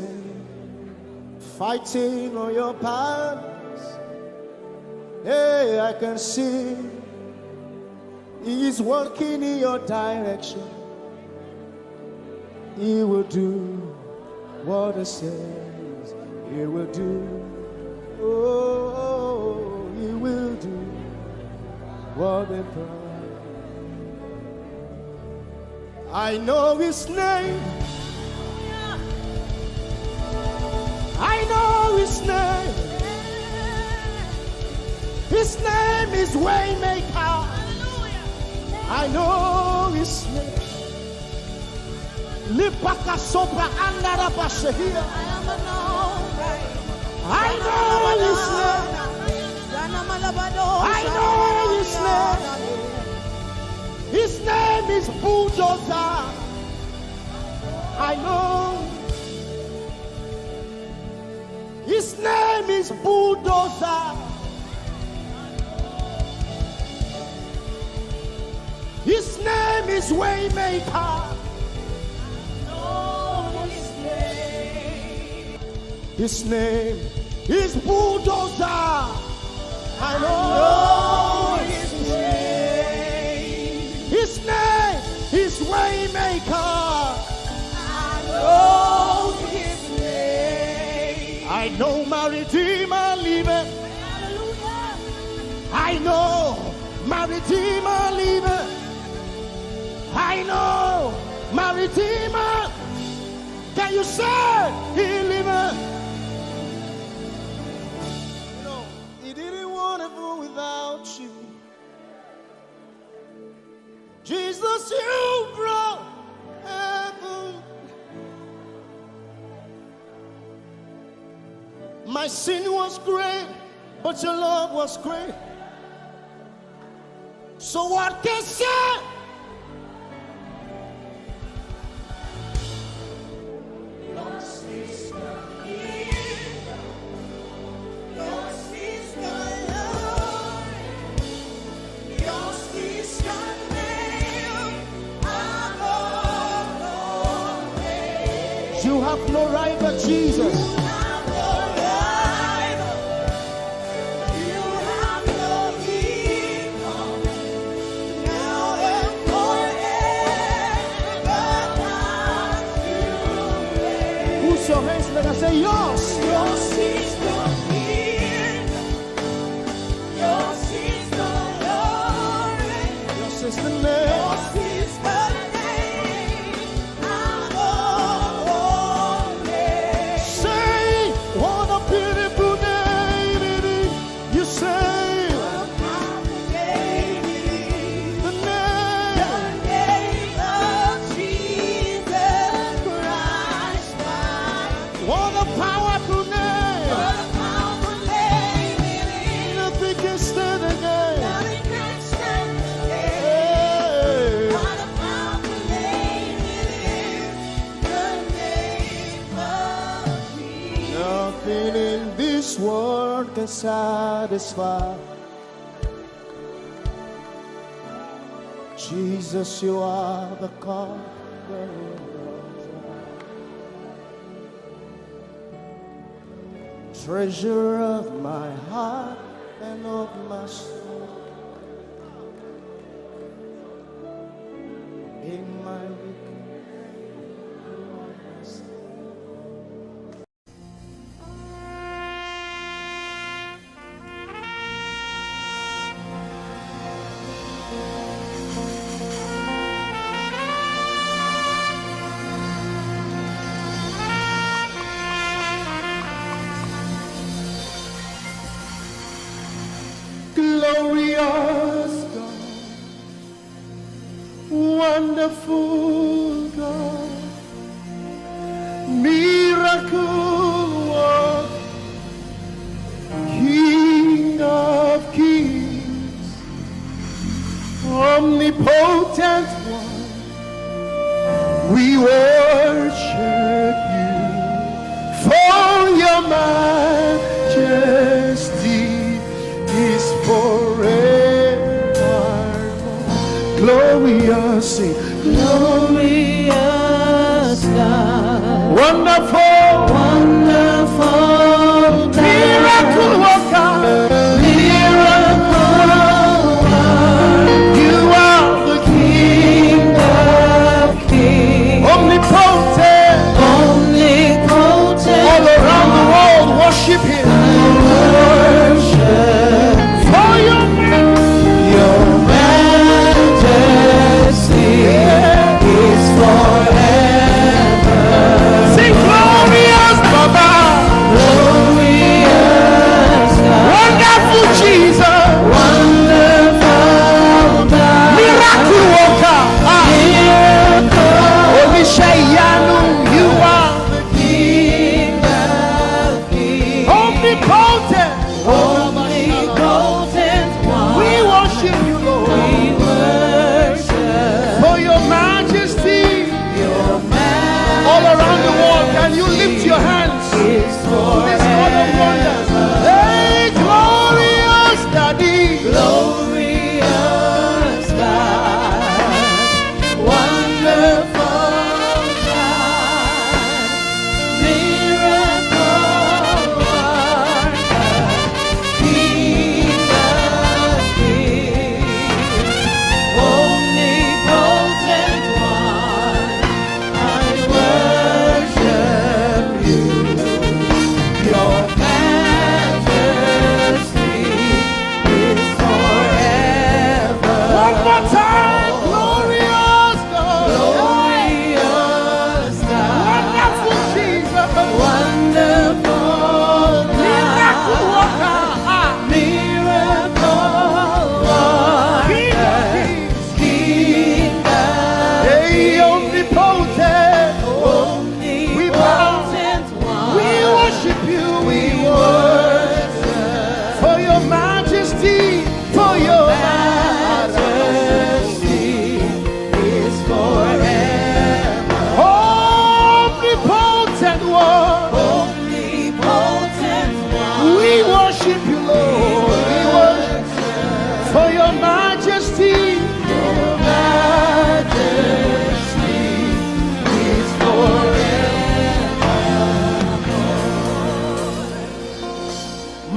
fighting on your battles. Hey, I can see He's working in your direction. He will do what He says He will do. Oh, He will do what He promised. I know His name. I know His name. His name is Waymaker. I know His name. Lipaka sopra andara bashehia. I know His name. I know His name. His name is Bulldozer. I know. His name is Bulldozer. is Waymaker. His name is Bulldozer. I know his name. His name is Waymaker. I know his name. I know my Redeemer liveth. I know my Redeemer liveth. I know my Redeemer. Can you say he liveth? You know, he didn't want to go without you. Jesus, you brought heaven. My sin was great, but your love was great. So what can say? You have no rival, Jesus. You have no rival. You have no equal. Now and forever. Who's your hands? Let us say yours. Yours is the kingdom. Yours is the glory. Yours is the name. Yours is the world can satisfy. Jesus, you are the conqueror. Treasure of my heart and of my soul. In my glorious God, wonderful God, miracle worker, King of kings, omnipotent one, we worship you for your majesty is forevermore. Glorious, glorious God, wonderful, wonderful God, miracle worker, miracle worker. You are the King of kings, omnipotent, omnipotent. All around the world, worship Him. Is forever. Sing glory.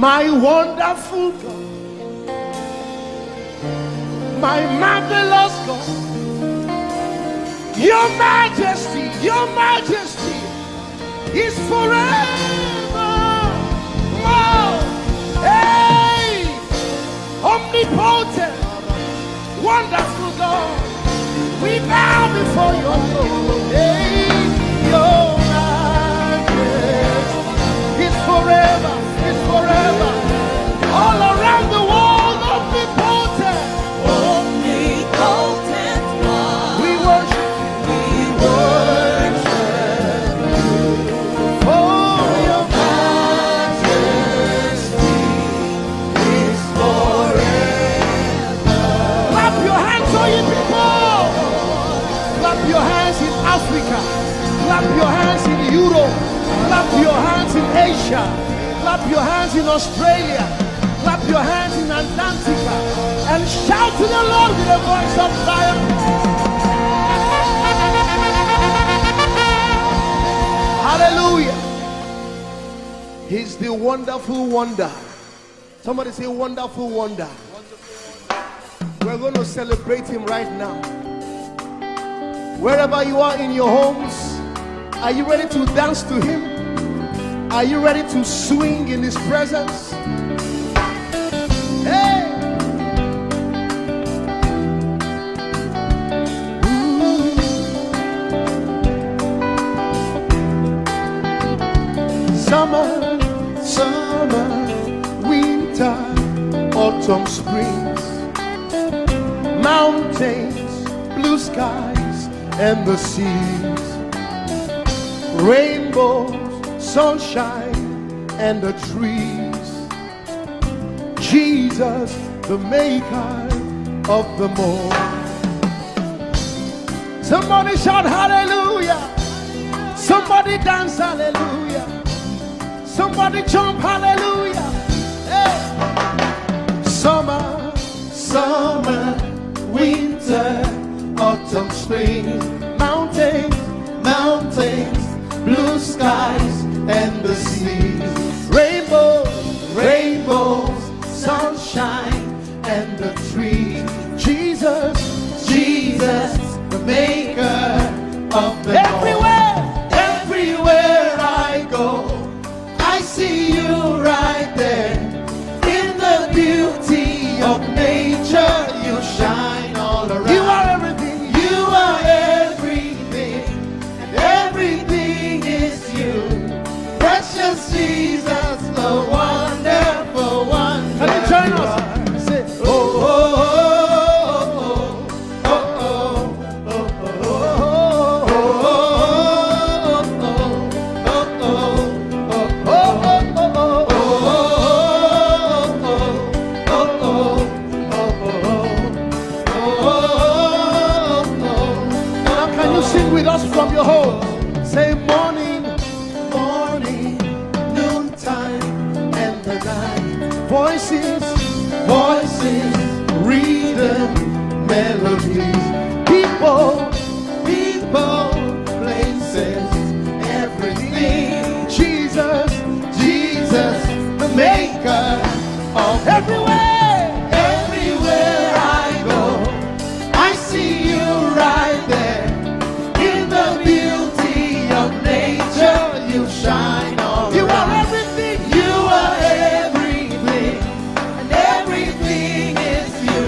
My wonderful God, my marvelous God, your majesty is forever. Wow. Hey, omnipotent, wonderful God, we bow before your throne. Hey, your majesty is forever. All around the world, omnipotent one. We worship for your majesty is forever. Clap your hands, all you people. Clap your hands in Africa. Clap your hands in Europe. Clap your hands in Asia. Clap your hands in Australia. Clap your hands in Antarctica. And shout to the Lord with a voice of triumph. Hallelujah. He's the wonderful wonder. Somebody say wonderful wonder. We're going to celebrate him right now. Wherever you are in your homes, are you ready to dance to him? Are you ready to swing in his presence? Hey! Summer, winter, autumn, springs, mountains, blue skies, and the seas, rainbows, sunshine, and the trees. Jesus, the maker of them all. Somebody shout hallelujah. Somebody dance hallelujah. Somebody jump hallelujah. Hey. Summer, winter, autumn, spring, mountains, blue skies, and the seas, rainbows, sunshine, and the trees. Jesus, the maker of the everywhere I go, I see you right there. In the beauty of nature, you shine all around. You are everything. You are everything, and everything is you. Precious Jesus, the wonderful one. Can you join us? Say, oh, oh, oh, oh, oh, now can you sing with us from your home? Say morning, noontime, and the night. Voices, rhythm, melodies. People, places, everything. Jesus, the maker of everywhere I go, I see you right there. In the beauty of nature, you shine all around. You are everything. You are everything, and everything is you.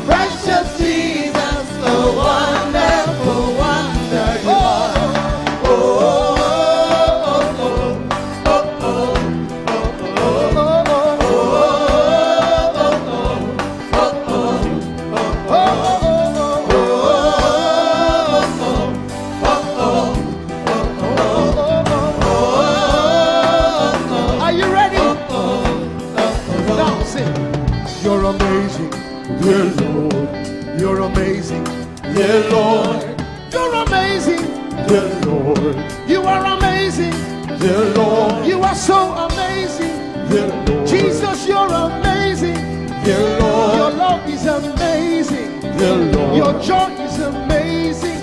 Precious Jesus, the wonderful wonder you are. Oh, are you ready? Now sing. You're amazing, dear Lord. You're amazing, dear Lord. You're amazing, dear Lord. You are amazing, dear Lord. You are so amazing, dear Lord. Jesus, you're amazing, dear Lord. Your love is amazing, dear Lord. Your joy is amazing,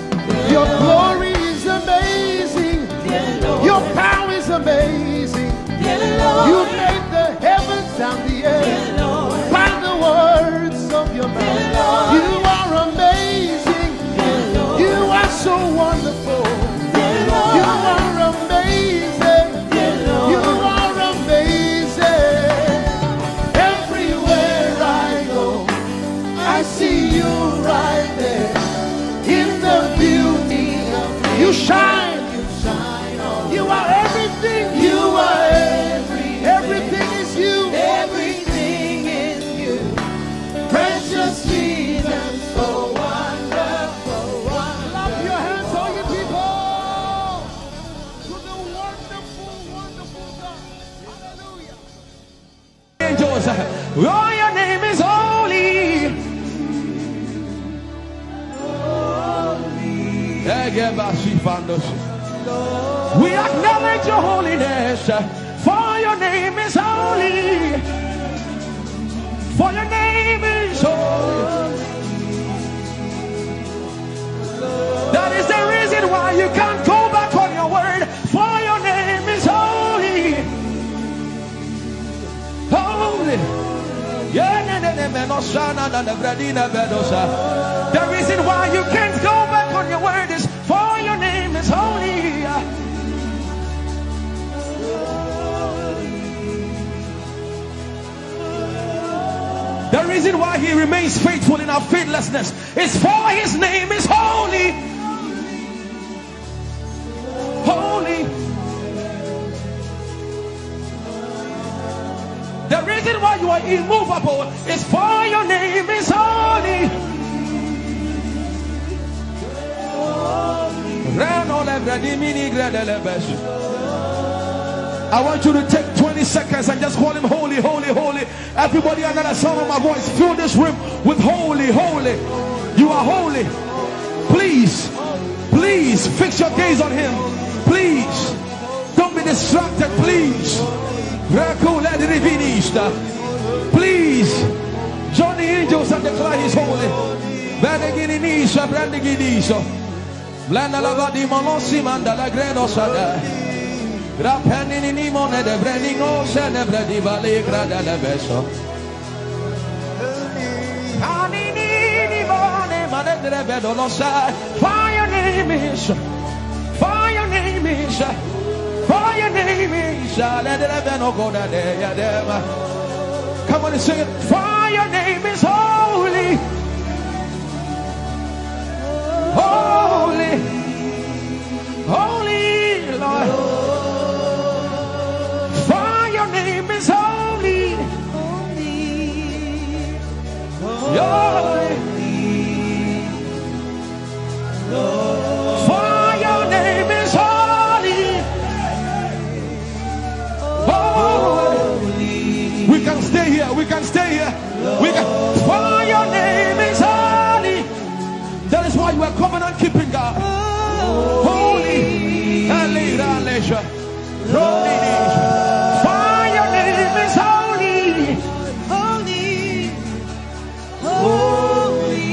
your glory is amazing, dear Lord. Your power is amazing, dear Lord. You made the heavens and the earth by the words of your mouth. You are amazing. You are so wonderful. You are amazing. You are amazing. Everywhere I go, I see you right there in the beauty of you. You shine. You are everything. You are everything is you. Everything is you. Precious Jesus, so wonderful. Clap your hands, all you people, to the wonderful, wonderful God. Hallelujah. Angels, oh, your name is holy. We acknowledge your holiness, for your name is holy. For your name is holy. That is the reason why you can't go back on your word, for your name is holy. Holy. The reason why you can't go back on your word is for your name is holy. The reason why he remains faithful in our faithlessness is for his name is holy. Holy. The reason why you are immovable is for your name is holy. I want you to take 20 seconds and just call him holy, holy, holy. Everybody under the sound of my voice, fill this room with holy, holy. You are holy. Please, please fix your gaze on him. Please, don't be distracted, please. Please, join the angels and declare he's holy. Blanda lava di monossi manda la gredo sada. Rapeni ni mone de brenino se ne bredi vale grada le beso. Ani ni mone mane de bedo lo sa. Fire name is. Fire name is. Fire name is. Let the beno go da de ya dem. Come on and sing it. Fire name is holy. Holy, holy Lord, for your name is holy, holy, for your name is holy, holy. We can stay here, we can stay here, for your name is holy. That is why you are covenant keeping God. Holy. For your name is holy. Holy. Holy.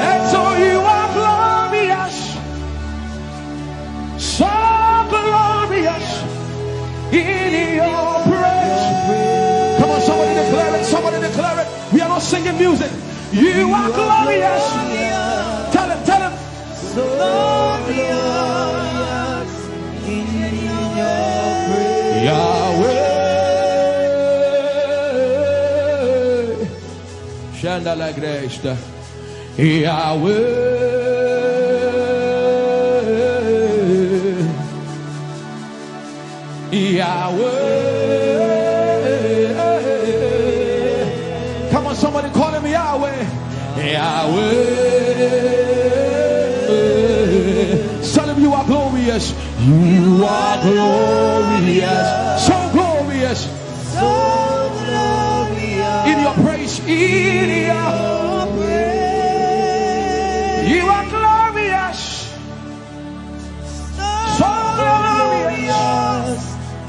And so you are glorious. So glorious in your praise. Come on, somebody declare it. Somebody declare it. We are not singing music. You are glorious. Tell him, tell him. So glorious in your praise. Yahweh. Shanda la Grace. Yahweh. Yahweh. Somebody call him Yahweh. Yahweh. Tell him you are glorious. You are glorious. So glorious. So glorious. In your praise. In your praise. You are glorious. So glorious.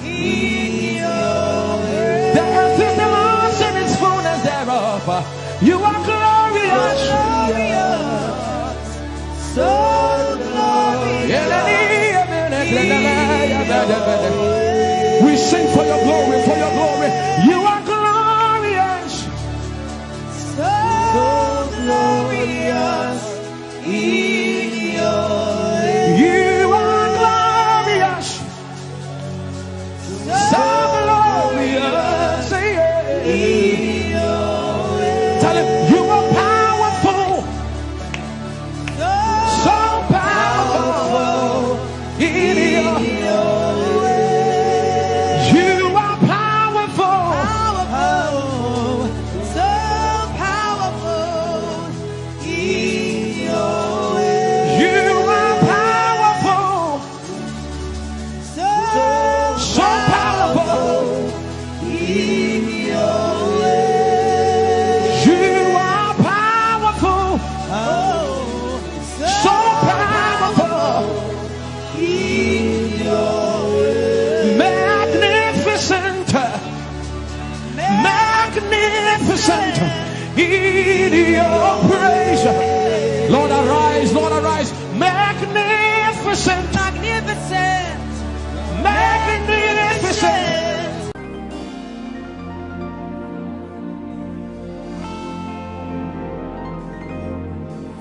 In your praise. The earth is the Lord's and its fullness thereof. You are glorious. So glorious. We Sing for your glory, for your glory. You are glorious. So glorious in your ways. You are glorious. So glorious in your ways. Tell him you are powerful. So powerful in your ways. You are powerful. So powerful in your ways. You are powerful. So powerful in your ways. You are powerful. So powerful in your ways. magnificent, magnificent in your praise. Lord arise, Lord arise. Magnificent, Magnificent. magnificent.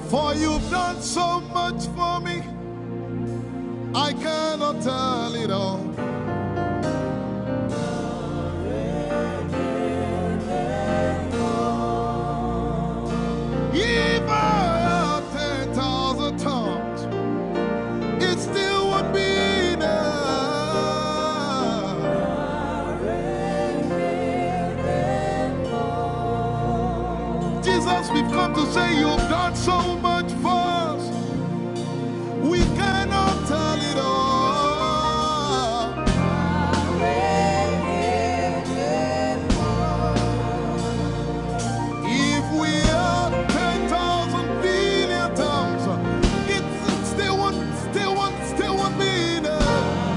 For you've done so much for me, I cannot tell it all. If I had 10,000 tongues, it still would be enough. Jesus, we've come to say you've done so much for us. We cannot tell it all. If we had 10,000 billion tongues, it still won't be enough.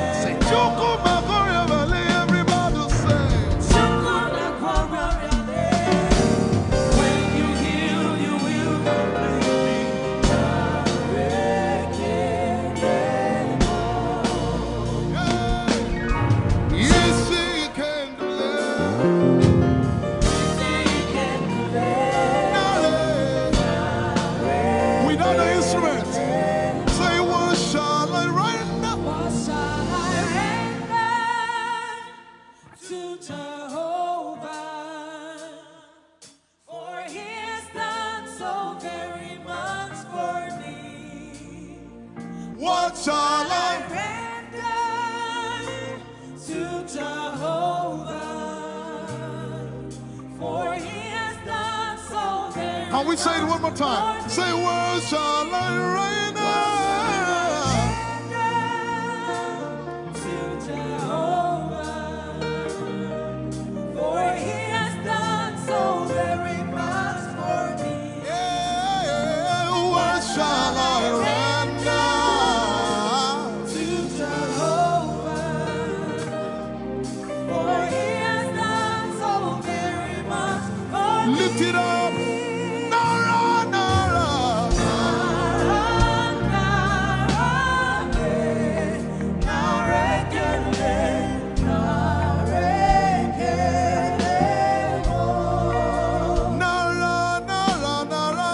Say, Chukuma Koryabale, everybody say. When you heal, you will Yes, you can do that. Without the instrument, say, what shall I render? What shall I render to Jehovah? For he has done so very much for me. What shall I Render to Jehovah. For he has done so very Can we say it one more time? Say, what shall I render? to Jehovah. For he has done so very much for me. Yeah, what shall I render? To Jehovah. For he has done so very much for me. Lift it up. Nara, Nara. Nara, Nara, Nara.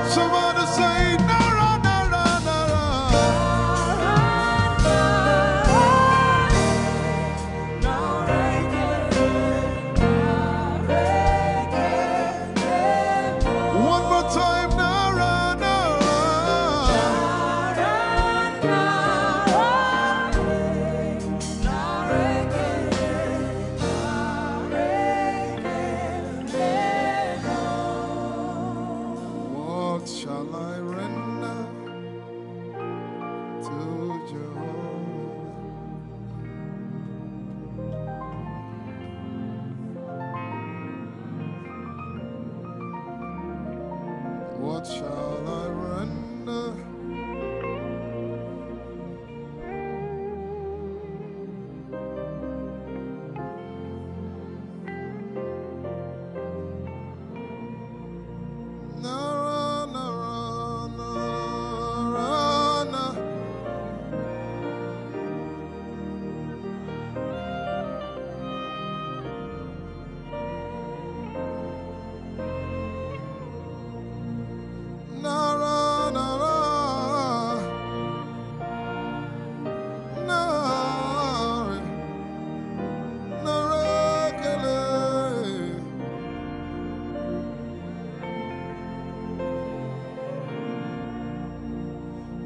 Somebody say, Nara, Nara, Nara. One more time, Nara, Nara. What shall I render to Jehovah? What shall I render?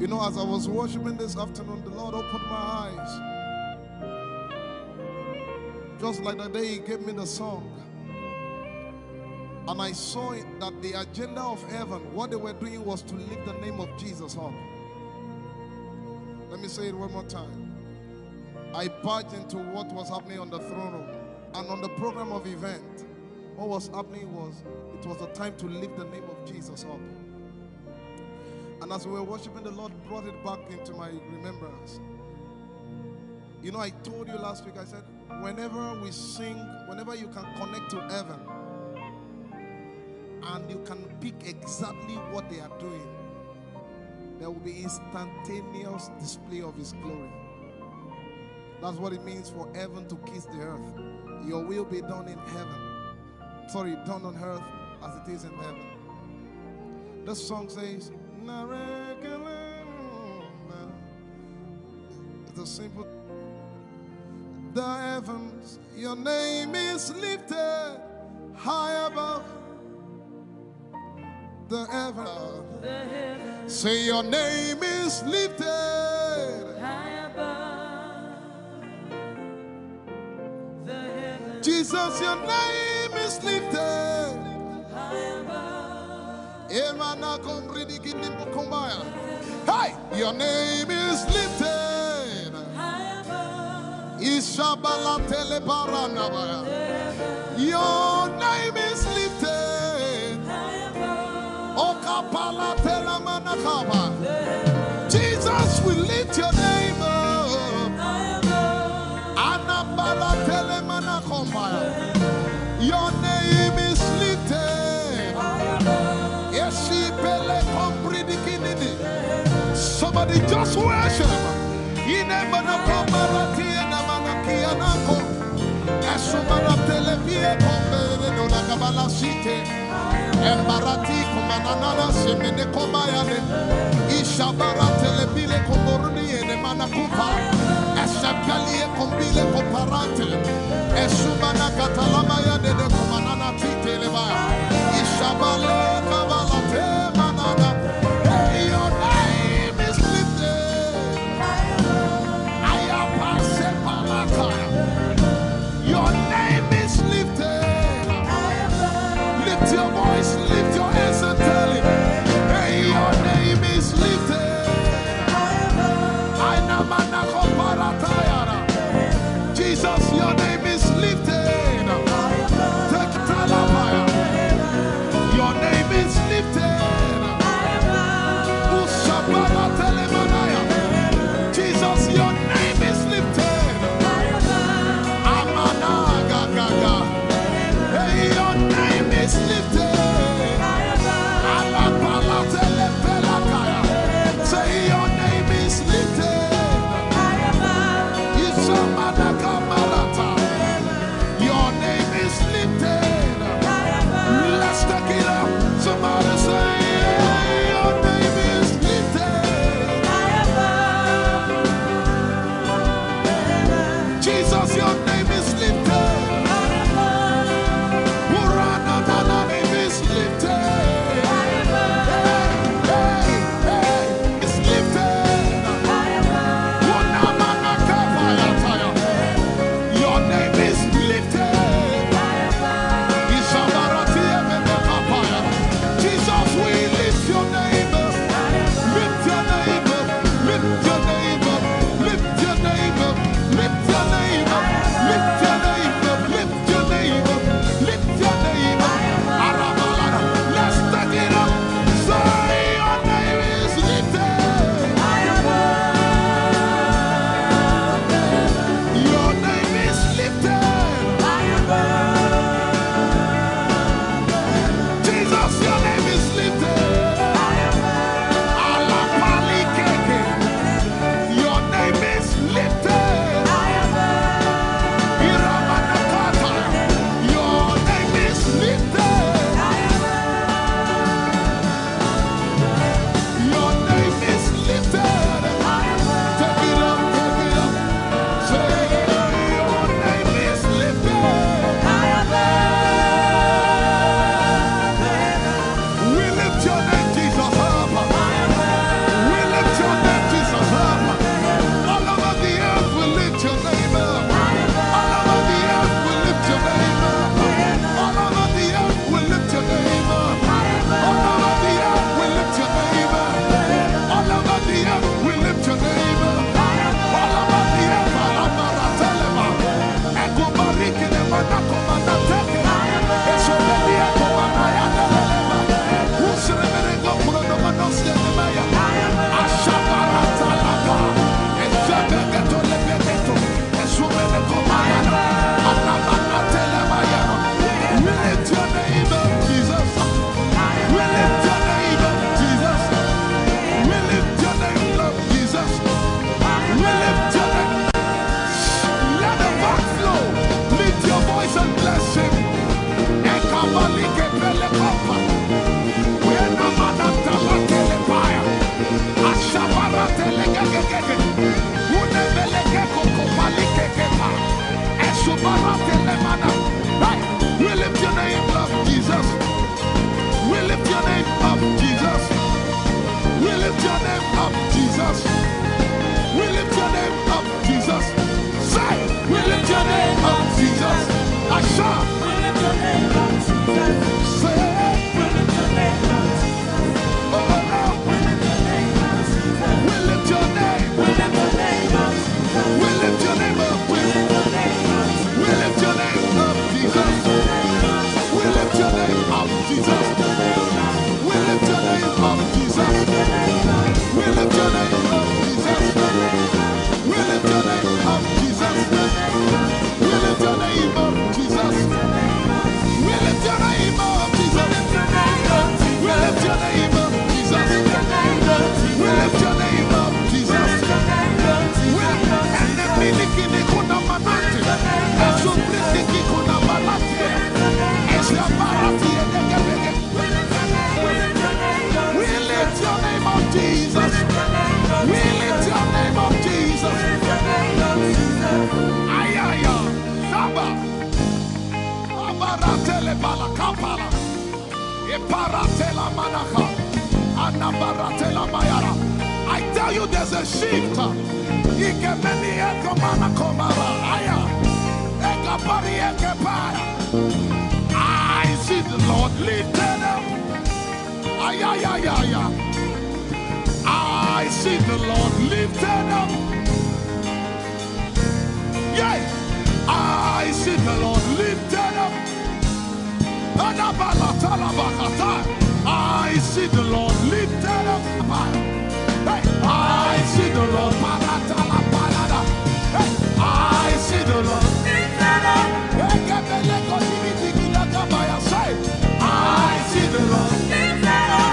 You know, as I was worshiping this afternoon, the Lord opened my eyes. Just like the day He gave me the song. And I saw it that the agenda of heaven, what they were doing was to lift the name of Jesus up. Let me say it one more time. I barged into what was happening on the throne room. And on the program of event, what was happening was, it was a time to lift the name of Jesus up. And as we were worshiping, the Lord brought it back into my remembrance. You know, I told you last week, I said, whenever we sing, whenever you can connect to heaven, and you can pick exactly what they are doing, there will be instantaneous display of His glory. That's what it means for heaven to kiss the earth. Your will be done in heaven. Sorry, done on earth as it is in heaven. This song says, it's a simple. The heavens, your name is lifted high above. The heavens, say your name is lifted High above the heavens. Jesus, your name is lifted High above. Hey, your name is lifted High above. Ishabala telebaranabaya. Your name is lifted High above. Okapala telamanakaba. Jesus, we lift your name up. High above. Anabala telemanakombaya. Your name is lifted. Somebody just worship. Embarati kumanana semene komayane ishabara telebile komoruni ene manakupa esakalie kombile komparante esumana katalama ya dede kumanana titeleba ishabale kabalate manana. Hey, your name is lifted. Ayapase palataya. Your name is lifted. Lift your voice, lift your hands and tell Him, hey, your name is lifted. Jesus, your name is lifted. Take up, Jesus. We lift your name up, Jesus. We lift your name up, Jesus. Say, we lift your name up, Jesus. Asha. We lift your name up, Jesus. Say, We lift your name up, Jesus. oh, We lift your name up, Jesus. we lift your name. We lift your name up, Jesus. We lift your name up. We lift your name up, We lift your name up, Jesus. We lift your name up, Jesus. We lift your name up, Jesus. We lift your name up, Jesus. We lift your name up, Jesus. We lift your name up, Jesus. We lift your name up, Jesus. We lift your name up, Jesus. We lift your name up, Jesus. And the miliki kuna manati, and so briki kuna balati, and so barati and we lift your name up, Jesus. We lift your name up, Jesus. Ayaya, Saba, Abaratele balakapala, Eparatela manaka, Anabaratela mayara. I tell you, there's a shift. Ikemeni ekomana komara, aya, ekapari ekepaya. I see the Lord lifted up. Ayayayaya. I see the Lord lifted up. Yay! I see the Lord lifted up. I see the Lord lifted up. Hey, I see the Lord. Hey, I see the Lord lifted up. I see the Lord lifted up.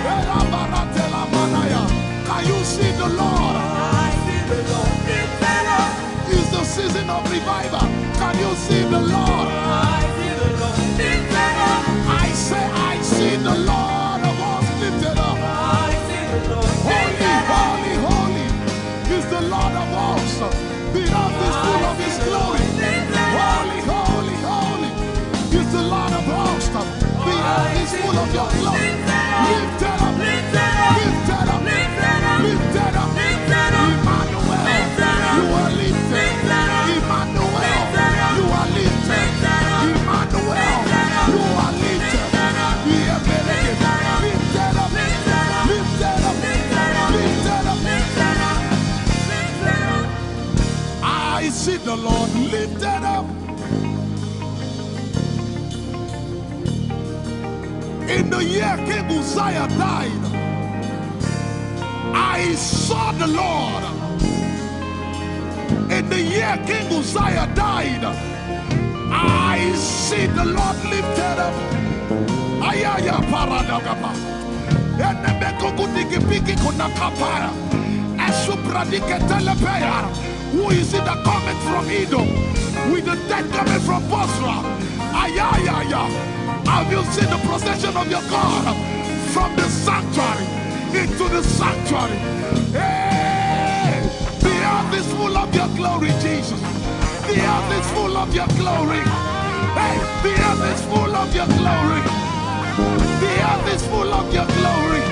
Can you see the Lord? I see the Lord lifted up. It's the season of revival. Can you see the Lord? I see the Lord lifted up. I say, I see the Lord of us lifted up. I see the Lord lifted up. Holy, holy, holy is the Lord of us. The earth is full of His glory. Holy, holy, holy is the Lord of hosts. The earth is full of your glory. Lifted up, lifted up, lifted up, lifted up, lifted up. Emmanuel, you are lifted. Emmanuel, you are lifted. Emmanuel, you are lifted. Lifted up, lifted up, lifted up, lifted up. I see the Lord lifted up. In the year King Uzziah died, I saw the Lord. In the year King Uzziah died, I see the Lord lifted up. Ayaya paradagaba. Enebekogudikipiki kunakapaya. Esupradiketelepea. Who is it that cometh from Edom? With the dead coming from Bosra. Ayaya. Have you seen the procession of your God from the sanctuary into the sanctuary? Hey, the earth is full of your glory, Jesus. The earth is full of your glory. Hey, the earth is full of your glory. The earth is full of your glory.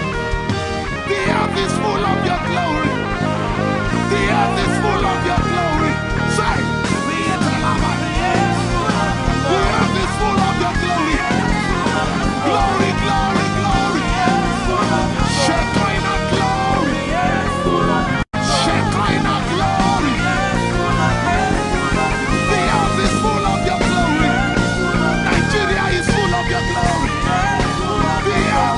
The earth is full of your glory. The earth is full of your glory. Say, the earth is full of your glory. Glory, glory, glory. Shekinah glory. Shekinah glory. The earth is full of your glory. Nigeria is full of your glory. The earth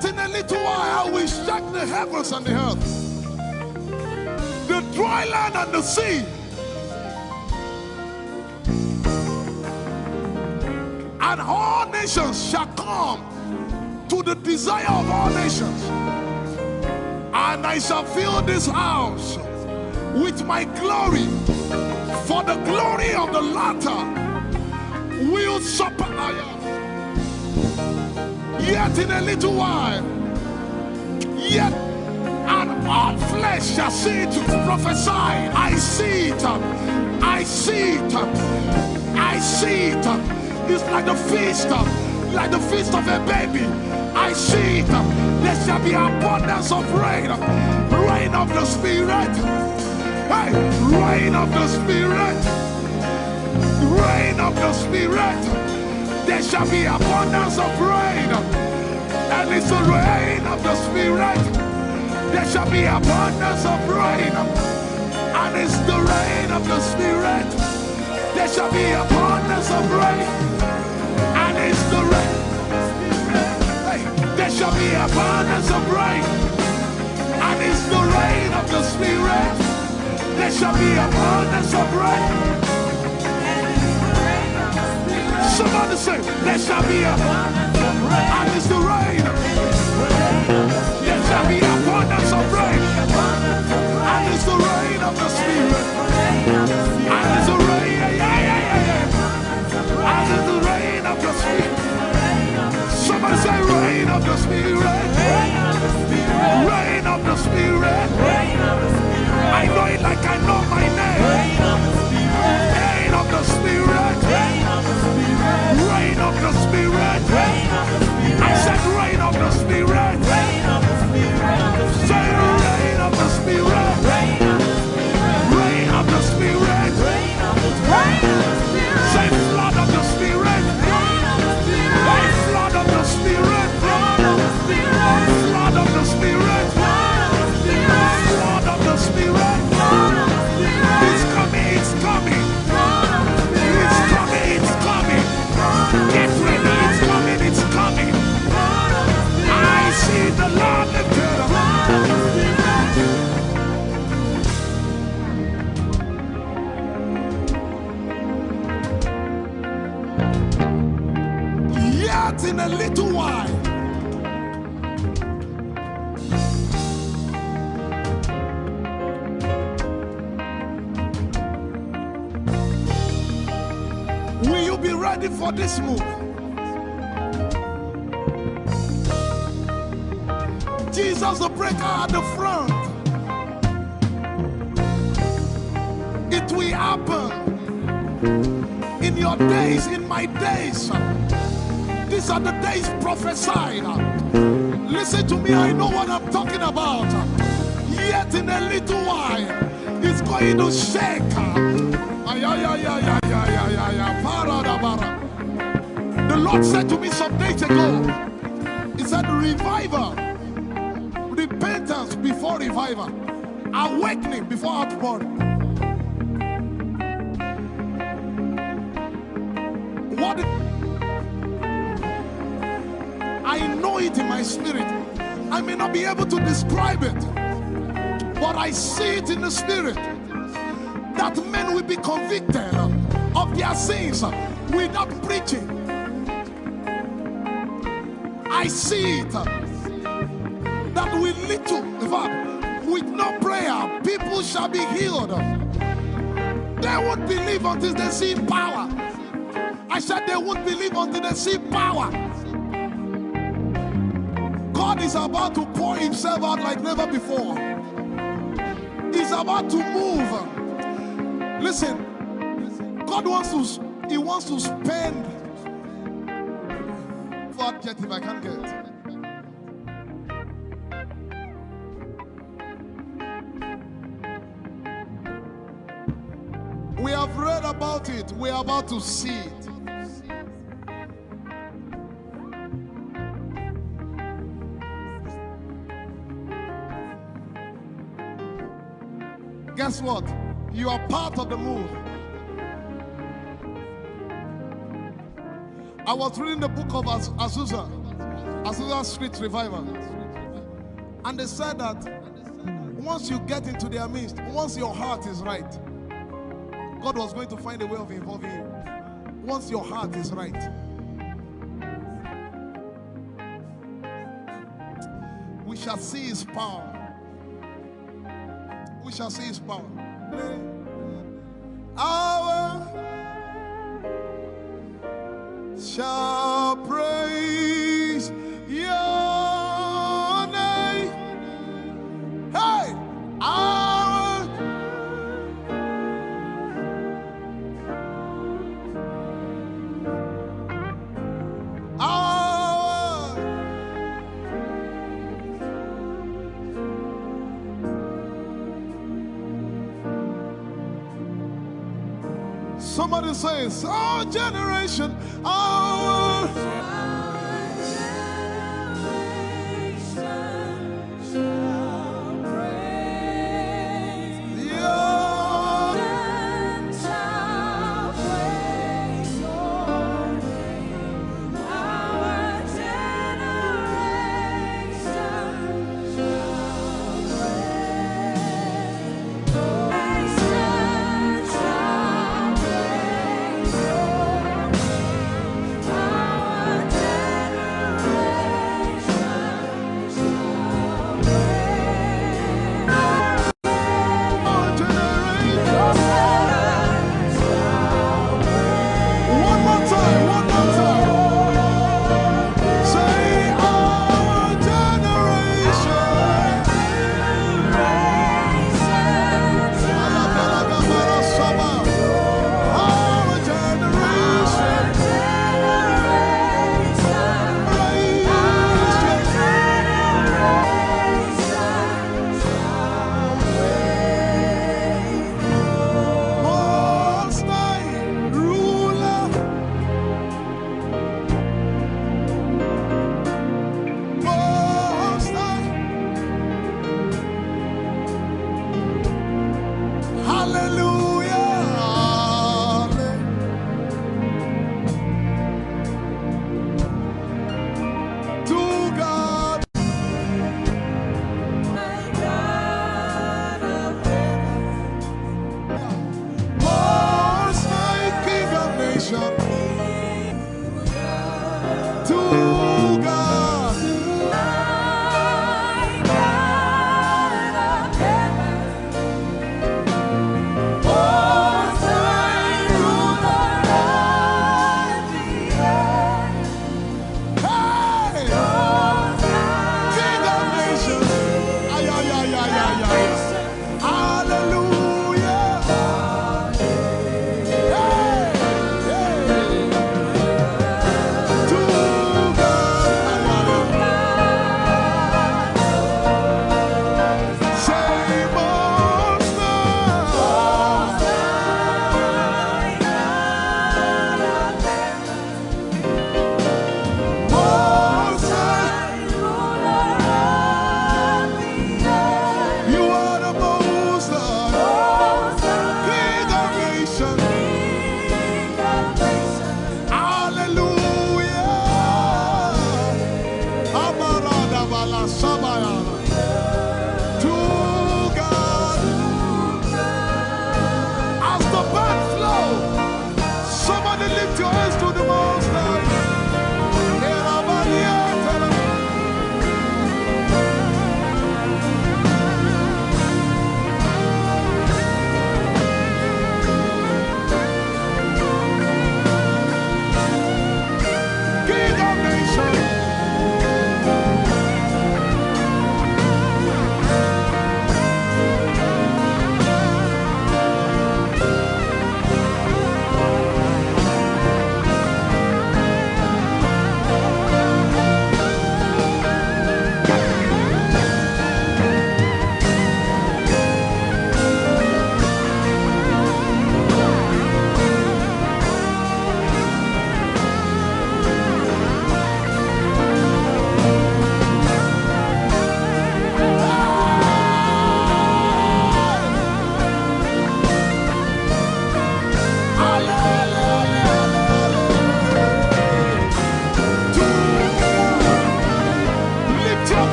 Yet in a little while I will shake the heavens and the earth, the dry land and the sea. And all nations shall come to the desire of all nations. And I shall fill this house with my glory, for the glory of the latter will surpass. Yet in a little while, yet and all flesh shall see it. Prophesy. I see it. I see it. I see it. It's like the feast of a baby. I see it. There shall be abundance of rain. Rain of the Spirit. Hey, rain of the Spirit. Rain of the Spirit. There shall be abundance of rain. And it's the rain of the Spirit. There shall be abundance of rain. And it's the rain of the Spirit. There shall be abundance of rain. And it's the rain. Hey, there shall be abundance of rain. And it's the rain of the Spirit. There shall be abundance of rain. Somebody say, there shall be abundance of rain. And it's the rain. There shall be abundance of rain. And it's the rain of the Spirit. And it's the rain. And it's the rain of the Spirit. Somebody say, rain of the Spirit. Rain of the Spirit. I know it like I know my name. Rain of the Spirit. Rain of the Spirit. I said rain of the Spirit. Say rain of the Spirit. Rain of the Spirit. Say flood of the Spirit. Say flood of the Spirit. Flood of the Spirit. Flood of the Spirit. Flood of the Spirit. It's coming. It's coming. It's coming. It's coming. Get ready. It's coming. It's coming. I see the Lord lifted up. Yet in a little while, will you be ready for this move? Jesus the breaker at the front. It will happen in your days, in my days. These are the days prophesied. Listen to me, I know what I'm talking about. Yet in a little while, it's going to shake. The Lord said to me some days ago, He said, revival, repentance before revival, awakening before outpouring. What? I know it in my spirit. I may not be able to describe it, but I see it in the spirit. That men will be convicted of their sins without preaching. I see it. That with little, in fact, with no prayer, people shall be healed. They won't believe until they see power. I said they won't believe until they see power. God is about to pour Himself out like never before. He's about to move. Listen, God wants to spend. For adjective I can't get. We have read about it. We are about to see it. Guess what? You are part of the move. I was reading the book of Azusa. Azusa Street Revival. And they said that once you get into their midst, once your heart is right, God was going to find a way of involving you. Once your heart is right. We shall see his power. We shall see his power. Our shall praise your name. Hey, our somebody says, our generation, our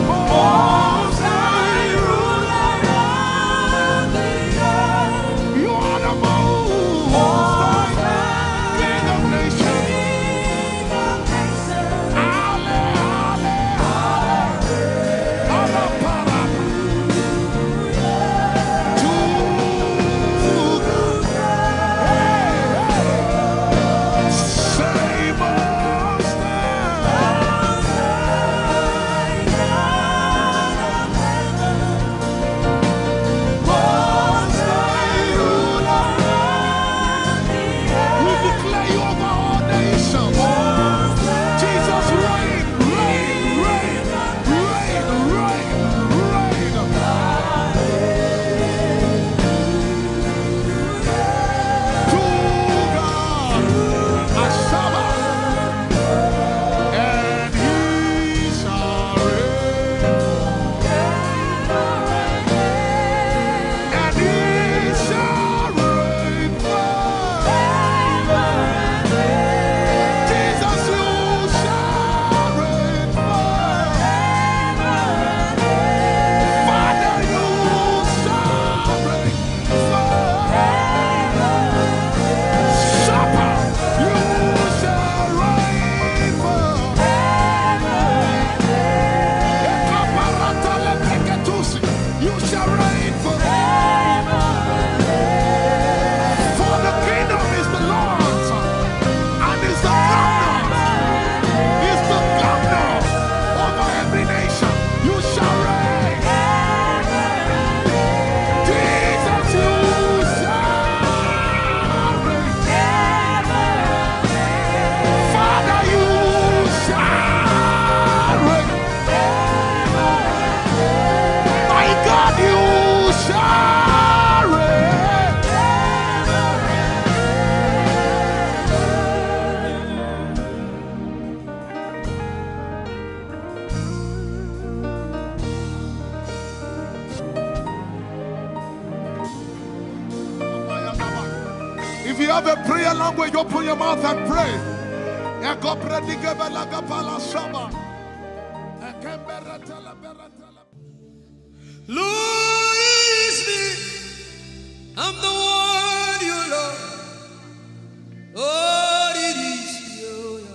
Most High ruler of the earth. You are the Most High King of nations. Ale, ale, ale, ale, para. To the say Most High ruler. We declare you over all nations. Jesus, reign, reign, reign, reign, reign, reign. To God, Ashaba, and He shall reign, and He shall reign forever. Jesus, you shall reign forever. Father, you shall reign forever. Supper, you shall reign forever. Ekaparata lepreketusi, you shall reign forever. For the kingdom is the Lord's, and is the governor over every nation. You shall reign. Jesus, you shall reign. Father, you shall reign. My God, you shall reign. If you have a prayer language, open your mouth and pray. Lord, it's me. I'm the one you love. Lord, it is you.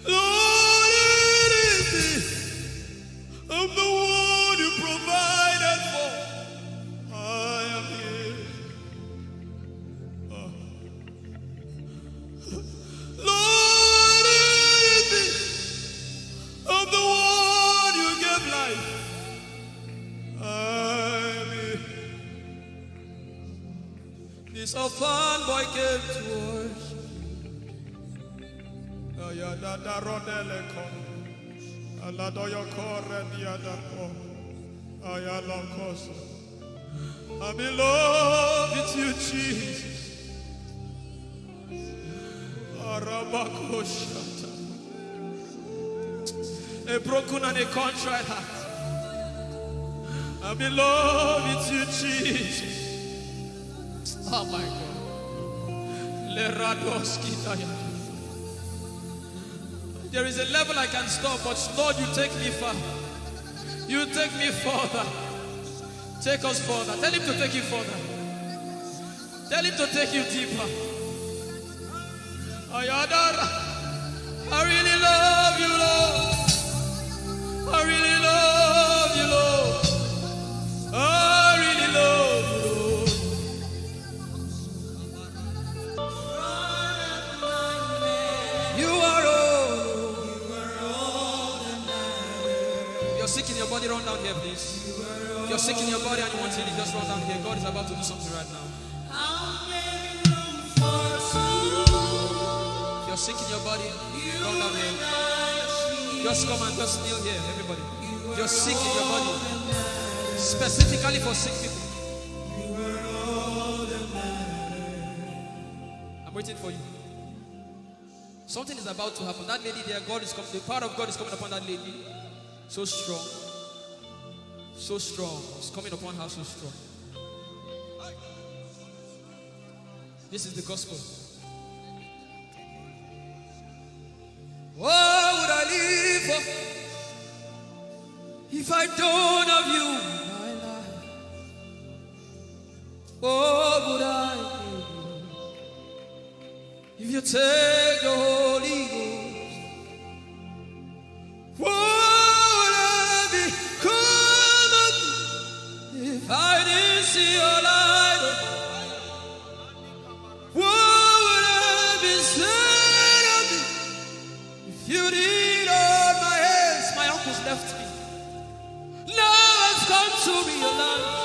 Lord, it is me. I'm the one you provided for. I am here. Lord, it is me. I'm the one you gave life. I'm here. This orphan boy came to worship. Oyelade rodele kon. Aladoyo kore diada ko. Ayalokoso. I'm in love with you, Jesus. Arabakoshata. A broken and a contrite heart. I'm in love with you, Jesus. Oh my God. Leradoski daya. There is a level I can stop, but Lord, you take me far. You take me further. Take us further. Tell him to take you further. Tell him to take you deeper. Ayadara. I really love you, Lord. I really love you, Lord. I really love you, Lord. You are all. You're sick in your body, run down here, please. If you're sick in your body and you want healing, just run down here. God is about to do something right now. If you're sick in your body, run down here. Just come and just kneel here, everybody. If you're sick in your body, specifically for sick people, I'm waiting for you. Something is about to happen. That lady there, God is coming. The power of God is coming upon that lady. So strong. So strong. It's coming upon her so strong. This is the gospel. Whoa! If I don't have you in my life, what would I do? If you take the Holy Ghost, what would I become of me if I didn't see your light? What would I be said of me if you did hold my hands? My uncles left me. Now I've come to realize.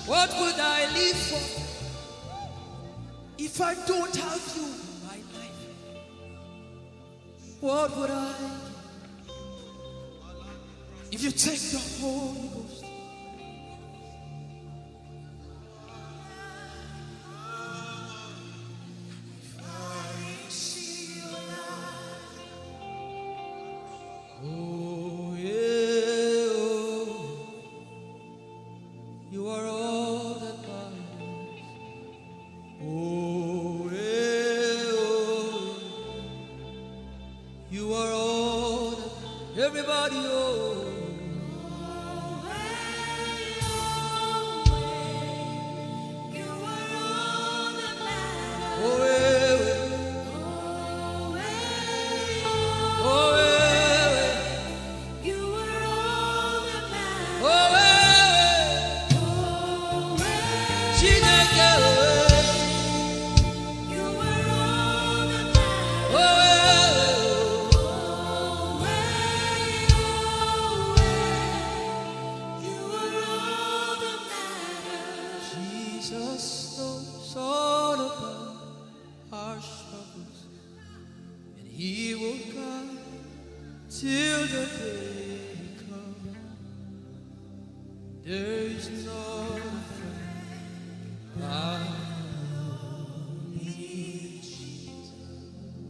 What would I live for if I don't have you in my life? What would I if you take the Holy Ghost? Oh yeah, oh, you are all that matters. Oh yeah, oh, you are all that everybody. Oh.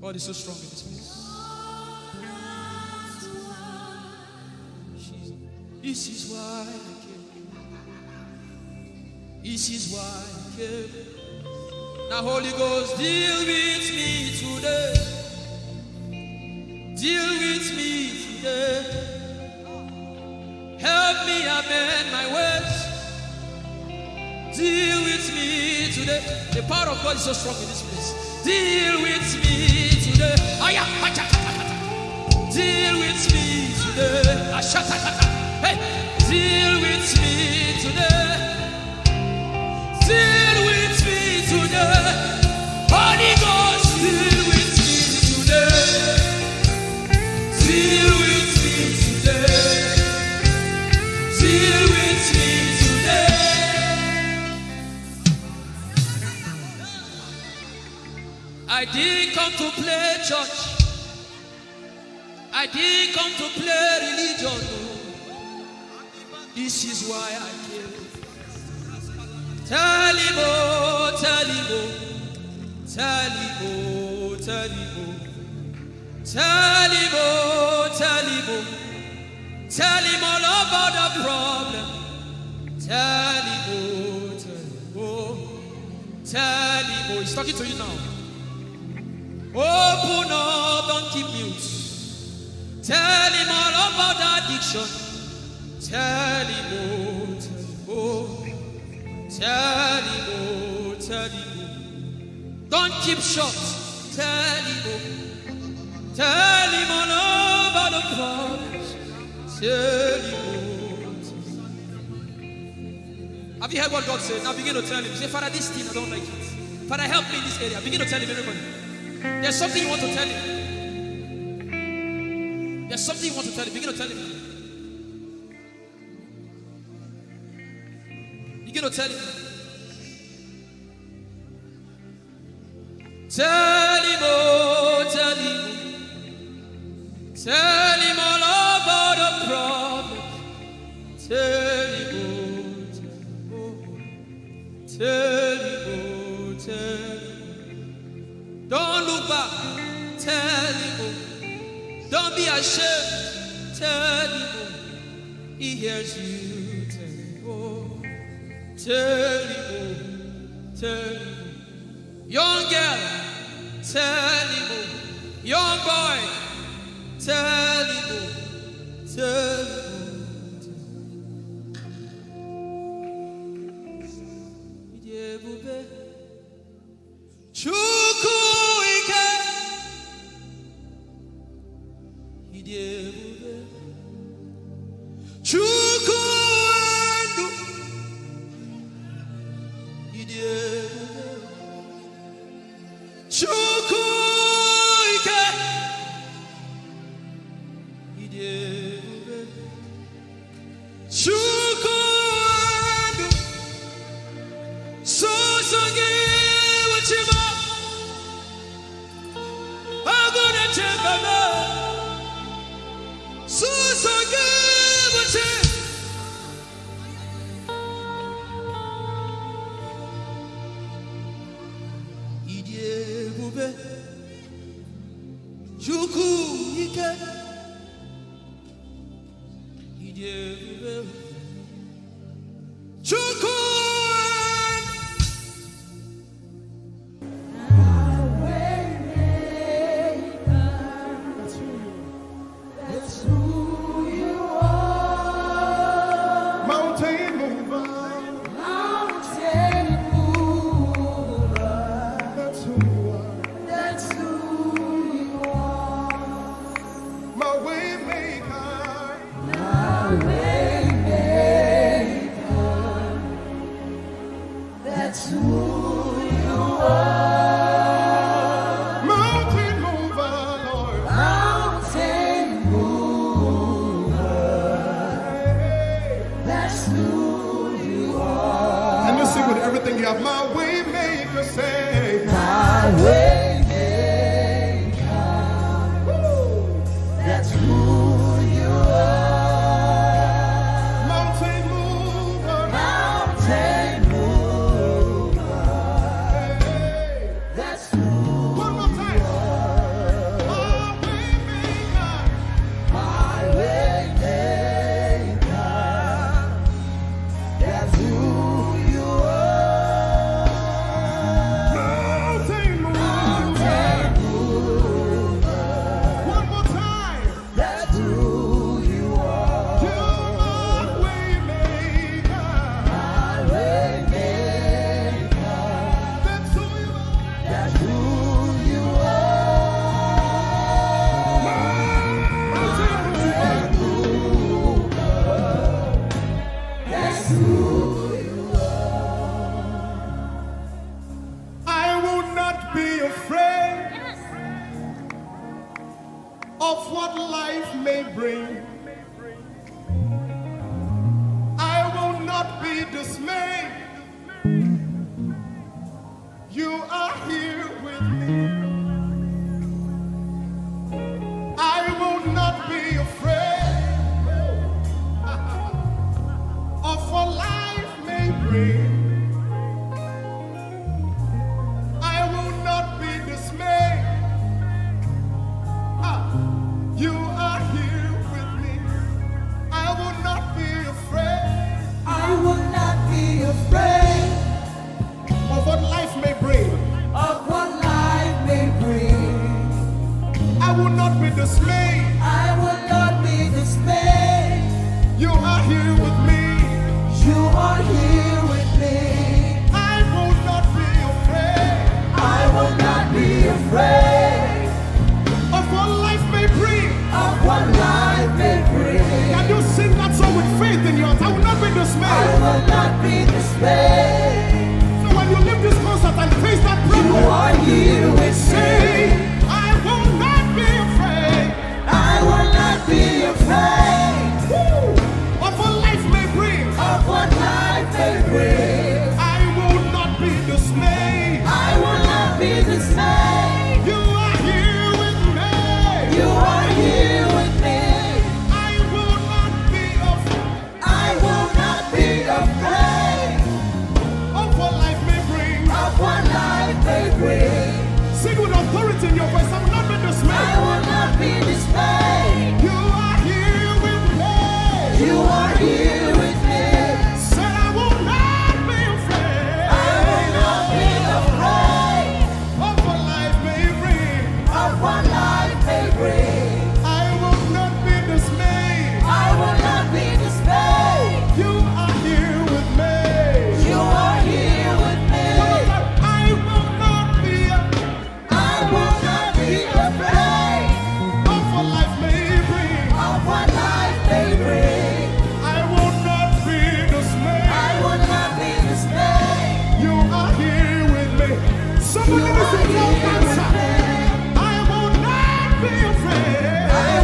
God is so strong in this place. This is why I came. This is why I came. Now, Holy Ghost, deal with me today. Deal with me today. Help me amend my ways. Deal with me today. The power of God is so strong in this place. Deal with me today. Deal with me today. Hey, deal with me today. Deal with me today. Holy Ghost, deal with me today. Deal with me today. Deal with me today. I didn't come to play church. I didn't come to play religion. No. This is why I came. Tell him, oh, tell him, oh, tell him, oh, tell him, oh, tell him, oh, tell him, oh, tell him all about the problem. Tell him, oh, tell him, oh, tell him, oh. He's talking to you now. Open up, don't keep mute. Tell him all about the addiction. Tell him, oh, tell him, oh, tell him, oh. Don't keep short. Tell him, oh, tell him all about the problems. Tell him, oh. Have you heard what God said? Now begin to tell him. Say, Father, this thing I don't like it. Father, help me in this area. Begin to tell him, everybody. There's something you want to tell him. There's something you want to tell him. Begin to tell him. Begin to tell him. Tell him, oh, tell him. Tell him all about the problem. Tell him, oh, tell him, oh, tell him. Don't look back. Tell him, oh. Don't Don't be ashamed. Tell him, oh, he hears you. Tell him, oh, tell him, oh, tell him. Young girl, tell him, oh, young boy, tell him, oh, tell him. Chukwuike, Idebube, Chukwuendu, Idebube, Chukwuike, Idebube, Chukwuendu, Sosogi Wachima.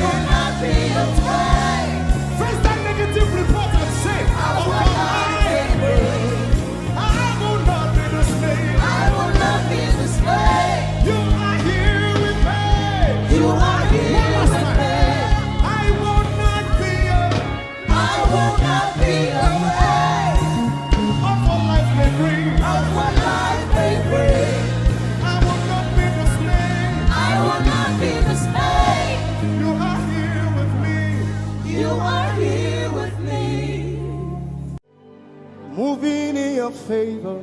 will not be afraid. Face that negative report and say, I will not be afraid. I will not be dismayed. I will not be dismayed. You are here with me. You are here with me. I will not be I will not be afraid of what life may bring. of what life may bring. I will not be dismayed. I will not be dismayed. You are here with me. You are here with me. Moving in your favor,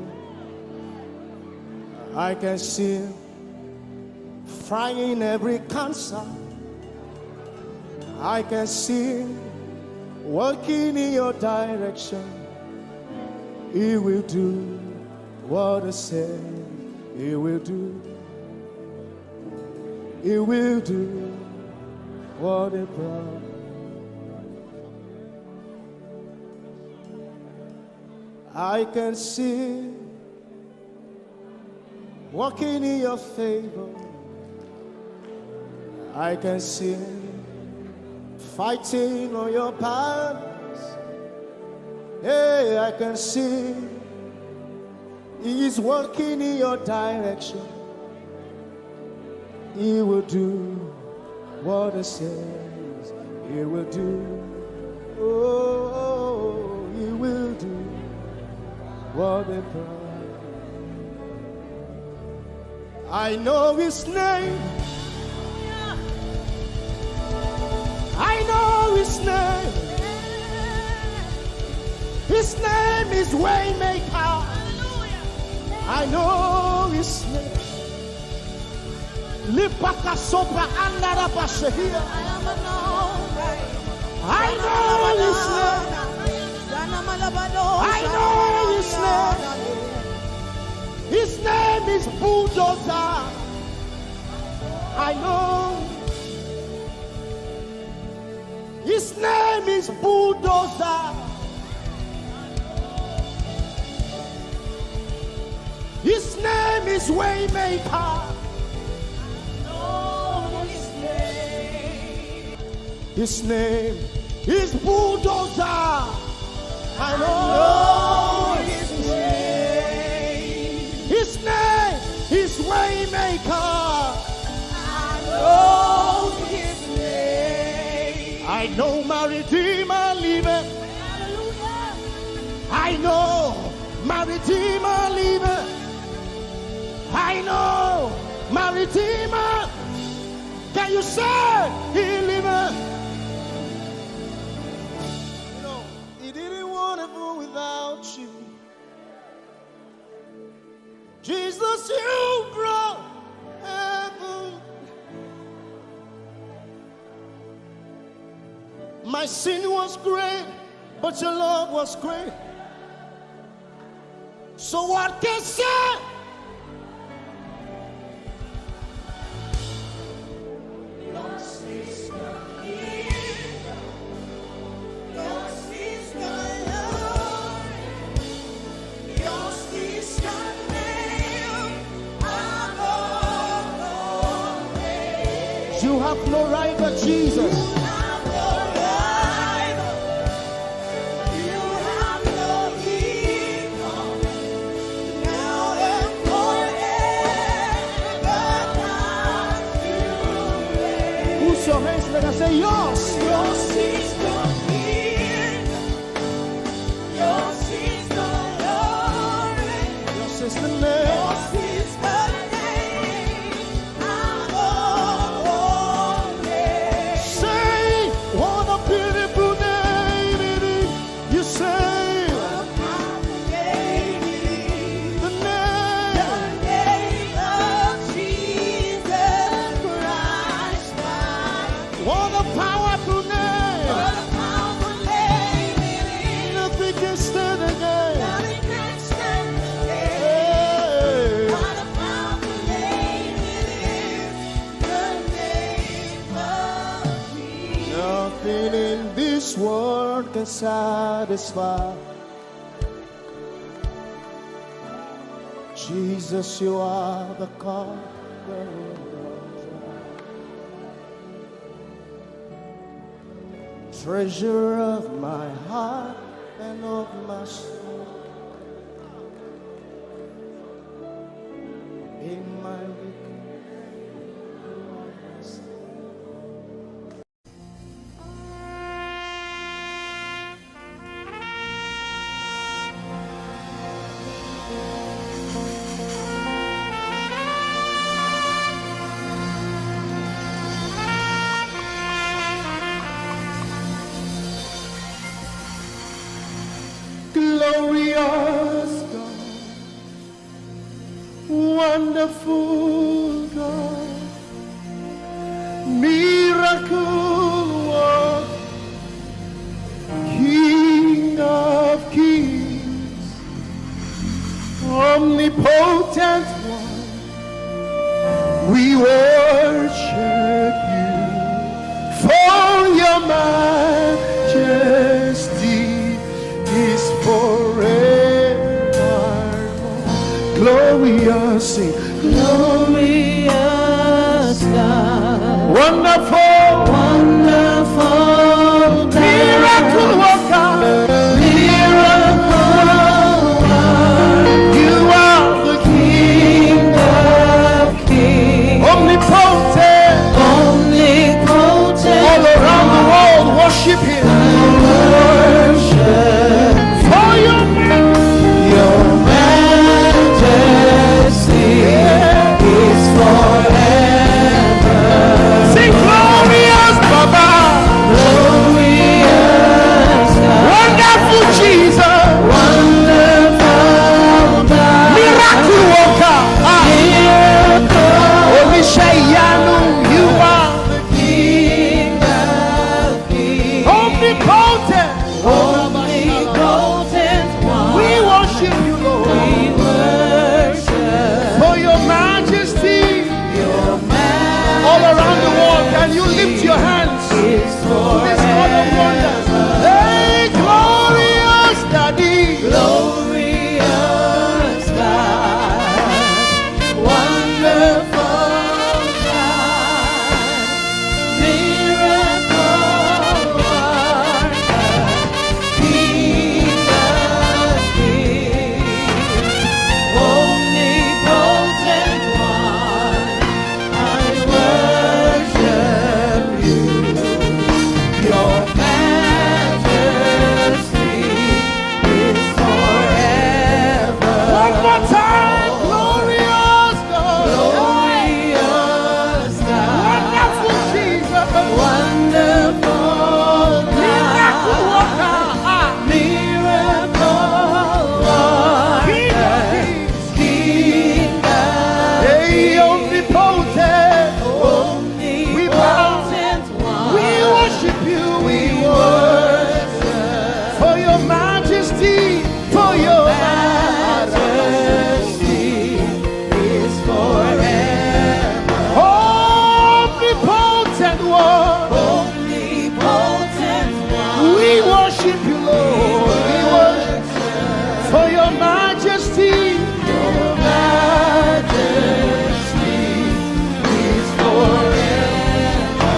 I can see frying every cancer. I can see working in your direction. He will do what I said he will do. He will do what he promised. I can see walking in your favor. I can see fighting on your battles. Hey, I can see He's working in your direction. He will do what He says He will do. Oh, He will do what He promised. I know His name. I know His name. His name is Waymaker. I know His name. Lipaka sopa andara bashehia. I know His name. I know His name. His name is Bulldozer. I know. His name is Bulldozer. His name is Waymaker. His name is Bulldozer. I know His name. His name is Waymaker. I know His name. I know my Redeemer liveth. I know my Redeemer liveth. I know my Redeemer. Can you say He liveth? You know, He didn't want to go without you. Jesus, you brought heaven. My sin was great, but your love was great. So what can I say? You have no rival, Jesus. You have no rival. You have no equal. Now and forever, God you reign. Who's your hands? Let us say yours. Yours is the kingdom. Yours is the glory. Yours is the name. Yours is the name above all names. Say, what a beautiful name it is. You say, What a powerful name it is. the The name. name of Jesus Christ, my What a powerful name. What a powerful name it is. Nothing can stand against. Nothing can stand against. Hey. What a powerful name it is. The name of Jesus. Nothing in this world can satisfy. Jesus, you are the God. treasure of my heart and of my soul. In my weakness. Glorious God, wonderful God, miracle worker, King of kings, omnipotent one, we worship you for your majesty is forevermore. Glorious, sing. Glorious God, Wonderful, wonderful God, miracle worker, miracle worker, you are the King of kings, omnipotent, omnipotent, all around the world worship him. worship For your your majesty is forever. sing glorious Baba, Glorious God, wonderful Jesus, wonderful God, miracle worker, miracle, Olishayanu, you are the King of kings, omnipotent. omnipotent one. We worship you, Lord, We worship for your majesty your all around the world. Can you lift your hands to majesty is this God of wonders? forever. Hey, glorious Daddy, Glorious God, wonderful God, miracle worker, King of kings, omnipotent one, I worship you. Your majesty is forever. one more time, glorious God, Glorious God, wonderful Jesus, wonderful miracle God, worker, miracle King of worker, kings, King of hey, omnipotent. omnipotent one. We worship you, we worship for your majesty, for your Majesty is forever. omnipotent one. Omnipotent one. We worship you, Lord. We worship for your majesty. Your majesty is forever.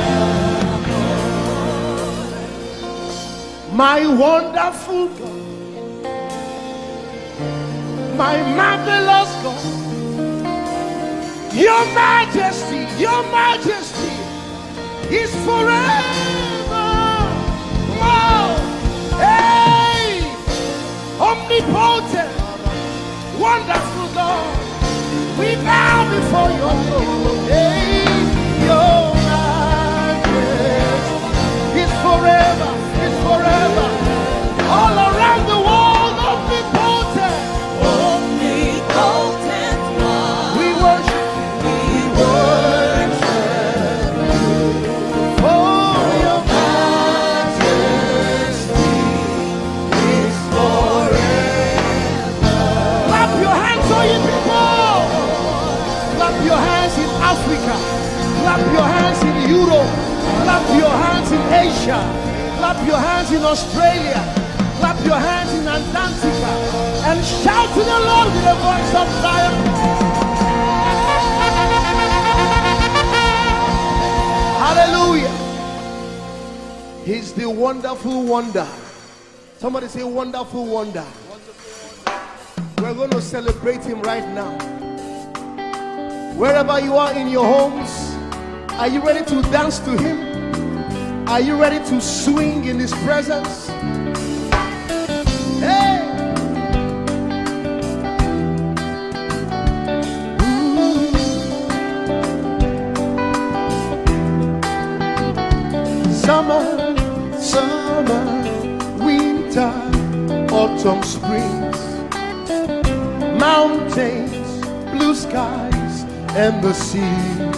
My wonderful God, my marvelous God, your majesty is forever. Wow. Hey, omnipotent, wonderful God, we bow before your throne. Hey, your majesty is forever, all around the world, omnipotent. Omnipotent one. We worship We worship for your majesty is forever. clap your hands, all you people. Clap your hands in Africa. Clap your hands in Europe. Clap your hands in Asia. Clap your hands in Australia. Clap your hands in Antarctica. And shout to the Lord with a voice of triumph. Hallelujah. He's the wonderful wonder. Somebody say wonderful wonder. We're going to celebrate him right now. Wherever you are in your homes, are you ready to dance to him? Are you ready to swing in his presence? Hey! Summer, summer, winter, autumn, springs, mountains, blue skies, and the seas,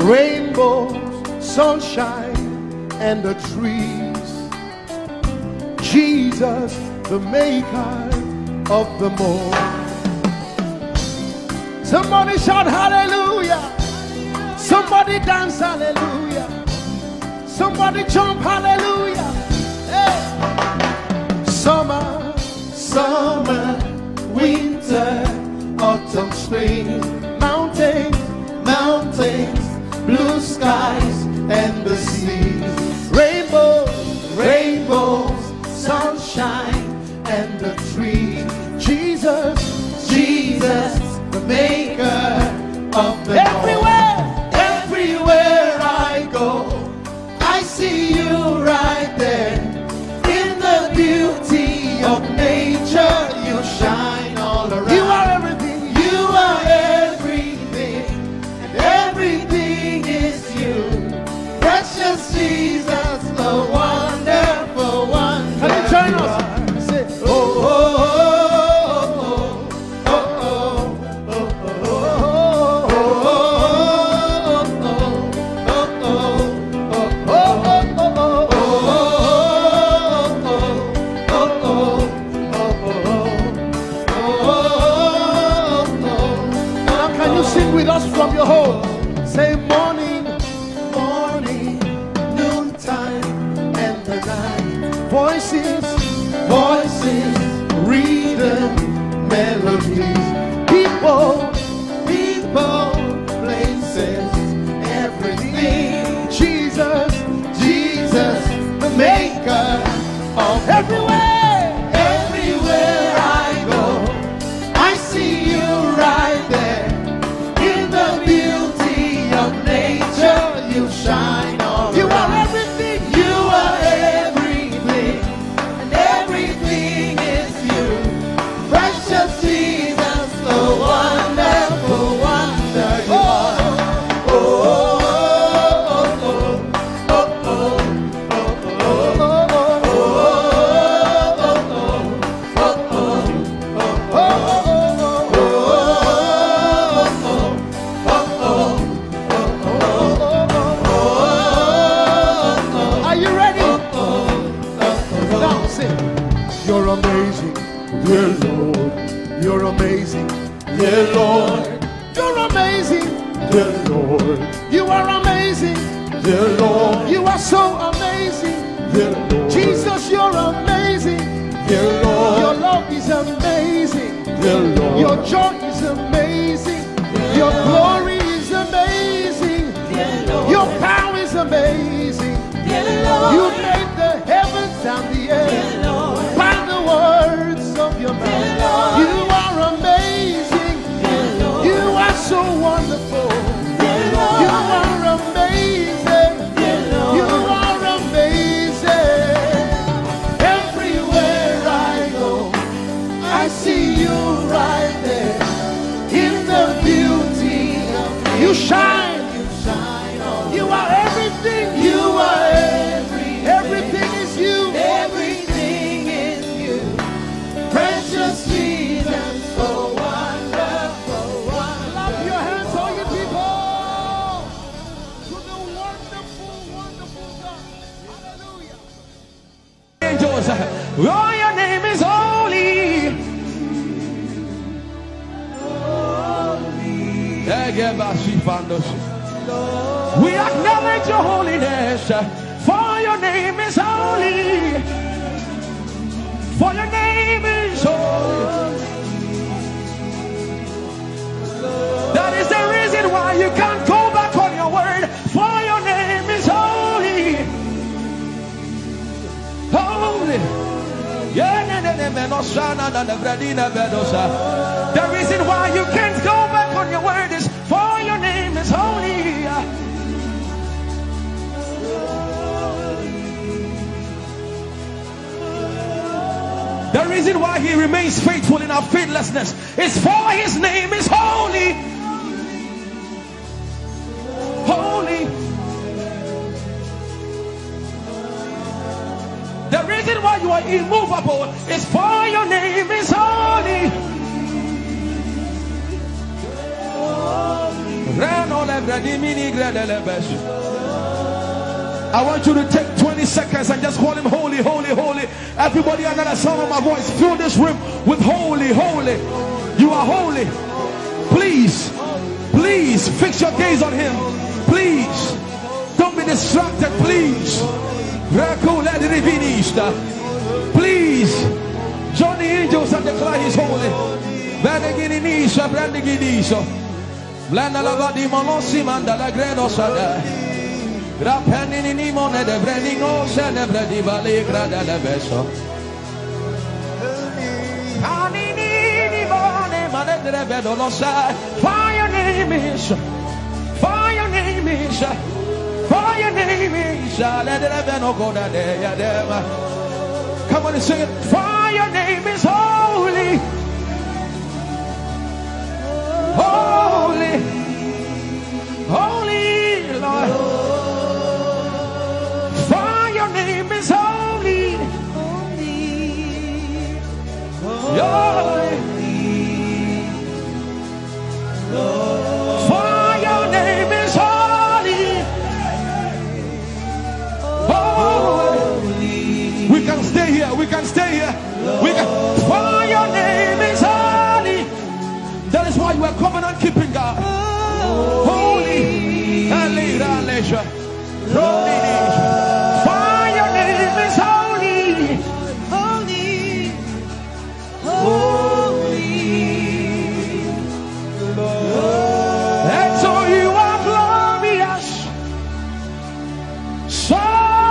rainbows, sunshine, and the trees. Jesus, the maker of them all. Somebody shout hallelujah. Somebody dance hallelujah. Somebody jump hallelujah. Hey. Summer, summer, winter, autumn, spring, mountains, mountains, blue skies, and the seas, rainbows, rainbows, sunshine, and the trees. Jesus, Jesus, the maker of the everywhere, everywhere I go, I see you right there. In the beauty of nature, you shine all around. You are everything. You are everything, and everything is you. Precious Jesus, the wonderful wonder. Can you join us? Say, oh, oh, oh, oh, oh, oh, now can you sing with us from your home? Say morning, morning, noontime, and the night. Voices, voices, rhythm, melodies. People, people, places, everything. Jesus, Jesus, the maker of everywhere, everywhere I go, I see you right there. In the beauty of nature, you shine all around. You are everything. You are everything, and everything is you. Precious Jesus, the wonderful wonder you are. Oh, oh, oh, oh, oh, are you ready? Now sing. You're amazing, dear Lord. You're amazing, dear Lord. You're amazing, dear Lord. You are amazing, dear Lord. You are so amazing, dear Lord. Jesus, you're amazing, dear Lord. Your love is amazing, dear Lord. Your joy is amazing, your glory is amazing, dear Lord. Your power is amazing, dear Lord. You made the heavens and the earth by the words of your mouth. You are amazing, dear Lord. You are so wonderful, dear Lord. You are amazing, dear Lord. You are amazing. Everywhere I go, I see you right there. In the beauty of you shine, you shine all. You are everything. You are everything is you. Everything is you. Precious Jesus, so wonderful, wonderful. Clap your hands, all you people, to the wonderful, wonderful God. Hallelujah. Angels, oh, your name is holy. We acknowledge your holiness, for your name is holy. For your name is holy. That is the reason why you can't go back on your word. For your name is holy. The reason why you can't go back on your word is for your name is holy. The reason why he remains faithful in our faithlessness is for his name is holy. Holy. The reason why you are immovable is for your name is holy. I want you to take 20 seconds and just call him holy, holy, holy. Everybody under the sound of my voice, fill this room with holy, holy. You are holy. Please, please fix your gaze on him. Please, don't be distracted, please. Please, join the angels and declare he's holy. Blanda la vadi monosi manda la gredo sada. Rapeni ni mone de brendingo se ne bredi vale grada la beso. Ani ni mone mane de vedo lo sa. For your name is, for your name is, for your name is. Let the veno go da de ya dema. Come on and sing it. For your name is holy. Holy, holy Lord, for your name is holy, holy, for your name is holy, holy. We can stay here, we can stay here, for your name is holy. That is why you are covenant keeping God. Holy and leisure. For your name is holy. Holy. Holy. And so you are glorious. So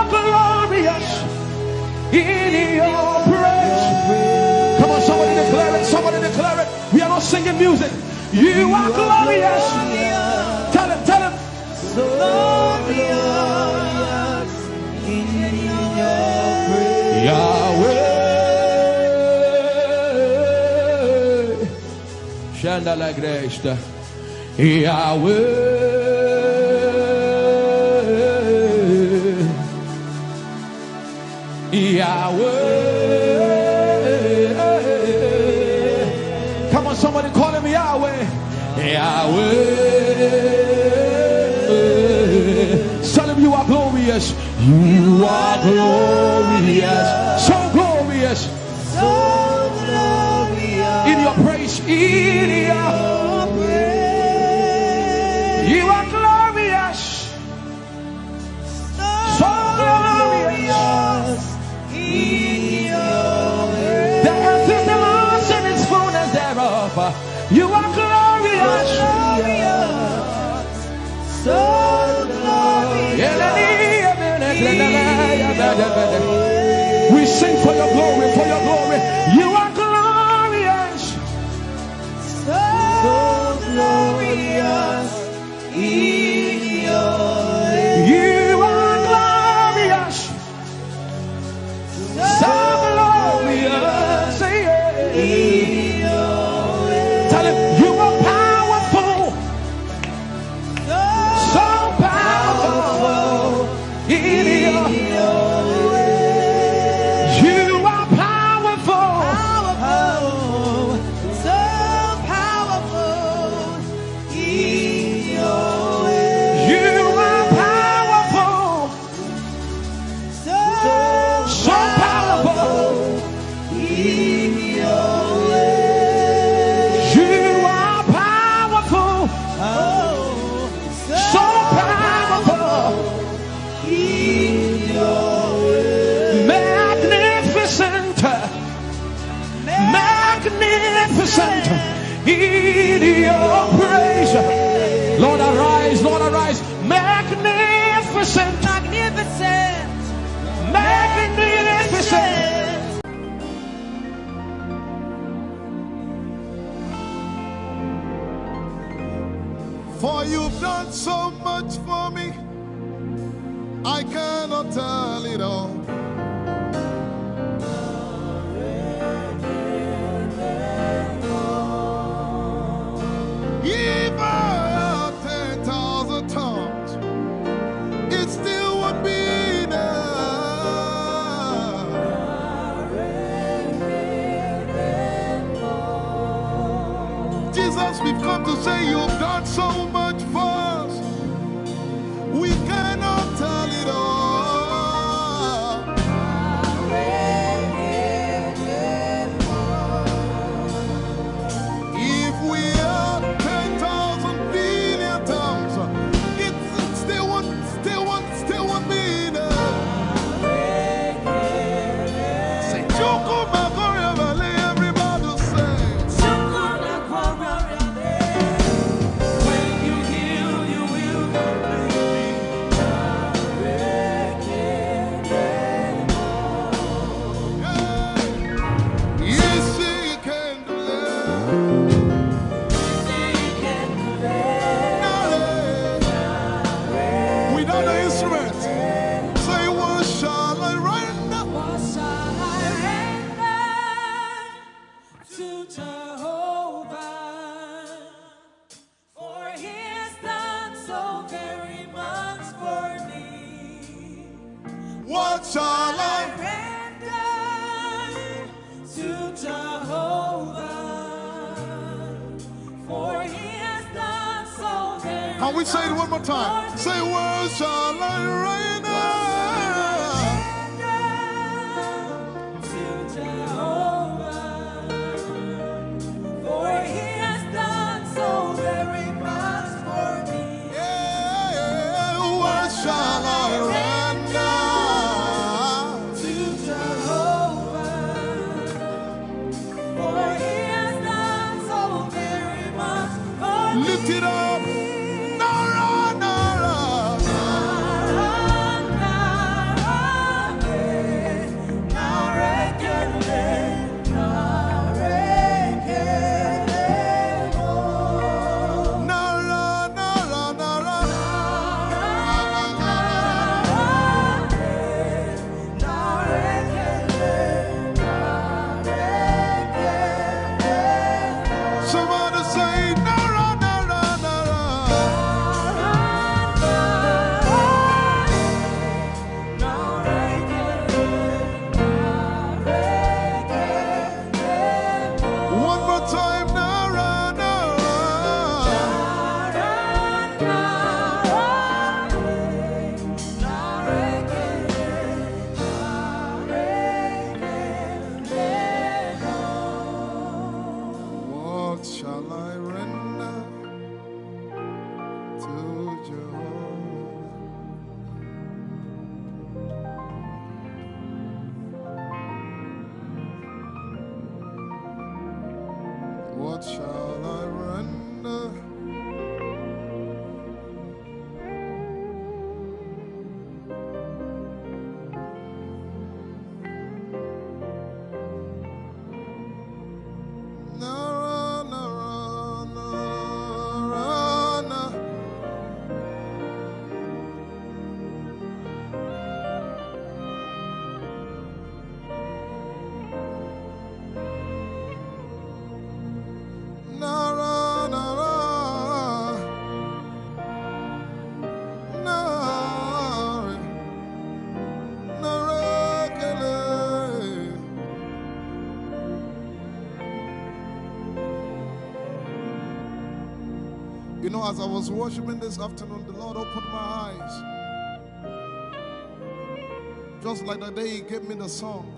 glorious in your praise. Come on, somebody declare it. Somebody declare it. We are not singing music. You are glorious. Tell him, tell him. So glorious in your praise. Yahweh. Chandala Grace. Yahweh. Yahweh. Somebody call him Yahweh. Yahweh. Tell him you are glorious. You are glorious. So glorious. So glorious. In your praise. In your praise. You are glorious. So glorious. In your praise. The earth is the Lord's and its fullness thereof. You are glorious. So glorious. We sing for your glory, for your glory. You are glorious. So glorious in your way. You are glorious. So glorious in your way. Tell him you are powerful. So powerful in your way. You are powerful. So powerful in your way. You are powerful. So powerful in your way. You are powerful. So powerful in your way. Magnificent. Magnificent in your praise. Lord arise, Lord arise. Magnificent. Magnificent. Magnificent. done so much for me, I cannot tell it all. If I had 10,000 tongues, it still would be enough. Jesus, we've come to say you've done so much for us. We cannot tell it all. If we had 10,000 billion tongues, it still won't be enough. Say, Choko Makoria Valley, everybody say. When you heal, you will complete me. Yes, he can do that. Without the instrument, say, what shall I render? What shall I render to Jehovah? For he has done so very much for me. What shall I? Render to Jehovah. For he has done so very Can we say it one more time? Say, what shall I render? to Jehovah. For he has done so very much for me. Yeah, what shall I render? To Jehovah. For he has done so very much for me. Lift it up. Nara, Nara. Nara, Nara, Nara. Somebody say, Nara, Nara, Nara. One more time, Nara, Nara. What shall I render to Jehovah? What shall I render? Nara, Nara, Nara, Nara. Nara, Nara, Nara, Nara, Kele. You know, as I was worshiping this afternoon, the Lord opened my eyes. Just like the day He gave me the song.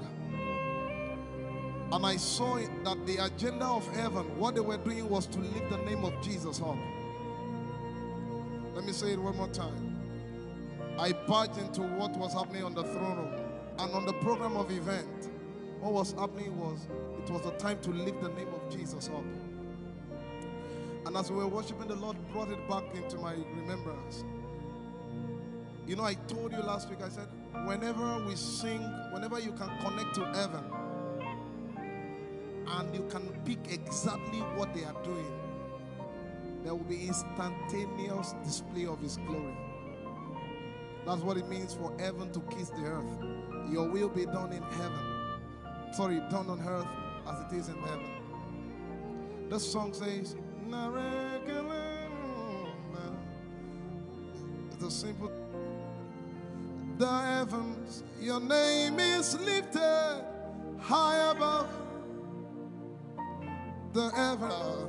And I saw that the agenda of heaven, what they were doing was to lift the name of Jesus up. Let me say it one more time. I barged into what was happening on the throne room. And on the program of event, what was happening was, it was the time to lift the name of Jesus up. And as we were worshiping, the Lord brought it back into my remembrance. You know, I told you last week, I said, whenever we sing, whenever you can connect to heaven, and you can pick exactly what they are doing, there will be instantaneous display of His glory. That's what it means for heaven to kiss the earth. Your will be done in heaven. Sorry, done on earth as it is in heaven. This song says, it's a simple. The heavens, your name is lifted high above the heavens.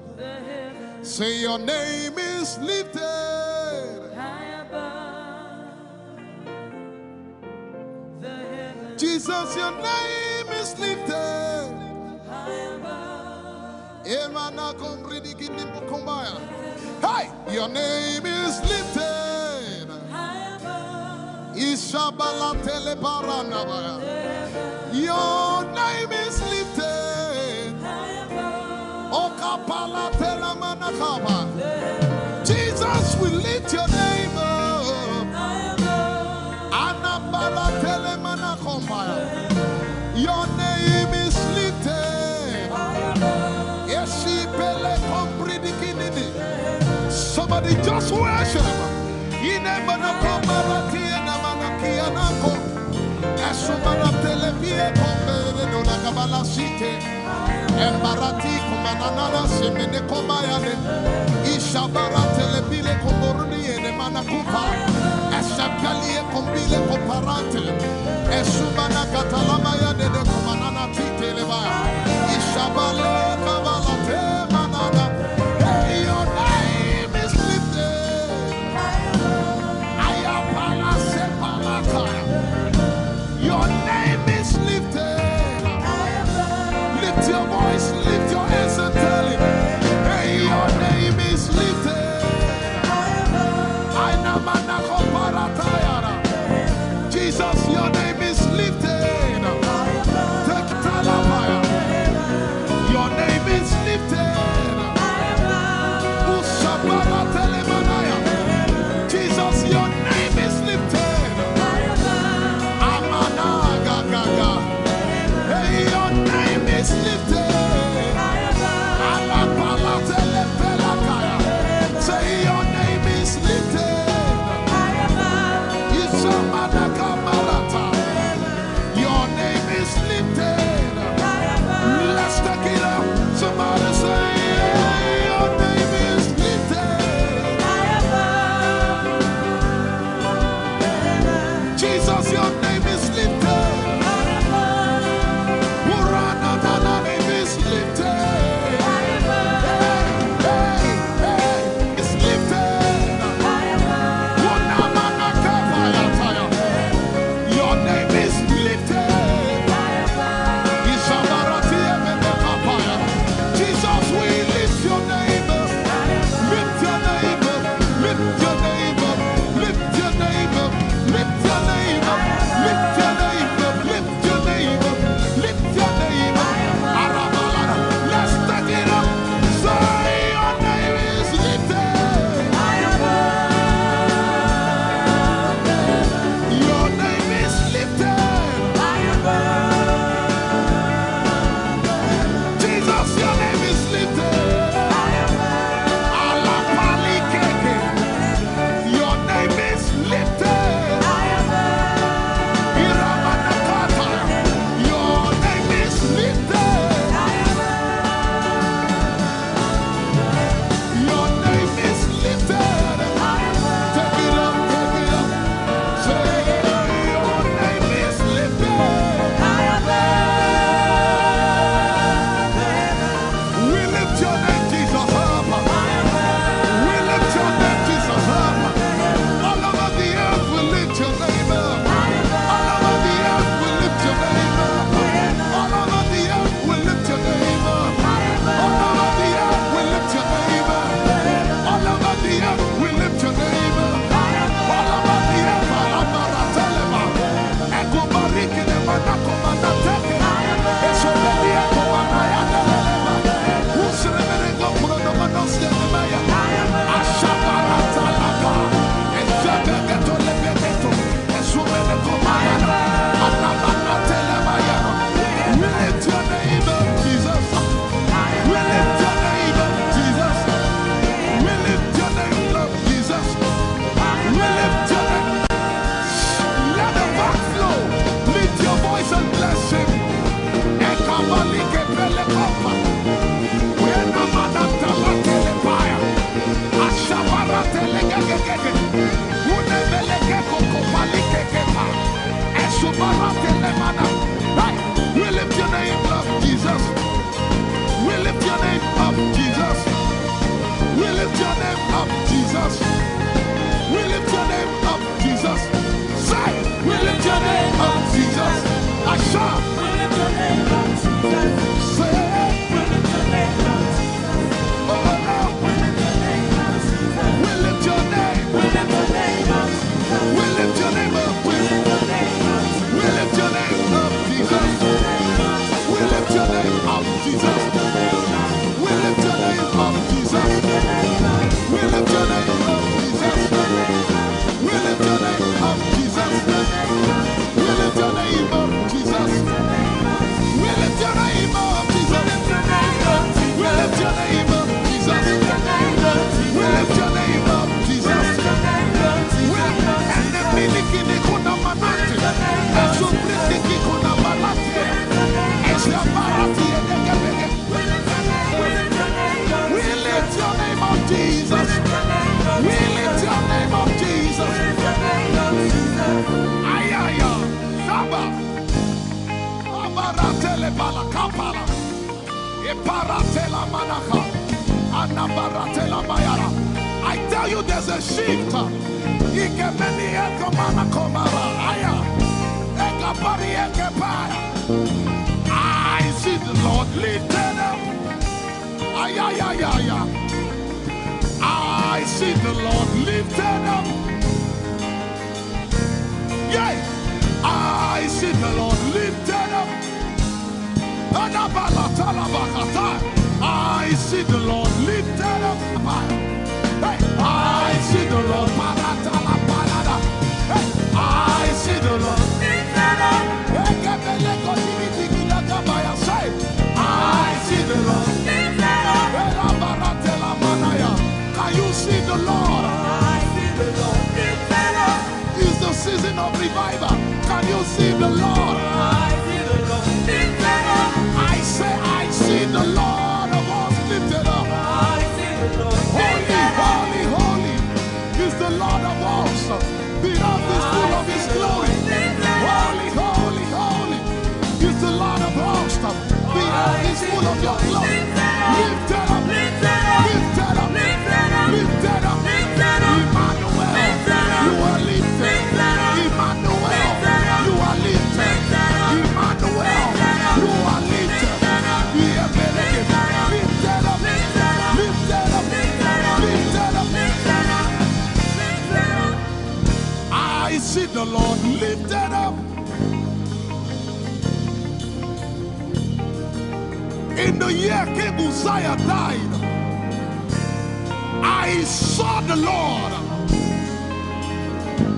Say your name is lifted high above the heavens. Jesus, your name is lifted High above. Hey, your name is lifted. High above. Ishabala telebaranabaya. Your name is lifted. High above. Okapala telamanakaba. Jesus, we lift your name up. High above. Anabala telemanakombaya. Your name is lifted. High above. Yeshipele kompridikinini. Somebody just worship. Inemanakomarati enamanakianako. Esumaratelevie kombere no nakabala site. Embarati kumanana semene komayane. Ishabaratele komboruni ene manakupa. Esakalie kombile koparante. Esumana katalamaya de kumanana titeleba. Ishabale kabalate manana. Hey, your name is lifted. Ayapala sepalakaya. Your name is lifted. Lift your voice, lift your hands and tell him, hey, your name is lifted. Jesus, your name is lifted. Take Talapaya. Your name is lifted. Ushabara Telemanaya. Jesus, your name is lifted. Amana Gaga. Hey, your name is lifted. Alapala Telepelakaya. Say your name is lifted. Isamanaka Marata. Your name is lifted. Let's take it up. Somebody say, your name is lifted. Jesus, your name is lifted. Urana, name is lifted. Hey, it's lifted. Unamanakapayataya. Your name is lifted. Ishabaratiemekapaya. Jesus, we lift your name up. Lift your name up. Lift your name up. Lift your name up. Lift your name up. We lift your name up, Jesus. We lift your name up, Jesus. We lift your name up, Jesus. We lift your name up, Jesus. And the miliki ni kuna manati. And so briki kuna balati. And so barati and we lift your name up, Jesus. We lift your name up, Jesus. Ayaya, Saba, Abaratele Balakapala, Eparatela Manaka, Anabaratela Mayara. I tell you, there's a shift. Ikemeni Ekomana Komara, Aya, Ekapari Ekepaya. I see the Lord lifted up. Ayayayaya. I see the Lord lifted up. Yeah, I see the Lord lifted up. I see the Lord lifted up. Hey, I see the Lord. Hey, I see the Lord lifted up. I see the Lord lifted up. Can you see the Lord? I see the Lord lifted up. It's the season of revival. Can you see the Lord? I see the Lord lifted up. I say, I see the Lord of hosts lifted up. I see the Lord lifted up. Holy, holy, holy is the Lord of hosts. The earth is full of His glory. Holy, holy, holy is the Lord of hosts. The earth is full of Your glory. Lifted up, lifted up, lifted up, lifted up, lifted up, lifted up. Emmanuel, You are lifted. Emmanuel, You are lifted. Emmanuel, You are lifted. Lifted up, lifted up, lifted up, lifted up, lifted up. I see the Lord lifted up. In the year King Uzziah died, I saw the Lord.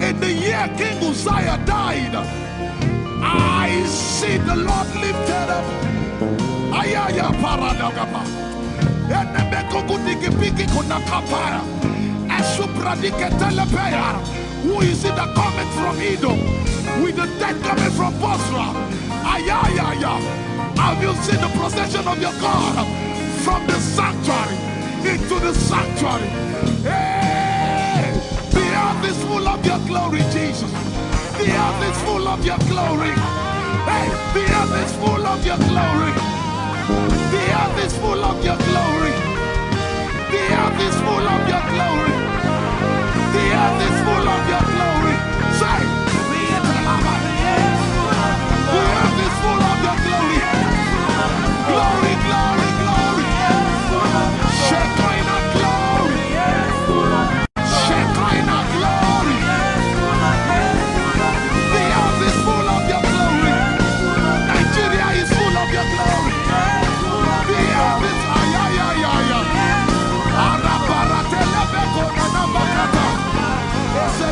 In the year King Uzziah died, I see the Lord lifted up. Ayaya paradagaba. Who is it that cometh from Edom? With the dead coming from Bosra. Ayaya. Have you seen the procession of your God from the sanctuary into the sanctuary? Hey, the earth is full of Your glory, Jesus. The earth is full of Your glory. Hey, the earth is full of Your glory. The earth is full of Your glory. The earth is full of Your glory. The earth is full of Your glory. Say, the earth is full of Your glory. Glory, glory, glory. Shekinah glory. Shekinah glory. The earth is full of Your glory. Nigeria is full of Your glory. The earth is ayayayaya. Arabaratele beko na nabakata. Ese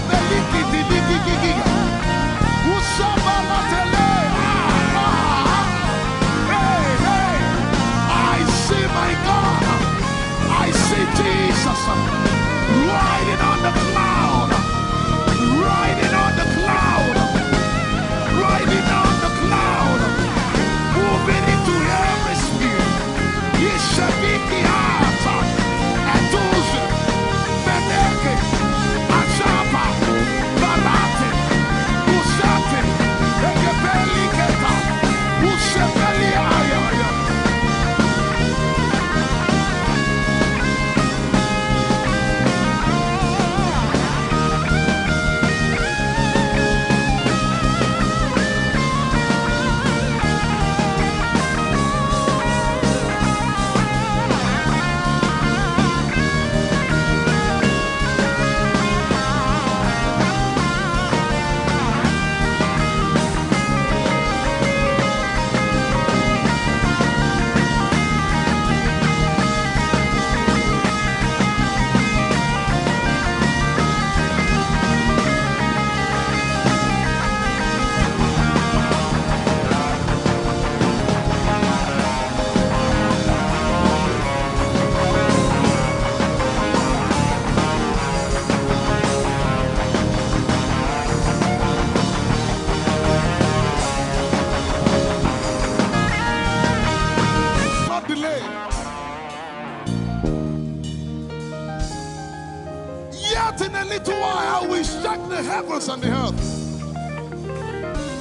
heavens and the earth,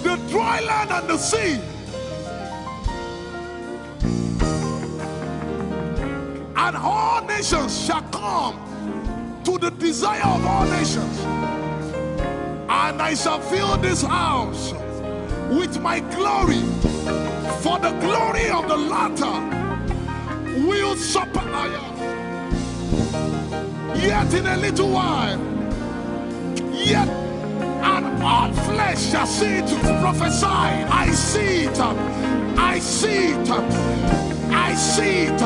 the dry land and the sea. And all nations shall come to the desire of all nations. And I shall fill this house with my glory, for the glory of the latter will supply. Yet in a little while, yet and all flesh shall see it. Prophesy. I see it. I see it. I see it.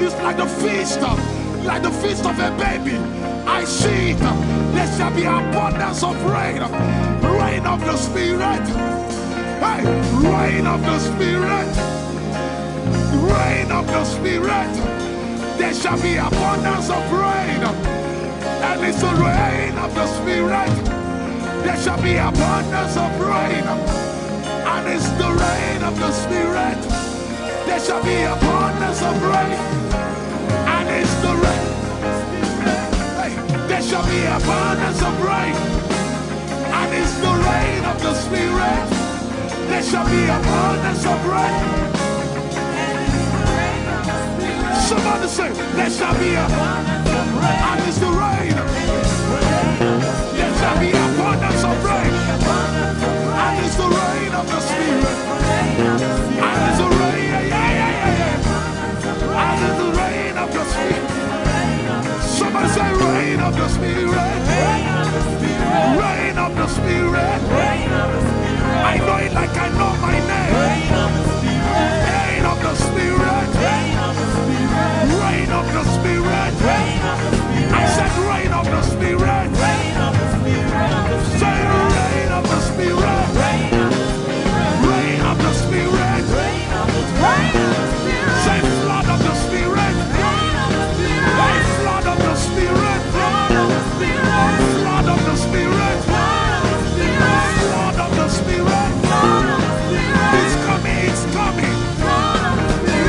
It's like the feast of a baby. I see it. There shall be abundance of rain, rain of the Spirit. Hey, rain of the Spirit, rain of the Spirit. There shall be abundance of rain, and it's the rain of the Spirit. There shall be abundance of rain, and it's the rain of the Spirit. There shall be abundance of rain, and it's the rain. Hey, there shall be abundance of rain, and it's the rain of the Spirit. There shall be abundance of rain. Somebody say, there shall be abundance of rain, and it's the rain. There shall be abundance of rain, and it's the rain of the Spirit. And it's the rain, and it's the rain of the Spirit. Somebody say, rain of the Spirit. Rain of the Spirit. I know it like I know my name. Rain of the Spirit. Rain of the Spirit. I said rain of the Spirit. Say rain of the Spirit. Rain of the Spirit. Say flood of the Spirit. Flood of the Spirit. Flood of the Spirit. Flood of the Spirit. It's coming, it's coming.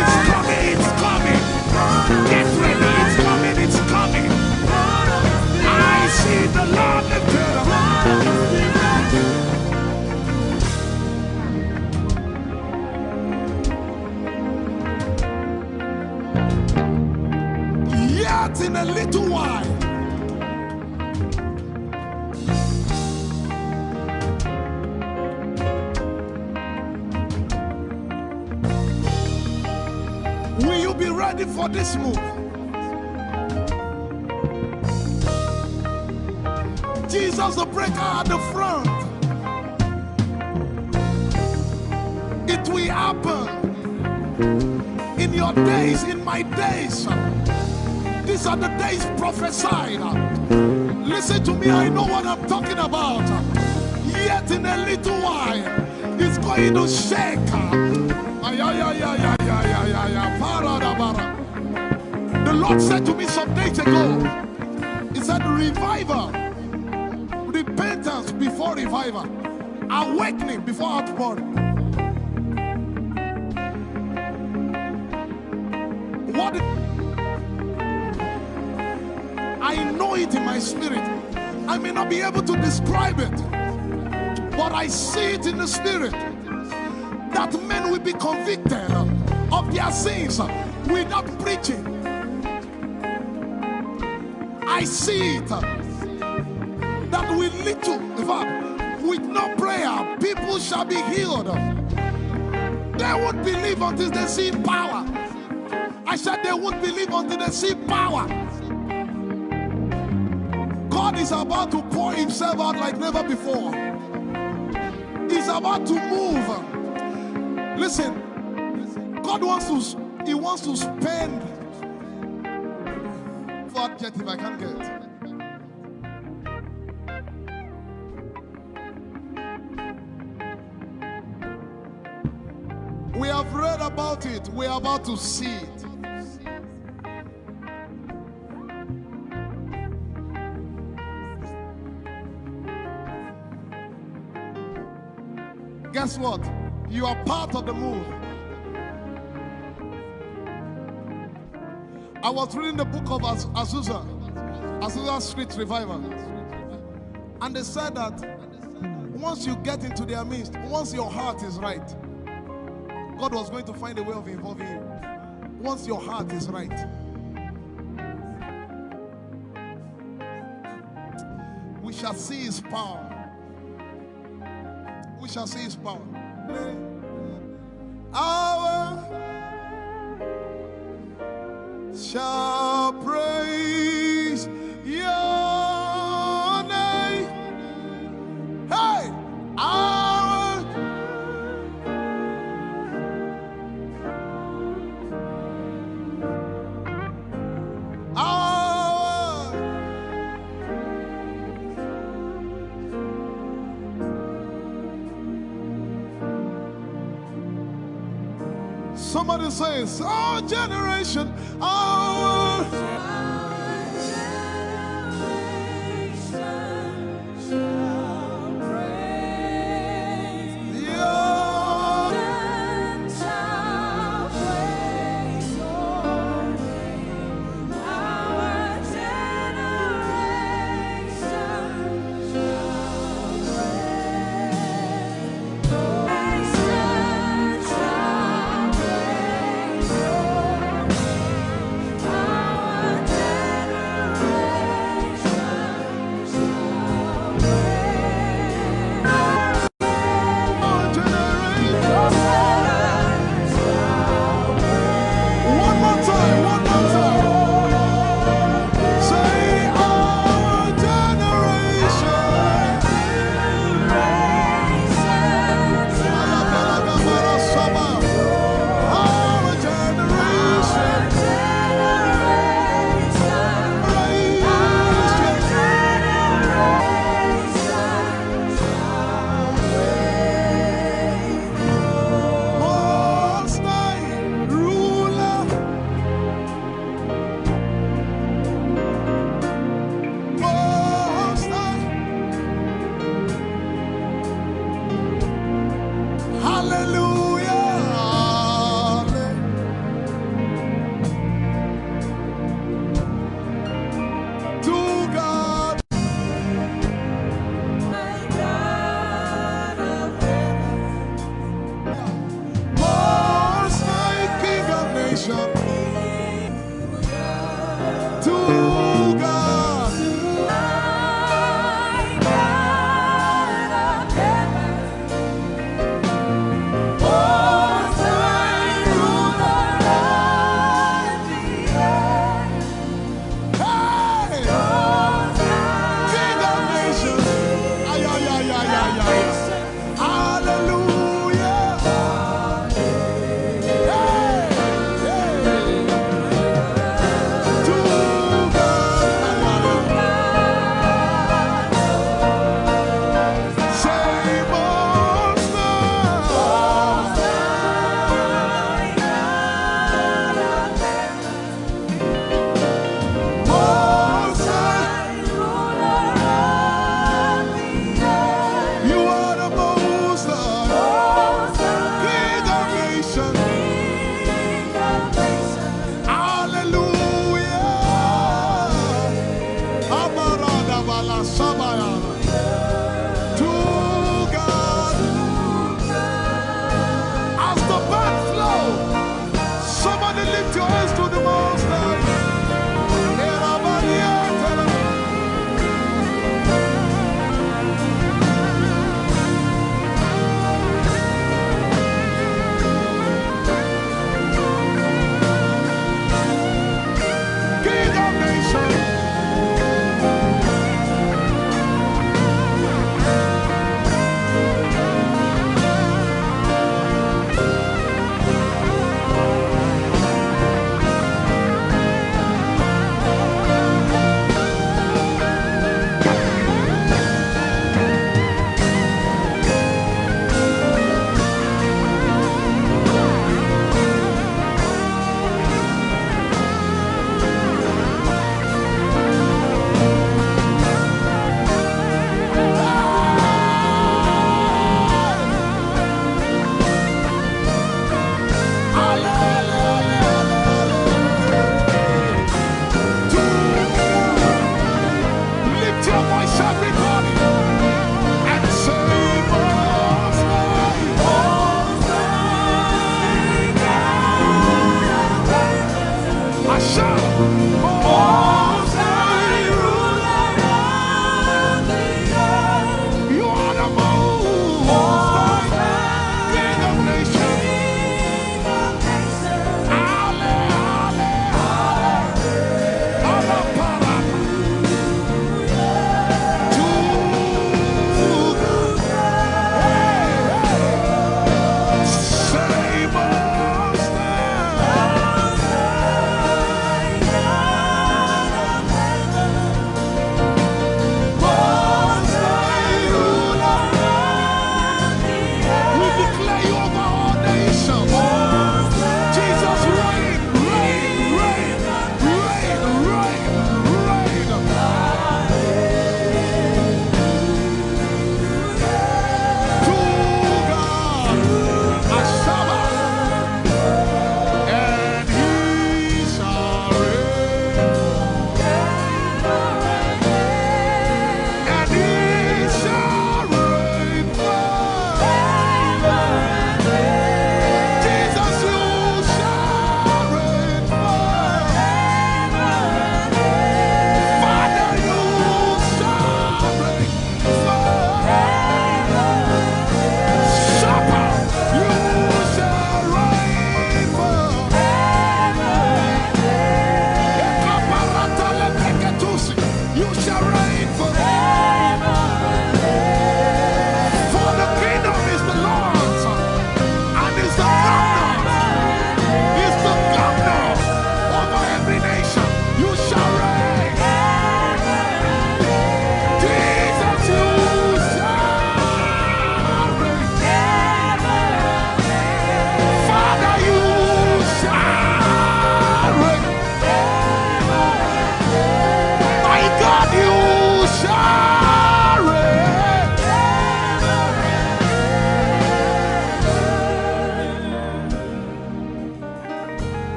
It's coming, it's coming. Get ready, it's coming, it's coming. I see the Lord lifted up. Yet in a little while, will you be ready for this move? Jesus the breaker at the front. It will happen in your days, in my days. These are the days prophesied. Listen to me, I know what I'm talking about. Yet in a little while, it's going to shake. The Lord said to me some days ago, He said, revival, repentance before revival, awakening before outpouring. What? I know it in my spirit. I may not be able to describe it, but I see it in the spirit that men will be convicted of their sins without preaching. I see it that with little, in fact, with no prayer, people shall be healed. They won't believe until they see power. I said they won't believe until they see power. God is about to pour Himself out like never before. He's about to move. Listen, God wants to spend. For adjective I can't get. We have read about it. We are about to see it. Guess what? You are part of the move. I was reading the book of Azusa Street Revival. And they said that once you get into their midst, once your heart is right, God was going to find a way of involving you. Once your heart is right. We shall see his power. We shall see his power. Our shall praise your name. Hey, our somebody says, our generation, our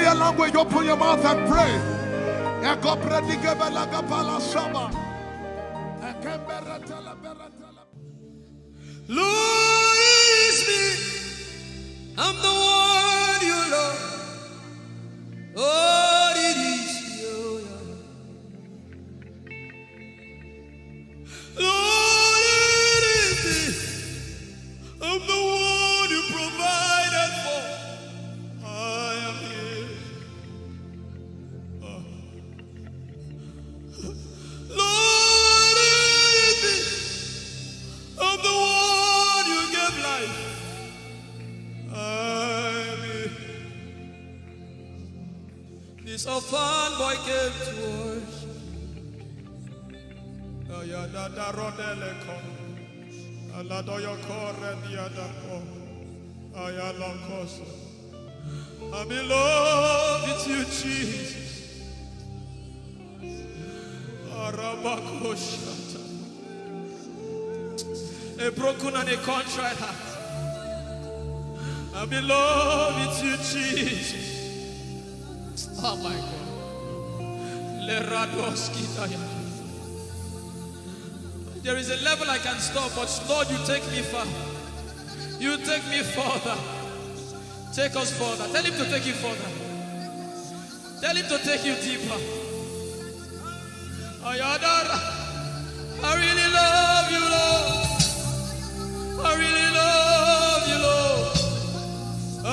pray a language, open your mouth and pray. Lord, it's me. I'm the one you love. Oh, it is you. Lord, it is me. I'm the one you provided for. I am here. Lord, it is me. I'm the one you gave life. I'm here. This orphan boy came to worship. Ayadada rodele kom. Aladoyo kore diadako. Ayalokoso. I'm in love with you, Jesus. Arabakoshata. A broken and a contrite heart. I'm in love with you, Jesus. Oh my God. There is a level I can stop, but Lord, you take me far. You take me further. Take us further. Tell him to take you further. Tell him to take you deeper. Ayadara. I really love you, Lord. I really love you, Lord. I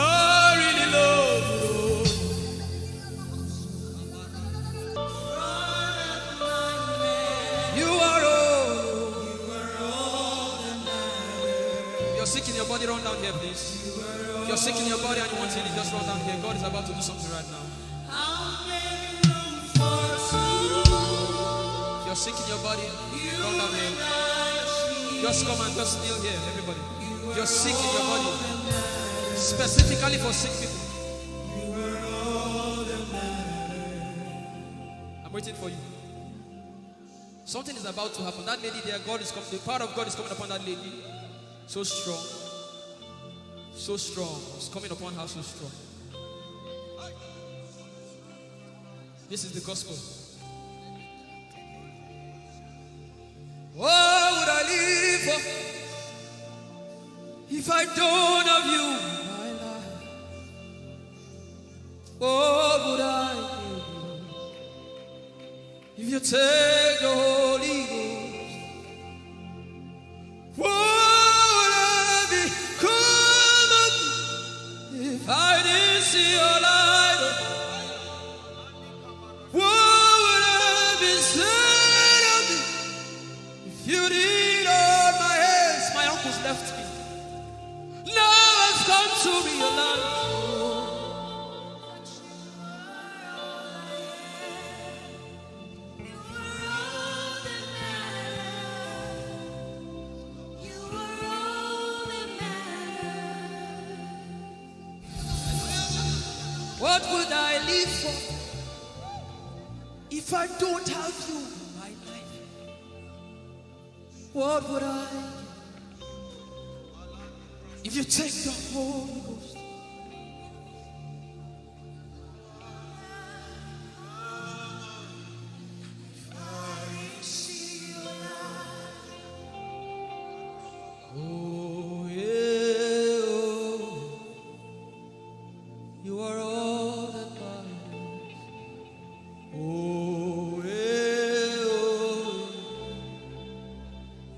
really love you, Lord. You are all. If you're sick in your body, run down here, please. If you're sick in your body and you want healing, just run down here. God is about to do something right now. If you're sick in your body, run down here. Just come and just kneel here, everybody. If you're sick in your body, specifically for sick people. I'm waiting for you. Something is about to happen. That lady there, God is coming. The power of God is coming upon that lady. So strong. So strong. It's coming upon her so strong. This is the gospel. What would I live for if I don't have you in my life? What would I do if you take the Holy Ghost? What would I become if I didn't see your light? What would I be said of me if you did all my hands? My uncles left me. Now I've come to realize. What would I live for if I don't have you in my life? What would I if you take the Holy Ghost? Oh, yeah, oh, you are all that matters. Oh, yeah, oh,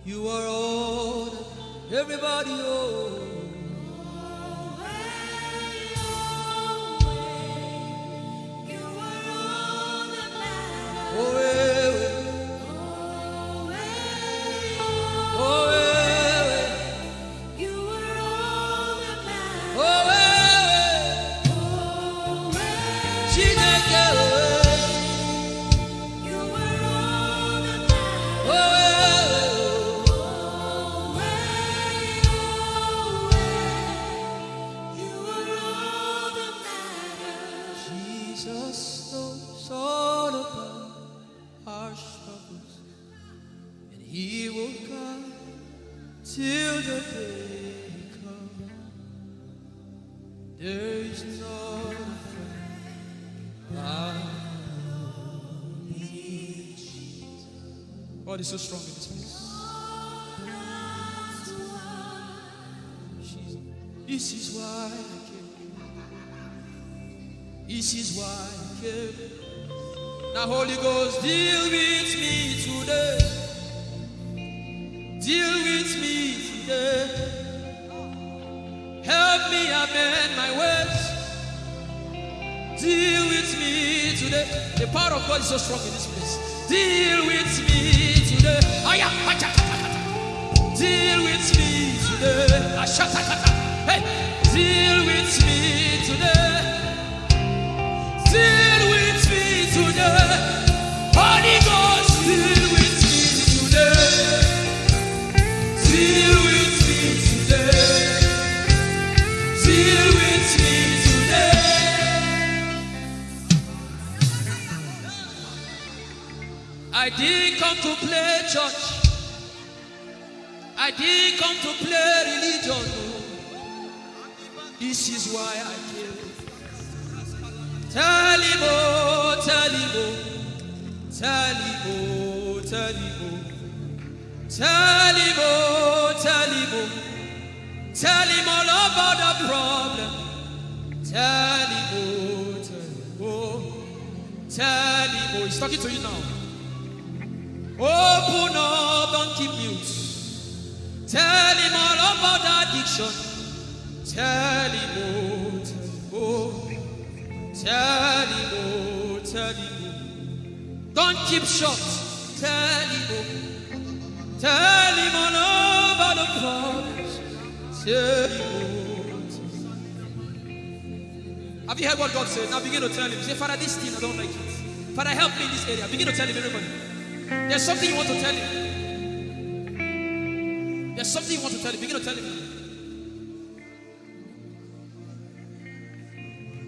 you are all that everybody, oh. Till the day comes, there is no friend God is so strong in this place. This is why I came. This is why I came. Now Holy Ghost, deal with me today. Deal with me today. Help me amend my ways. Deal with me today. The power of God is so strong in this place. Deal with me today. Deal with me today. Hey, deal with me today. Deal with me today. Holy Ghost, deal with me today. Deal with me today. Deal with me today. I didn't come to play church. I didn't come to play religion. This is why I came. Tell him, oh, tell him, oh, tell him, oh, tell him, oh, tell him, oh, tell him, oh, tell him all about the problem. Tell him, oh, tell him, oh, tell him, oh, he's talking to you now. Open up, don't keep mute. Tell him all about the addiction. Tell him, oh, tell him, oh, tell him, oh. Don't keep short. Tell him, oh, tell him all about the problems. Tell him, oh. Have you heard what God said? Now begin to tell him. Say, Father, this thing I don't like it. Father, help me in this area. Begin to tell him, everybody. There's something you want to tell him. There's something you want to tell him. Begin to tell him.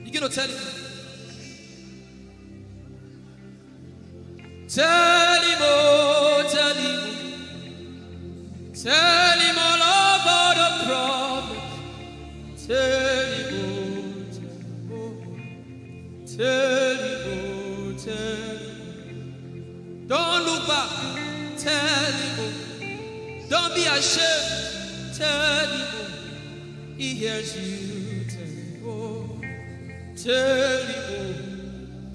Begin to tell him. Tell him, oh, tell him. Tell him all about the problem. Tell him, oh, tell him, oh, tell him. Don't look back. Tell him, oh. Don't be ashamed. Tell him, oh. He hears you. Tell him, oh. Tell him, oh.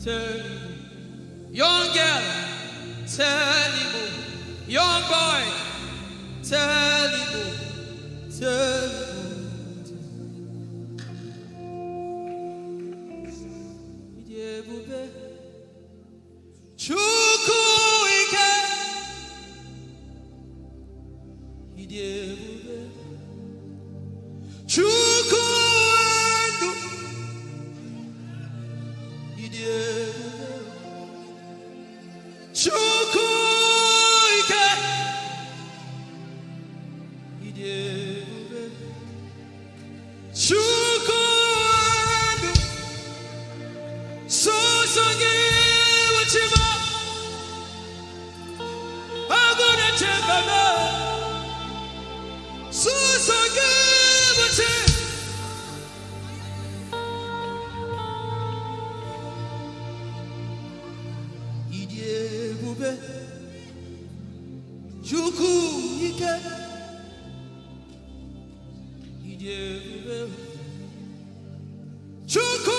Tell him, oh. Young girl, tell him, oh. Young boy, tell him, oh. Tell him, oh. Chukwuike, Idebube, Chukwuendu, Idebube, Chukwuike, Idebube, Chukwuendu, Sosogi Uchima, Agune Chembaba, Sosogi Uchima. Idebube, Chukwuike, Idebube, Chukwuike.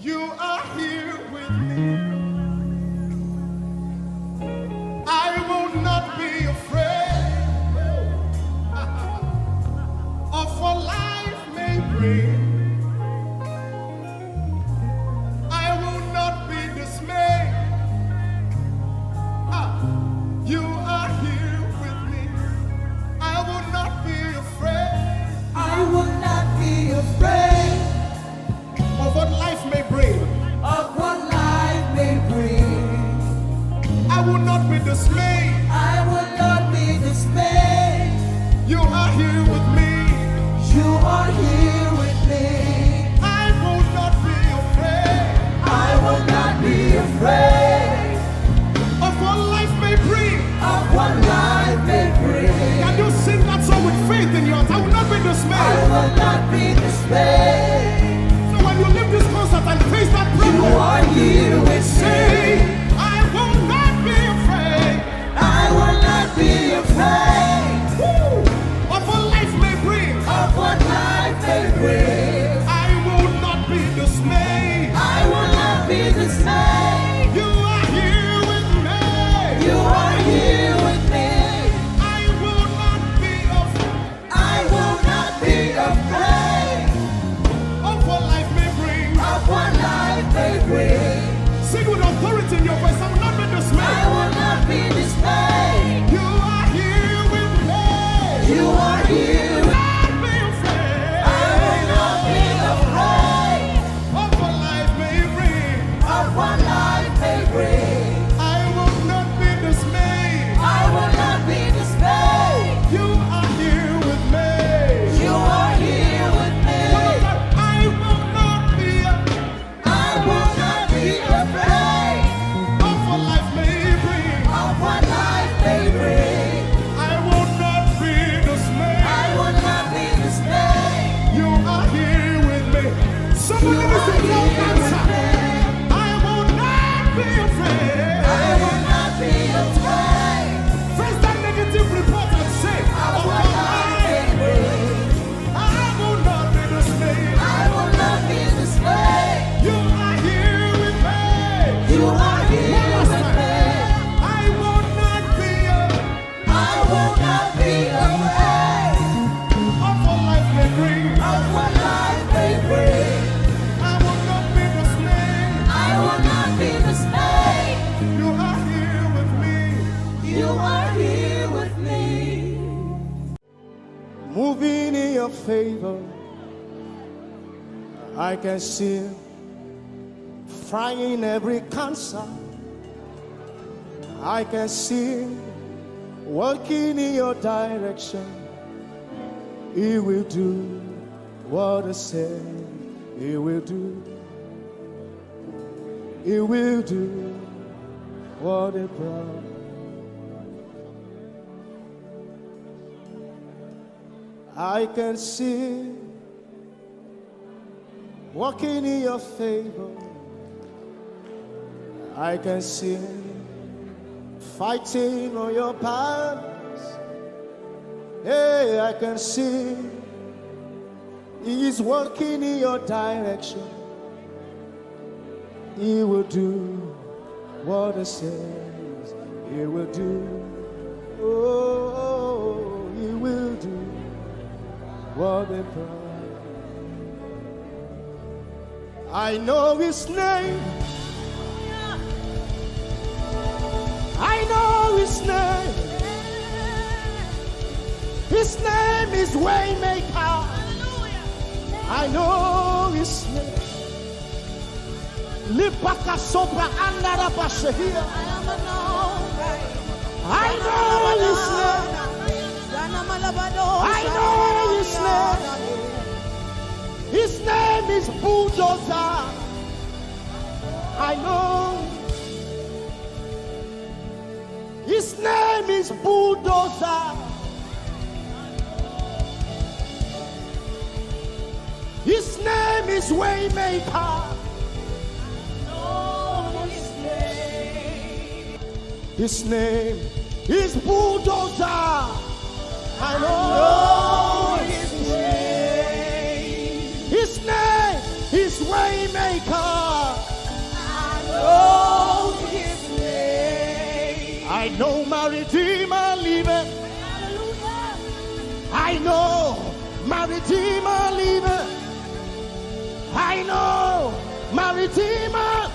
You are here with me. I will not be afraid of what life may bring. I will not be dismayed. You are here with me. I will not be afraid. I will not be afraid Of what life may bring. of what life may bring. I will not be dismayed. I will not be dismayed. You are here with me. You are here with me. I will not be afraid I will not be afraid of what life may bring. of what life may bring. Can you sing that song with faith in your heart? I will not be I dismayed. will not be dismayed. So when you leave this concert and face that You problem, are here with say, me. I will not be afraid I will not be afraid of what life may bring. of what life may bring. I will not be dismayed. I will not be dismayed. You are here with me. You are here with me. I will not be afraid I will not be afraid of what life may bring. of what life may bring. Sing with authority in your voice. I will not be I dismayed. will not be dismayed. You are here with me. You are here. Not be afraid I will not be afraid of what life may bring. of what life may bring. I will not be dismayed. I will not be dismayed. You are here with me. You are here with me. I will not be I will not be afraid of what life may bring. of what life may bring. I will not be dismayed. I will not be dismayed. You are here with me. Somebody You listen are to your here answer. with me. I will not be afraid. I will not be afraid Face that negative report and say, of of what life may bring. I will not be dismayed. I will not be dismayed. You are here with me. You are here One last with time. me. I will not be I will not be afraid of what life may bring. of what life may bring. I will not be dismayed. I will not be dismayed. You are here with me. You are here with me. Moving in your favor, I can see frying every cancer. I can see working in your direction. He will do what I said he will do. He will do what he promised. I can see walking in your favor. I can see fighting on your battles. Hey, I can see He is working in your direction. He will do what He says He will do. Oh, He will do what He promised. I know His name. I know His name. His name is Waymaker. I know His name. Lipaka sobra andara bashehia. I know His name. I know His name. His name is Bulldozer. I know. His name is Bulldozer. His name is Waymaker. His name is Bulldozer. I know His name. His name is is Waymaker. I know his name. I know my Redeemer liveth. Hallelujah. I know my Redeemer liveth. I know my Redeemer.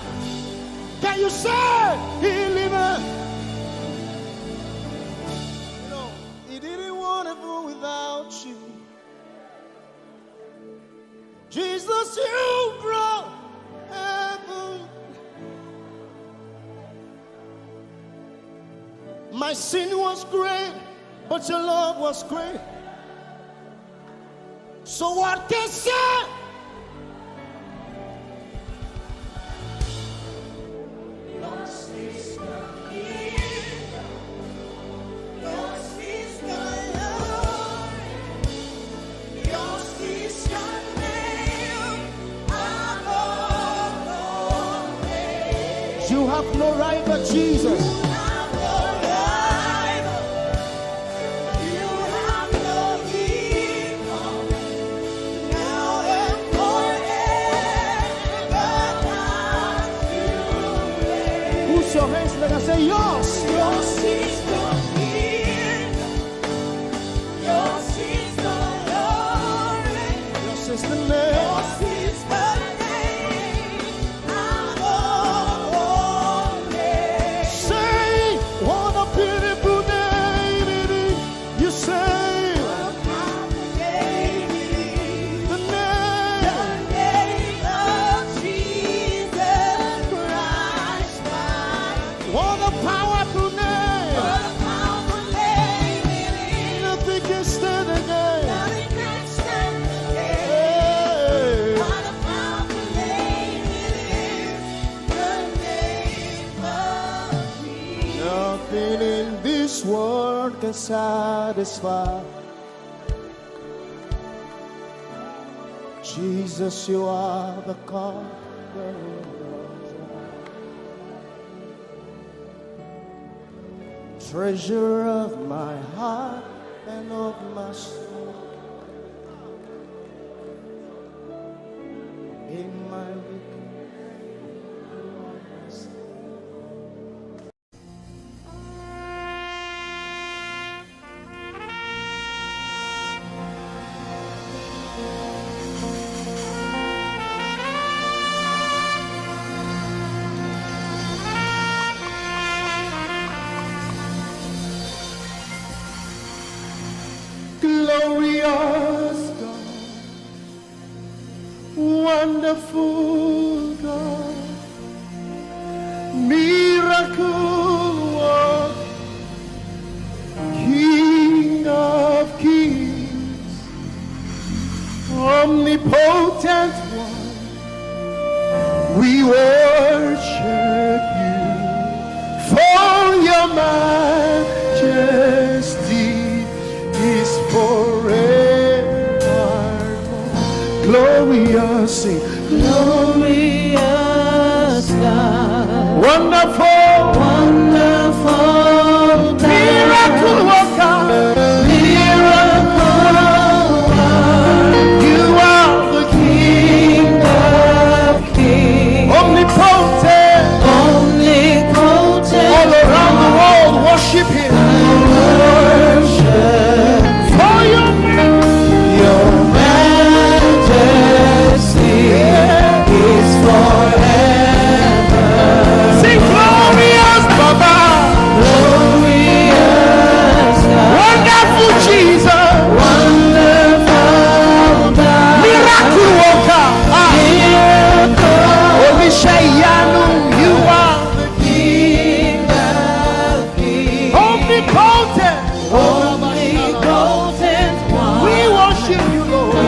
Can you say he liveth? You know, he didn't want to go without you. Jesus, you brought heaven. My sin was great, but your love was great. So what can say? You have no rival, Jesus. You have no rival. You have no equal. Now and forever, God, you reign. Who's your hands? Let us say yours. Yours is the kingdom. Yours is the glory. Yours is the name. Yours is the name above all names. Say, what a beautiful name it is. You say, What a powerful name it is. the The name. name of Jesus Christ, my What a powerful name. What a powerful name it is. Nothing can stand again. Nothing can stand against. Hey. What a powerful name it is. The name of Jesus. Nothing in this world can satisfy. Jesus, you are the God. Treasure of my heart and of my soul. In my weakness. Glorious God, wonderful God, miracle worker, King of kings, omnipotent one, we worship you for your majesty is forevermore. Glorious, sing. Glorious God, Wonderful, wonderful God, miracle worker, miracle worker, you are the King of kings, omnipotent, omnipotent, all around the world worship him. worship For your your majesty is forever. sing glorious Baba, Glorious God, wonderful Jesus, wonderful God, miracle worker, miracle Olishayanu, you are the King of kings, omnipotent. omnipotent one. We worship you, Lord, We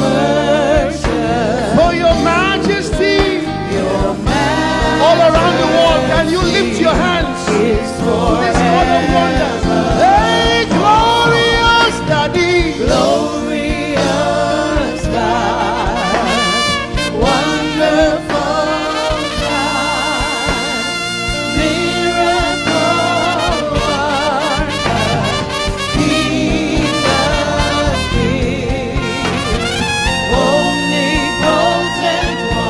worship for your majesty your all around the world. Can you lift your hands to majesty is this God of wonders? forever. Hey, glorious Daddy, Glorious God, wonderful God, miracle worker, King of kings, omnipotent one.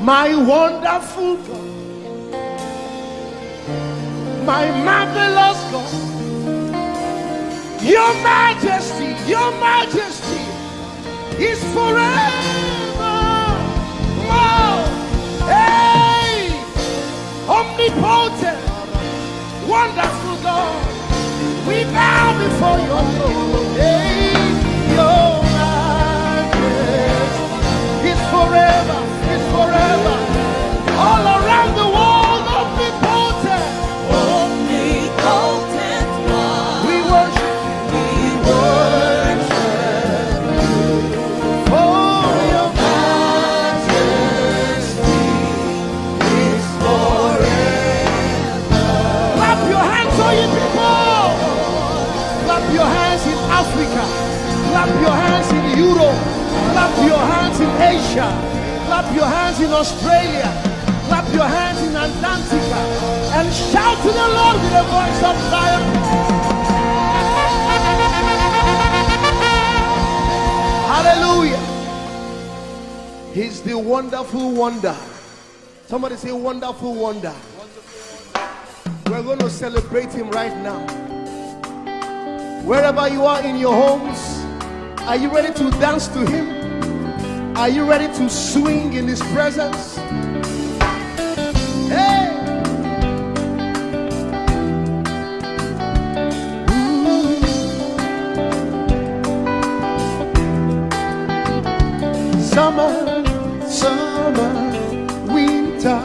My wonderful God, my marvelous God, your majesty is forever. Oh, hey, omnipotent, wonderful God, we bow before your throne. Hey, your majesty is forever. All around the world, omnipotent one. We worship for your majesty is forever. Clap your hands, all you people. Clap your hands in Africa. Clap your hands in Europe. Clap your hands in Asia. Clap your hands in Australia. Clap your hands in Antarctica. And shout to the Lord with a voice of triumph. Hallelujah. He's the wonderful wonder. Somebody say wonderful wonder. We're going to celebrate him right now. Wherever you are in your homes, are you ready to dance to him? Are you ready to swing in his presence? Hey! Summer, winter,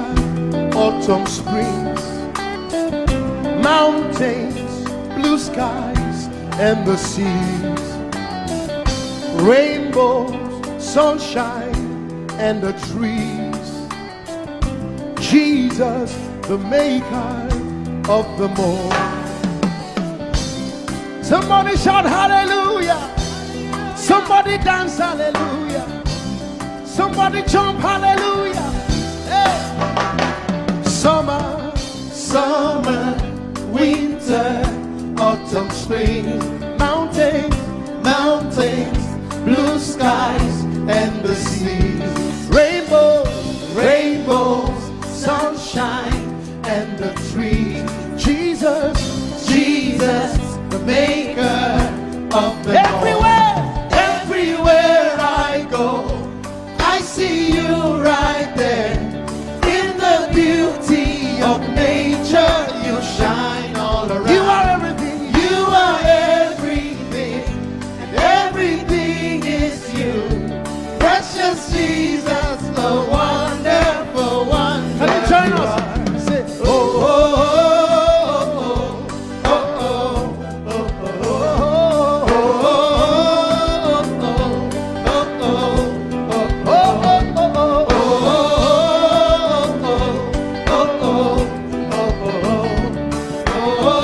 autumn, springs, mountains, blue skies, and the seas, rainbows, sunshine, and the trees. Jesus, the maker of them all. Somebody shout hallelujah. Somebody dance hallelujah. Somebody jump hallelujah. Hey. Summer, winter, autumn, spring, mountains, blue skies, and the seas, rainbows, sunshine, and the trees. Jesus, the maker of the everywhere I go, I see you right there. In the beauty of nature, you shine all around. You are everything. You are everything, and everything is you. Precious Jesus, the wonderful one. Can you join us? Say, oh, oh, oh, oh, oh, oh,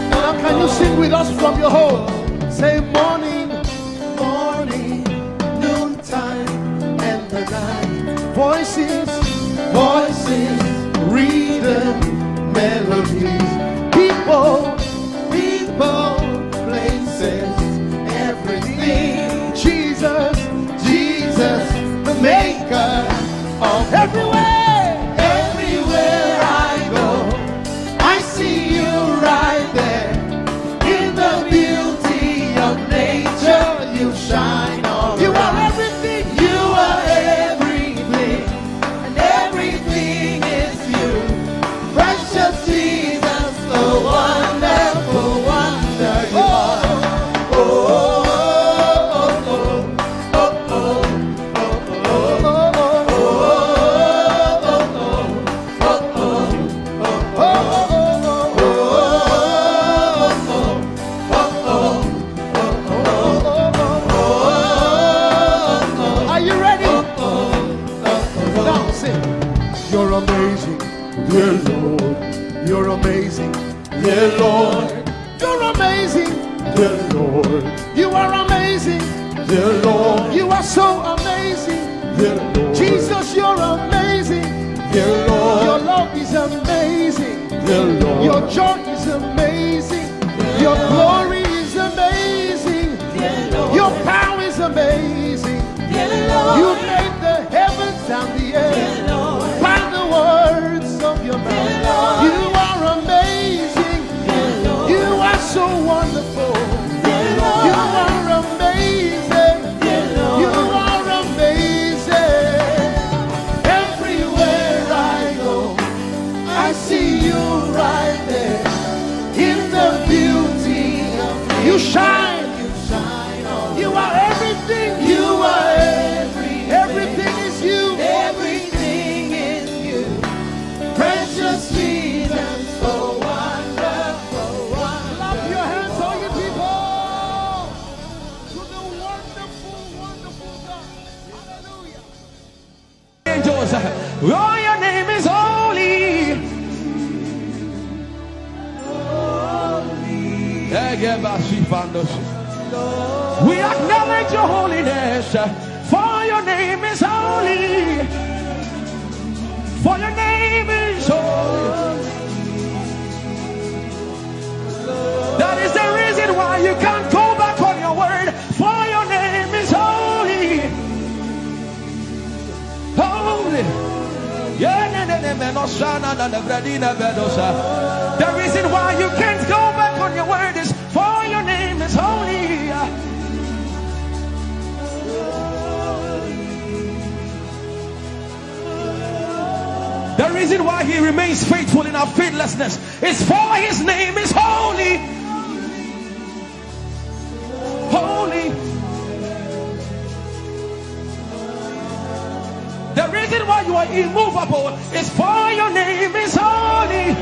Now can you sing with us from your home? Say morning, noontime, and the night. Voices, rhythm, melodies. People, places, everything. Jesus, the maker of everywhere I go, I see you right there. In the beauty of nature, you shine all you around. Are everything. You are everything, and everything is you. Precious Jesus, the wonderful wonder you are. Oh, are you ready? Now sing. You're amazing, dear Lord. You're amazing, dear Lord. You're amazing, dear Lord. You are amazing, dear Lord. You are so amazing, dear Lord. Jesus, you're amazing, dear Lord. Your love is amazing, dear Lord. Your joy is amazing, your glory is amazing, dear Lord. Your power is amazing, dear Lord. You made the heavens Oh, your name is holy. We acknowledge your holiness, for your name is holy. For your name is holy. That is the reason why you can't go back on your word. For your name is holy. Holy. The reason why you can't go back on your word is for your name is holy. The reason why he remains faithful in our faithlessness is for his name is holy. Holy. The reason why you are immovable is for your name is holy.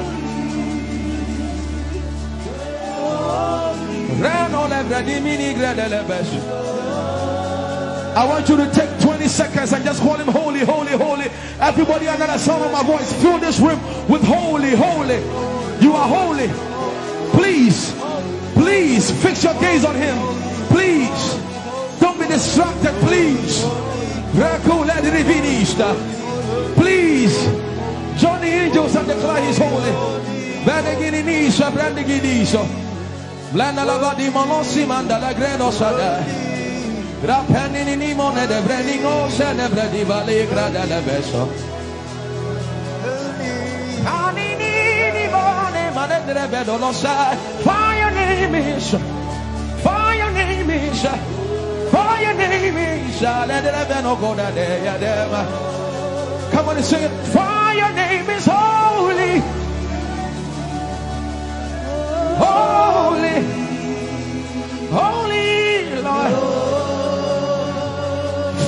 I want you to take 20 seconds and just call him holy, holy, holy. Everybody under the sound of my voice, fill this room with holy, holy. You are holy. Please, please fix your gaze on him. Please, don't be distracted, please. Please, join the angels and declare he's holy. For your name is, for your name is, for your name is. Come on and sing it. For your name is holy, holy, holy Lord.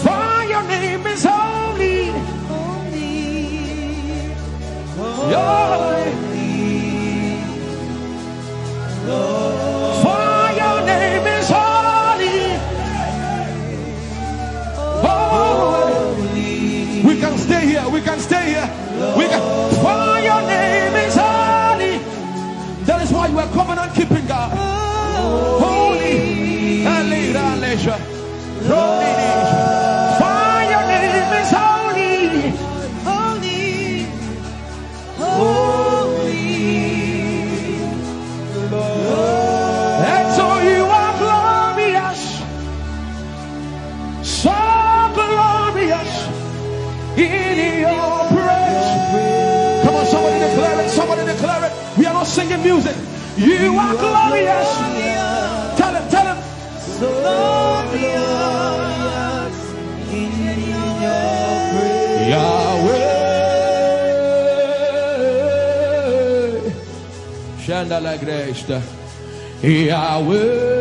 For your name is holy, holy. For your name is holy, holy. We can stay here. We can stay here. We can. For your name is holy. That is why you are covenant keeping God. Holy. For your name is holy, holy, holy. And so you are glorious, so glorious in your praise. Come on, somebody declare it, somebody declare it. We are not singing music. You are glorious. Tell him, tell him. So glorious in your praise. Yahweh. Chandala Grace. Yahweh.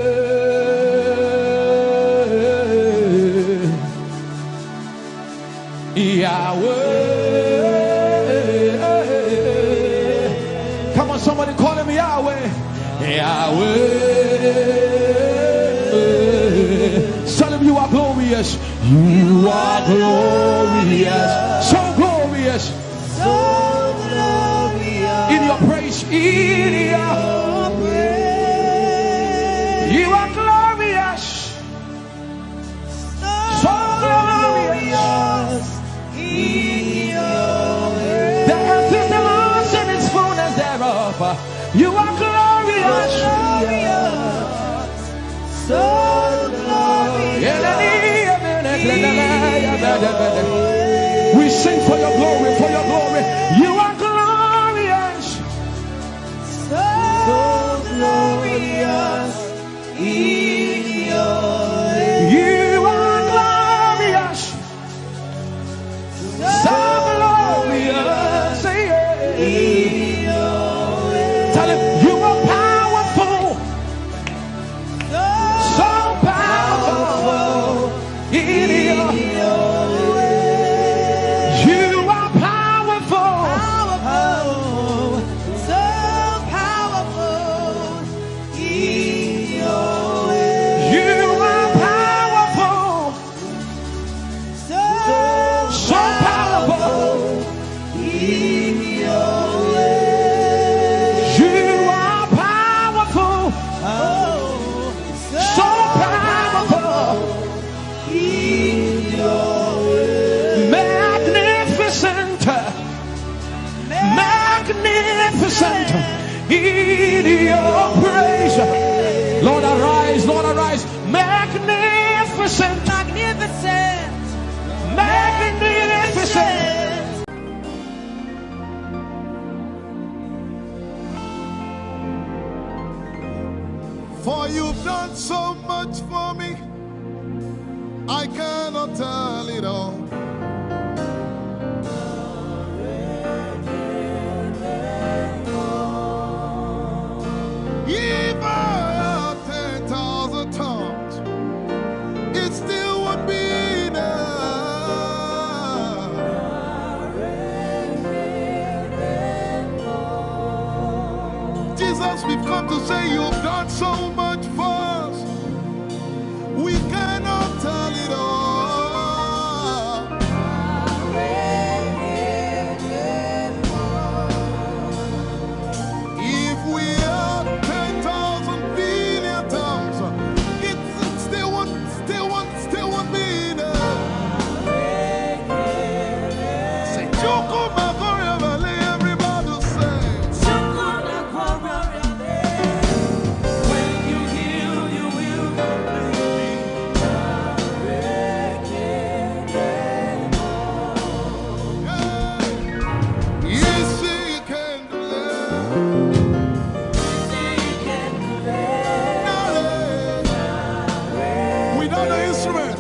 Yahweh. Come on, somebody call him Yahweh. Yahweh. Son of you are glorious. You are glorious. So glorious. So glorious. In your praise. In your praise. You are glorious. So glorious. In your praise. The earth is the Lord's and its fullness thereof. You are glorious. So we sing for your glory, for your glory. You are glorious, so glorious in your way. You are glorious, so glorious in your way. Tell him you are powerful, so powerful in your way. You are powerful, powerful, so powerful in your way. in your praise. Lord, arise, Lord, arise. Magnificent, Magnificent. magnificent. For you've done so much for me, I cannot tell it all. If I had 10,000 tongues, it still would be enough. Jesus, we've come to say you've done so much for us. We cannot tell it all. If we had 10,000 billion tongues, it still won't be enough. Say, Chukuma forever, everybody say. When you heal, you will Yes, he can deliver. Without the instrument,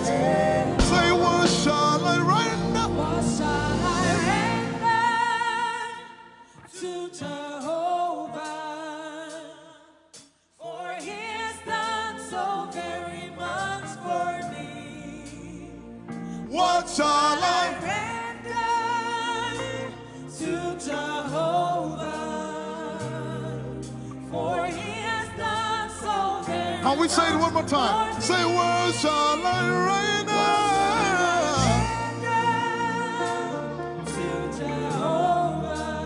say, what shall I render? What shall I render to Jehovah? For he has done so very much for me. What shall I? Render to Jehovah. For he has done so very Can we say it one more time? Say, what shall I render? to Jehovah.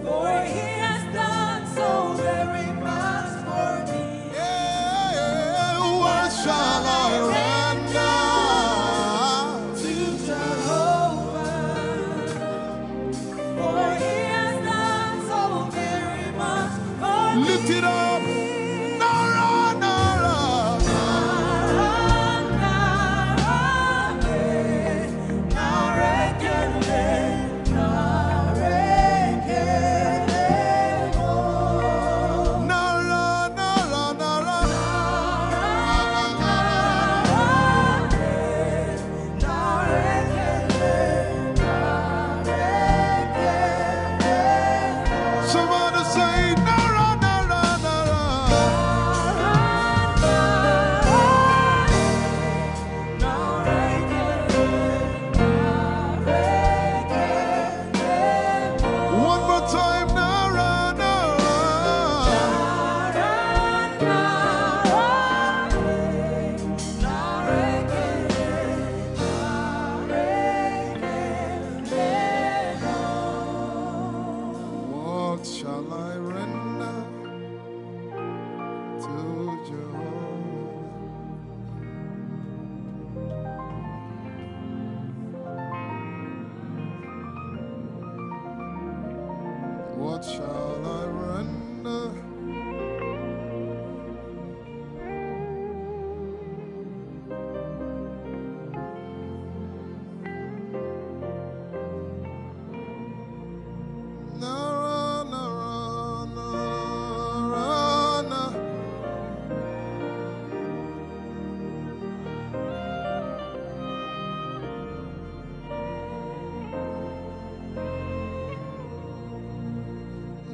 For he has done so very much for me. Yeah, what shall I render? To Jehovah. For he has done so very much for me. Lift it up. Nara, Nara. Nara, Nara, Nara. Somebody say, Nara, Nara, Nara. One more time, Nara, Nara. What shall I render to Jehovah? What shall I render? Nara, Nara, Nara, Nara.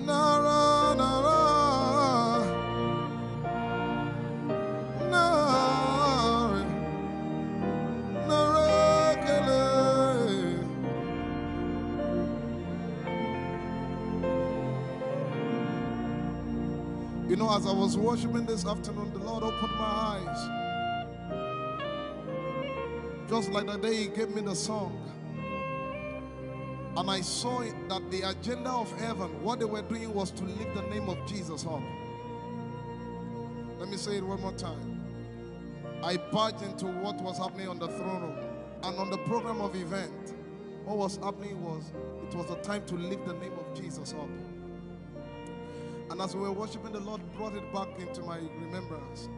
Nara, Nara, Nara, Nara, Kele. You know, as I was worshiping this afternoon, the Lord opened my eyes. Just like the day He gave me the song. And I saw it that the agenda of heaven, what they were doing was to lift the name of Jesus up. Let me say it one more time. I barged into what was happening on the throne room. And on the program of event, what was happening was, it was the time to lift the name of Jesus up. And as we were worshiping, the Lord brought it back into my remembrance.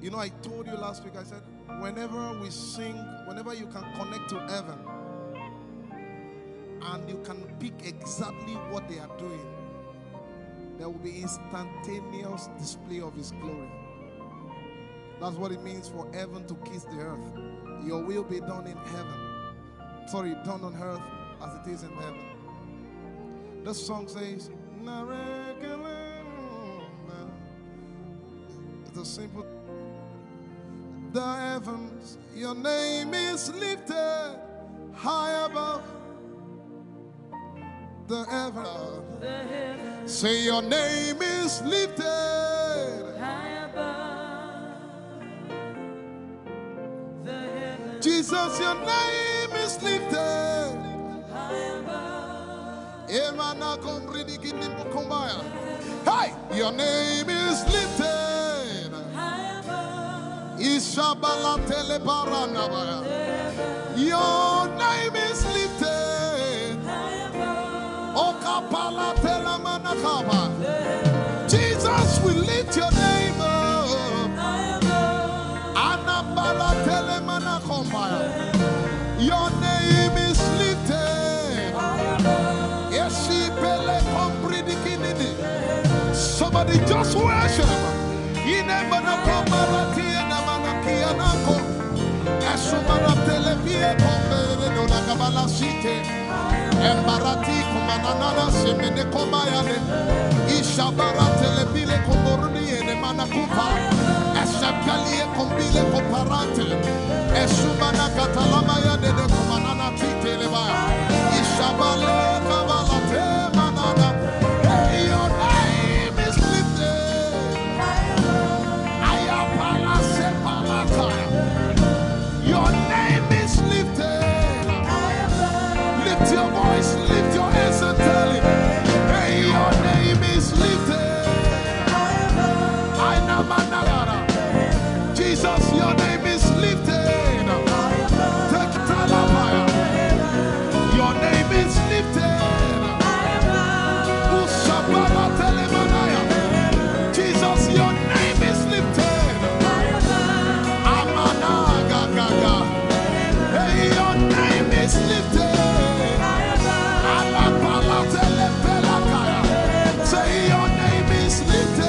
You know, I told you last week, I said, whenever we sing, whenever you can connect to heaven, and you can pick exactly what they are doing, there will be instantaneous display of His glory. That's what it means for heaven to kiss the earth. Your will be done in heaven. Sorry, done on earth as it is in heaven. This song says, it's a simple. The heavens, your name is lifted high above. The heavens, say your name is lifted High above the heavens. Jesus, your name is lifted High above. Hey, your name is lifted High above. Ishabala telebaranabaya. Your name is lifted High above. Okapala telamanakaba. Jesus, we lift your name up. High above. Anabala telemanakombaya. Your name is lifted. Somebody just worship. Embarati kumanana semene kombayane ishabara telebile komboruni ene manakupa eshapalie kombile komparante esumana katalama ya dede kumanana titeleba ishabale kabalate manana. Hey, your name is lifted. Ayapala sepalata. Your name is lifted. Lift your voice, lift your hands and tell him, hey, your name is lifted. Jesus, your name is lifted. Take Talabaya. Your name is lifted. Ushabala Telemanaya. Jesus, your name is lifted. Amana Gaga. Hey, your name is lifted. Say your name is lifted.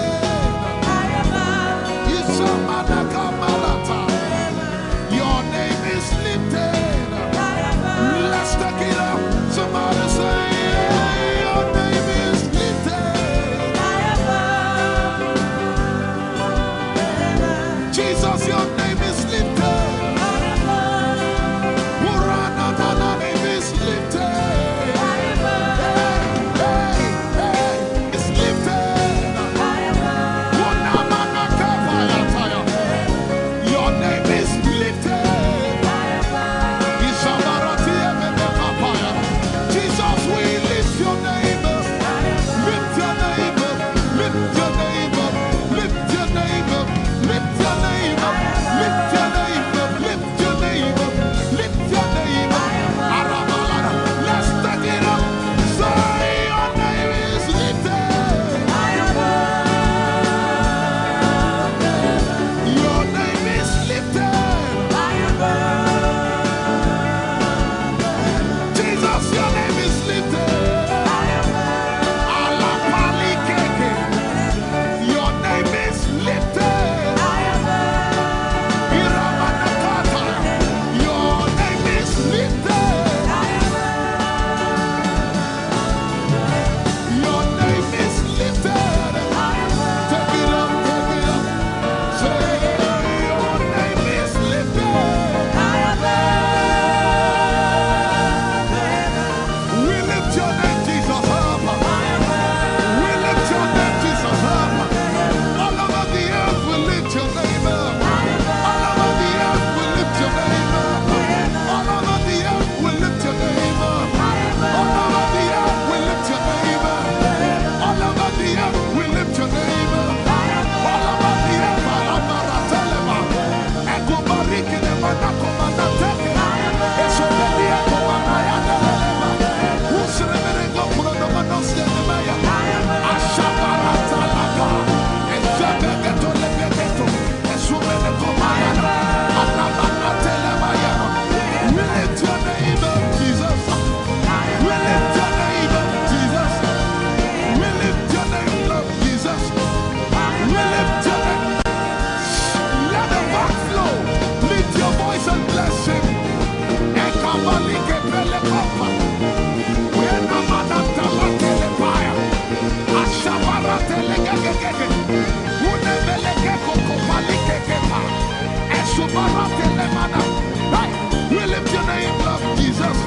We lift your name up, Jesus.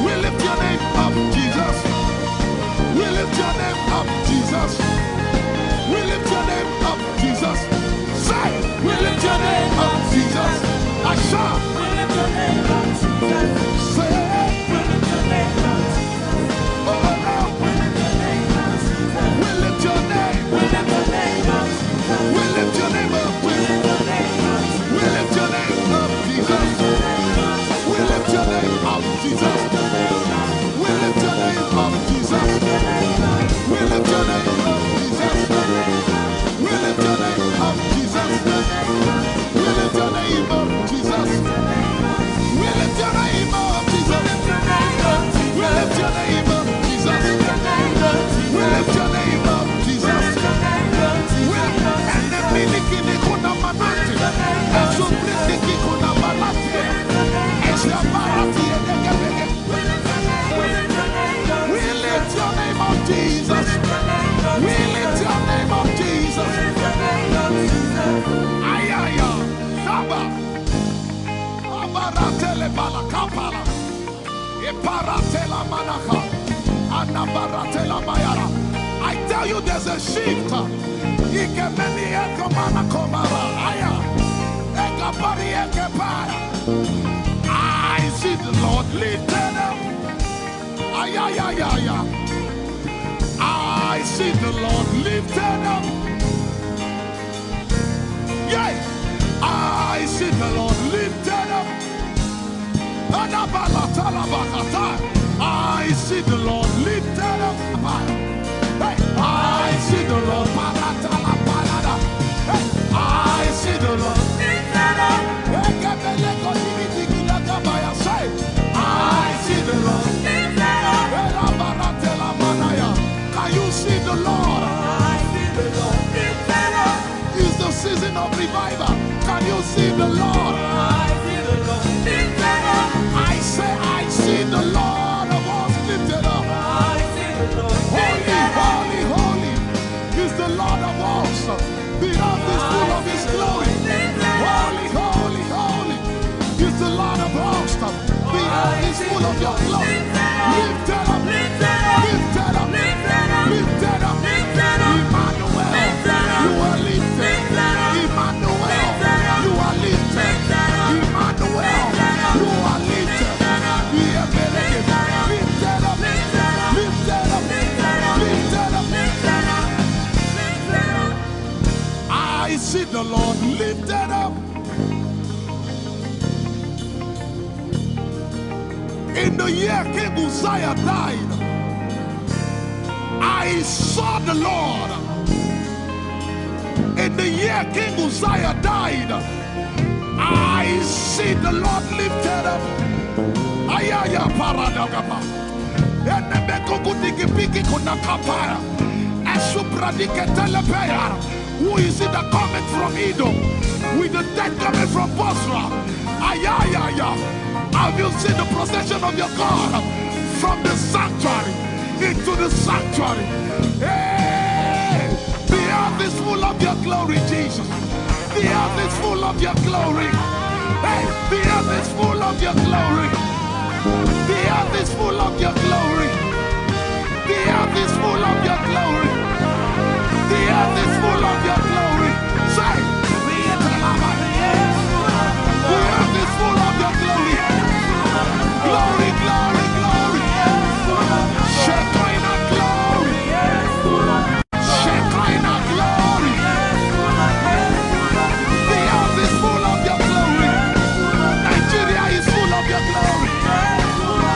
We lift your name up, Jesus. We lift your name up, Jesus. We lift your name up, Jesus. Say, we lift your name up, Jesus. Asha, We lift your name up, Jesus. say, We lift your name up, Jesus. oh no, We lift your name up, Jesus. we lift your name. We lift your name up, Jesus. We lift your name up, We Jesus. lift your name up, We lift your name up, Jesus. We lift your name up, Jesus. We lift your name up, Jesus. We lift your name up, Jesus. We lift your name up, Jesus. We lift your name up, Jesus. We lift your name up, Jesus. We lift your name up, Jesus. We lift your name up, Jesus. And the miliki ni kuna manati. Esu briki kuna manati. Esha barati edekebeke. We lift your name up, Jesus. We lift your name up, Jesus. Ayaya, Saba, Abaratele Balakapala, Iparatela Manaka, Anabaratela Mayara. I tell you, there's a shift. Ikemeni Ekomana Komara, Aya, Ekapari Ekepara. I see the Lord lifted up. Ayayaya. I see the Lord lifted up. Yeah, I see the Lord lifted up. I see the Lord lifted up. Hey, I see the Lord. Hey, I see the Lord lifted up. I see the Lord lifted up. Can you see the Lord? It's the season of revival. Can you see the Lord? I say, I see the Lord of hosts lifted up. Holy, holy, holy is the Lord of hosts. The earth is full of His glory. Holy, holy, holy is the Lord of hosts. The earth is full of Your glory. Lifted up, lifted up, lifted up, lifted up. Emmanuel, You are lifted. Emmanuel, You are lifted. Emmanuel, You are lifted. Lifted up, lifted up, lifted up, lifted up. I see the Lord lifted up. In the year King Uzziah died, I saw the Lord. In the year King Uzziah died, I see the Lord lifted up. Ayaya paradagaba. Enebeko kudiki piki kunakapaya. Esupradike telepea. Who is it that cometh from Edom? With the dead coming from Bosra. Ayaya. Have you seen the procession of your God from the sanctuary into the sanctuary? Hey, the earth is full of Your glory, Jesus. The earth is full of Your glory. Hey, the earth is full of Your glory. The earth is full of Your glory. The earth is full of Your glory. The earth is full of Your glory. Say, the earth is full of Your glory. Glory, glory, glory. Shekinah glory. Shekinah glory. The earth is full of Your glory. Nigeria is full of Your glory.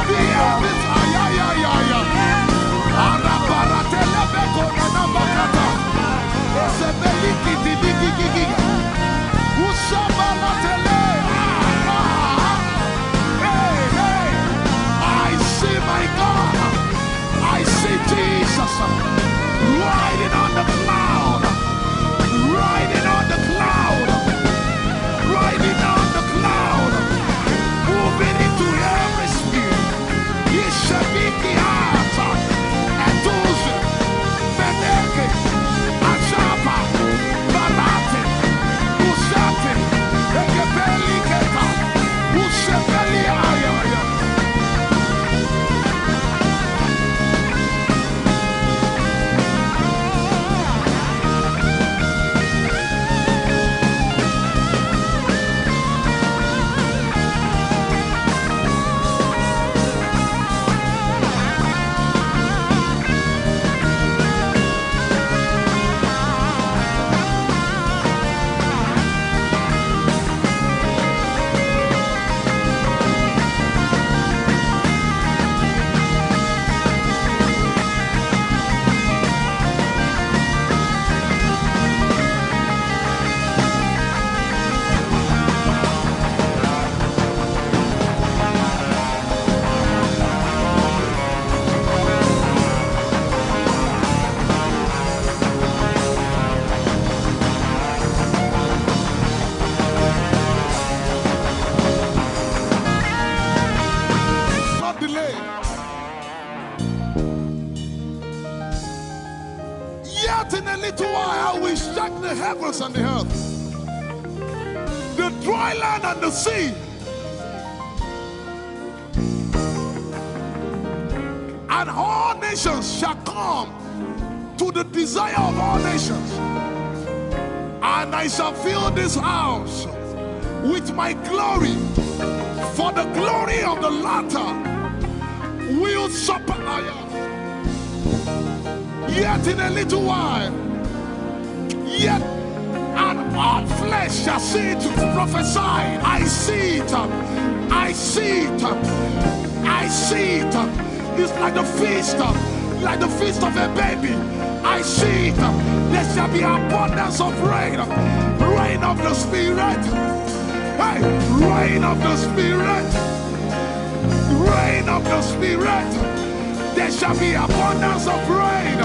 The earth is ayayayaya. Arabaratelebeko heavens and the earth, the dry land and the sea. And all nations shall come to the desire of all nations. And I shall fill this house with my glory, for the glory of the latter will surpass. Yet in a little while, yet and all flesh shall see it, prophesy. I see it, I see it, I see it. It's like the feast of a baby. I see it. There shall be abundance of rain, rain of the Spirit. Hey, rain of the Spirit, rain of the Spirit. There shall be abundance of rain,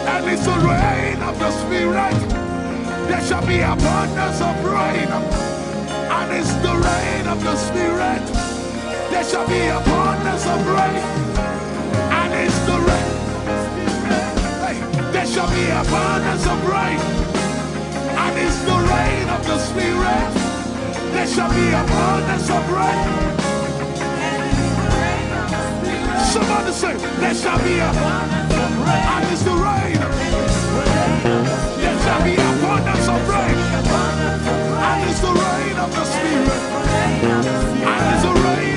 and it's the rain of the Spirit. There shall be abundance of rain, and it's the rain of the Spirit. There shall be abundance of rain, and it's the rain. Hey, there shall be abundance of rain, and it's the rain of the Spirit. There shall be abundance of rain. Somebody say, there shall be abundance of rain, and it's the rain. There shall be abundance of rain, and it's the rain of the Spirit. And it's the rain,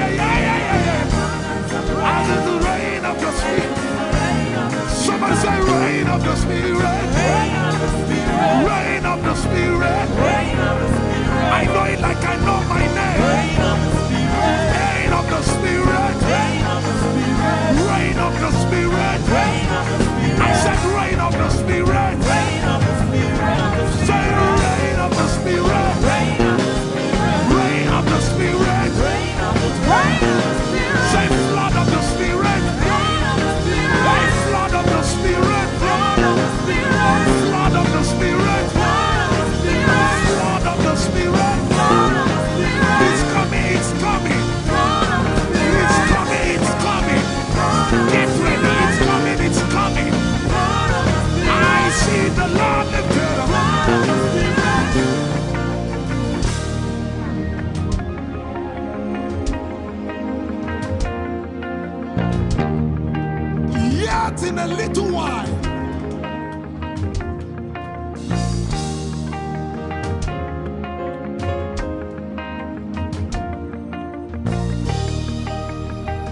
and it's the rain of the Spirit. Somebody say, rain of the Spirit. Rain of the Spirit. I know it like I know my name. Rain of the Spirit. Rain of the Spirit. I said rain of the Spirit. Say rain of the Spirit. Rain of the Spirit. Say flood of the Spirit. Say flood of the Spirit. Flood of the Spirit. Flood of the Spirit. It's coming, it's coming. It's coming, it's coming. Get ready, it's coming, it's coming. I see the Lord lifted up. Yet in a little while,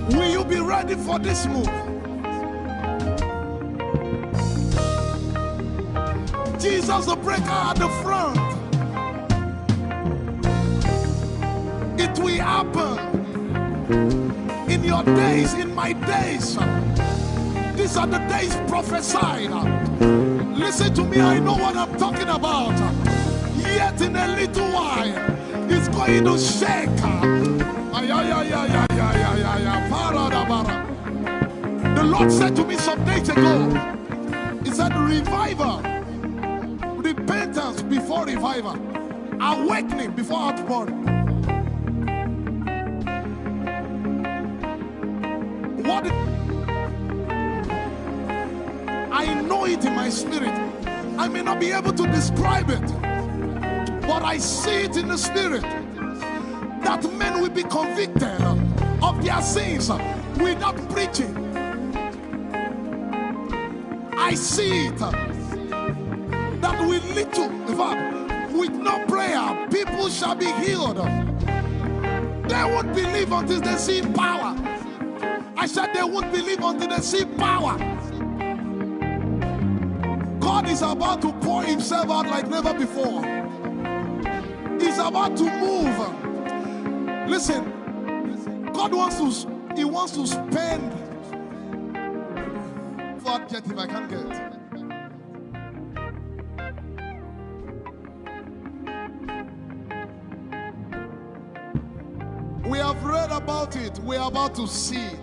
will you be ready for this move? Jesus the breaker at the front. It will happen in your days, in my days. These are the days prophesied. Listen to me, I know what I'm talking about. Yet in a little while, it's going to shake. The Lord said to me some days ago, He said, revival, repentance before revival, awakening before outpouring. What? I know it in my spirit. I may not be able to describe it, but I see it in the spirit that men will be convicted of their sins without preaching. I see it that with little, in fact, with no prayer, people shall be healed. They won't believe until they see power. I said they won't believe until they see power. God is about to pour Himself out like never before. He's about to move. Listen, God wants to, He wants to spend. For adjective I can't get. We have read about it. We are about to see it.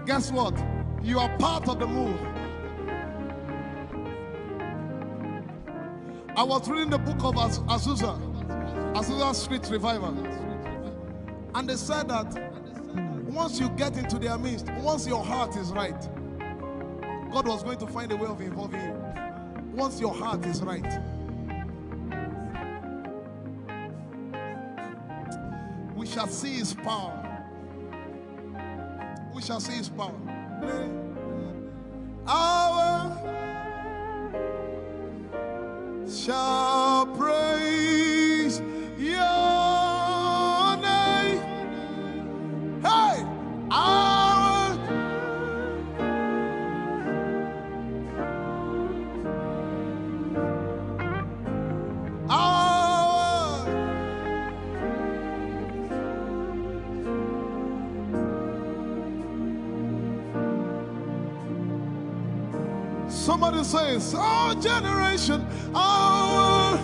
Guess what? You are part of the move. I was reading the book of Azusa Street Revival. And they said that once you get into their midst, once your heart is right, God was going to find a way of involving you. Once your heart is right. We shall see his power. We shall see his power. Our shall praise your name. Hey, our somebody says, our generation, our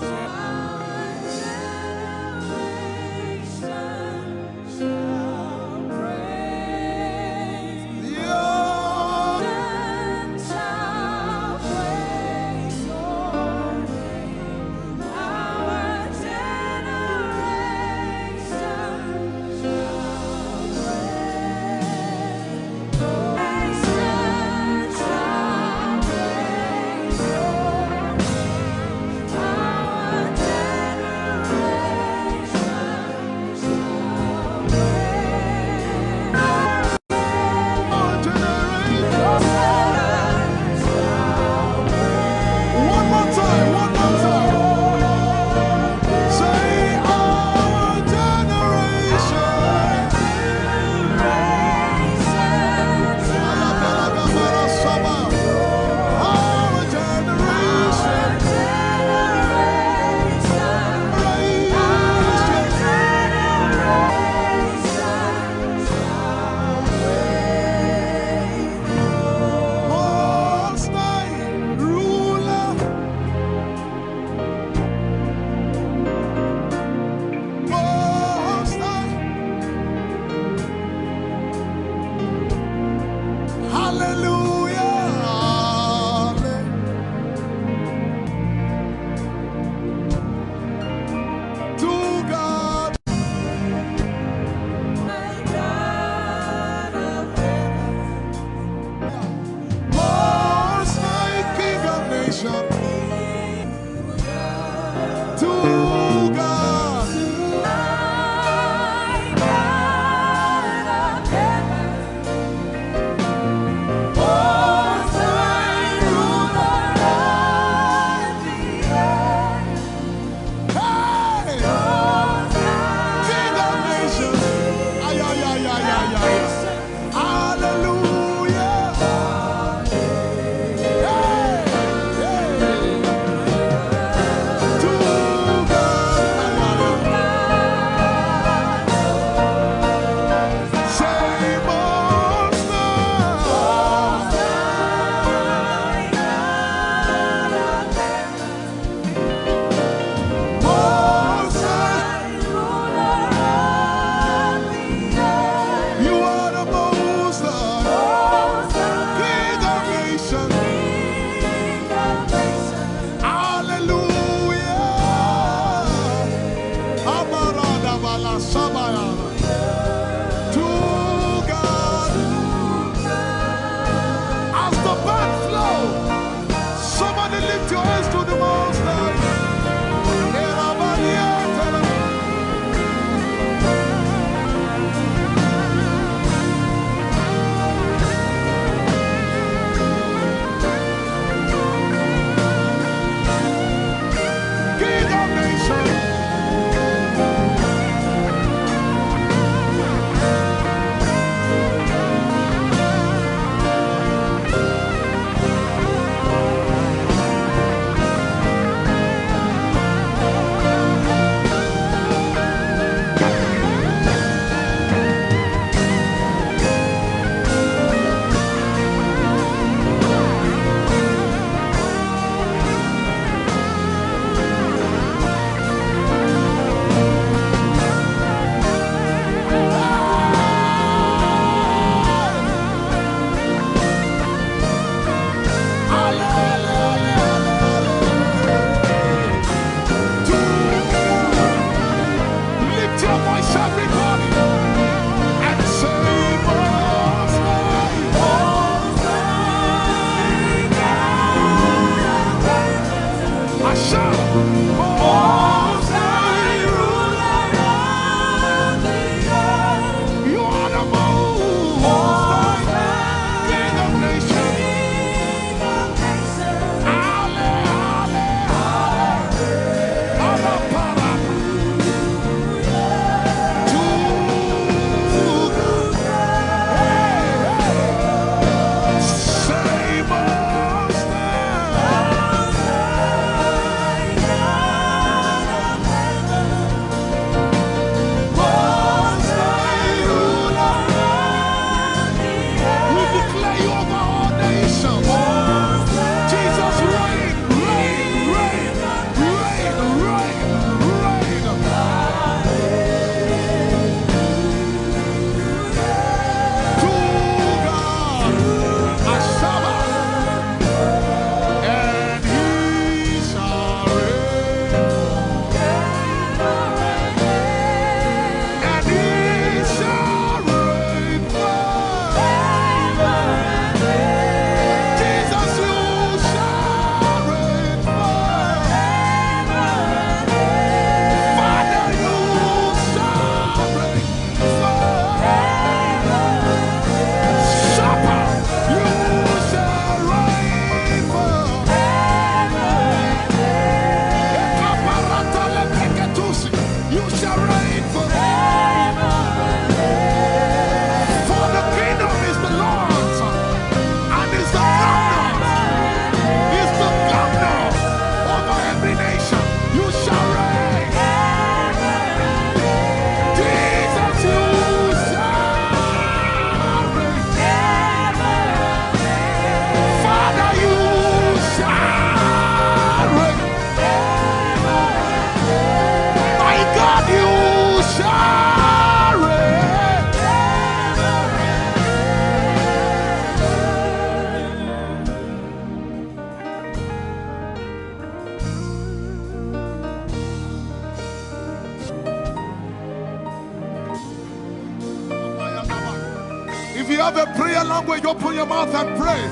you have a prayer language, open your mouth and pray.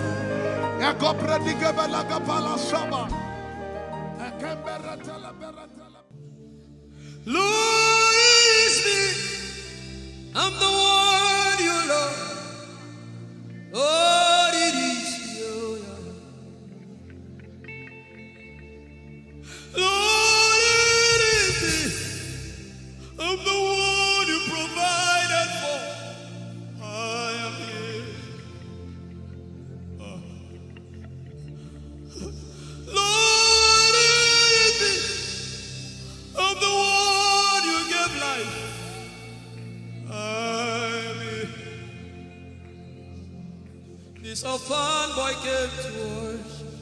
Lord, it's me. I'm the one you love. Lord, it is you. Lord, it is me. I'm the one you provided for. I am here. Lord, it is me. I'm the one you gave life. I'm here. This orphan boy came to worship.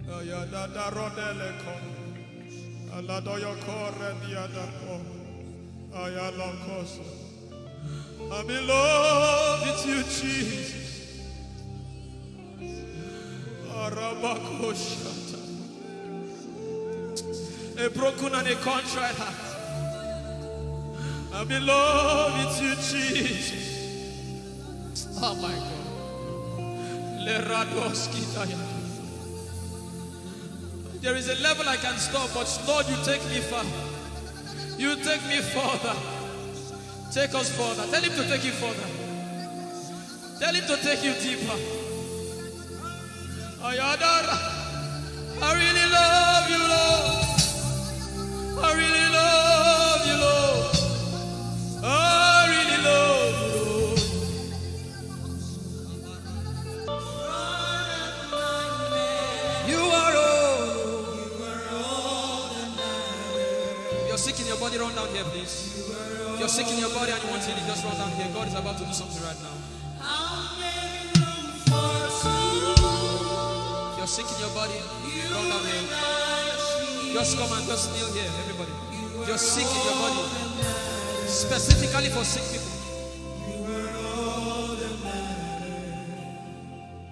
Ayadada rodele kon. Aladoyo kore diada kon. Ayalokoso. I'm in love with you, Jesus. Arabakoshata. A broken and a contrite heart. I'm in love with you, Jesus. Oh my God. Leradoski daya. There is a level I can stop, but Lord, you take me far. You take me further. Take us further. Tell him to take you further. Tell him to take you deeper. Ayadara. I really love you, Lord. I really love you, Lord. I really love you, Lord. You are all that matters. You're sick in your body, run down here, please. If you're sick in your body and you want healing, just run down here. God is about to do something right now. If you're sick in your body, run down here. Just come and just kneel here, everybody. If you're sick in your body, specifically for sick people,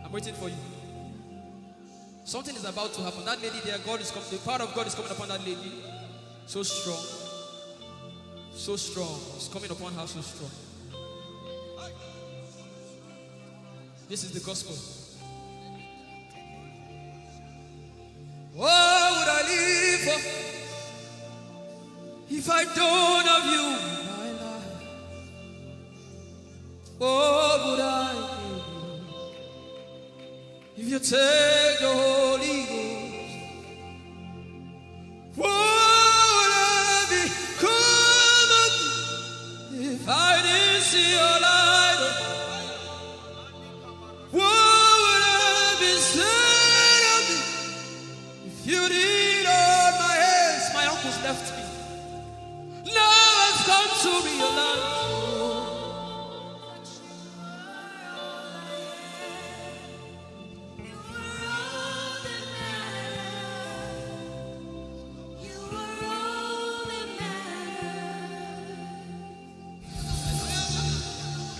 I'm waiting for you. Something is about to happen. That lady there, God is coming. The power of God is coming upon that lady. So strong. So strong. It's coming upon her so strong. This is the gospel. What would I live for if I don't have you in my life? What would I do if you take the Holy Ghost? What would I become if I didn't see your light? What would I be said of me if you did hold my hands? My uncles left me. Now I've come to realize.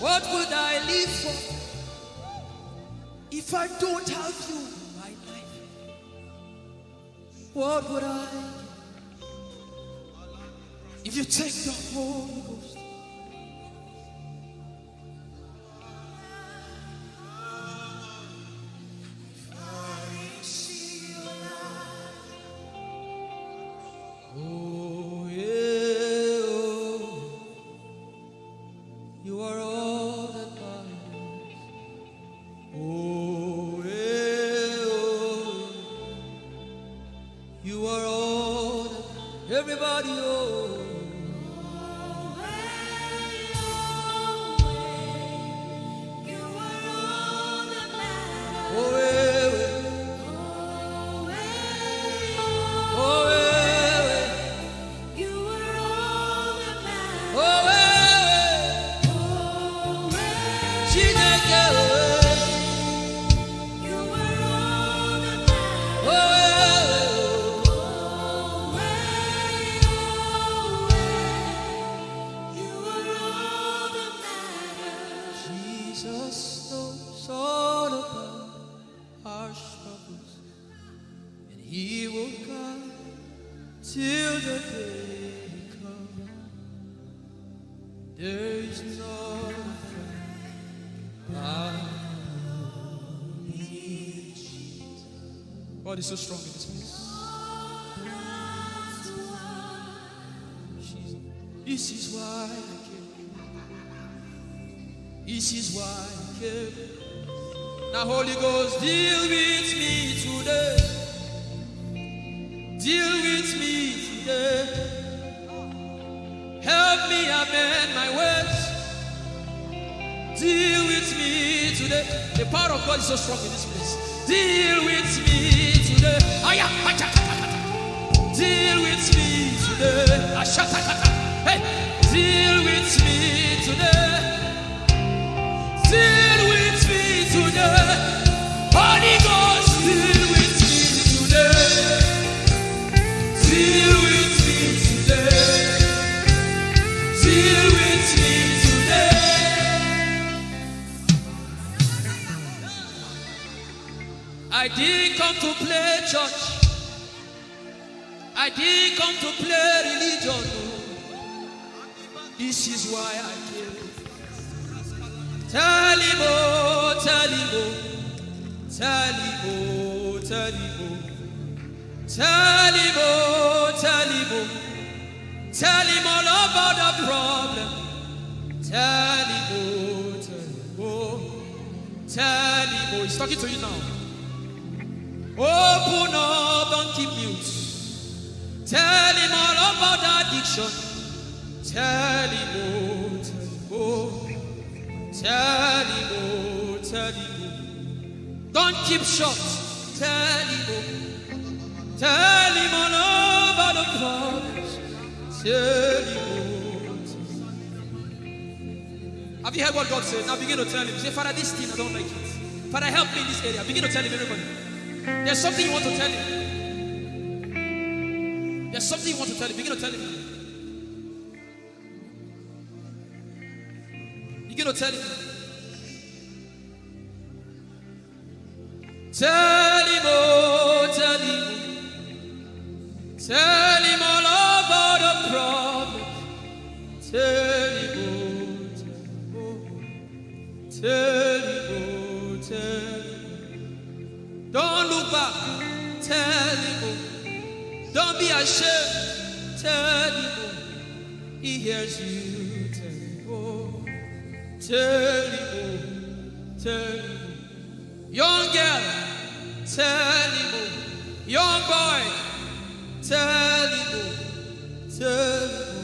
What would I live for if I don't have you in my life? What would I if you take the Holy Ghost? Oh, yeah, oh. You are all that matters. Oh, yeah, oh. You are all that everybody, oh. Oh, yeah, oh, yeah, oh, yeah. Chineke, oh, Jesus knows all about our struggles, and He will guide till the day comes. There is no friend God is so strong in this place. This is why I came. This is why I came. Now, Holy Ghost, deal with me today. Deal with me today. Help me amend my words. Deal with me today. The power of God is so strong in this place. Deal with me today. Deal with me today. Hey, deal with me today. Deal with me today. Holy Ghost, deal with me today. Deal with me today. Deal with me today. I didn't come to play church. I didn't come to play religion. This is why I came. Tell him, oh, tell him, oh, tell him, oh, tell him, oh, tell him, oh, tell him, oh, tell him all about the problem. Tell him, oh, tell him, oh, tell him, oh. He's talking to you now. Open up, don't keep mute. Tell him all about the addiction. Tell him, oh, tell him, oh, tell him, oh. Don't keep short. Tell him, oh, tell him all about the problems. Tell him, oh. Have you heard what God said? Now begin to tell him. Say, Father, this thing I don't like it. Father, help me in this area. Begin to tell him, everybody. There's something you want to tell him. There's something you want to tell him. Begin to tell him. Begin to tell him. Tell him, oh, tell him. Tell him all about the problem. Tell him, oh, tell him, oh, tell him. Don't look back. Tell him, oh. Don't be ashamed. Tell him, oh. He hears you. Tell him, oh. Tell him, oh. Tell him, oh. Young girl, tell him, oh. Young boy, tell him, oh. Tell him, oh.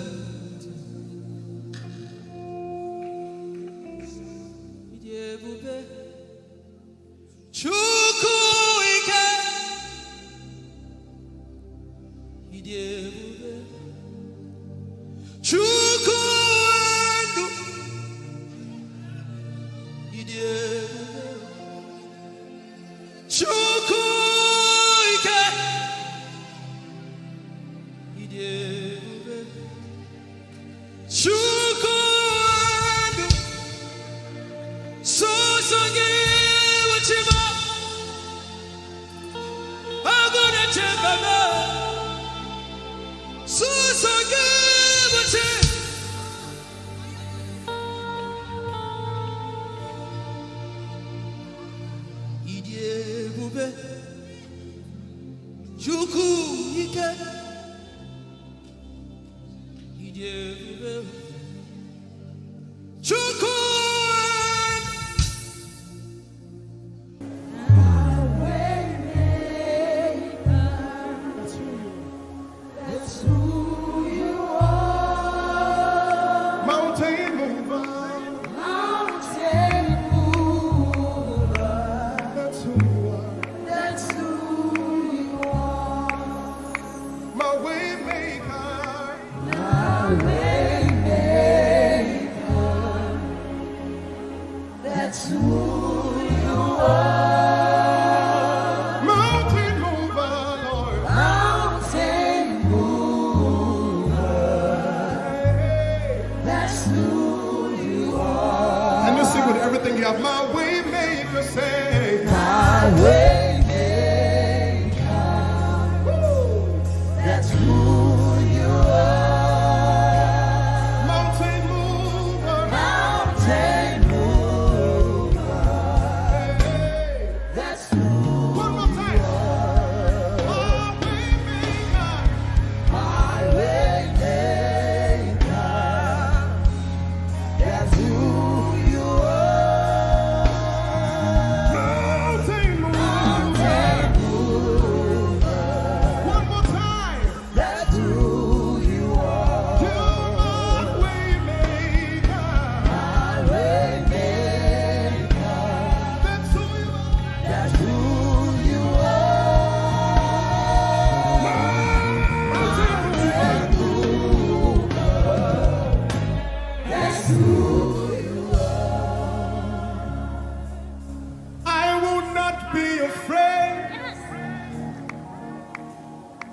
I will not be afraid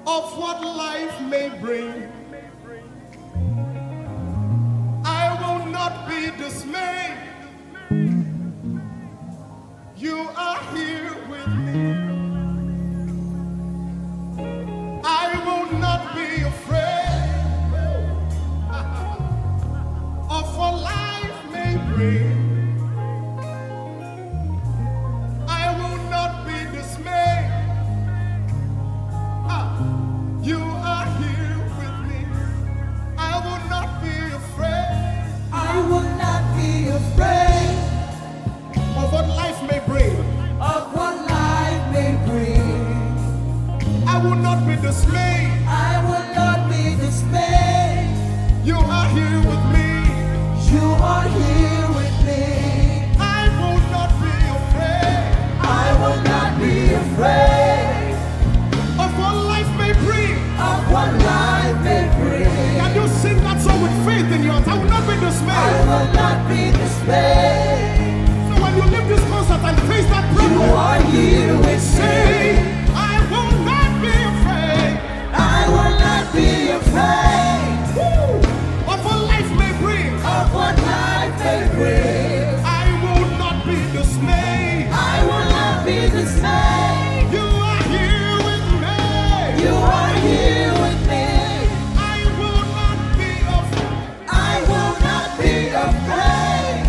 of what life may bring. I will not be dismayed. You are here with me. I will not be afraid of what life may bring. I will not be dismayed. You are here with me. I will not be afraid. I will not be afraid Of what life may bring. of what life may bring. I will not be dismayed. I will not be dismayed. You are here with me. You are here with me. I will not be afraid I will not be afraid of what life may bring. of what life may bring. Can you sing that song with faith in your heart? I will not be I dismayed. will not be dismayed. So when you leave this concert and face that You problem, are here with say, me. I will not be afraid I will not be afraid of what life may bring. of what life may bring. I will not be dismayed. I will not be dismayed. You are here with me. You are here with me. I will not be afraid I will not be afraid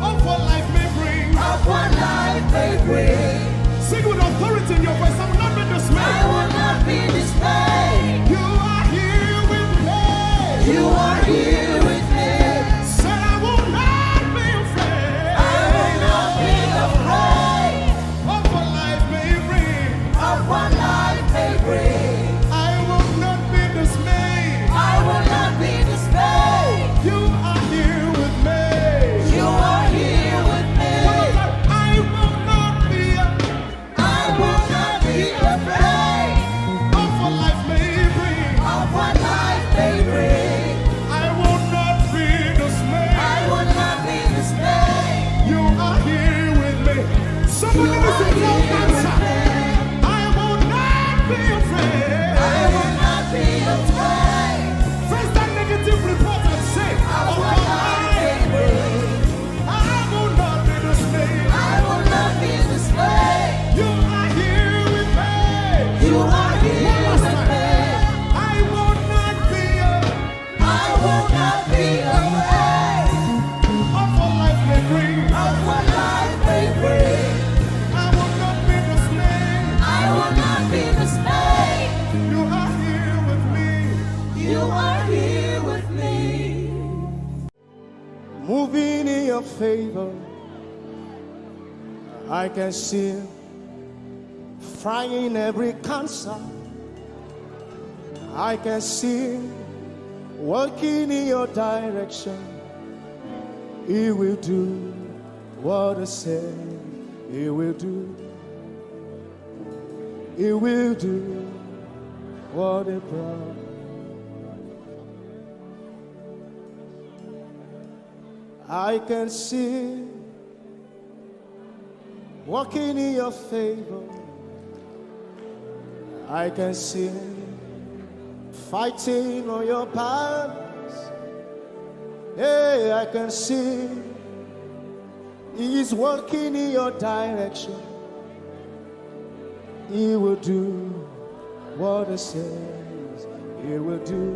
of what life may bring. of what life may bring. Sing with authority in your voice. I will not be I dismayed. will not be dismayed. You are here with me. You are here with me. Say I will not be afraid I will not be afraid of what life may bring. of what life may bring. I will not be dismayed. I will not be dismayed. You are here with me. You are here with me. I will not be I will not be afraid of what life may bring. of what life may bring. I will not be dismayed. I will not be dismayed. You are here with me. Somebody You listen are to your here with answer. me. I will not be afraid. I will not be afraid Face that negative report and say, of oh what life may bring. I will not be dismayed. I will not be dismayed. You are here with me. You are here One last with time. me. I will not be I will not be afraid of what life may bring. of what life may bring. I will not be dismayed. I will not be dismayed. You are here with me. You are here with me. Moving in your favor, I can see frying every cancer. I can see working in your direction. He will do what I said he will do. He will do what he promised. I can see walking in your favor. I can see fighting on your battles. Hey, I can see He's working in your direction. He will do what He says He will do.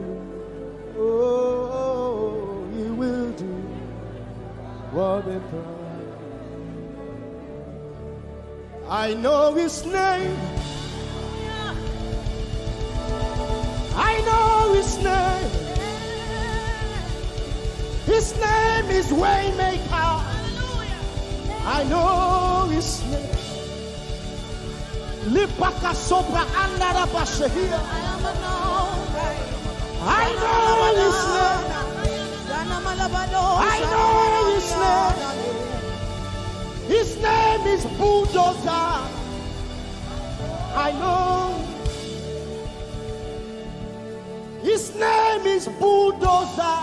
Oh, He will do what He promised. I know His name. I know His name. His name is Waymaker. I know His name. Lipaka sopra andara bashehia. I know His name. I know His name. His name is Bulldozer. I know. His name is Bulldozer.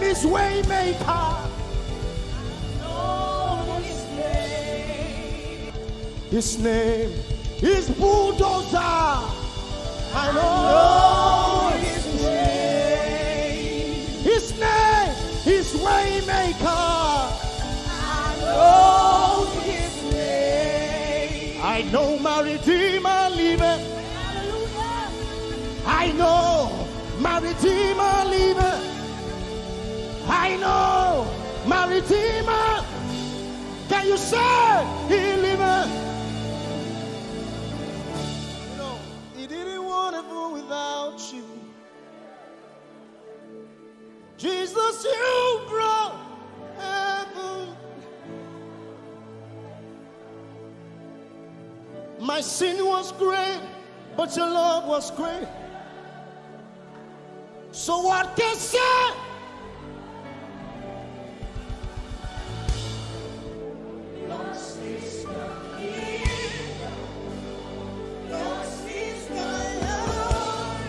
is Waymaker. His name is Bulldozer. I know his name. His name is Waymaker. I know his name. I know my Redeemer liveth. I know my Redeemer liveth. I know my Redeemer. Can you say he liveth? You know, he didn't want heaven without you. Jesus, you brought heaven. My sin was great, but your love was great. So what can say? Yours is the kingdom. Yours is the Lord.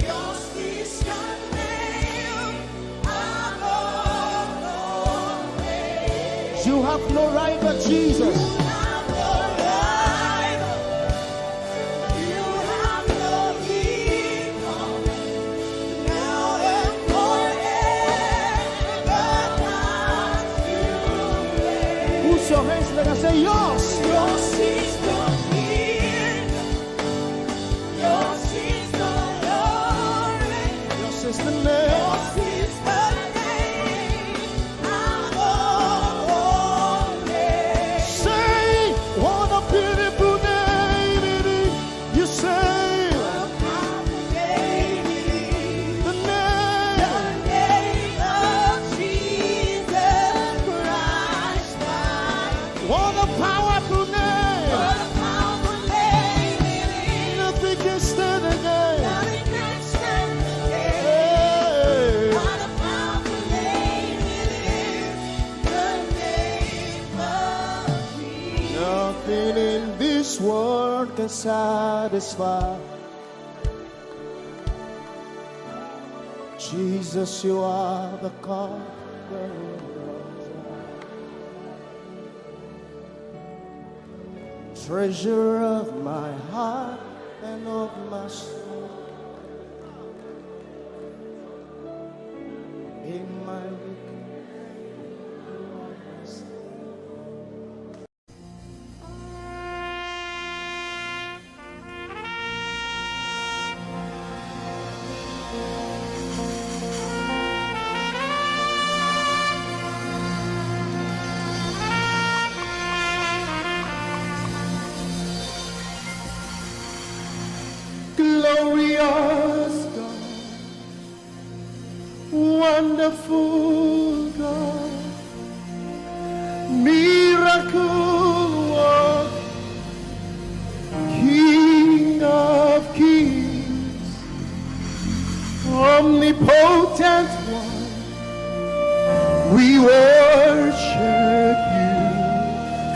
Yours is the name above all names. You have no rival, Jesus. You have no rival. You have no equal. Now and forever, God, you reign. Who's your hands? Let us say yours. Yours is the kingdom. Yours is the glory. Yours is the name. Yours is the name above all names. Say, what a beautiful name it is. You say, What a powerful name it is. the The name. name of Jesus Christ, my What a powerful name. What a powerful name it is. Nothing can stand again. Nothing can stand against. Hey. What a powerful name it is. The name of Jesus. Nothing in this world can satisfy. Jesus, you are the conqueror. Treasure of my heart and of my soul. In my weakness. Glorious God, wonderful God, miracle worker, King of kings, omnipotent one, we worship you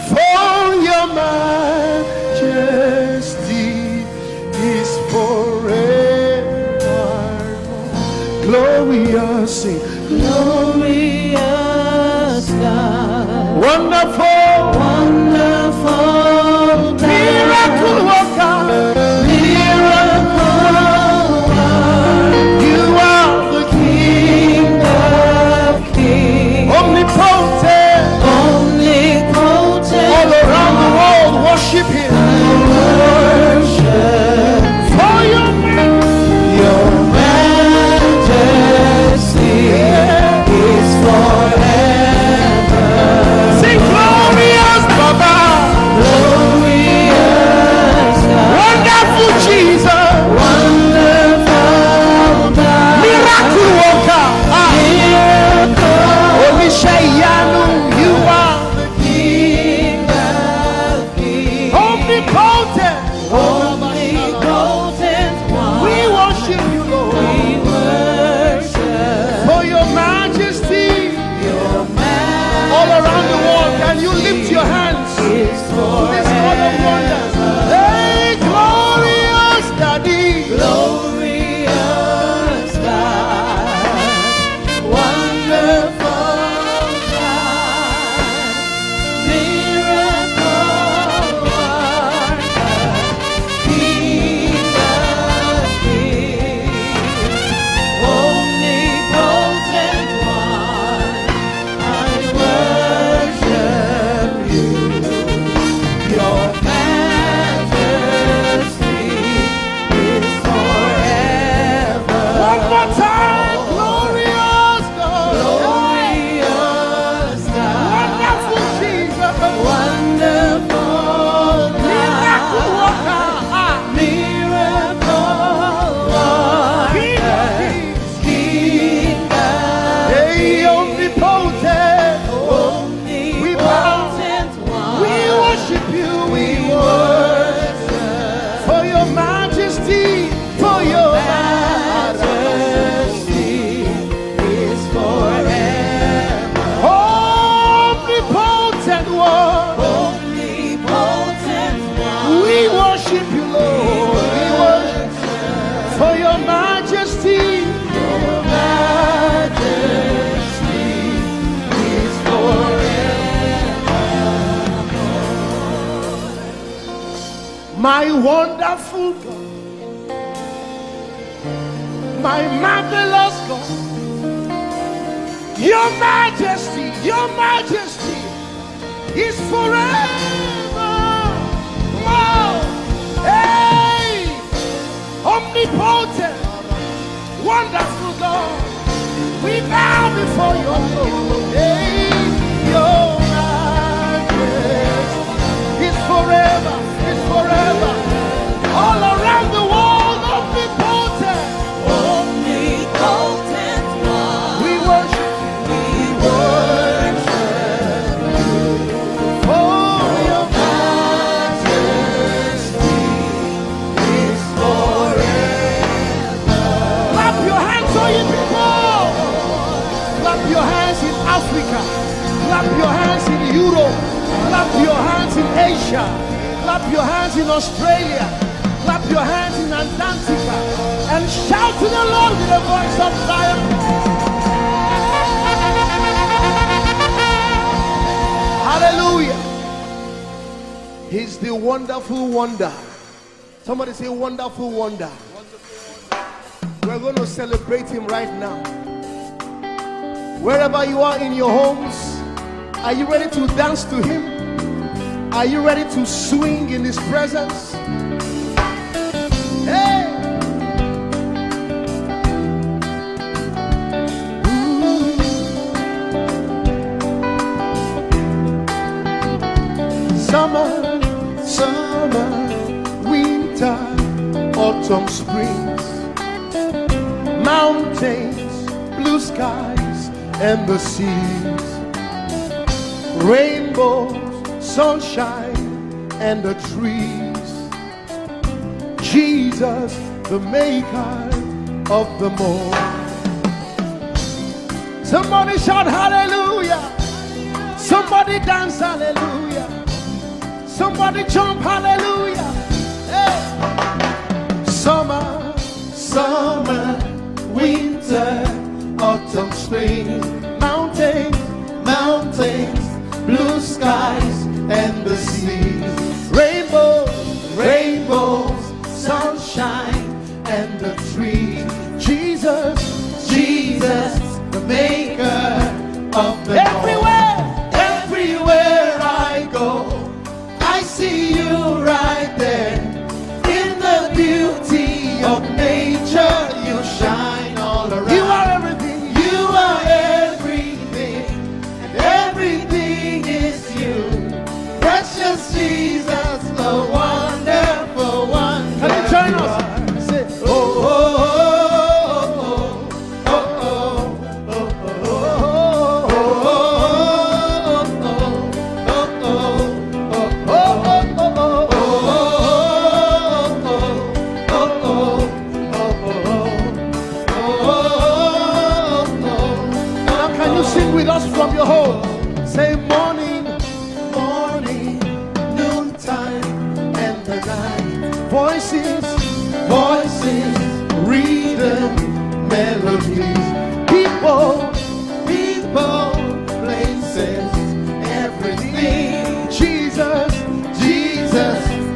for your majesty is forevermore. Glorious, sing. Glorious God, Wonderful, wonderful God, miracle worker, miracle worker, you are the King of kings, omnipotent, omnipotent, all around the world worship him. worship For your your majesty is forever. sing glory. My wonderful God, my marvelous God, your majesty is forever. Wow. Hey, omnipotent, wonderful God, we bow before your throne. Hey, your majesty is forever. All around the world, omnipotent one. We worship for your majesty is forever. Clap your hands, all you people. Clap your hands in Africa. Clap your hands in Europe. Clap your hands in Asia. Clap your hands in Australia. Clap your hands in Antarctica. And shout to the Lord with a voice of triumph. Hallelujah. He's the wonderful wonder. Somebody say wonderful wonder. We're going to celebrate him right now. Wherever you are in your homes, are you ready to dance to him? Are you ready to swing in his presence? Hey! Summer, winter, autumn, springs, mountains, blue skies, and the seas, rainbows, sunshine, and the trees. Jesus, the maker of them all. Somebody shout hallelujah. Somebody dance hallelujah. Somebody jump hallelujah. Hey. Summer, winter, autumn, spring, mountains, blue skies, and the seas, rainbows, sunshine, and the trees. Jesus, the maker of the everywhere I go, I see you right there. In the beauty of nature, you shine all around. You are everything. You are everything, and everything is you. Precious Jesus, the wonderful one. Can you join us? Say, oh, oh, oh, oh, oh, now can you sing with us from your home? Say morning, noontime, and the night. Voices, rhythm, melodies. People, places, everything. Jesus,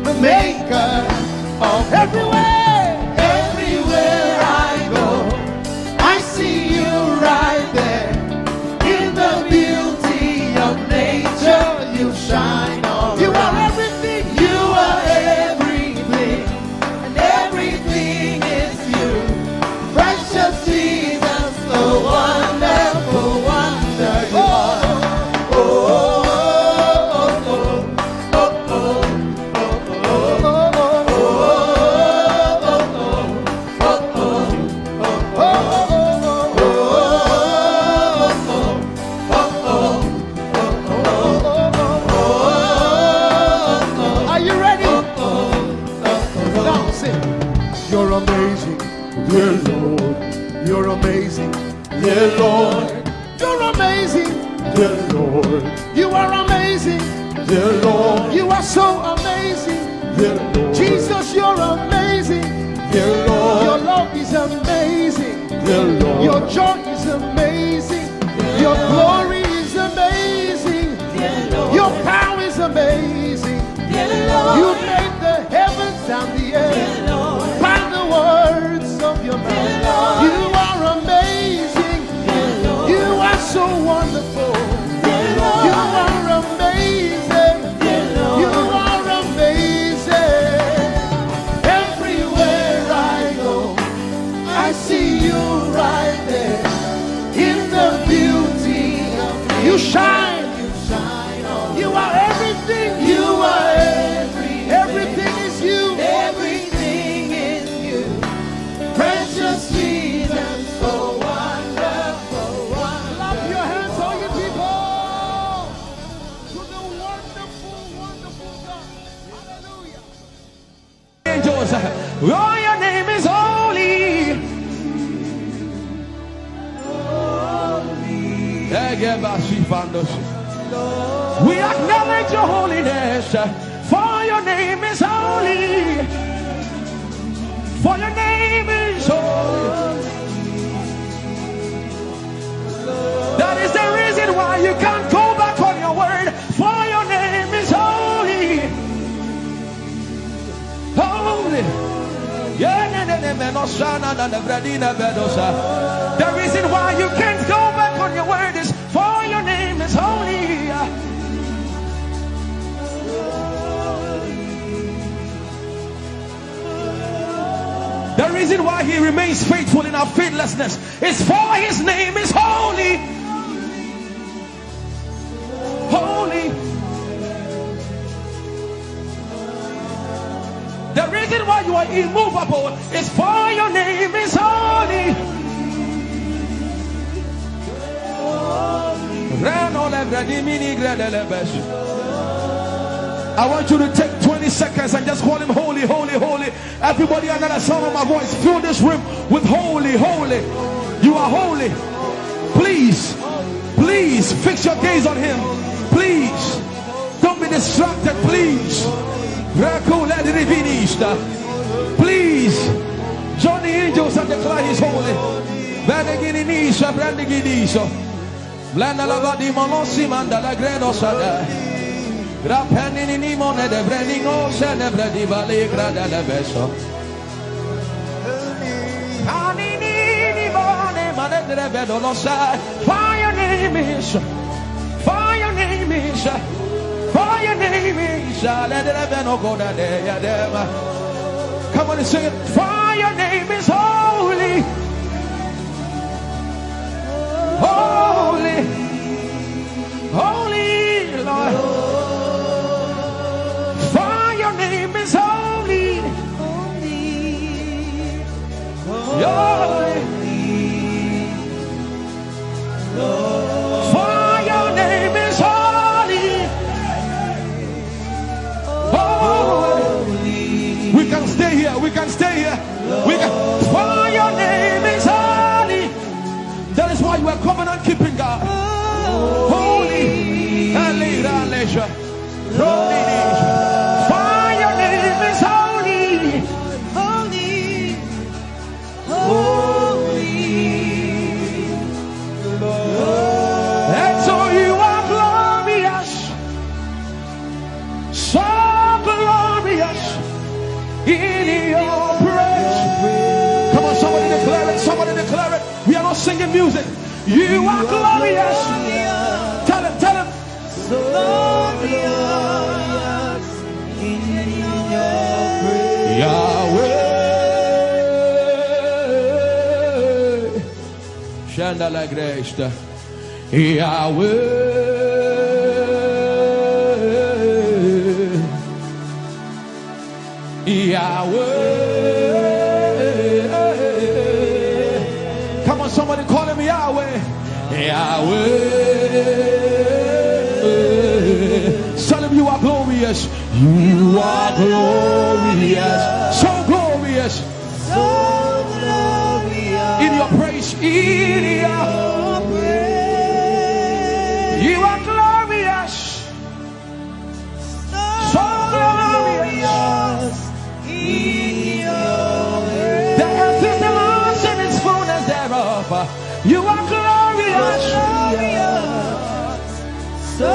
the maker of everywhere I go, I see you right there. In the beauty of nature, you shine all around. You are everything. You are everything, and everything is you. Precious Jesus, the wonderful wonder you are. Oh, are you ready? Now sing. You're amazing, dear Lord. You're amazing, dear Lord. You're amazing, dear Lord. You are amazing, dear Lord. You are so amazing, dear Lord. Jesus, you're amazing, dear Lord. Your love is amazing, dear Lord. Your joy is amazing, your glory is amazing, dear Lord. Your power is amazing, dear Lord. You made the heavens We acknowledge your holiness, for your name is holy. For your name is holy. That is the reason why you can't go back on your word. For your name is holy. Holy. The reason why you can't go back on your word is for your name is holy. The reason why he remains faithful in our faithlessness is for his name is holy. Holy. The reason why you are immovable is for your name is holy. I want you to take 20 seconds and just call him holy, holy, holy. Everybody under the sound of my voice, fill this room with holy, holy. You are holy. Please, please fix your gaze on him. Please, don't be distracted, please. Please, join the angels and declare he's holy. Blanda la vadi monosi manda la gredo sada. Grappeni ni mone de brendingo se ne bredi vale grada la beso. Ani ni mone mane de vedo lo sa. For your name is, for your name is, for your name is. Let the veno go da de ya dema. Come on and sing it. For your name is holy. Holy, holy Lord, for your name is holy, holy, for your name is holy, holy. We can stay here, we can stay here, we can. For your name is holy. That is why you are covenant keeping God. Holy. For your name is holy. Holy. Holy. And so you are glorious. So glorious in your praise. Come on, somebody declare it. Somebody declare it. We are not singing music. You are glorious. Tell him, tell him. So glorious in your praise. Yahweh. Shanda la Grace. Yahweh. Yahweh. Somebody call him Yahweh. Yahweh. Tell him you are glorious. You are glorious. So glorious. So glorious. In your praise. In your praise. You are glorious. So glorious. In your praise. The earth is the Lord's and its fullness thereof. You are glorious, so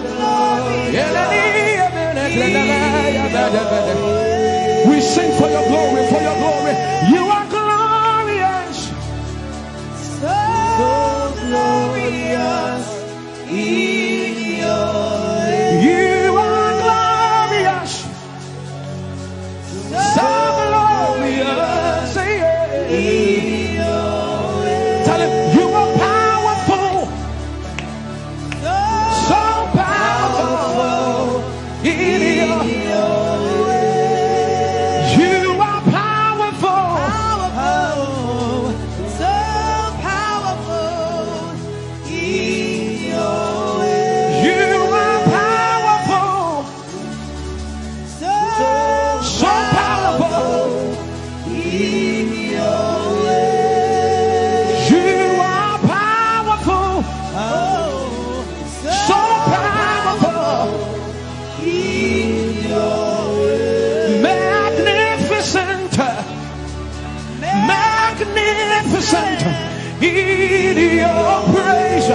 glorious. We sing for your glory, for your glory. You are glorious, so glorious in your way. You are glorious, so glorious in tell him you are powerful, so powerful in your way. You magnificent in your praise.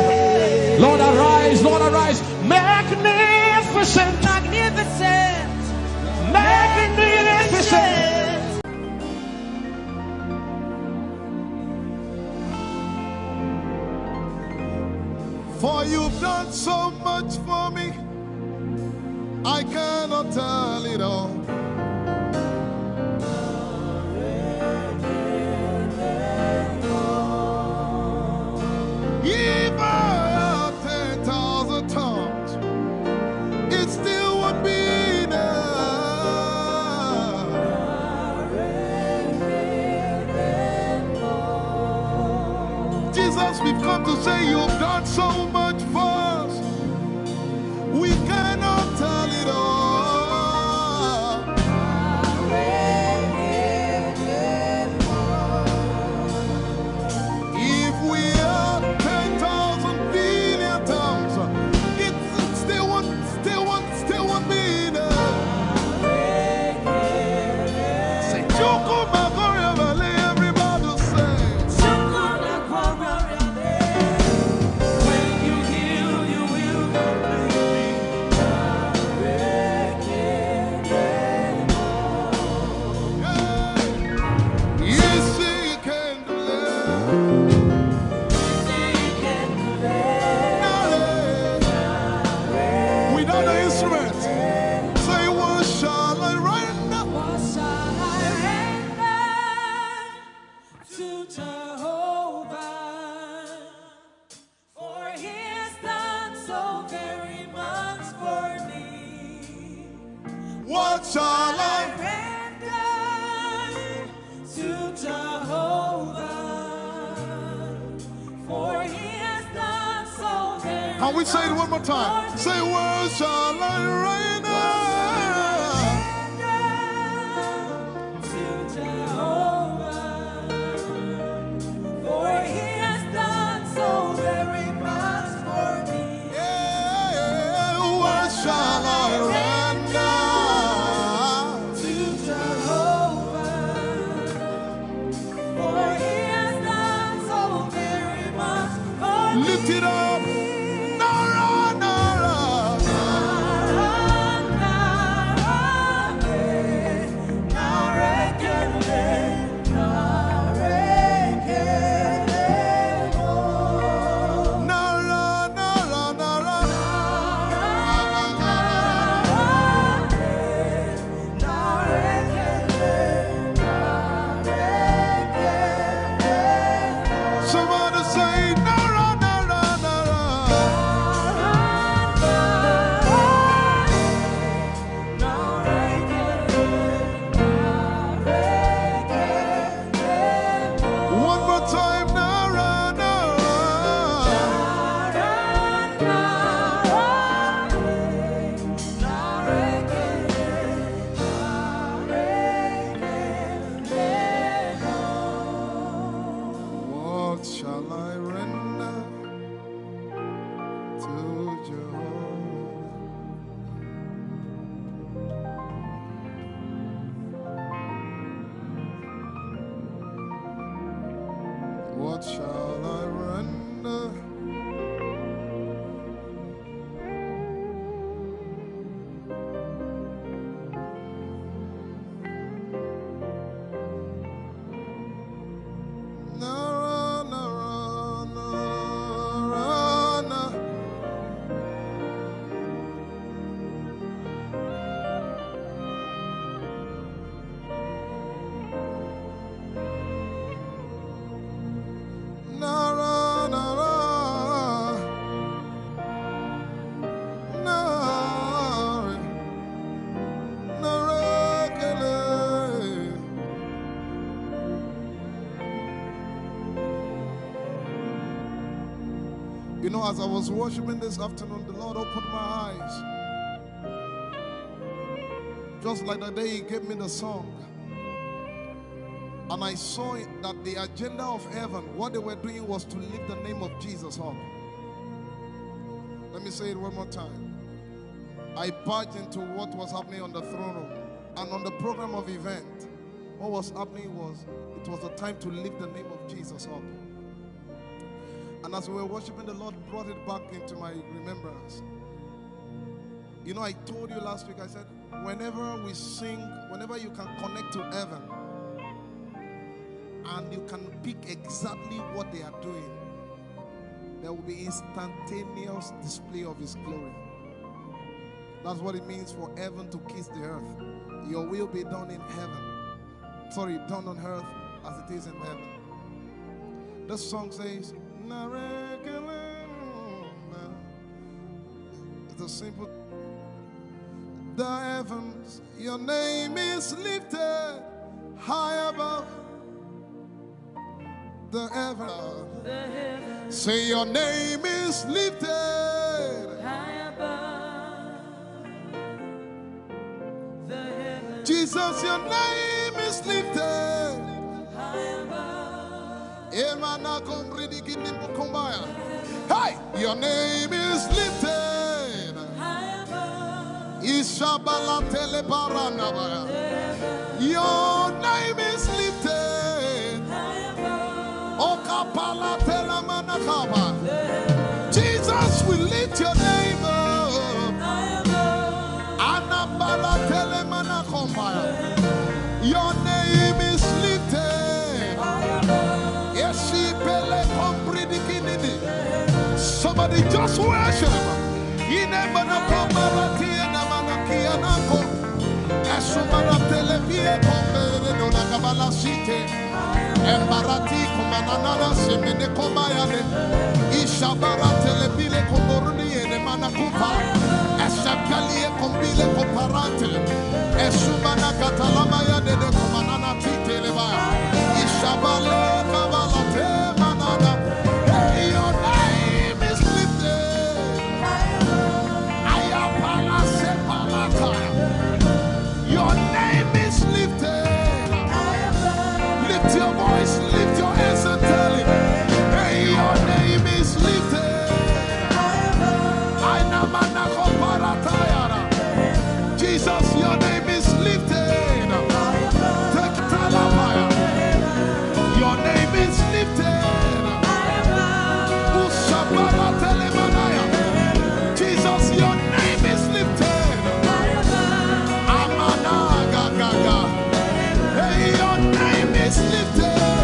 Lord arise, Lord arise. Magnificent, Magnificent. magnificent. For you've done so much for me, I cannot tell it all. If I had 10,000 tongues, it still would be enough. Jesus, we've come to say you've done so much for us. We cannot tell it all. If we had 10,000 billion tongues, it still won't be enough. Say, Chukwu Makoria Valley, everybody say. When you heal, you will Yes, he can deliver. Without the instrument, say, what shall I render? What shall I render to Jehovah? For he has done so very much for me. What shall I? Render to Jehovah. For he has done so very Can we say it one more time? Say, what shall I render? to Jehovah. For he has done so very much for me. Yeah, what shall I render? To Jehovah. For he has done so very much for me. Lift it up. Nara, Nara. Nara, Nara, Nara. Somebody say, Nara, Nara, Nara. One more time, Nara, Nara. What shall I render to Jehovah? What shall I render? Nara, Nara, Nara, Nara. Nara, Nara, Nara, Nara, Kele. You know, as I was worshiping this afternoon, the Lord opened my eyes. Just like the day He gave me the song. And I saw it that the agenda of heaven, what they were doing was to lift the name of Jesus up. Let me say it one more time. I barged into what was happening on the throne room and on the program of event. what was happening was, it was the time to lift the name of Jesus up. And as we were worshiping, the Lord brought it back into my remembrance. You know, I told you last week, I said, whenever we sing, whenever you can connect to heaven, and you can pick exactly what they are doing, there will be instantaneous display of His glory. That's what it means for heaven to kiss the earth. Your will be done in heaven. Sorry, done on earth as it is in heaven. This song says, it's a simple. The heavens, your name is lifted high above. The heavens, say your name is lifted high above. The heavens, Jesus, your name is lifted high above. Hey, your name is lifted High above. Ishabala telebaranabaya. Your name is lifted High above. Okapala telamanakaba. Jesus, we lift your name up. High above. Anabala telemanakombaya. Your name is lifted. Somebody just worship. Embarati kumanana semene komayane ishabara telebile komboruni ene manakupa eshapalie kombile komparante esumana katalama ya de kumanana titeleba ishabale kabalate manana. Hey, your name is lifted. Ayapala sepalata. Your name is lifted. Lift your voice, lift your hands and tell him, hey, your name is lifted. Jesus, your name is lifted. Take Talabaya. Your name is lifted. Ushabara Telemanaya. Jesus, your name is lifted. Amana Gaga. Hey, your name is lifted.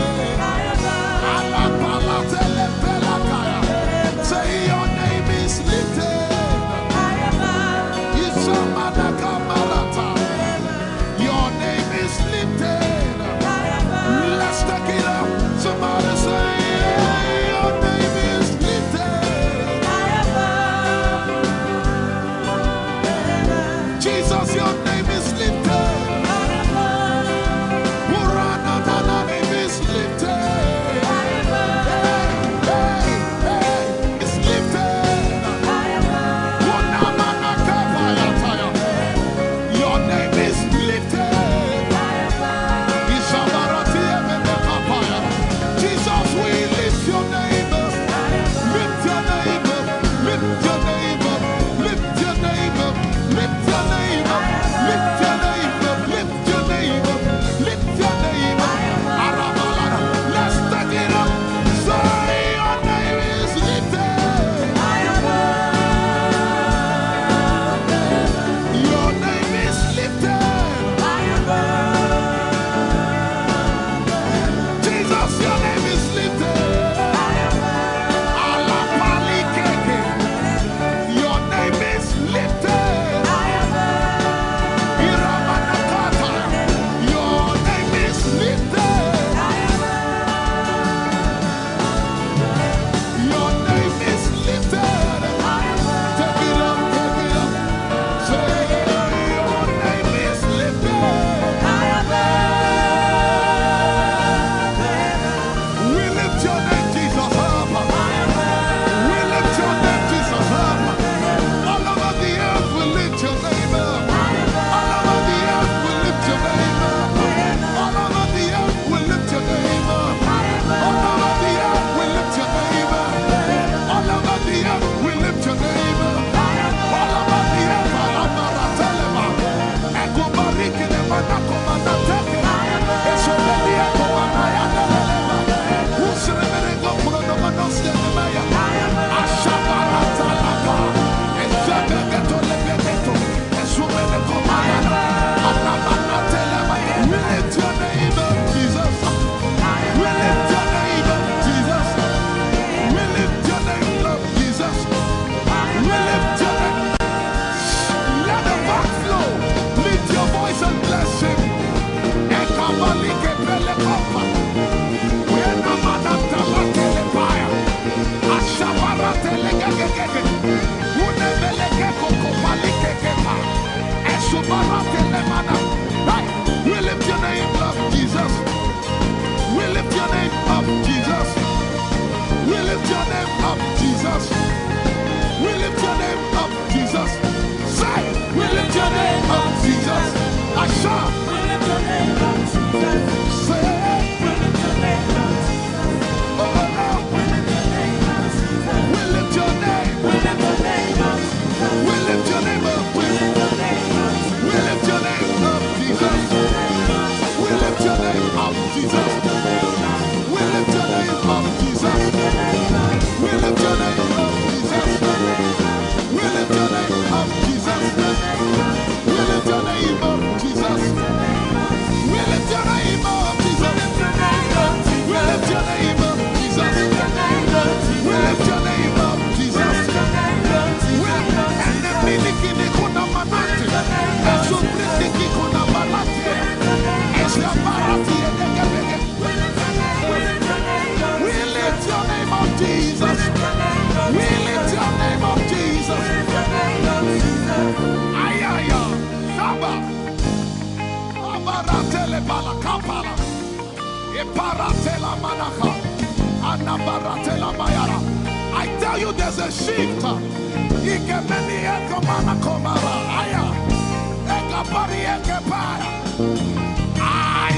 I tell you, there's a shift. I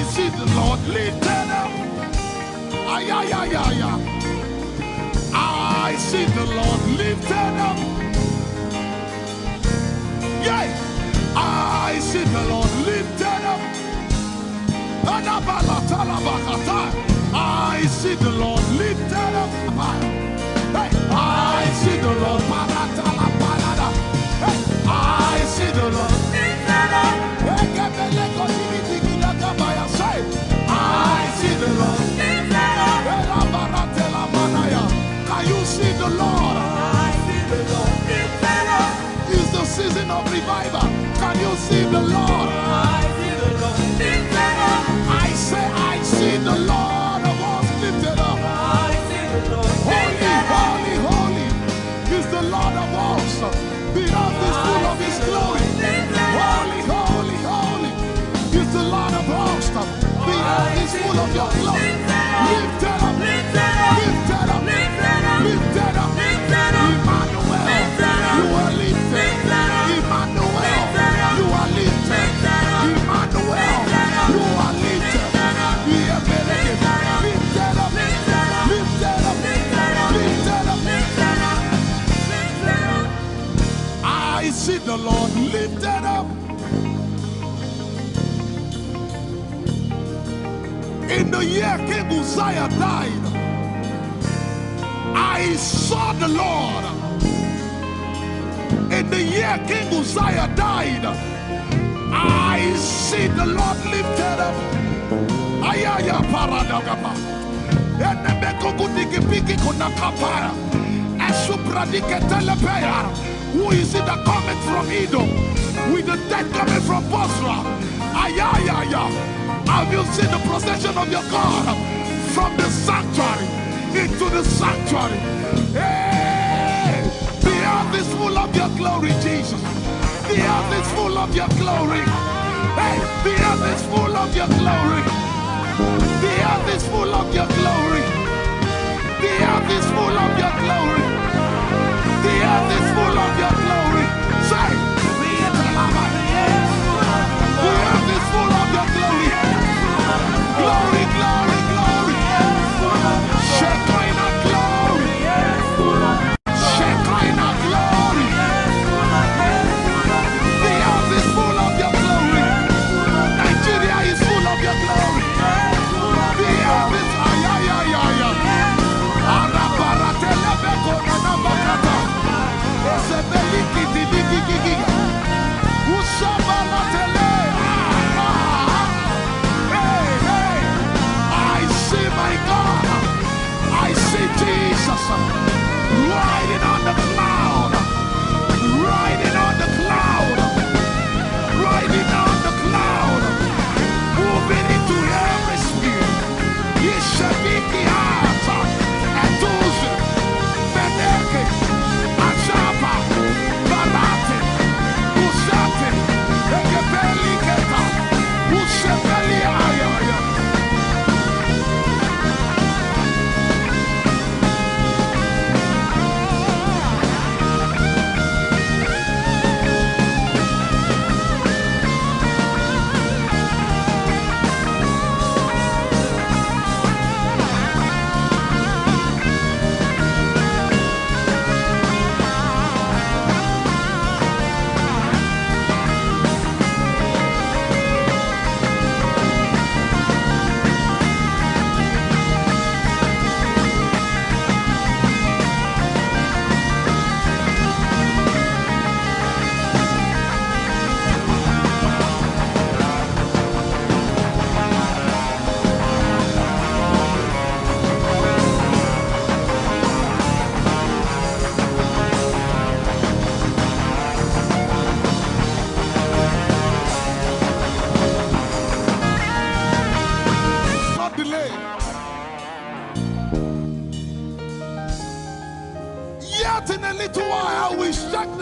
see the Lord lifted up. I see the Lord lifted up. Yeah, I see the Lord lifted up. I see the Lord lifted up. Hey, I see the Lord. Hey, I see the Lord lifted up. I see the Lord lifted up. Can you see the Lord? I see the Lord lifted up. It's the season of revival. Can you see the Lord? I see the Lord lifted up. I say, I see the Lord of us lifted up. I see the Lord lifted up. Holy, holy, holy is the Lord of us. The earth is full of His glory. Holy, holy, holy is the Lord of hosts. The earth is full of Your glory. Lifted up, lifted up, lifted up, lifted up, lifted up. Emmanuel, You are lifted. Emmanuel, You are lifted. Emmanuel, You are lifted. Lifted up, lifted up, lifted up, lifted up, lifted up. I see the Lord lifted up. In the year King Uzziah died, I saw the Lord. In the year King Uzziah died, I see the Lord lifted up. Ayaya paradagama. Enemeko gudiki piki kunakapaya. Esupradike telepaya. Who is it that cometh from Edom? With the dead coming from Bosra. Ayaya. Have you seen the procession of your God from the sanctuary into the sanctuary? Hey, the earth is full of Your glory, Jesus. The earth is full of Your glory. Hey, the earth is full of Your glory. The earth is full of Your glory. The earth is full of Your glory. The earth is full of Your glory. Say, the earth is full of Your glory. Glory, glory, glory. Shekinah glory. Shekinah glory. The earth is full of Your glory. Nigeria is full of Your glory. The earth is ayayayaya. Arabaratelebeko nanabakata. Esebelikidiligigigi. Usabalatele. My God, I see Jesus riding on the cloud, riding on the cloud, riding on the cloud, moving into every sphere. Yeshabiki Hata, Etuzi, Beneke, Achapa, Barate, Usate, Ekepeli Keta, Usepeli Ayaya.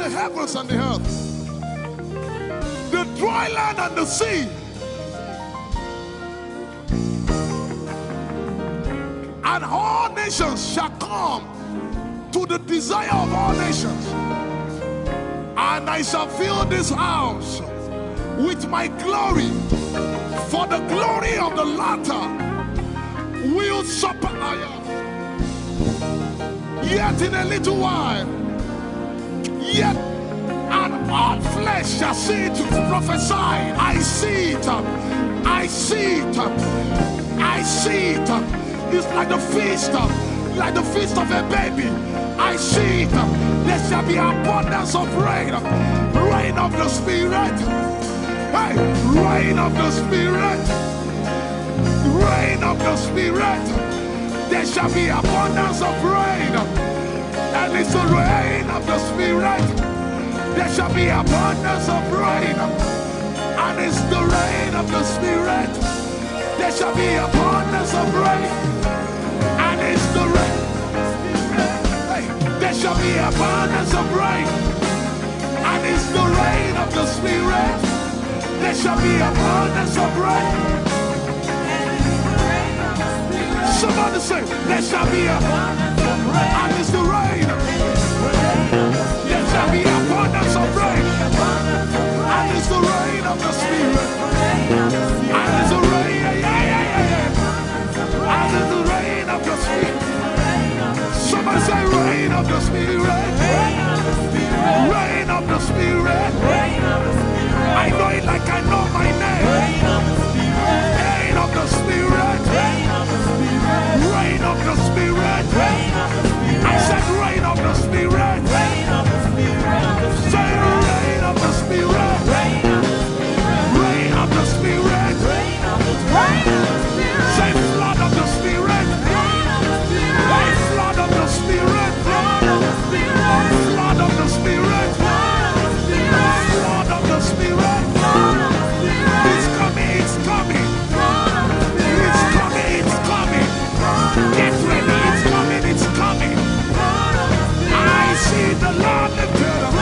Heavens and the earth, the dry land and the sea. And all nations shall come to the desire of all nations. And I shall fill this house with my glory, for the glory of the latter will supper. Yet in a little while, yet and all flesh shall see it. Prophesy. I see it. I see it. I see it. It's like the feast of a baby. I see it. There shall be abundance of rain. Rain of the Spirit. Hey, rain of the Spirit. Rain of the Spirit. There shall be abundance of rain. And it's the rain of the Spirit. There shall be abundance of rain. And it's the rain of the Spirit. There shall be abundance of rain. And it's the rain. Hey, there shall be abundance of rain. And it's the rain of the Spirit. There shall be abundance of rain. Somebody say, there shall be abundance of rain. And it's the rain. There shall be abundance of rain. And it's the rain of the Spirit. And it's the rain. And it's the rain of the Spirit. Somebody say, rain of the Spirit. Rain of the Spirit. I know it like I know my name. Rain of the Spirit. Rain of the Spirit. I said rain of the Spirit. Say rain of the Spirit. Rain of the Spirit. Say flood of the Spirit. Say flood of the Spirit. Flood of the Spirit. Flood of the Spirit. It's coming, it's coming. It's coming, it's coming. Get ready, it's coming, it's coming. I see the Lord lifted up.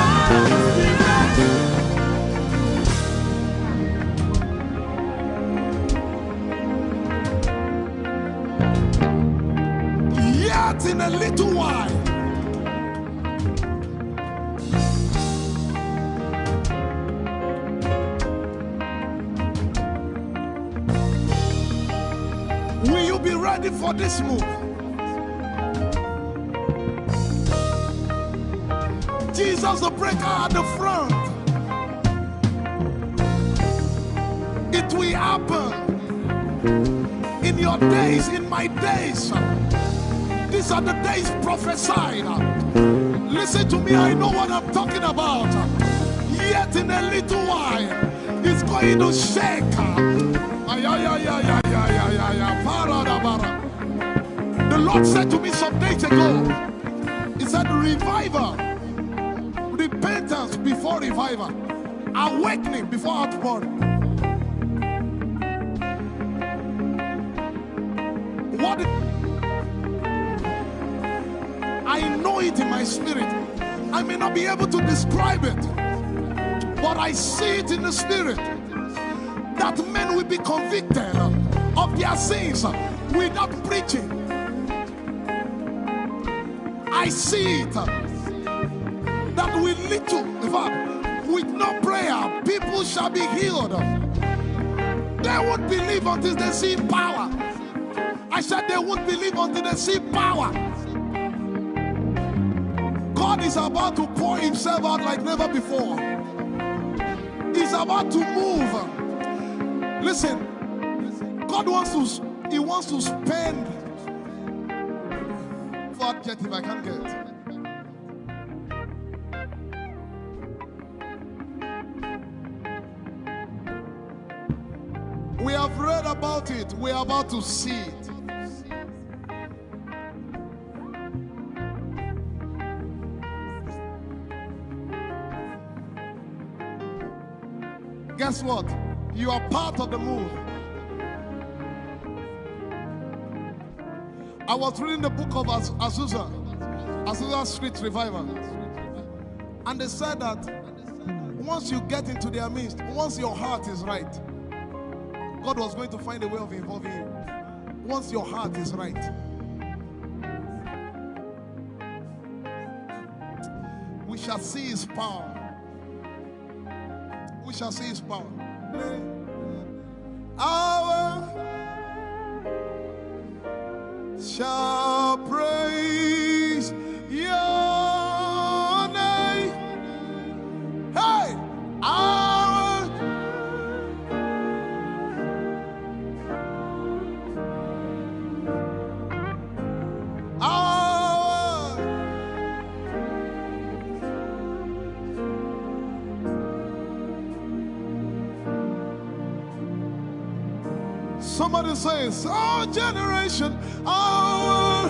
Yet in a little while, will you be ready for this move? Jesus the breaker at the front. It will happen in your days, in my days. These are the days prophesied. Listen to me, I know what I'm talking about. Yet in a little while, it's going to shake. The Lord said to me some days ago, He said, revival, repentance before revival, awakening before outpouring. What? I know it in my spirit. I may not be able to describe it, but I see it in the spirit that men will be convicted of their sins without preaching. I see it that with little, in fact, with no prayer, people shall be healed. They won't believe until they see power. I said they won't believe until they see power. God is about to pour Himself out like never before. He's about to move. Listen, God wants to spend. What jet if I can't get? We have read about it. We are about to see it. Guess what? You are part of the move. I was reading the book of Azusa Street Revival. And they said that once you get into their midst, once your heart is right, God was going to find a way of involving you. Once your heart is right. shall see his power. We shall see his power. Our shall praise your name. Hey, our somebody says, our generation, our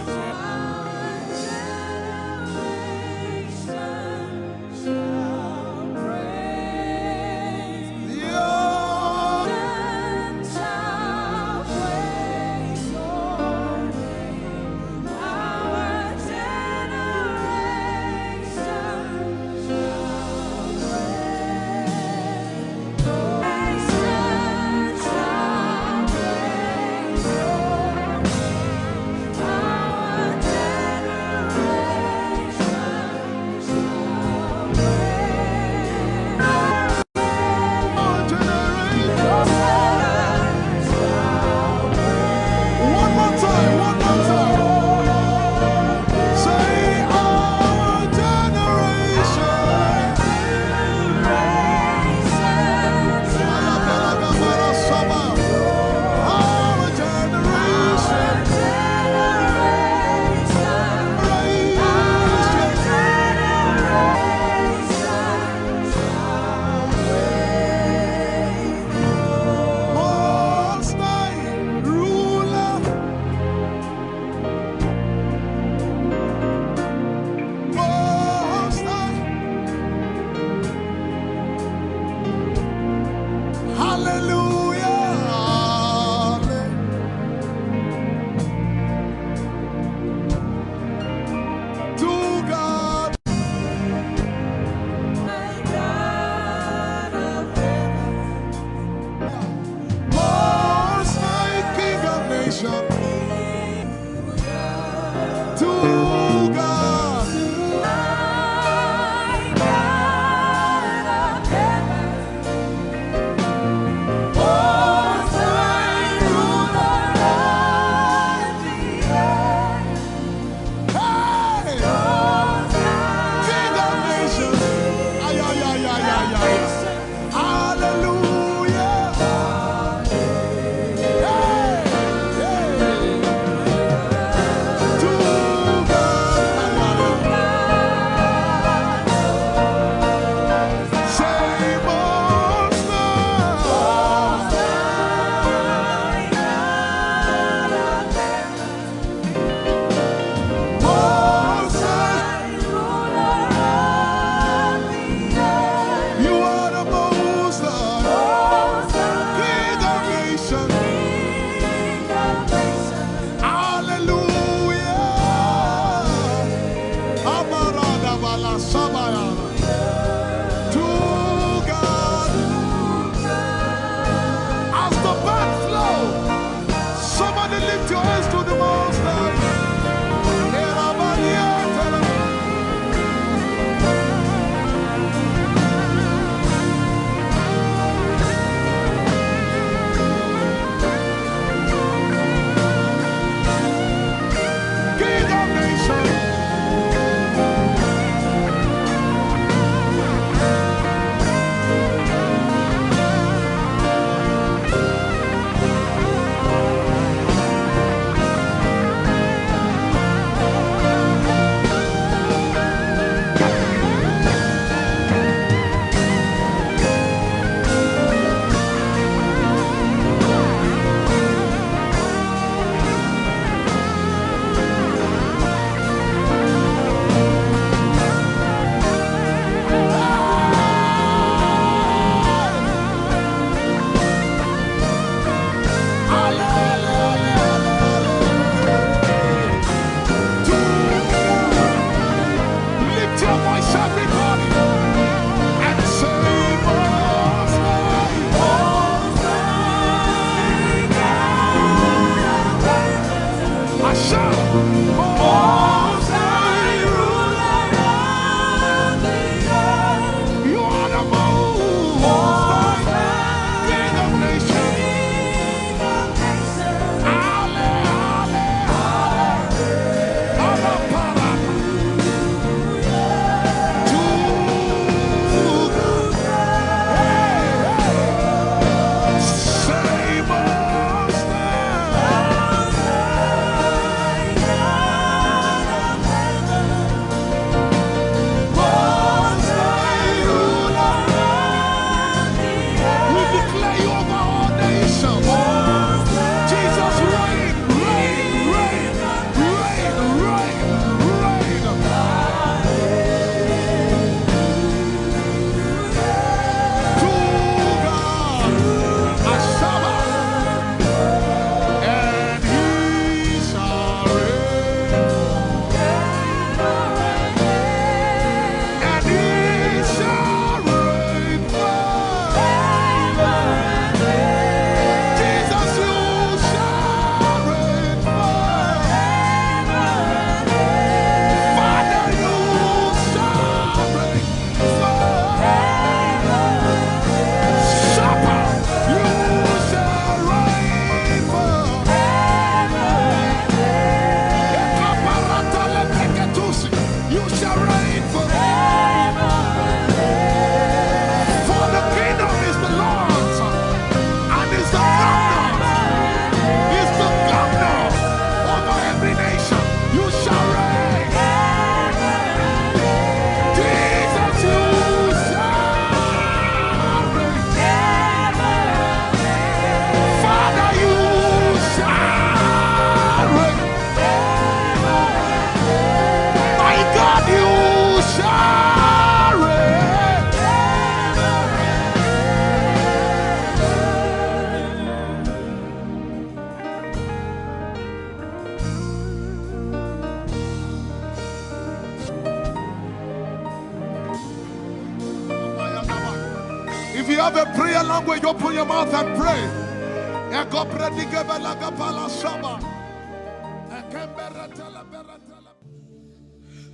have a prayer language, open your mouth and pray.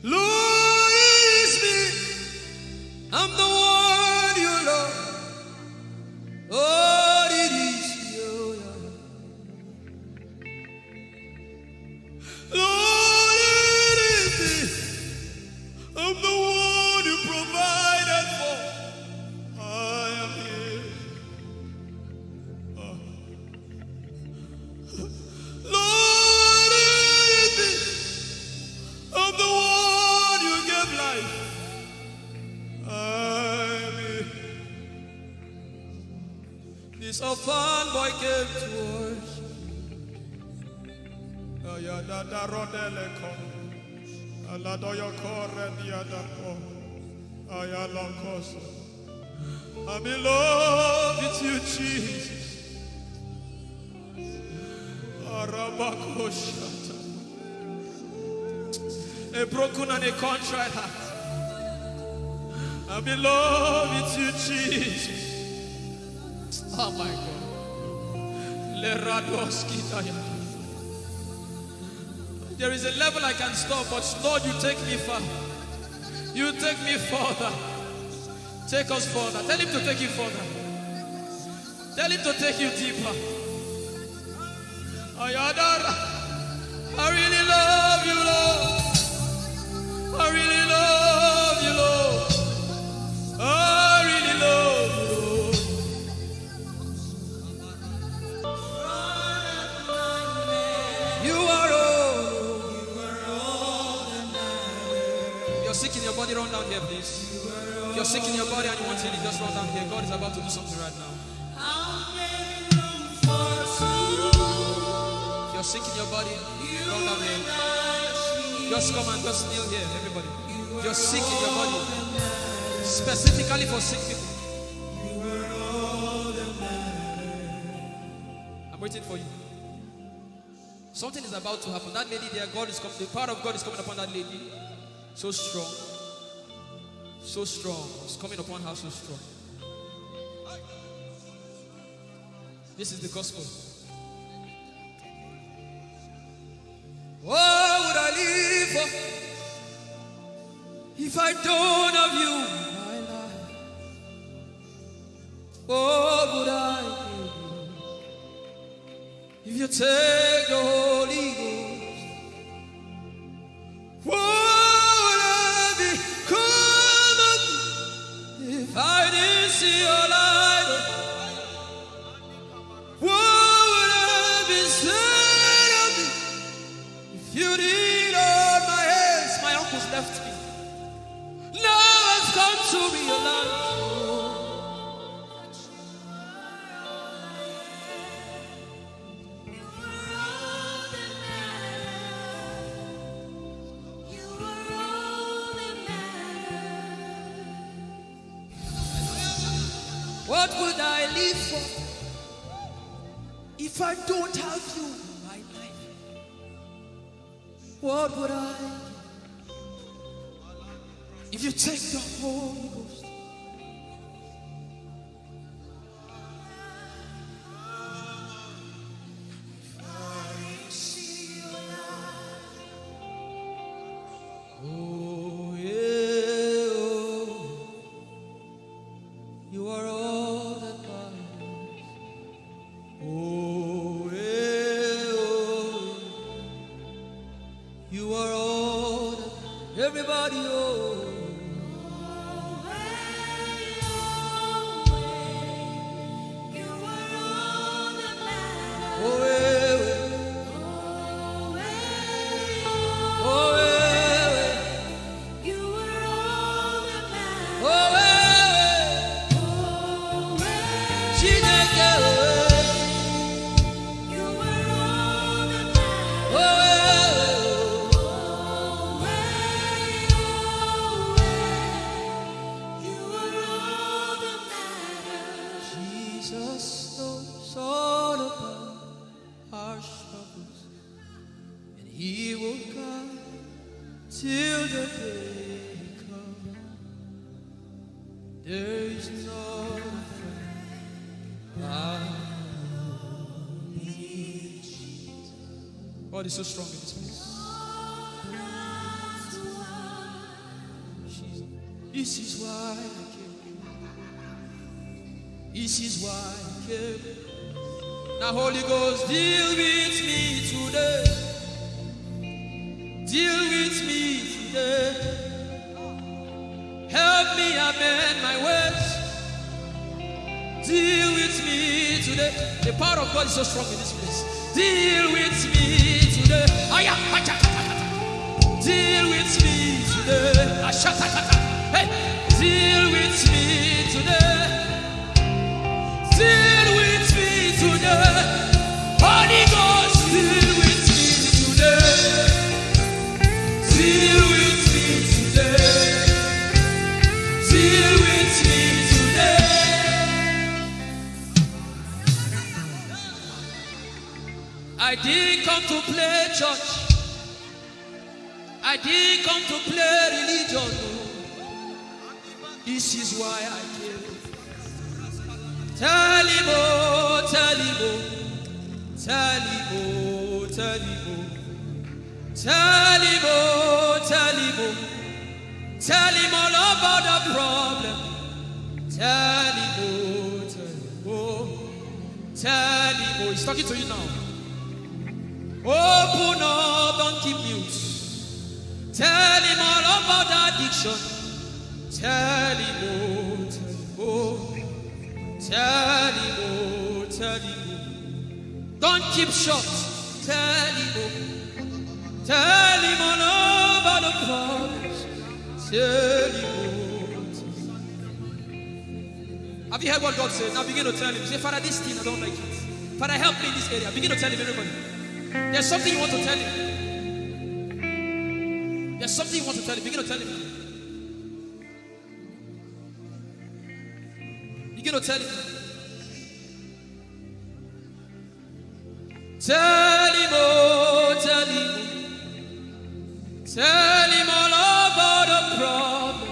Lord, it's me. I'm the one you love. Oh, it is you. Lord, it is me. I'm the one you provided for. I am here. Lord, it is me. I'm the one you gave life. I'm here. This orphan boy came to worship. Ayadada rodeleko. Aladoyokore diadako. Ayalokoso. I'm in love with you, Jesus. Arabakoshata. A broken and a contrite heart. I'm in love with you, Jesus. Oh my God. Leradoski daya. There is a level I can stop, but Lord, you take me far. You take me further. Take us further. Tell him to take you further. Tell him to take you deeper. Ayadara. I really love you, Lord. I really love you, Lord. I really love you, Lord. You are all that matters. You're sick in your body, run down here, please. If you're sick in your body and you want healing, just run down here. God is about to do something right now. If you're sick in your body, run down here. Just come and just kneel here, everybody. If you're sick in your body, specifically for sick people, I'm waiting for you. Something is about to happen. That lady there, God is coming. The power of God is coming upon that lady. So strong. So strong. It's coming upon her so strong. This is the gospel. What would I live for if I don't have you in my life? What would I do if you take the Holy Ghost? What would I become if I didn't see your light? What would I be said of me if you did hold my hands? My uncles left me. Now has come to be your life. What would I live for if I don't have you in my life? What would I do if you take the Holy Ghost? Oh, yeah, oh, you are all that matters. Oh, yeah, oh, you are all that everybody, oh. Oh, yeah, oh, yeah, oh, yeah, Chineke, oh, Jesus knows all about our struggles, and He will guide till the day comes. There is no friend God is so strong in this place. This is why I came. This is why I came. Now, Holy Ghost, deal with me today. Deal with me today. Help me amend my ways. Deal with me today. The power of God is so strong in this place. Deal with me today. Deal with me today. Hey, deal with me today. Deal with me today. Holy Ghost, deal with me today. Deal with me today. Deal with me today. I didn't come to play church. I didn't come to play religion. No. This is why I came. Tell him, oh, tell him, oh, tell him, oh, tell him, oh, tell him, oh, tell him, oh, tell him all about the problem. Tell him, oh, tell him, oh, tell him, oh. He's talking to you now. Open up, don't keep mute. Tell him all about addiction. Tell him, oh, tell him, oh. Tell him, oh, tell him, oh. Don't keep short. Tell him, oh. Tell him all about the problems. Tell him, oh. Have you heard what God said? Now begin to tell him. Say, Father, this thing I don't like it. Father, help me in this area. Begin to tell him, everybody. There's something you want to tell him. There's something you want to tell him. Begin to tell him. Begin to tell him. Tell him, oh, tell him. Tell him all about the problem.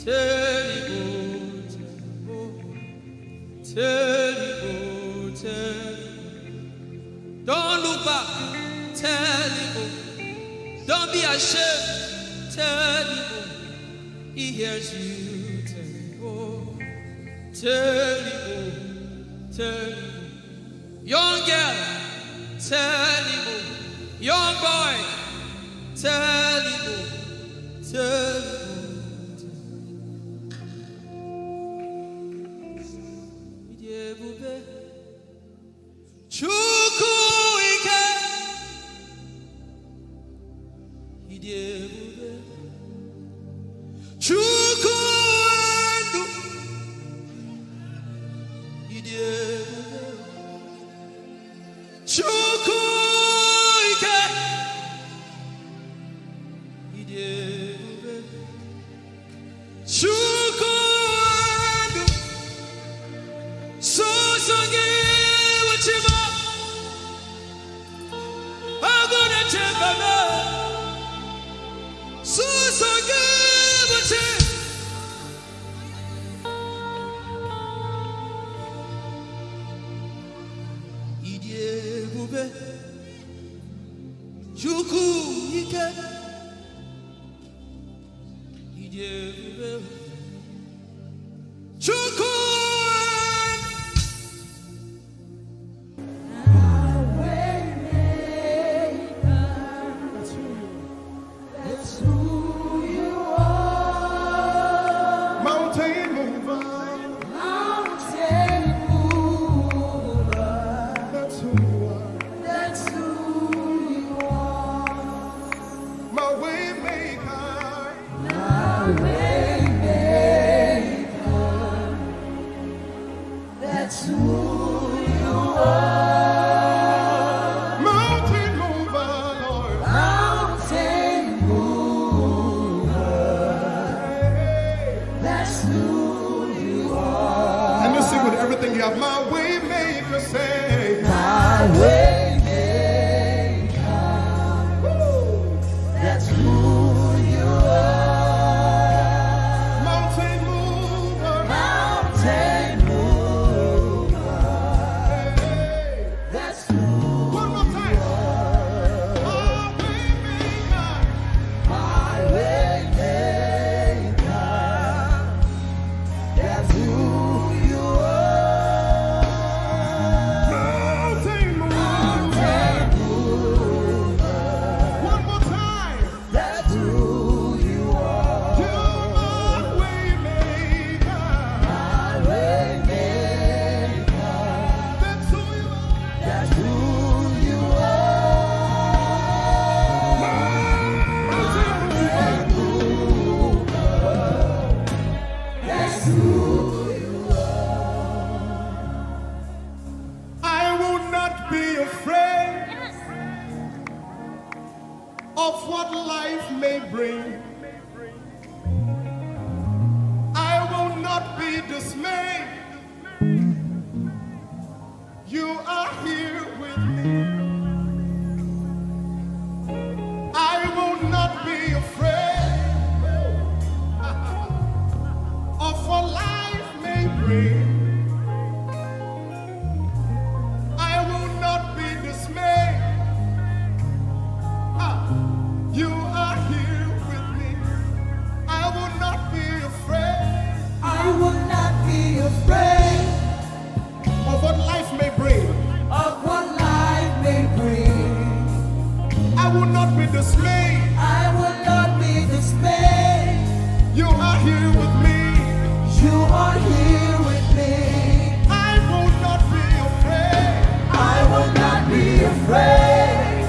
Tell him, oh, tell him, oh, tell him. Don't look back. Tell him, oh. Don't be ashamed. Tell him, oh. He hears you. Tell him, oh. Tell him, oh. Tell him, oh. Young girl. Tell him, oh. Young boy. Tell him, oh. Tell him, oh. of what life may bring. I will not be dismayed. You are here with me. I will not be afraid of what life may bring. I will not be dismayed. You are here with me. I will not be afraid. I will not be afraid Of what life may bring. of what life may bring. I will not be dismayed. I will not be dismayed. You are here with me. You are here with me. I will not be afraid I will not be afraid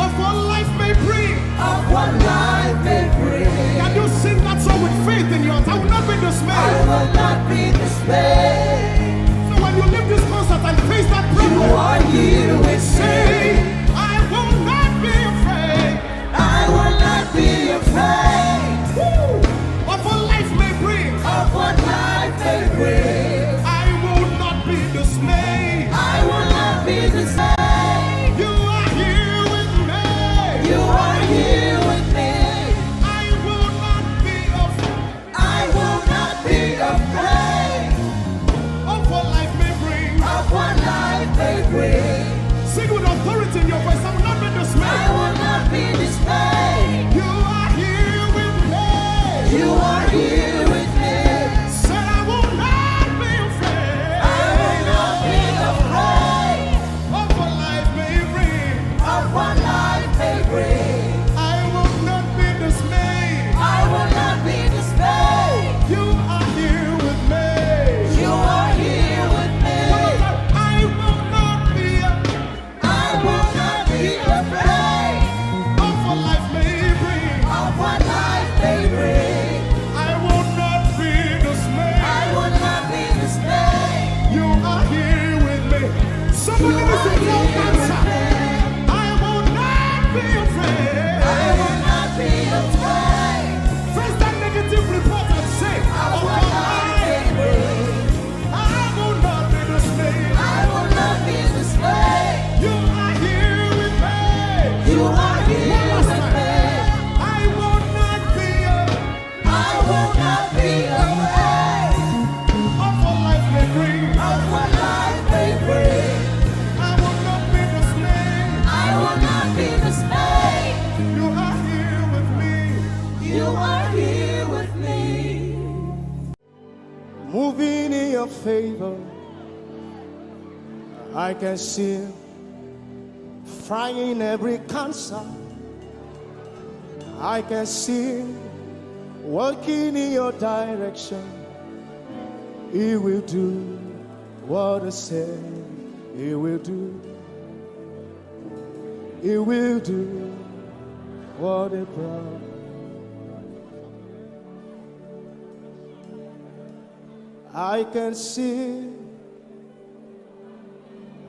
of what life may bring. of what life may bring. Can you sing that song with faith in your heart? I will not be I dismayed. will not be dismayed. So when you leave this concert and face that You problem, are here with say, me. I will not be afraid I will not be afraid of what life may bring. of what life may bring. I will not be dismayed. I will not be dismayed. You are here with me. You are here with me. I will not be afraid I will not be afraid of what life may bring. of what life may bring. Sing with authority in your voice. I will not be I dismayed. will not be dismayed. You are here with me. You are here with me. Said I will not be afraid I will not be afraid of what life may bring. of what life may bring. I will not be dismayed. I will not be dismayed. You are here with me. You are here with me. I will not be I will not be afraid of what life may bring. of what life may bring. I will not be dismayed. I will not be dismayed. You are here with me. Somebody You listen are to your here answer. with me. I will not be afraid. I will not be afraid Face that negative report and say, of of what life may bring. I will not be dismayed. I will not be dismayed. You are here with me. You are here One last with time. me. I will not be I will not be afraid of what life may bring. of what life may bring. I will not be dismayed. I will not be dismayed. You are here with me. You are here with me. Moving in your favor, I can see him frying every cancer. I can see him working in your direction. He will do what he said he will do. He will do what he promised. I can see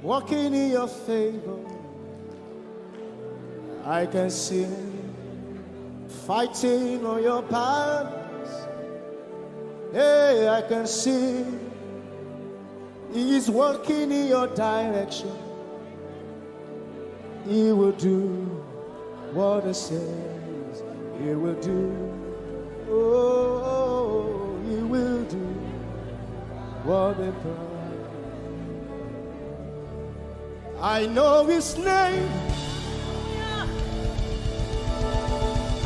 walking in your favor. I can see fighting on your battles. Hey, I can see He's working in your direction. He will do what He says He will do. Oh, He will do what He promised. I know His name.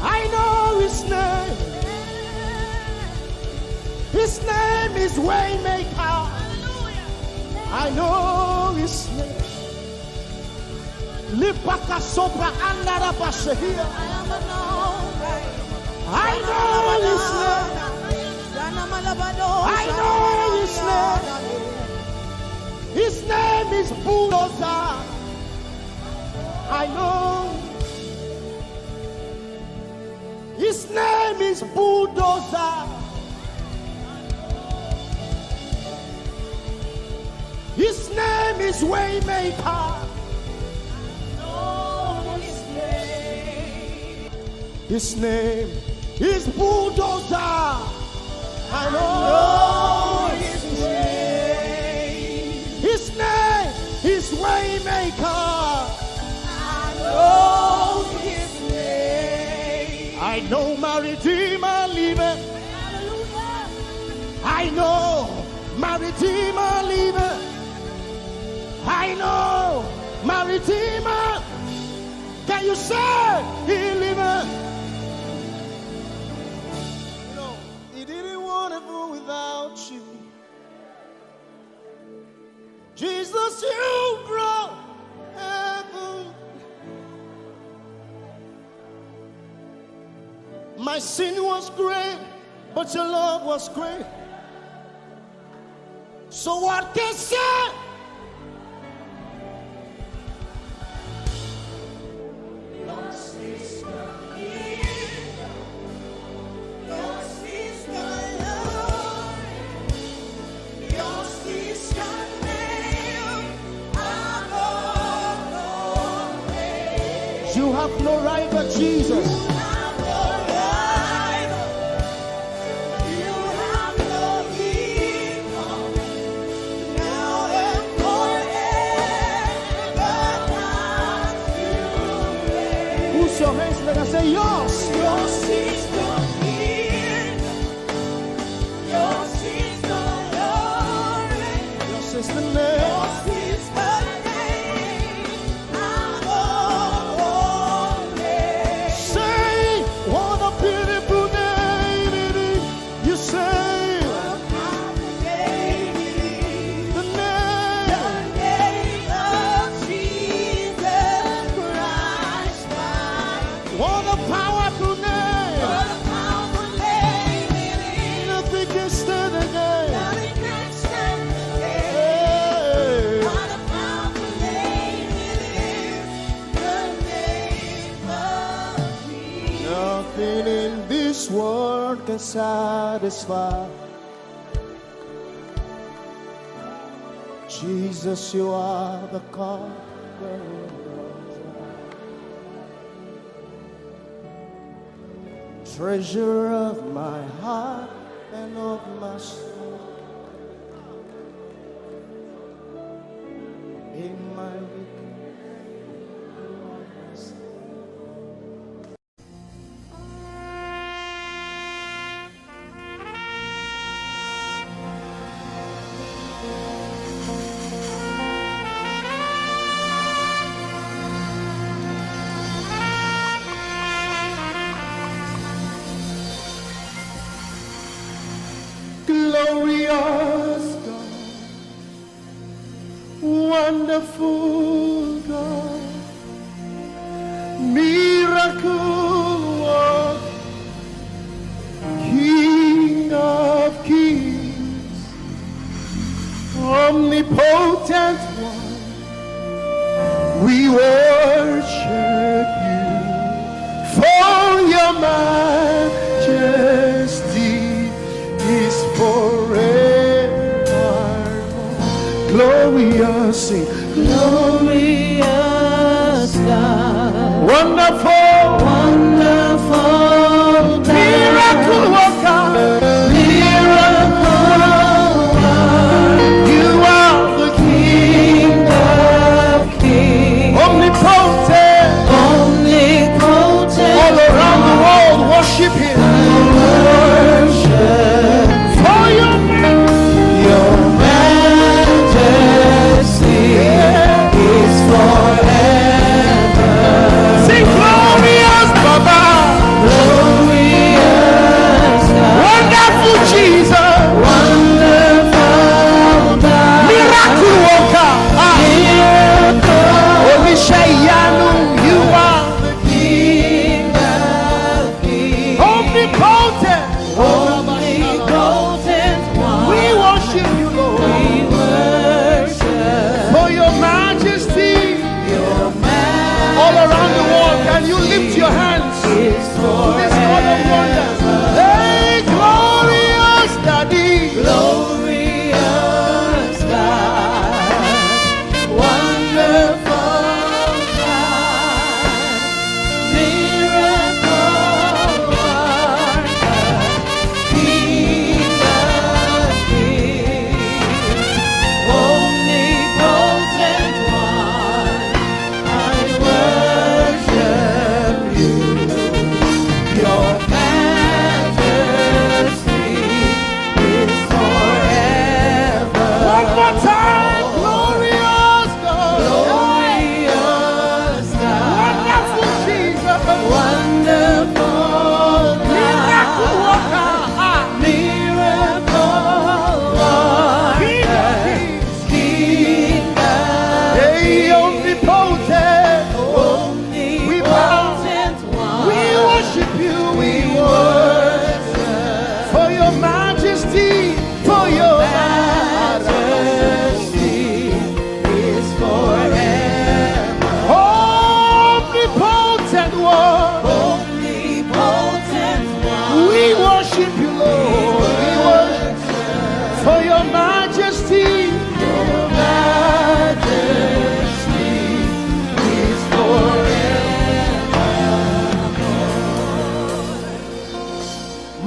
I know His name. His name is Waymaker. I know His name. Lipaka sopra andara basehia. I know His name. I know His name. His name is Bulldozer. I know. His name is Bulldozer. His name is Waymaker. Know His name. His name is Bulldozer. I know his name. His name is Waymaker. I know his name. I know my Redeemer liveth. I know my Redeemer liveth. I know my Redeemer. Can you say he liveth? No, he didn't want to go without you. Jesus, you brought heaven. My sin was great, but your love was great. So what can say? Yours is the kingdom. Yours is the glory. Yours is the name above all names. You have no rival, Jesus. You have no rival. You have no equal. Now and forever, God, you reign. Who's your hands? Let us say yours. Yours is the kingdom. Yours is the glory. Yours is the name. Yours is the name above all names. Say, what a beautiful name it is. You say, the name. What a powerful name. Nothing can stand against. Hey. Nothing in this world can satisfy. Jesus, you are the conqueror. Treasure of my heart and of my soul. In my weakness. Glorious God, wonderful God, miracle work, King of kings, omnipotent one, we worship you for your majesty is forever. Glorious, sing. Glorious God, Wonderful, wonderful God, miracle worker, miracle worker, you are the King of kings, omnipotent, omnipotent, all around the world worship him. worship For your your majesty is forever. sing glory.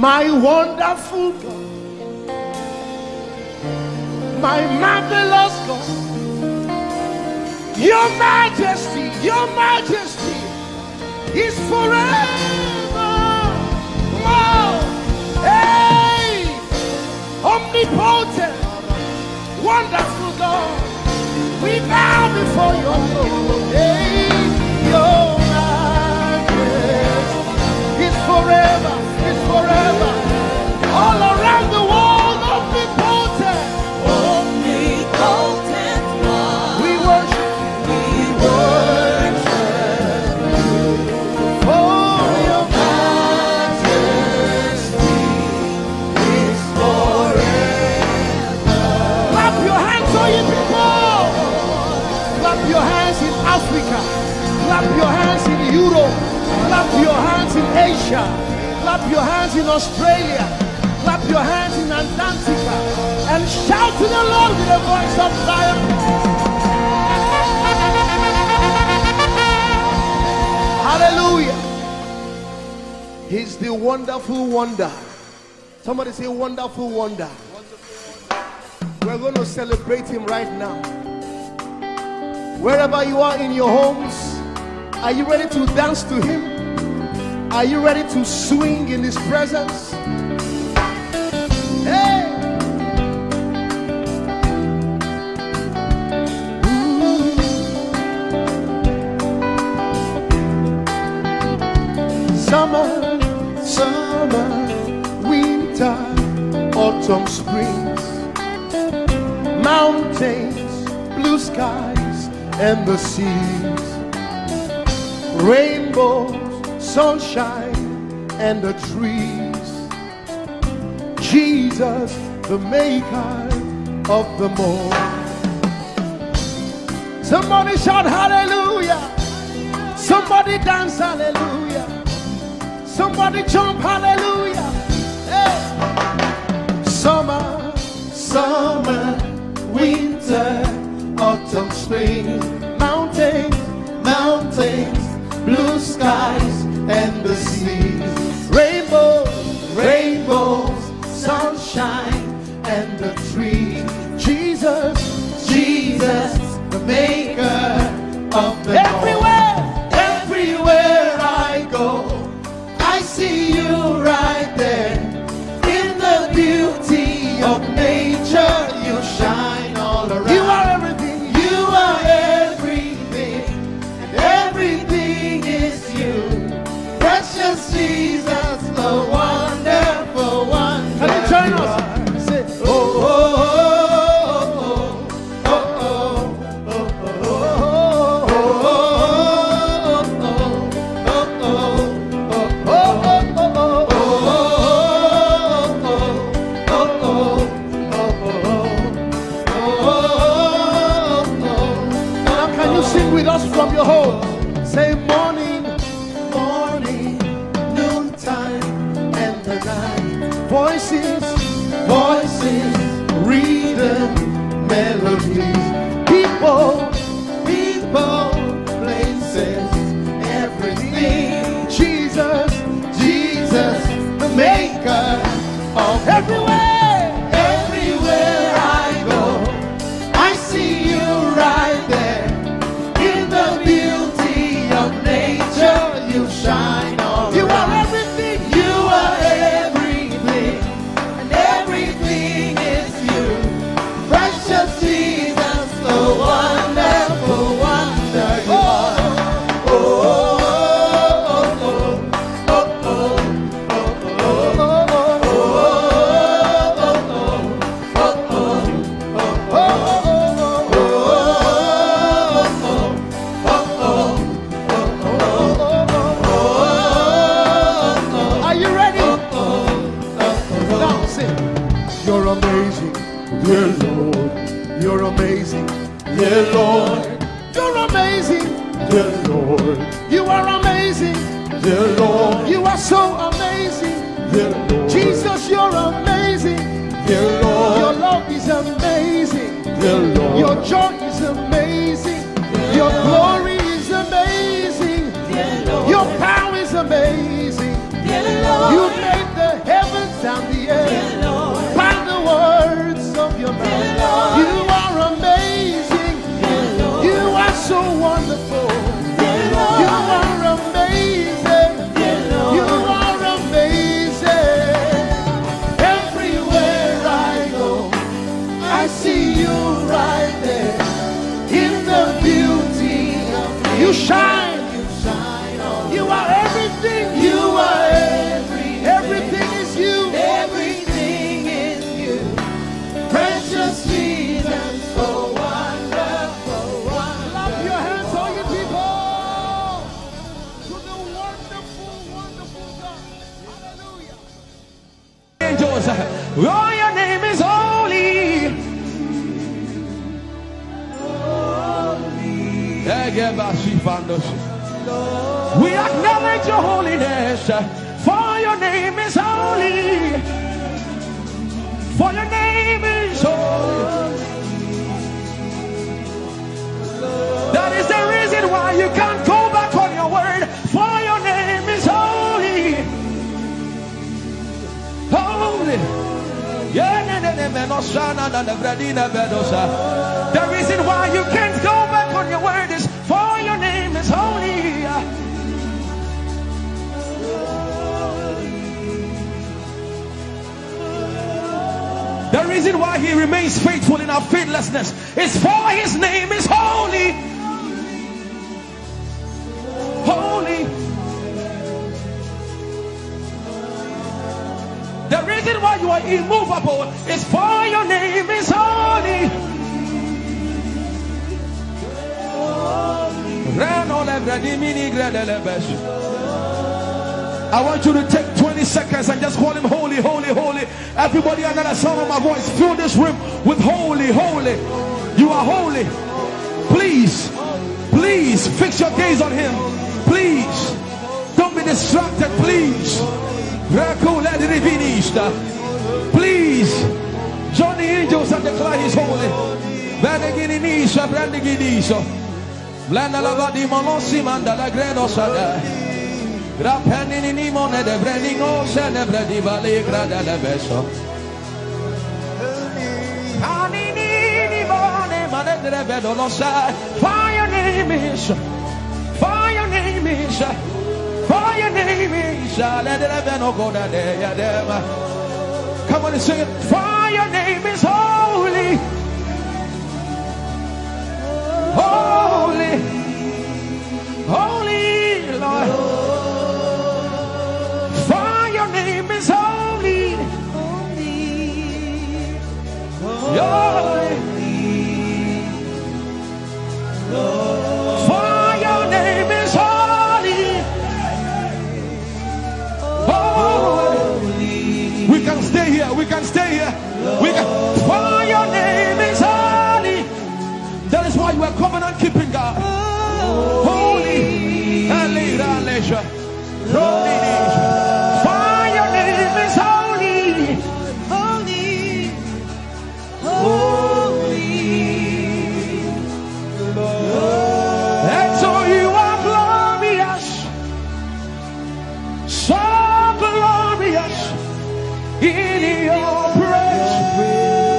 My wonderful God, my marvelous God, your majesty is forever. Oh, hey, omnipotent, wonderful God, we bow before your throne. Hey, your majesty is forever. All around the world, omnipotent one. We worship for your majesty is forever. Clap your hands, all you people. Clap your hands in Africa. Clap your hands in Europe. Clap your hands in Asia. Clap your hands in Australia. Clap your hands in Antarctica. And shout to the Lord with a voice of triumph. Hallelujah. He's the wonderful wonder. Somebody say wonderful wonder. We're going to celebrate him right now. Wherever you are in your homes, are you ready to dance to him? Are you ready to swing in his presence? Hey! Summer, winter, autumn, springs, mountains, blue skies, and the seas, rainbows, sunshine, and the trees. Jesus, the maker of them all. Somebody shout hallelujah. Somebody dance hallelujah. Somebody jump hallelujah. Hey. Summer, winter, autumn, spring, mountains, blue skies, and the seas, rainbows, sunshine, and the trees. Jesus, the maker of the everywhere I go, I see you right there. In the beauty of nature, you shine all around. You are everything. You are everything, and everything is you. Precious Jesus, the wonderful one. Can you join us? Say, oh, oh, oh, oh, oh, now can you sing with us from your home? Say morning, noontime, and the night. Voices, rhythm, melodies. People, places, everything. Jesus, the maker of everywhere I go, I see you right there. In the beauty of nature, you shine all you around. Are everything. You are everything, and everything is you. Precious Jesus, the wonderful wonder you are. Oh, are you ready? Now sing. You're amazing, dear Lord. You're amazing, dear Lord. You're amazing, dear Lord. You are amazing, dear Lord. You are so amazing, dear Lord. Jesus, you're amazing, dear Lord. Your love is amazing, dear Lord. Your joy is amazing, your glory is amazing, dear Lord. Your power is amazing, dear Lord. You made the heavens Oh, your name is holy. We acknowledge your holiness, for your name is holy. For your name is holy. That is the reason why you can't go back on your word. For your name is holy. Holy. The reason why you can't go back on your word is for your name is holy. The reason why he remains faithful in our faithlessness is for his name is holy. Holy. The reason why you are immovable is for your name is holy. I want you to take 20 seconds and just call him holy, holy, holy. Everybody under the sound of my voice, fill this room with holy, holy. You are holy. Please, please fix your gaze on him. Please, don't be distracted, please. Please, join the angels and declare he's holy. For your name is, for your name is, for your name is. Come on and sing it. For your name is holy, holy, holy Lord. For your name is holy, holy. For your name is holy, holy. We can stay here. We can stay here. We can. For your name is holy. That is why you are covenant keeping God. Holy. For your name is holy, holy, holy. And so you are glorious, so glorious in your praise.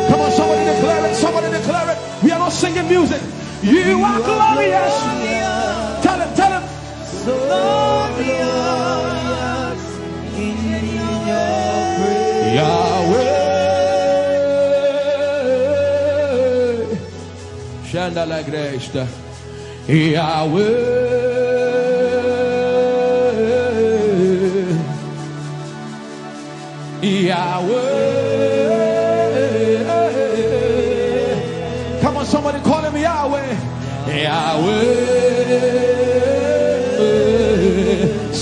Come on, somebody declare it, somebody declare it. We are not singing music. You are glorious. Tell him, tell him. So glorious in your praise. Yahweh. Chandala Grace. Yahweh. Yahweh. Come on, somebody call him Yahweh. Yahweh.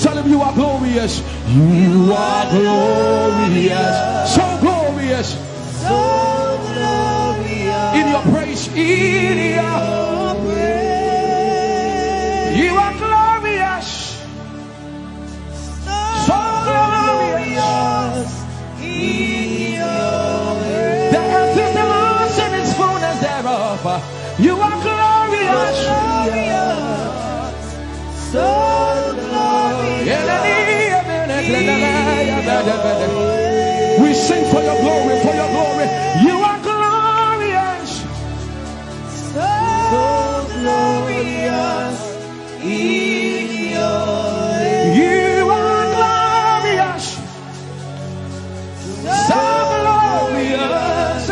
Tell him you are glorious. You are glorious. So glorious. So glorious. In your praise. In your praise. You are glorious. So glorious. In your praise. The earth is the Lord's and its fullness thereof. You are glorious. So we sing for your glory, for your glory. You are glorious, so glorious in your way. You are glorious, so glorious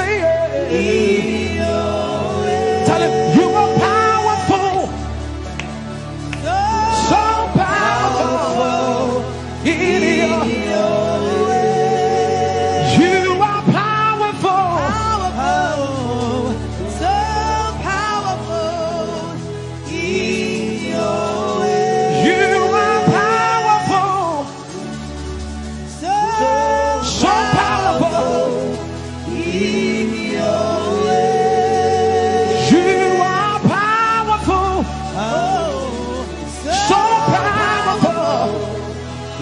in your way. Tell him you are powerful, so powerful in your way.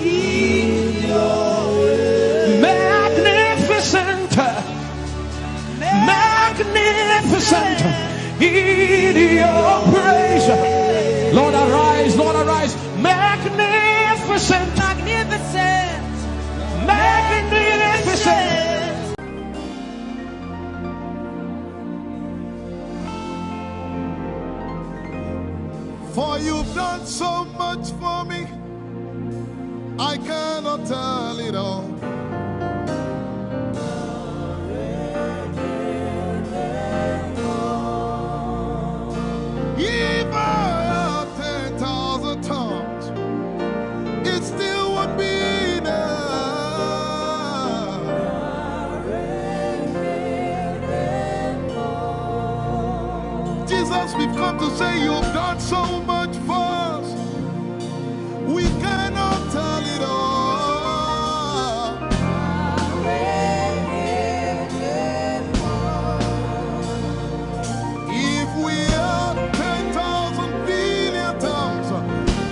in your way. Magnificent, magnificent in your praise. Lord arise, Lord arise. Magnificent, Magnificent, magnificent. For you've done so much for me, I cannot tell it all. If I had 10,000 tongues, it still would be enough. Jesus, we've come to say you've done so much for us. We cannot tell it all. If we had 10,000 billion tongues,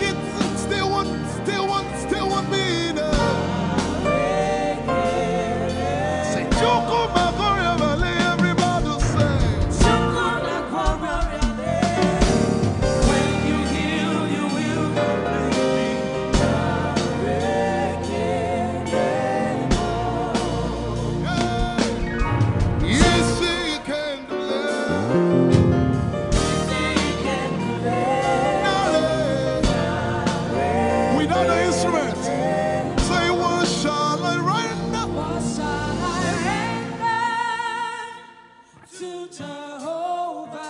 it still won't be enough. Say, Chukuma Koryabale, everybody say. when you heal, you will Yes, he can deliver. Without the instrument, say, what shall I render? What shall I render to Jehovah?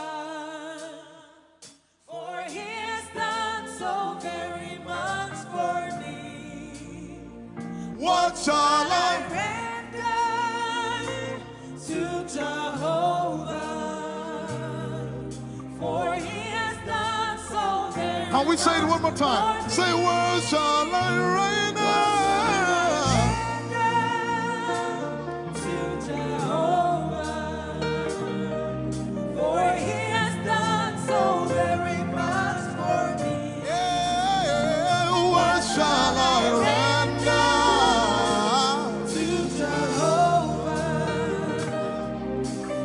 For he has done so very much for me. What shall I? Render to Jehovah. For he has done so very Can we say it one more time? Say, what shall I render? to Jehovah. For he has done so very much for me. Yeah, what shall I render? To Jehovah.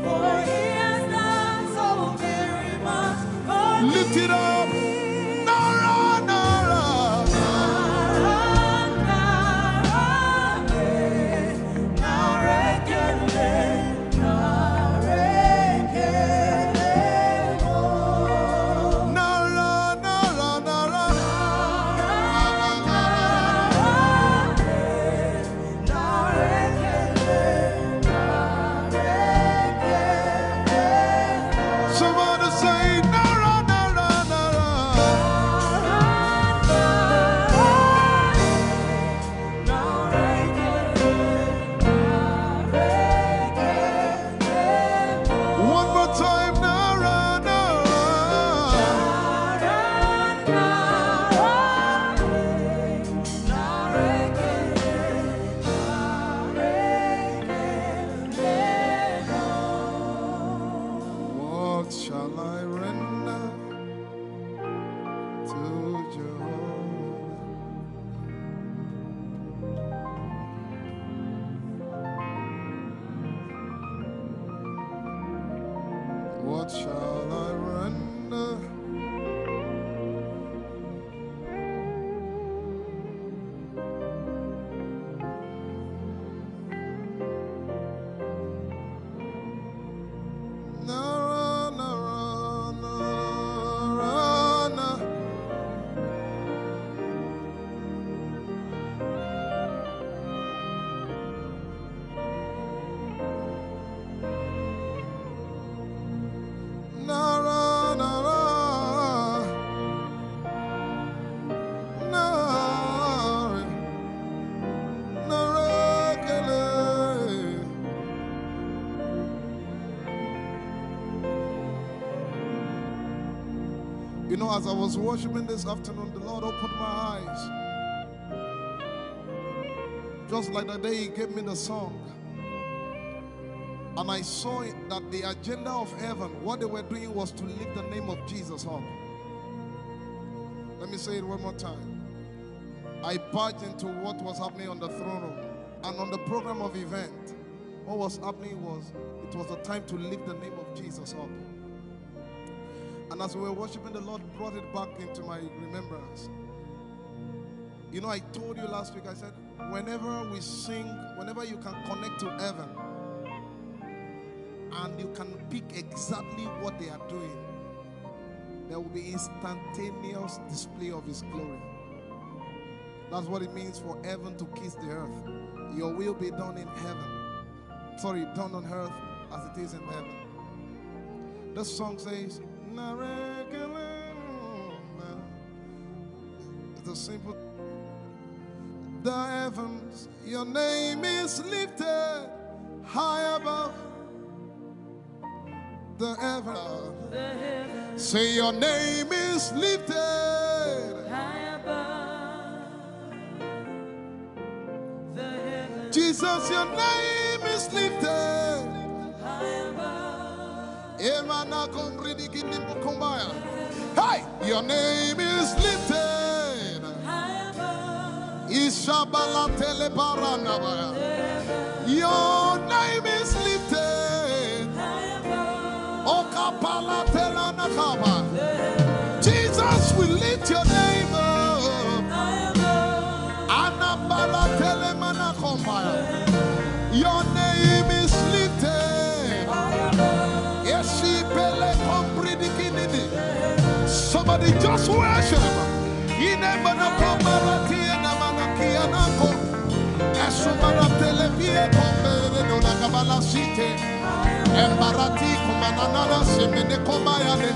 For he has done so very much for me. Lift it up. Nara, Nara. Nara, Nara, Nara. Somebody say, Nara, Nara, Nara. One more time, Nara, Nara. What shall I render to Jehovah? What shall I render? Nara, Nara, Nara, Nara. Nara, Nara, Nara, Nara, Kele. You know, as I was worshiping this afternoon, the Lord opened my eyes. Just like the day He gave me the song. And I saw it that the agenda of heaven, what they were doing was to lift the name of Jesus up. Let me say it one more time. I barged into what was happening on the throne room. And on the program of event, what was happening was, it was the time to lift the name of Jesus up. And as we were worshiping, the Lord brought it back into my remembrance. You know, I told you last week, I said, whenever we sing, whenever you can connect to heaven, and you can pick exactly what they are doing, there will be instantaneous display of His glory. That's what it means for heaven to kiss the earth. Your will be done in heaven. Sorry, done on earth as it is in heaven. This song says, it's a simple. The heavens, your name is lifted high above. The heavens, say your name is lifted High above the heavens, Jesus, your name is lifted high above. Hey, your name is lifted High above Ishabala telebaranabaya. Your name is lifted high above Okapala telanakaba. Jesus, we lift your name up. high above. Anambala telemanakombaya. Your name is lifted. Eshipele kompridikinini. Somebody just worship. Inemanakomarati enamanakianako. Esumana televie kombere no nakabala site. Embarati kumanana semene kombayane.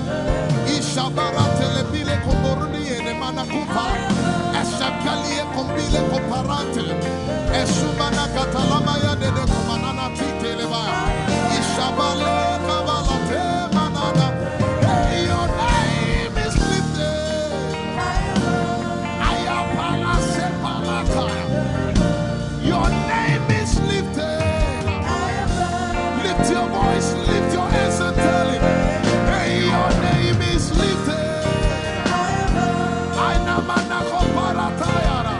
Ishabara telebile komboruni ene manakupa. Eshapalie kombile komparante. Esumana katalamaya de kumanana titeleba. Ishabale kabalate manana. Hey, your name is lifted. Ayapala sepalataya. Your name is lifted. Lift your voice, lift your hands and tell him, hey, your name is lifted. Ainamana koparatayara.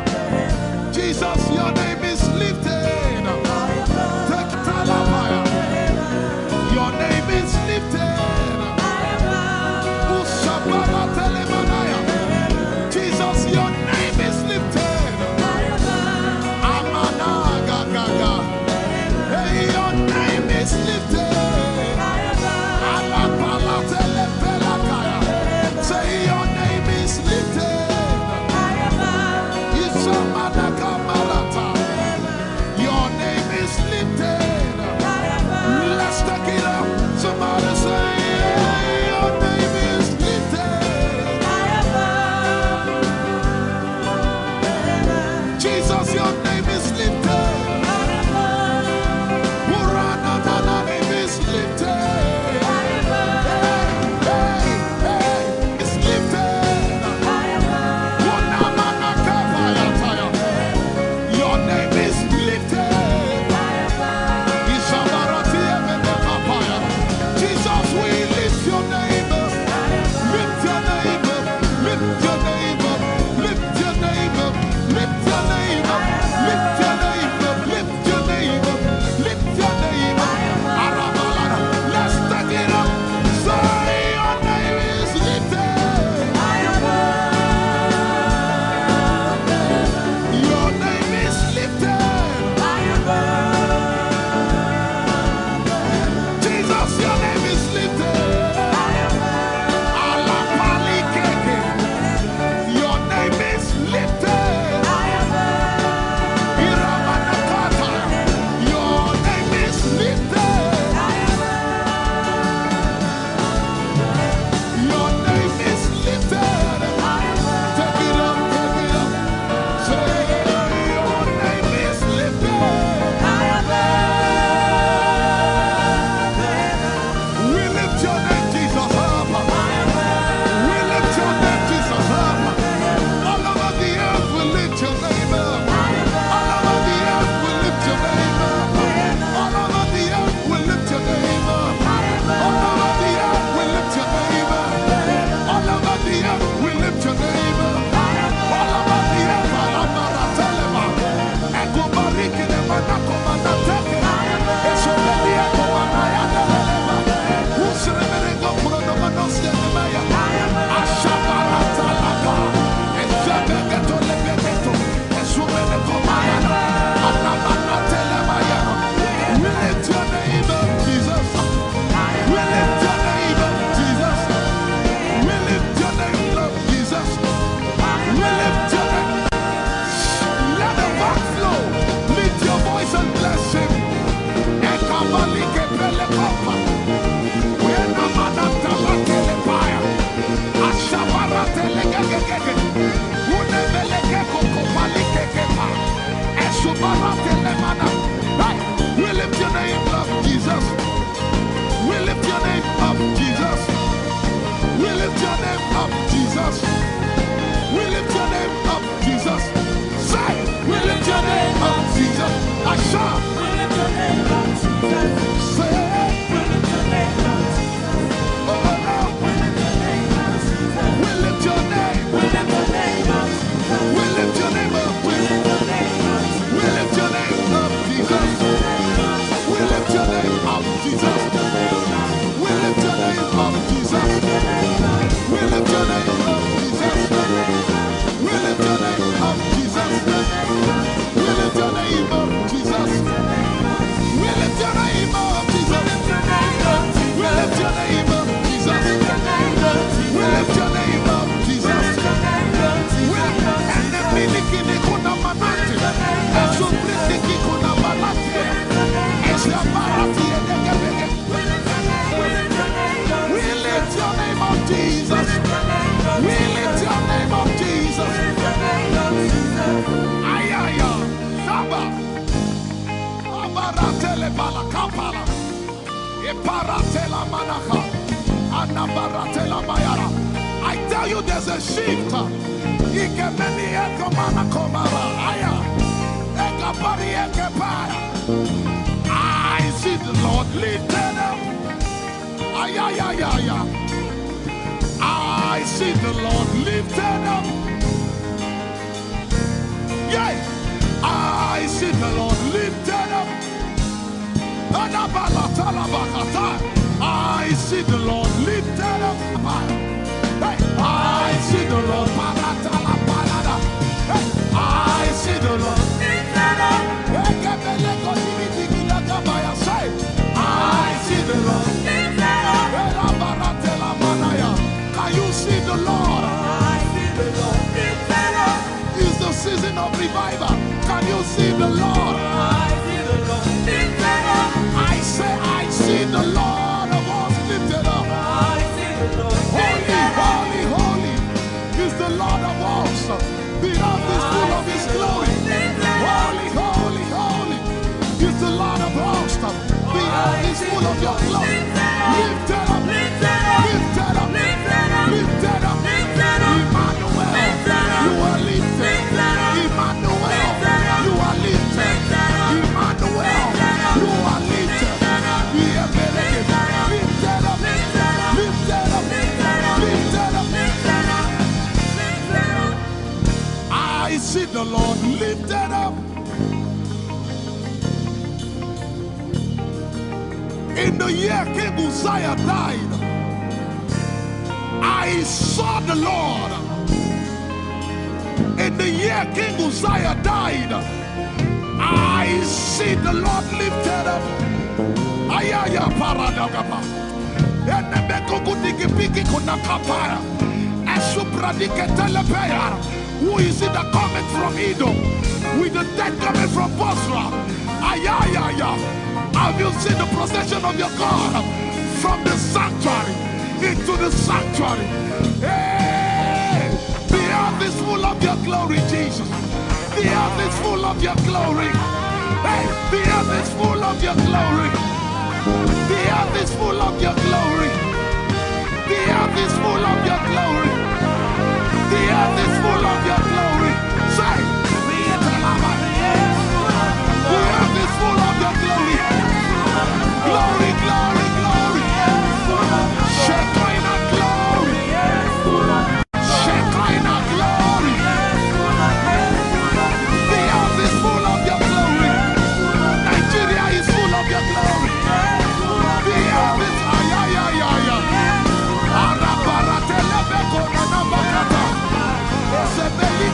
Asha. We lift your name up, Jesus. Say. We lift your name up, Jesus. Oh, We lift your name up, Jesus. we lift your name. We lift your name up, Jesus. We lift your name up. We lift your name up, We lift your name up, Jesus. We lift your name up, Jesus. We lift your name up, Jesus. We lift your name up, Jesus. We lift your name up, Jesus. We lift your name up, Jesus. We lift your name up, Jesus. We lift your name up, Jesus. We lift your name up, Jesus. And the miliki kuna manati, and so pretty kuna manati, and the barati and the gabege. We lift your name up, Jesus. We lift your name up, Jesus. Ayaya, Saba, Abaratele Balakapala, Eparatela Manaka, Anabaratela Mayara. I tell you, there's a shift. Ikemeni Ekomana Komara, Aya, Ekapari Ekepaya. I see the Lord lifted up. Ayayaya. I see the Lord lifted up. Yeah. I see the Lord lifted up. I see the Lord lifted up. Hey. I see the Lord. Hey. I see the Lord lifted up. I see the Lord lifted up. Can you see the Lord? I see the Lord lifted up. It's the season of revival. Can you see the Lord? I see the Lord lifted up. I say, I see the Lord of us lifted up. I see the Lord lifted up. Holy, holy, holy is the Lord of us. The earth is full of His glory. Holy, holy, holy is the Lord of hosts. The earth is full of your glory. Lifted up, lifted up, lifted up, lifted up, lifted up. Emmanuel, you are lifted. Emmanuel, you are lifted. Emmanuel, you are lifted. Lifted up, lifted up, lifted up, lifted up, lifted up. I see the Lord lifted up. In the year King Uzziah died, I saw the Lord. In the year King Uzziah died, I see the Lord lifted up. Ayaya paradagaba. Who is it that cometh from Edom? With the dead coming from Bosra. Ayaya. Have you seen the procession of your God from the sanctuary into the sanctuary? Hey! The earth is full of your glory, Jesus. The earth is full of your glory. Hey! The earth is full of your glory. The earth is full of your glory. The earth is full of your glory. The earth is full of your glory. Say, the earth is full of your glory. Glory, glory, glory. Shekinah glory. Shekinah glory. The earth is full of your glory. Nigeria is full of your glory. The earth is ayayayaya. Arabaratelebeko nanabakata. Esebeli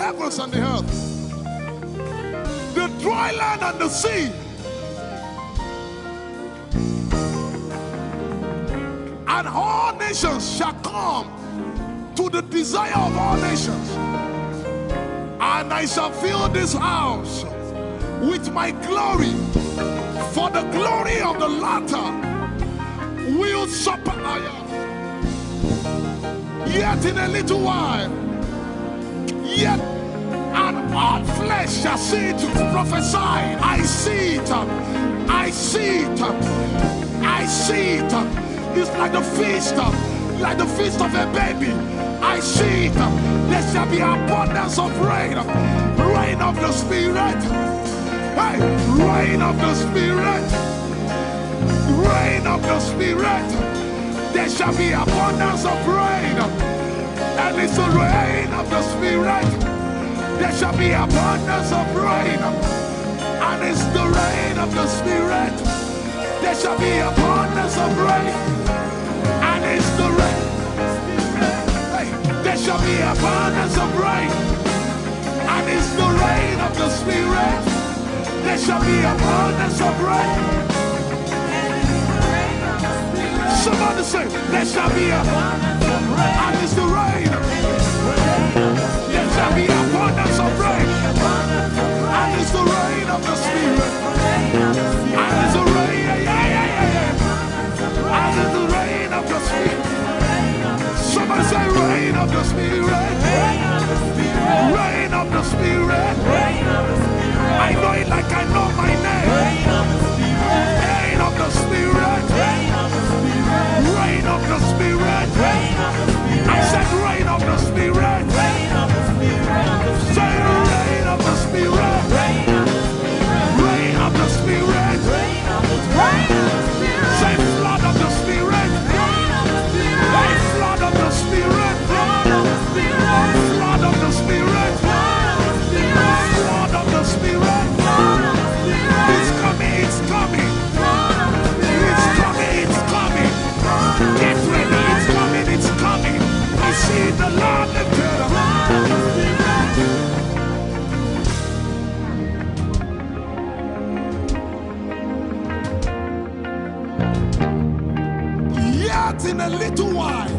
heavens and the earth, the dry land and the sea. And all nations shall come to the desire of all nations. And I shall fill this house with my glory, for the glory of the latter will surpass. Yet in a little while, yet and all flesh shall see it. Prophesy. I see it. I see it. I see it. It's like the feast of a baby. I see it. There shall be abundance of rain. Rain of the Spirit. Hey, rain of the Spirit. Rain of the Spirit. There shall be abundance of rain. And it's the rain of the Spirit. There shall be abundance of rain. And it's the rain of the Spirit. There shall be abundance of rain. And it's the rain. Hey, there shall be abundance of rain. And it's the rain of the Spirit. There shall be abundance of rain. Somebody say, there shall be abundance of rain. And it's the rain. There shall be abundance of rain. And it's the rain of the Spirit. And it's the rain. And it's the rain of the Spirit. Somebody say, rain of the Spirit. Rain of the Spirit. I know it like I know my name. Rain of the Spirit. Rain of the Spirit. I said rain of the Spirit. Say rain of the Spirit. Rain of the Spirit. Say flood of the Spirit. Say flood of the Spirit. Flood of the Spirit. Flood of the Spirit. It's coming, it's coming. It's coming, it's coming. Get ready, it's coming, it's coming. I see the Lord lifted up. Yet in a little while,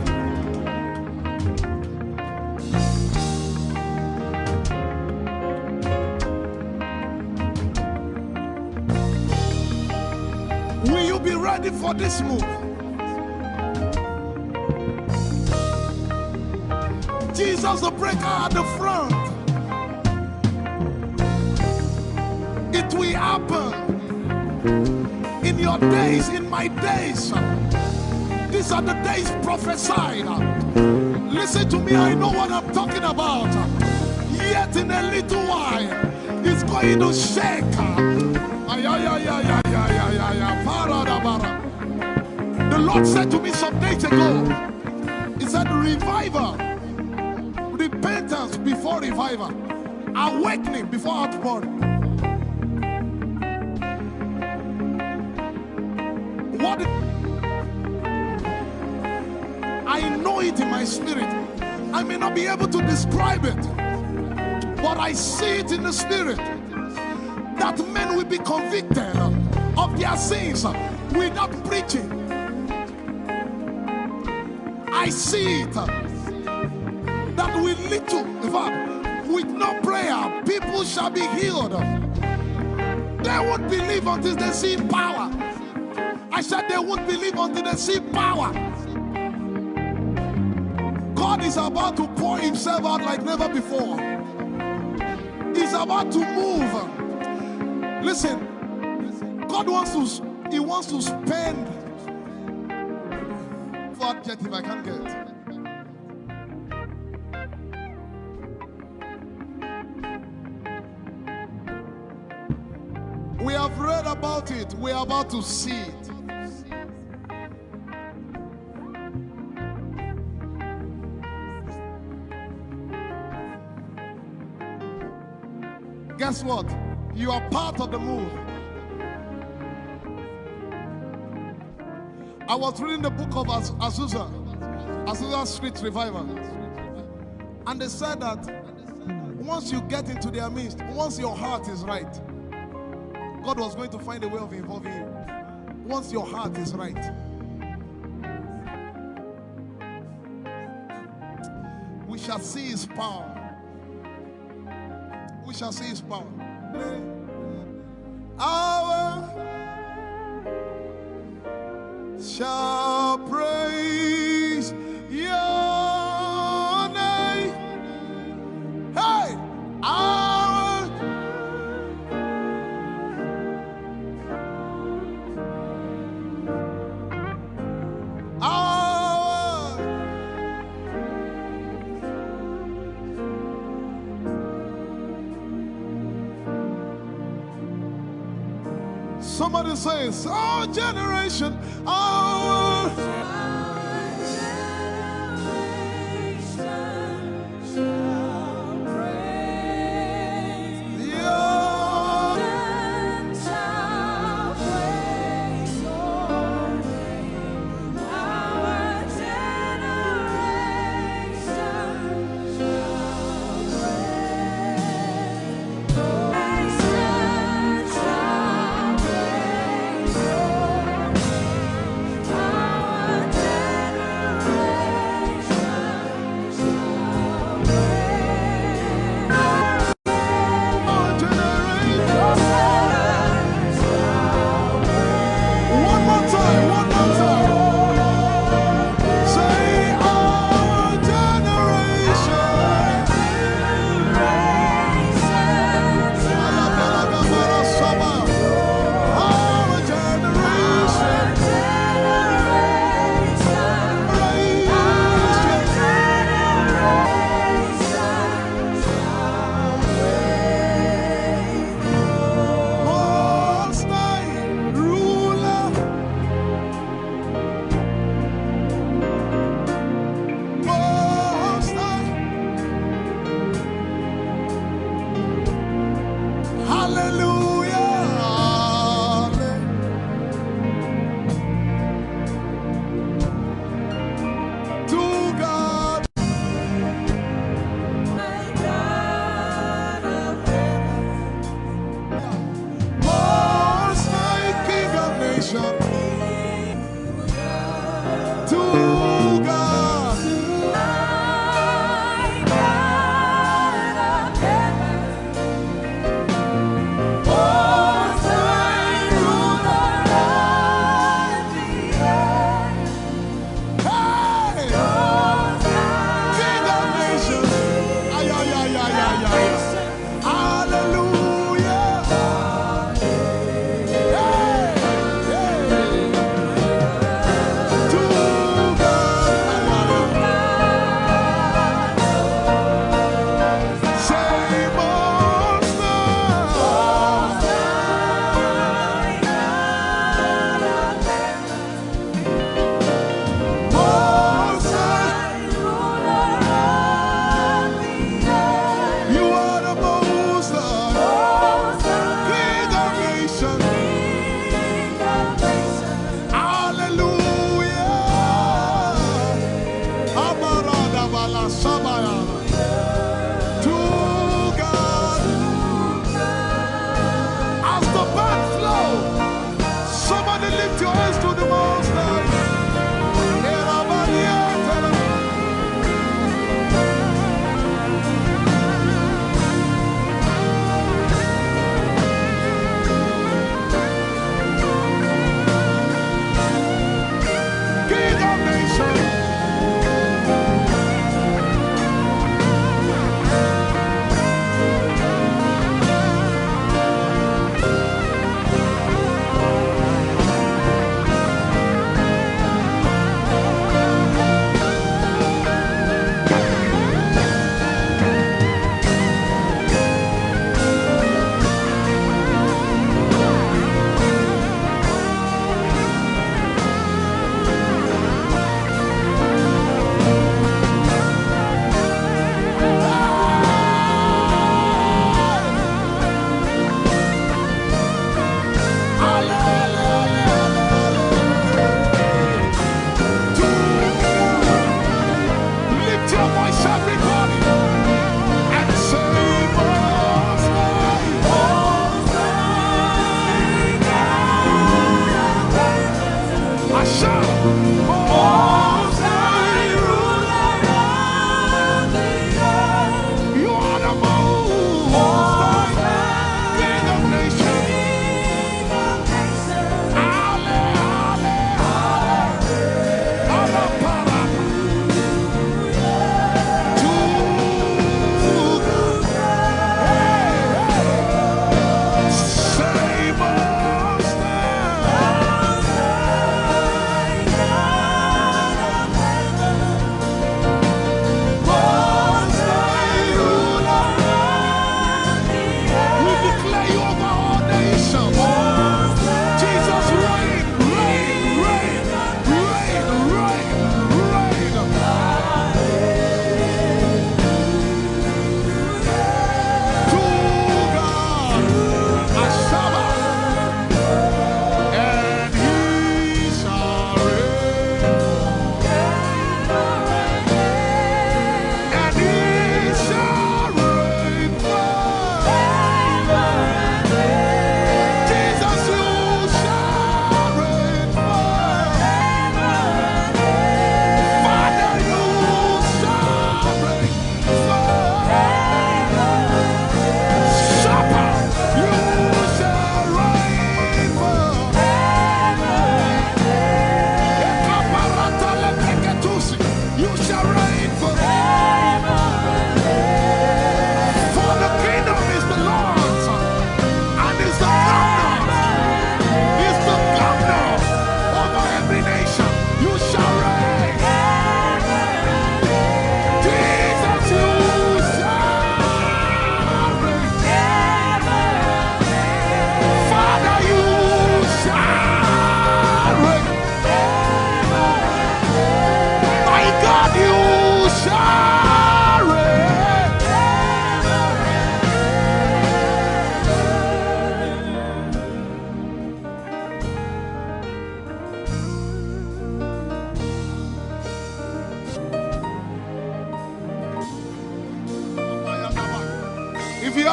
will you be ready for this move? Jesus the breaker at the front. It will happen in your days, in my days. These are the days prophesied. Listen to me, I know what I'm talking about. Yet in a little while, it's going to shake. The Lord said to me some days ago, He said, revival, repentance before revival, awakening before outpouring. What? I know it in my spirit. I may not be able to describe it, but I see it in the spirit that men will be convicted of their sins without preaching. I see it that with little, in fact, with no prayer, people shall be healed. They won't believe until they see power. I said they won't believe until they see power. God is about to pour Himself out like never before. He's about to move. Listen, God wants to spend. What adjective I can't get? We have read about it. We are about to see it. Guess what? You are part of the move. I was reading the book of Azusa Street Revival, and they said that once you get into their midst, once your heart is right, God was going to find a way of involving you. Once your heart is right. We shall see his power. We shall see his power. Our shall praise your name. Hey, our somebody says, our generation, our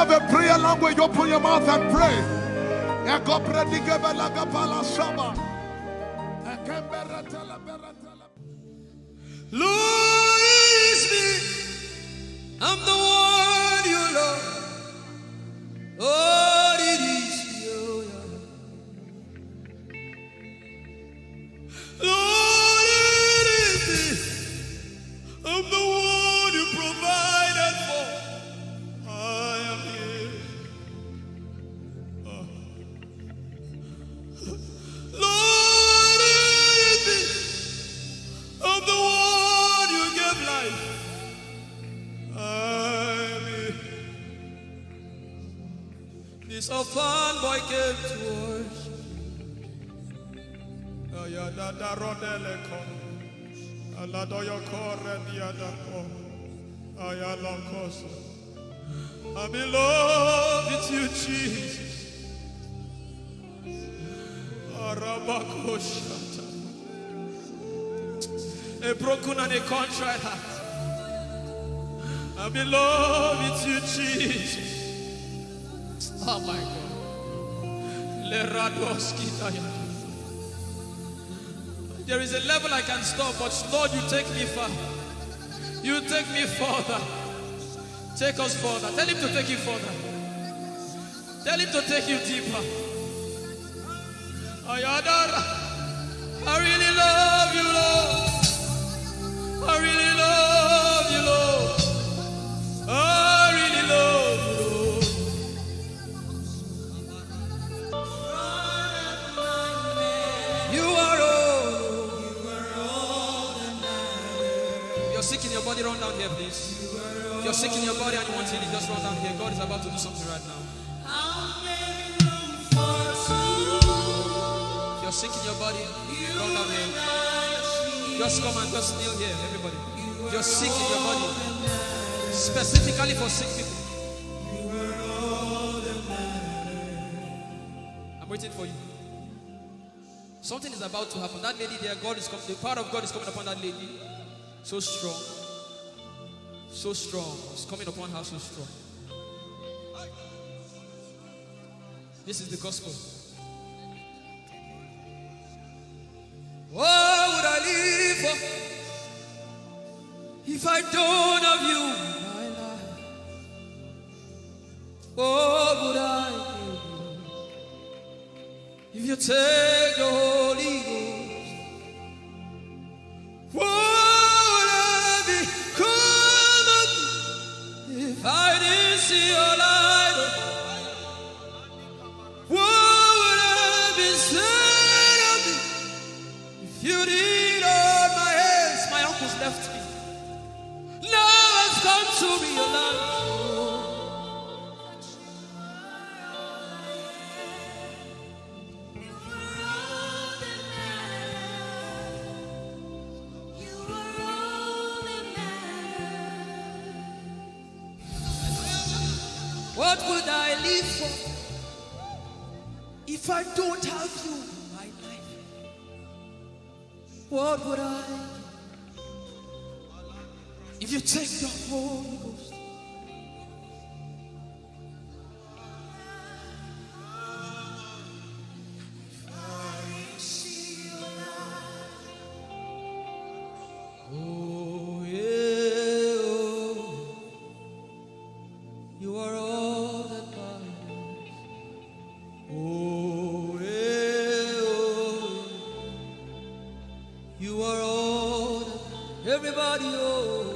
have a prayer language, open your mouth and pray. Lord, it's me. I'm the one you love. Lord, it is you. Lord, it is me. I'm the one you provided for. I am here. Lord, it is me. I'm the one you gave life. I'm here. This orphan boy came to worship. Oyelade rodeleko. Aladoyokore diadako. Ayalokoso. I'm in love with you, Jesus. Arabakoshata. A broken and a contrite heart. I'm in love with you, Jesus. Oh my God. There is a level I can stop, but Lord, you take me far. You take me further. Take us further. Tell him to take you further. Tell him to take you deeper. Ayadara. I really love you, Lord. I really love you, Lord. I really love you, Lord. You are all that matters. You're sick in your body, run down here, please. If you're sick in your body and you want healing, just run down here. God is about to do something right now. If you're sick in your body, run down here. Just come and just kneel here, everybody. If you're sick in your body, specifically for sick people, I'm waiting for you. Something is about to happen. That lady there, God is coming. The power of God is coming upon that lady. So strong. So strong. It's coming upon her so strong. This is the gospel. What would I live for if I don't have you in my life? What would I do if you take the Holy Ghost? What would I become if I didn't see your light? What would I be said of me if you did all my hands? My uncles left me. Now it's come to realize. What would I live for if I don't have you in my life? What would I if you take the Holy Ghost? Oh, yeah, oh. You are all that matters. Oh, yeah, oh. You are all that everybody, oh.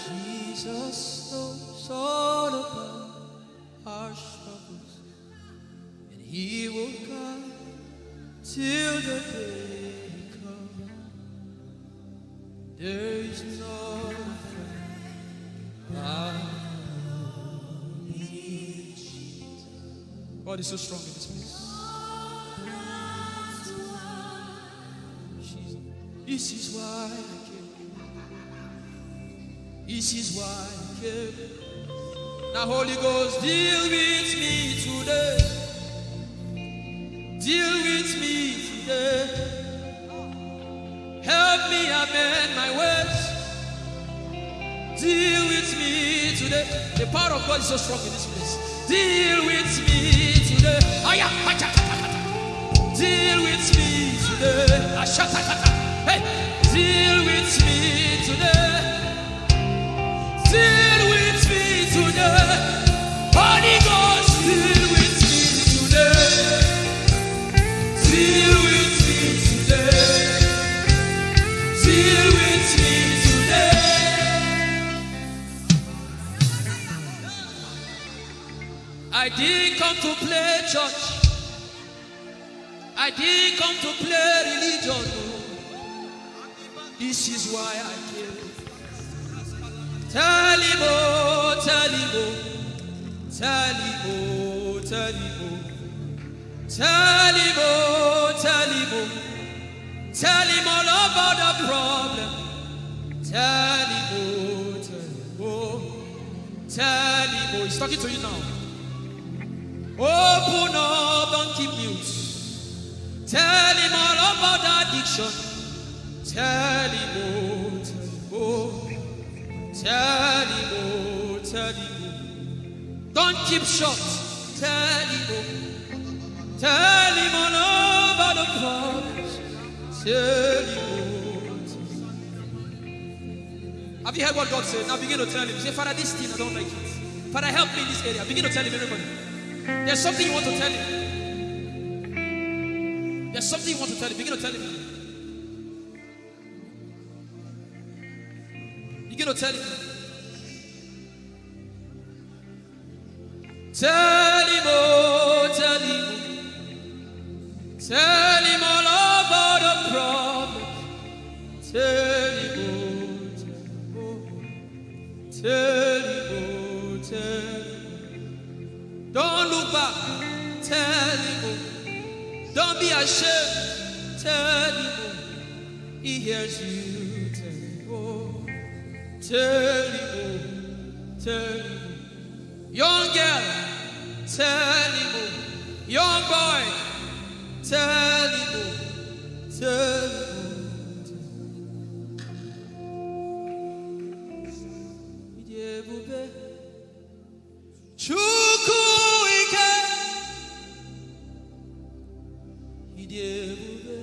Jesus knows all about our struggles, and He will guide till the day comes. There is no friend God is so strong in this place. This is why I came. This is why I came. Now Holy Ghost, deal with me today. Deal with me today. Help me amend my ways. Deal with me today. The power of God is so strong in this place. Deal with me today. Deal with me today. Hey, deal with me today. Deal with me today. Holy Ghost, deal with me today. Deal with me today. Deal with me today. I didn't come to play church. I didn't come to play religion. No. This is why I came. Tell him, oh, tell him, oh, tell him, oh, tell him, oh, tell him, oh, tell him, oh, tell him all about the problem. Tell him, oh, tell him, oh, tell him, oh. He's talking to you now. Open up, don't keep mute. Tell him all about the addiction. Tell him, oh, tell him, oh. Tell him, oh, tell him, oh. Don't keep short. Tell him, oh. Tell him all about the problems. Tell him, oh. Have you heard what God said? Now begin to tell him. Say, Father, this thing, I don't like it. Father, help me in this area. Begin to tell him, everybody. There's something you want to tell him. There's something you want to tell him. Begin to tell him. Begin to tell him. Tell him, oh, tell him. Tell him all about the problem. Tell him, oh, tell him, oh, tell him. Don't look back. Tell him, oh. Don't be ashamed. Tell him, oh. He hears you. Tell him, oh. Tell him, oh. Tell him, oh. Young girl. Tell him, oh. Young boy. Tell him, oh. Tell him, oh. Chukwuike. Idebube.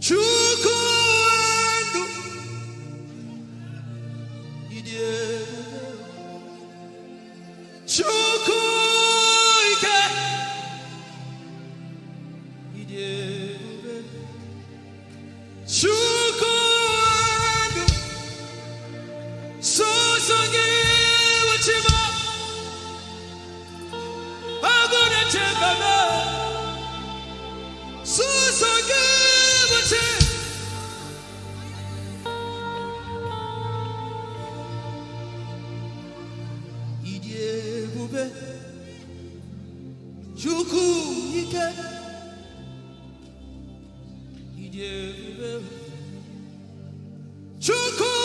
Chukwuendu. Idebube. Chukwuike. Idebube. Chukwuendu. Sosogi Uchima. Agone Chembaba. Sosogi Uchima. Idebube. Chukwuike. Idebube. Chukwuike.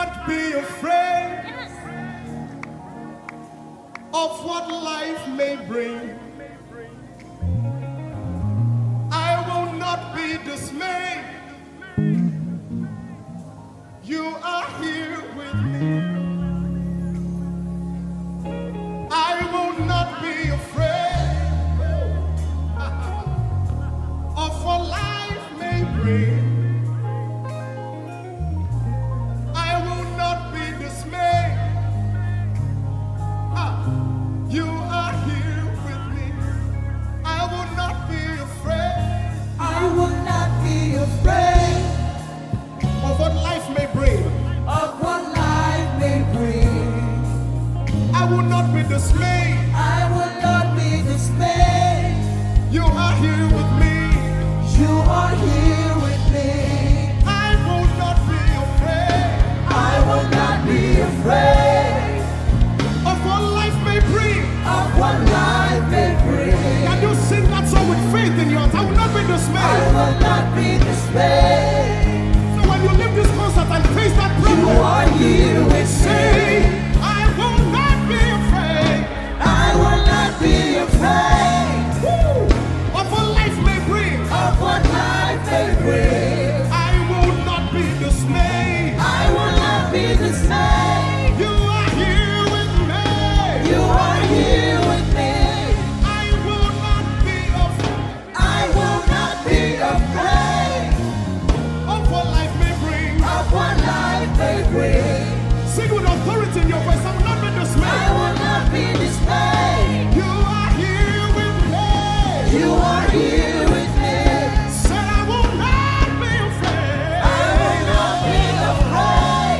not be afraid of what life may bring. I will not be dismayed. You are here with me. I will not be afraid of what life may bring. I will not be dismayed. You are here with me. I will not be afraid. I will not be afraid Of what life may bring. of what life may bring. I will not be dismayed. I will not be dismayed. You are here with me. You are here with me. I will not be afraid I will not be afraid of what life may bring. of what life may bring. Can you sing that song with faith in your heart? I will not be I dismayed. will not be dismayed. So when you leave this concert and face that You problem, are here with say, me. I will not be afraid I will not be afraid of what life may bring. of what life may bring. I will not be dismayed. I will not be dismayed. You are here with me. You are here with me. I will not be afraid I will not be afraid of what life may bring. of what life may bring. Sing with authority in your voice. I will not be I dismayed. will not be dismayed. You are here with me. You are here with me. Said I will not be afraid I will not be afraid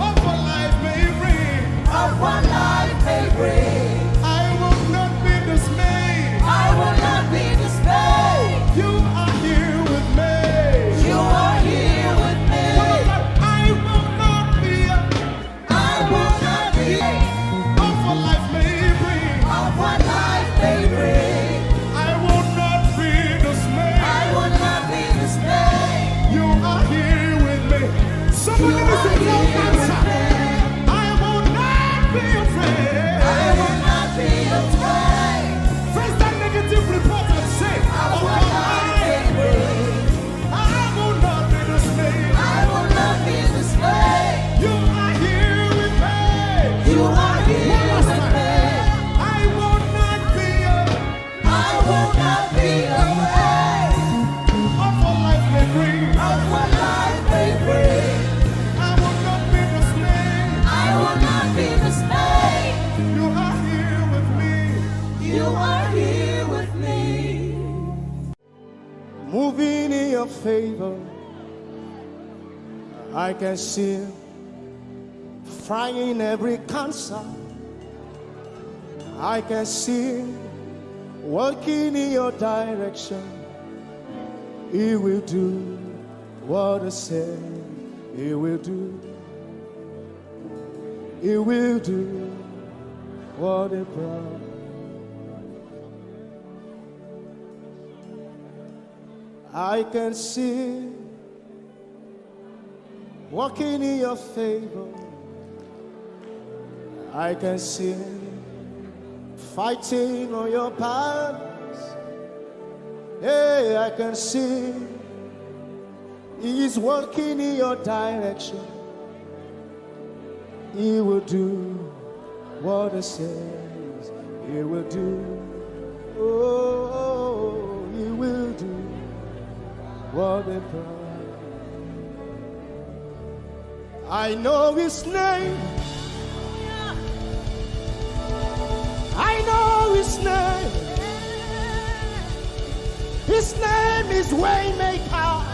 of what life may bring. of what life may bring. I will not be dismayed. I will not be dismayed. You are here with me. You are here with me. I will not be I will not be of what life may bring. of what life may bring. I will not be dismayed. I will not be dismayed. You are here with me. Somebody You listen are to your here answer. with me. I will not be afraid. I will not be afraid Face that negative report and say, of oh, what life may bring. I will not be dismayed. I will not be dismayed. You are here with me. You are here One last with time. me. I will not be I will not be afraid of what life may bring. of what life may bring. I will not be dismayed. I will not be dismayed. You are here with me. You are here with me. Moving in your favor, I can see frying every cancer. I can see working in your direction. He will do what I said he will do. He will do what he promised. I can see walking in your favor. I can see fighting on your battles. Hey, I can see He's working in your direction. He will do what He says He will do. Oh, He will do what He promised. I know His name. I know His name. His name is Waymaker.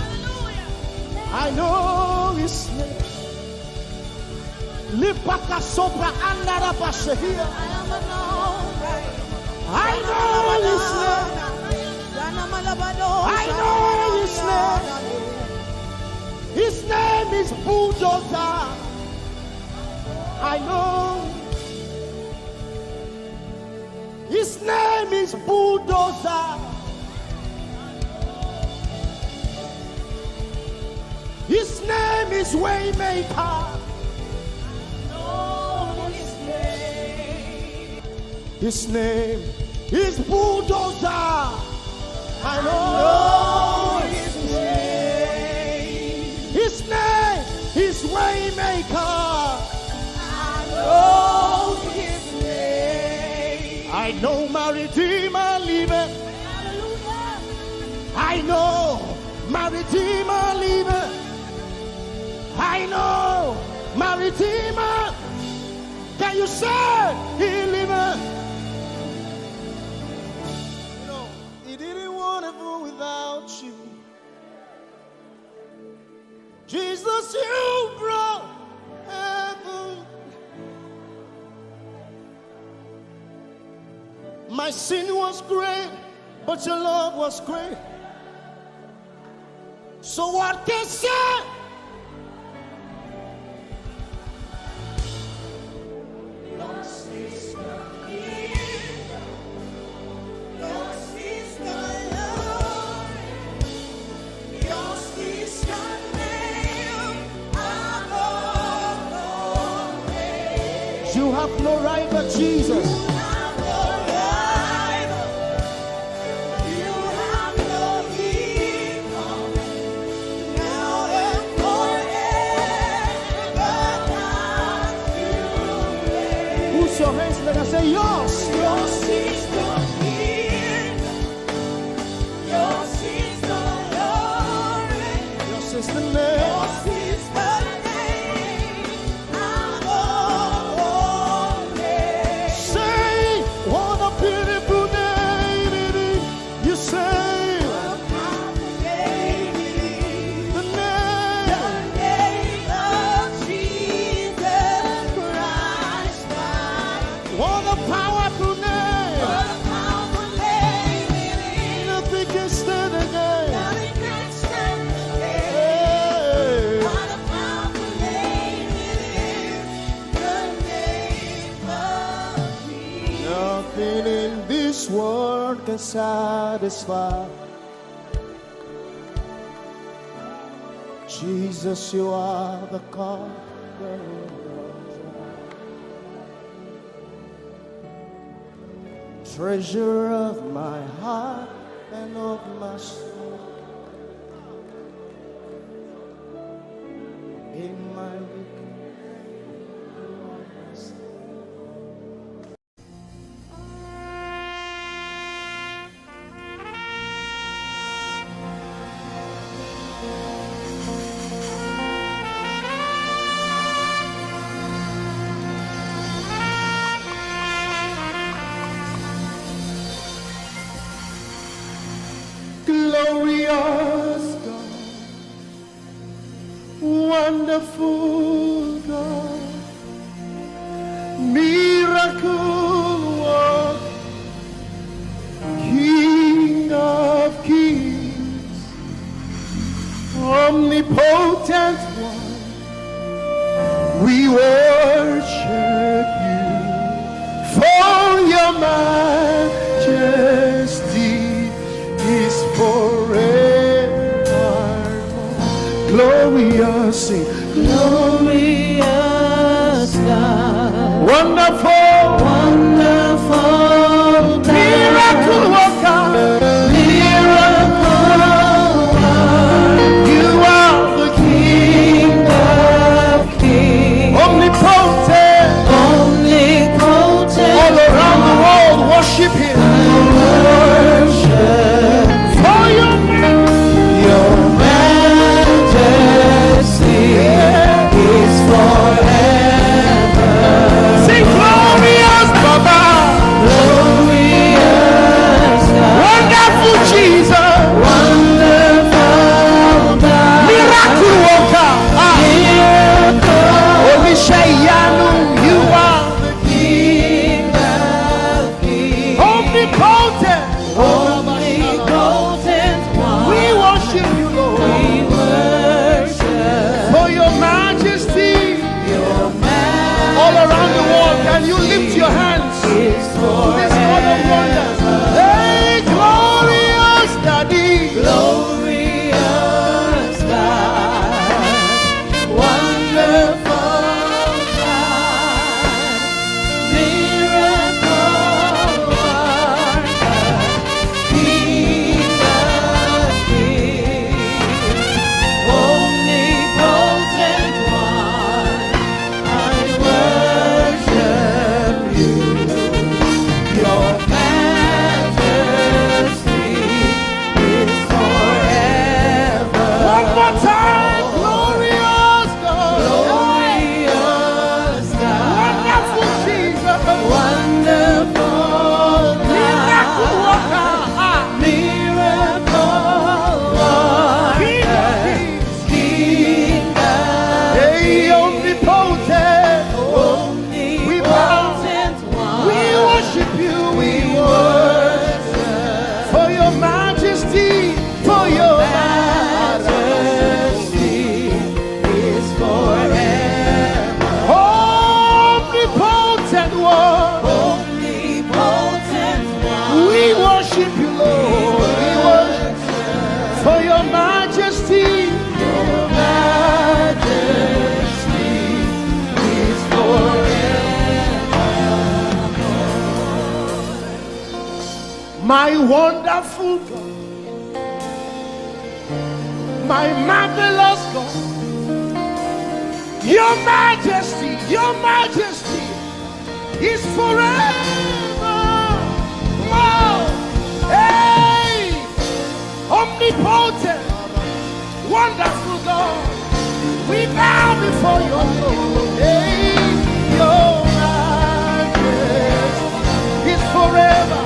I know His name. Lipaka sobra andara basehia. I know His name. I know His name. His name is Bulldozer. I know. His name is Bulldozer. His name is Waymaker. His name is Bulldozer. I know his name. His name is Waymaker. I know his name. I know my Redeemer liveth. I know my Redeemer liveth. I know my Redeemer. Can you say he liveth? You know, he didn't want heaven without you. Jesus, you brought heaven. My sin was great, but your love was great. So what can say? You have no rival, Jesus. You have no rival. You have no equal. Now and forever, not to reign. Who's your hands? Let us say yours. Yours is the kingdom. Yours is the glory. Yours is the name. Yours is the world can satisfy. Jesus, you are the God. Treasure of my heart and of my soul. In my glorious God, wonderful God, miracle work, King of kings, omnipotent one, we worship you for your majesty is forevermore. Glorious, sing. Glorious God, wonderful, wonderful, miracle worker, miracle worker. You are the King of kings, omnipotent, omnipotent. All around the world, worship Him. Majesty is forever. Sing glory. omnipotent, we bow, we worship you, we worship for your majesty, for your majesty is forever. Omnipotent one, we worship you, Lord, we worship for your majesty, your majesty is forever. My wonderful God, my marvelous God, your majesty is forever. Wow. Hey, omnipotent, wonderful God, we bow before your throne. Hey, your majesty is forever,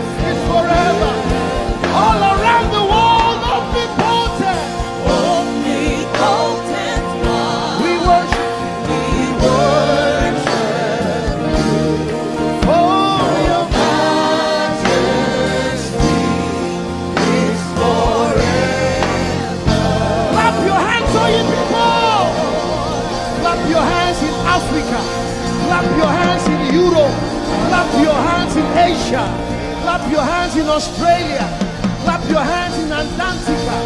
all around the world. Omnipotent, we worship for your majesty is forever. Clap your hands, all you people. Clap your hands in Africa. Clap your hands in Europe. Clap your hands in Asia. Clap your hands in Australia. Clap your hands in Antarctica.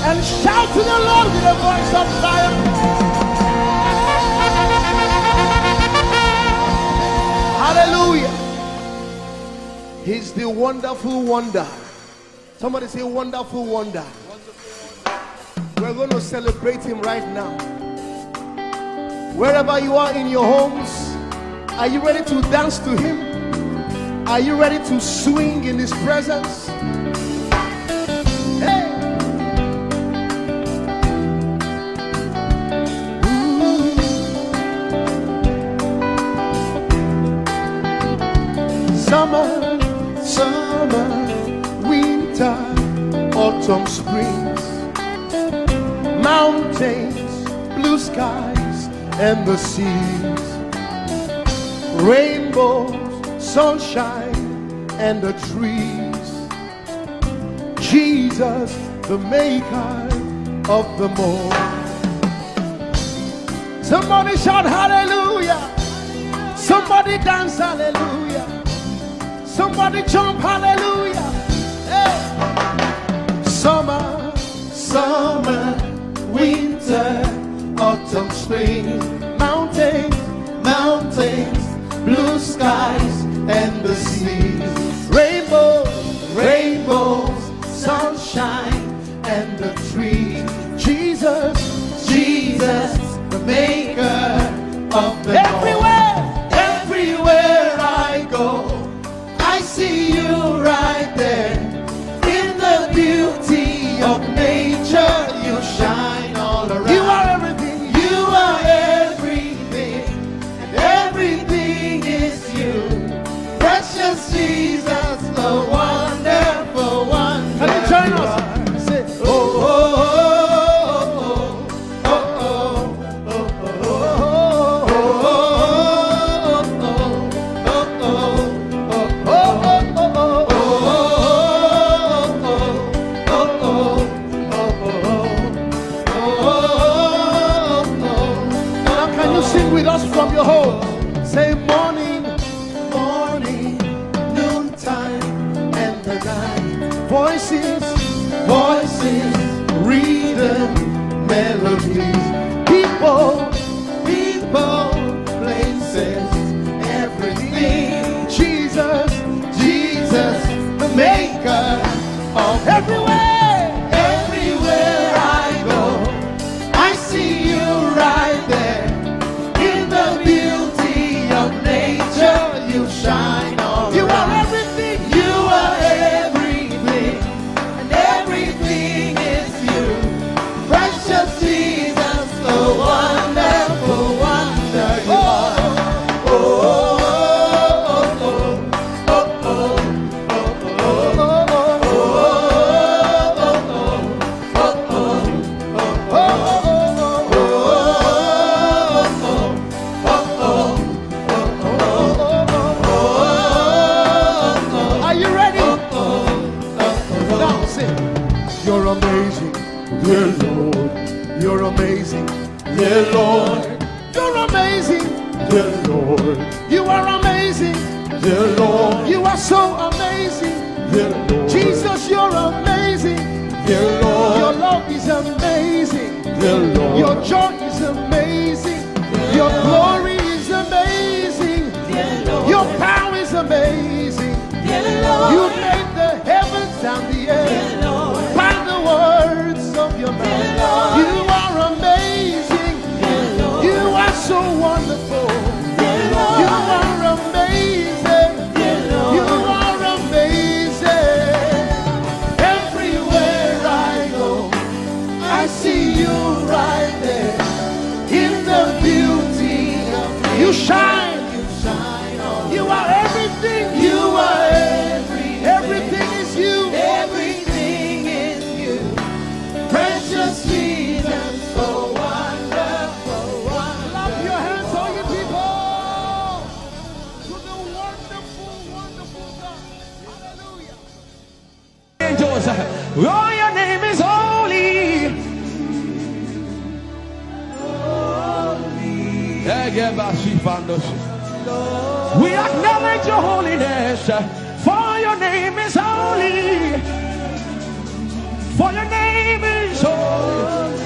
And shout to the Lord with a voice of triumph. Hallelujah. He's the wonderful wonder. Somebody say wonderful wonder. We're going to celebrate him right now. Wherever you are in your homes, are you ready to dance to him? Are you ready to swing in his presence? Hey! Summer, winter, autumn, springs, mountains, blue skies, and the seas, rainbows, sunshine, and the trees. Jesus, the maker of them all. Somebody shout hallelujah. Somebody dance hallelujah. Somebody jump hallelujah. Hey. Summer, winter, autumn, spring, mountains, blue skies, and the seas, rainbows, sunshine, and the trees. Jesus, the maker of the everywhere I go, I see you right there. In the beauty of nature, you shine all around. You are everything. You are everything. And everything is you. Precious Jesus, the wonderful one. Can you join us? Say, oh, oh, oh, oh, oh, oh, with us from your home. Say morning, noontime, and the night. Voices, rhythm, melodies. People, places, everything. Jesus, the maker of everywhere I go, I see you right there. You shine all you around. Are everything. You are everything, and everything is you. Precious Jesus, dear Lord. You're amazing. Dear Lord, You are amazing. dear Lord, You are so amazing. dear Lord, Jesus, you're amazing. dear Your Lord, love is amazing. dear Lord, Your joy is amazing. Your glory is amazing. Your power is amazing. You made the heavens and the earth by the words of your mouth. You are amazing. You are so wonderful. You are amazing. You are amazing. Everywhere I go, I see you right there in the beauty of you. You shine. You are everything. You are everything is you. Everything is you. Precious Jesus, so wonderful. Clap your hands, all you people, to the wonderful, wonderful God. Hallelujah. Angels, oh, your name is holy. We acknowledge your holiness, for your name is holy. For your name is holy.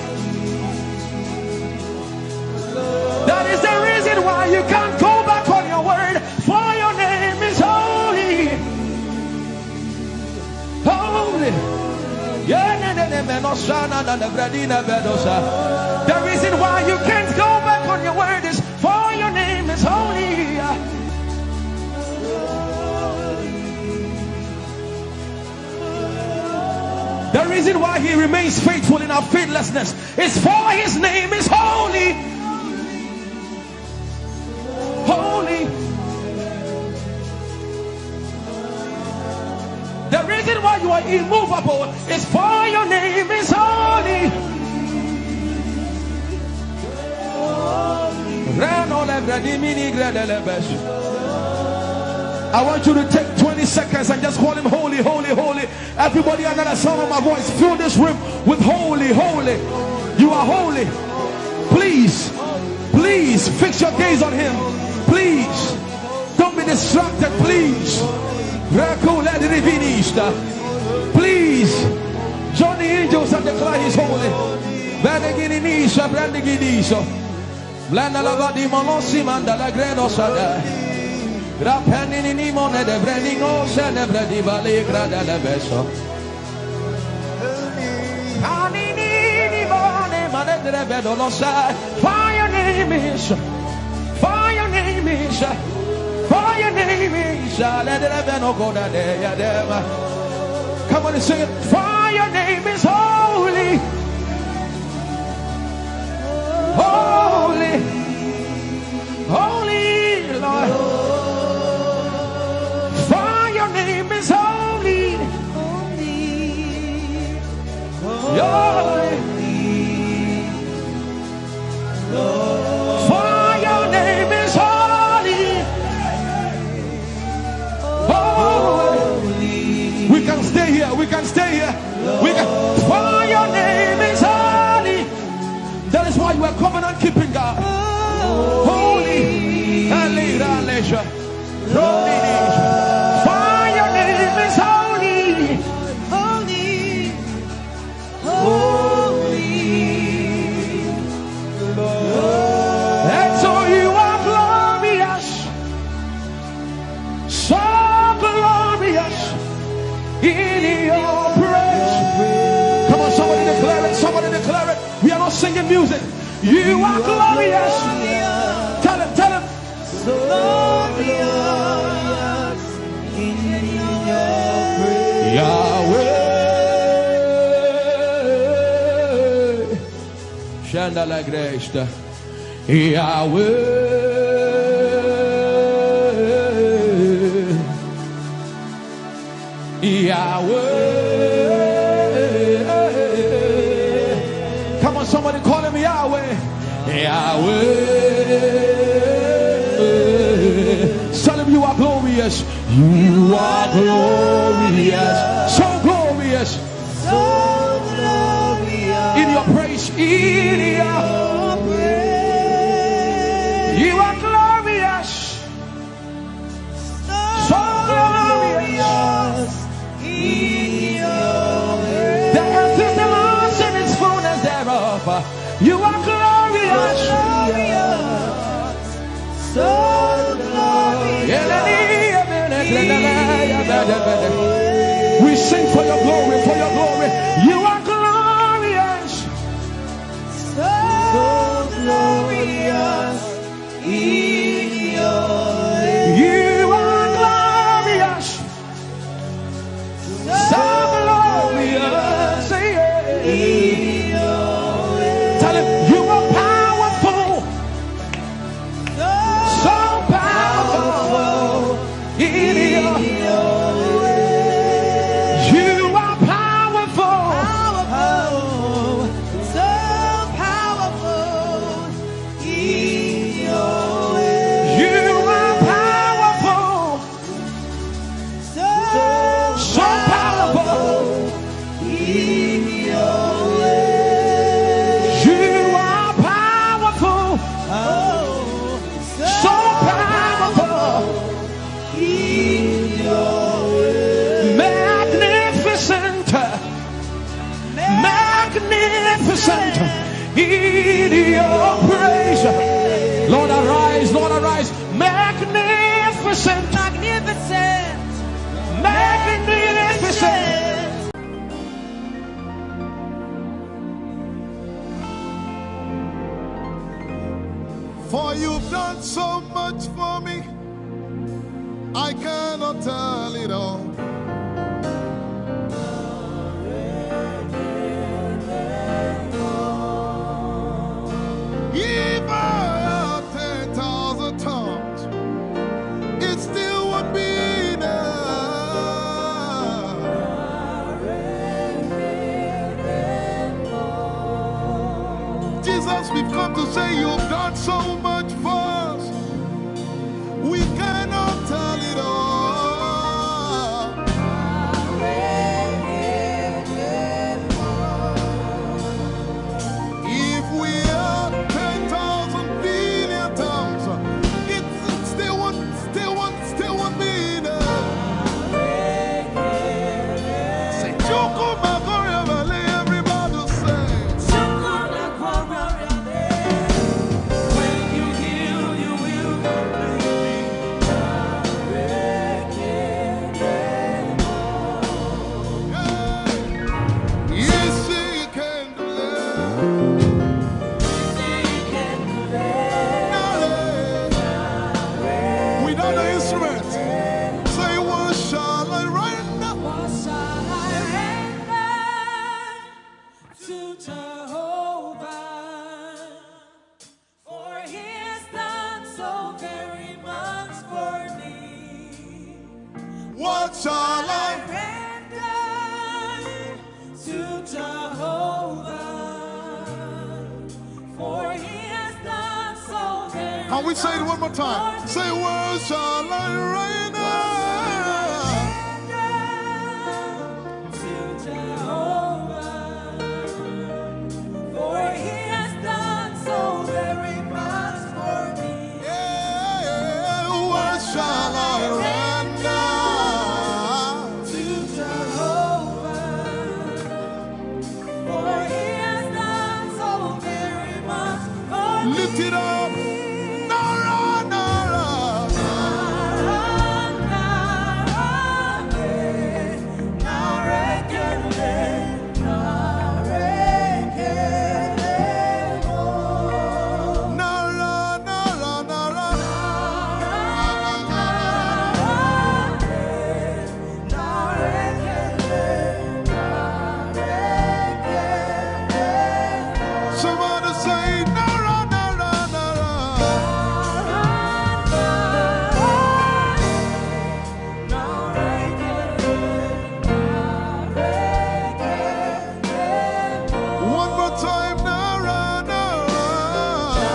That is the reason why you can't go back on your word. For your name is holy. Holy. The reason why you can't go back on your word is for your name is holy. The reason why he remains faithful in our faithlessness is for his name is holy. Holy. The reason why you are immovable is for your name is holy. I want you to take 20 seconds and just call him holy, holy, holy. Everybody under the sound of my voice, fill this room with holy, holy. You are holy. Please, please fix your gaze on him. Please, don't be distracted, please. Please, join the angels and declare he's holy. For your name is, for your name is, for your name is. Come on and sing it. For your name is holy, holy, holy Lord. For your name is holy, holy. For your name is holy, holy. We can stay here. We can stay here. We can. For your name is holy. That is why you are covenant keeping God. Holy. For your name is holy, Holy, holy, and so you are glorious, so glorious in your praise. Come on, somebody declare it. Somebody declare it. We are not singing music. You are glorious. Tell him, tell him. glorious in your praise. Yahweh. Shandala Gresta. Yahweh. Yahweh. Come on, somebody call him Yahweh. Yahweh. Tell him you are glorious. You are glorious. So glorious. So glorious In your praise. In your praise. You are glorious. So glorious. We sing for your glory, for your glory. You are glorious. So glorious in your way. You are glorious. So glorious in your way. Tell him you are powerful. So powerful in your way. You are powerful. So powerful in your way. You are powerful. So powerful in your way. You are powerful. So powerful In your way. magnificent. Magnificent in your praise. Lord arise, Lord arise. Magnificent. Magnificent. Magnificent. For you've done so much for me, I cannot tell it all. If I had 10,000 tongues, it still would be enough. Jesus, we've come to say you've done so much for us. We cannot tell it all. If we had 10,000 billion tongues, it still won't be enough. Say, Chukuma Koryabale, everybody say. When you heal, you will Yes, he can deliver. Without the instrument, say, what shall I render? What shall I render to Jehovah? For he has done so very much for me. What shall I Render to Jehovah. For he has done so very Can we say it one more time? Say, what shall I render? to Jehovah. For he has done so very much for me. Yeah, what shall I render? To Jehovah. For he has done so very much for me. Lift it up. Nara, Nara. Nara, Nara, Nara. Somebody say, Nara, Nara, Nara. One more time, Nara, Nara.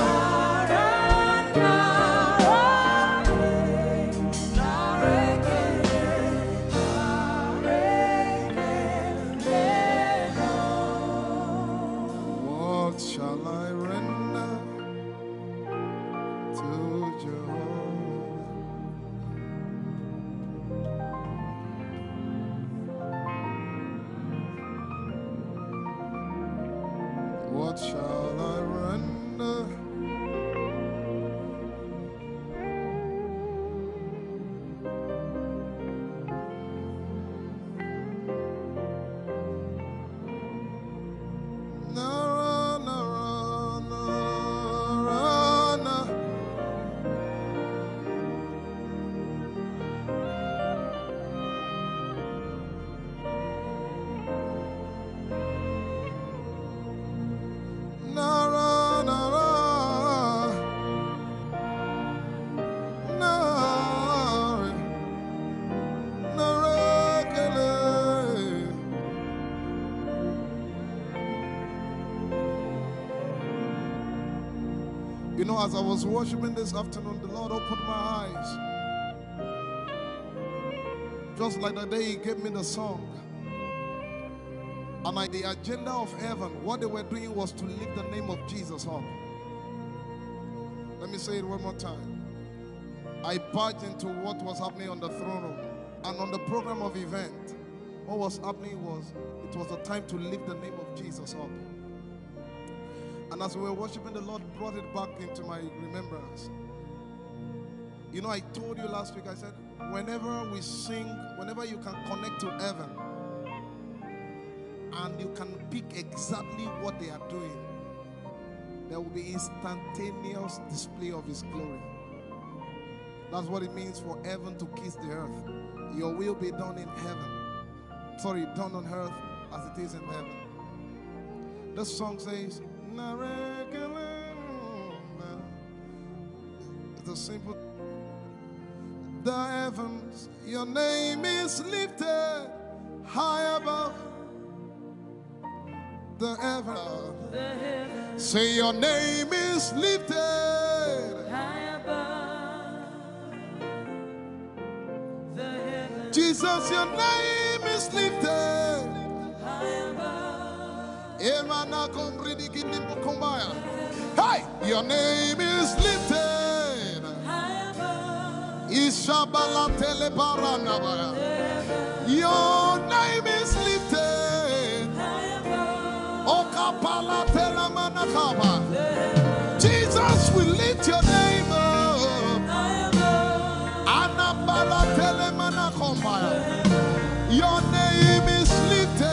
What shall I render to Jehovah? What shall I know, as I was worshiping this afternoon, the Lord opened my eyes. Just like the day He gave me the song. And the agenda of heaven, what they were doing was to lift the name of Jesus up. Let me say it one more time. I barged into what was happening on the throne room. And on the program of event, what was happening was, it was the time to lift the name of Jesus up. And as we were worshiping, the Lord brought it back into my remembrance. You know, I told you last week, I said, whenever we sing, whenever you can connect to heaven, and you can pick exactly what they are doing, there will be instantaneous display of His glory. That's what it means for heaven to kiss the earth. Your will be done in heaven. Sorry, done on earth as it is in heaven. This song says, it's a simple. The heavens, your name is lifted high above. The heavens, say your name is lifted high above. The heavens, Jesus, your name is lifted high above. Hey, your name is lifted High above. Ishabala telebaranabaya. Your name is lifted High above. Okapala telamanakaba. Jesus, we lift your name up. High above. Anabala telemanakombaya. Your name is lifted.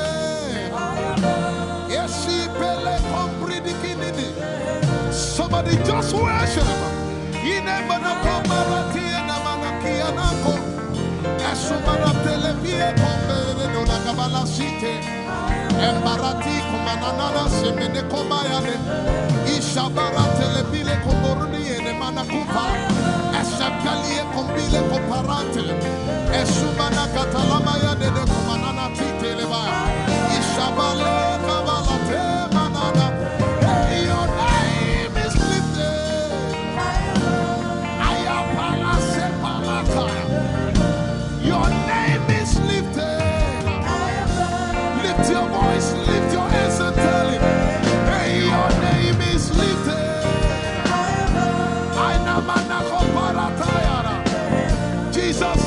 Somebody just worship. Embarati kumanana semene kombayane ishabara telebile komoruni ene manakupa eshapalie kombile komparante esumana katalama ya de kumanana titeleba ishabale kabalate manana. Your name is lifted. Ayapala sepalata. Your name is lifted. Lift your voice, lift your hands and tell Him, hey, your name is lifted. Jesus,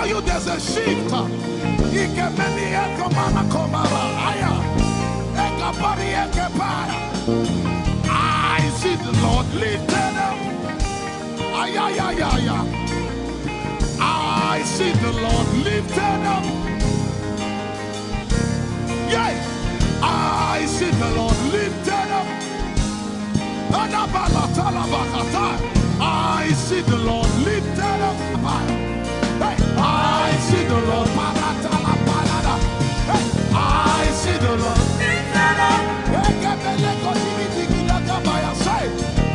tell you there's a shift. I see the Lord lifted up. I see the Lord lifted up. Yeah, I see the Lord lifted up. I see the Lord lifted up. Hey, I see the Lord. Hey, I see the Lord lifted up.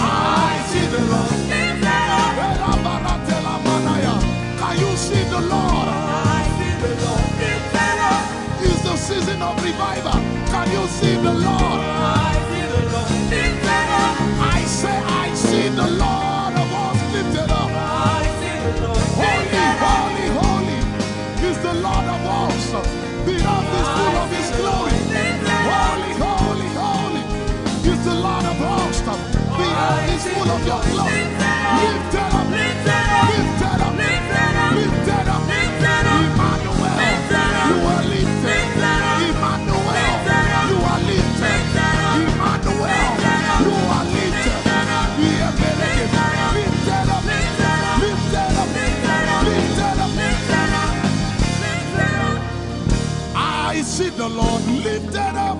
I see the Lord lifted up. Can you see the Lord? I see the Lord lifted up. It's the season of revival. Can you see the Lord? I see the Lord lifted up. I say, I see the Lord of us lifted up. I see the Lord lifted up. Holy, holy, holy is the Lord of us. The earth is full of His glory. Holy, holy, holy is the Lord of hosts. The earth is full of Your glory. Lifted up, lifted up, lifted up, lifted up, lifted up, lifted up. Emmanuel, You are lifted. Emmanuel, You are lifted. Emmanuel, You are lifted. Lifted up, lifted up, lifted up, lifted up, lifted up. I see the Lord lifted up.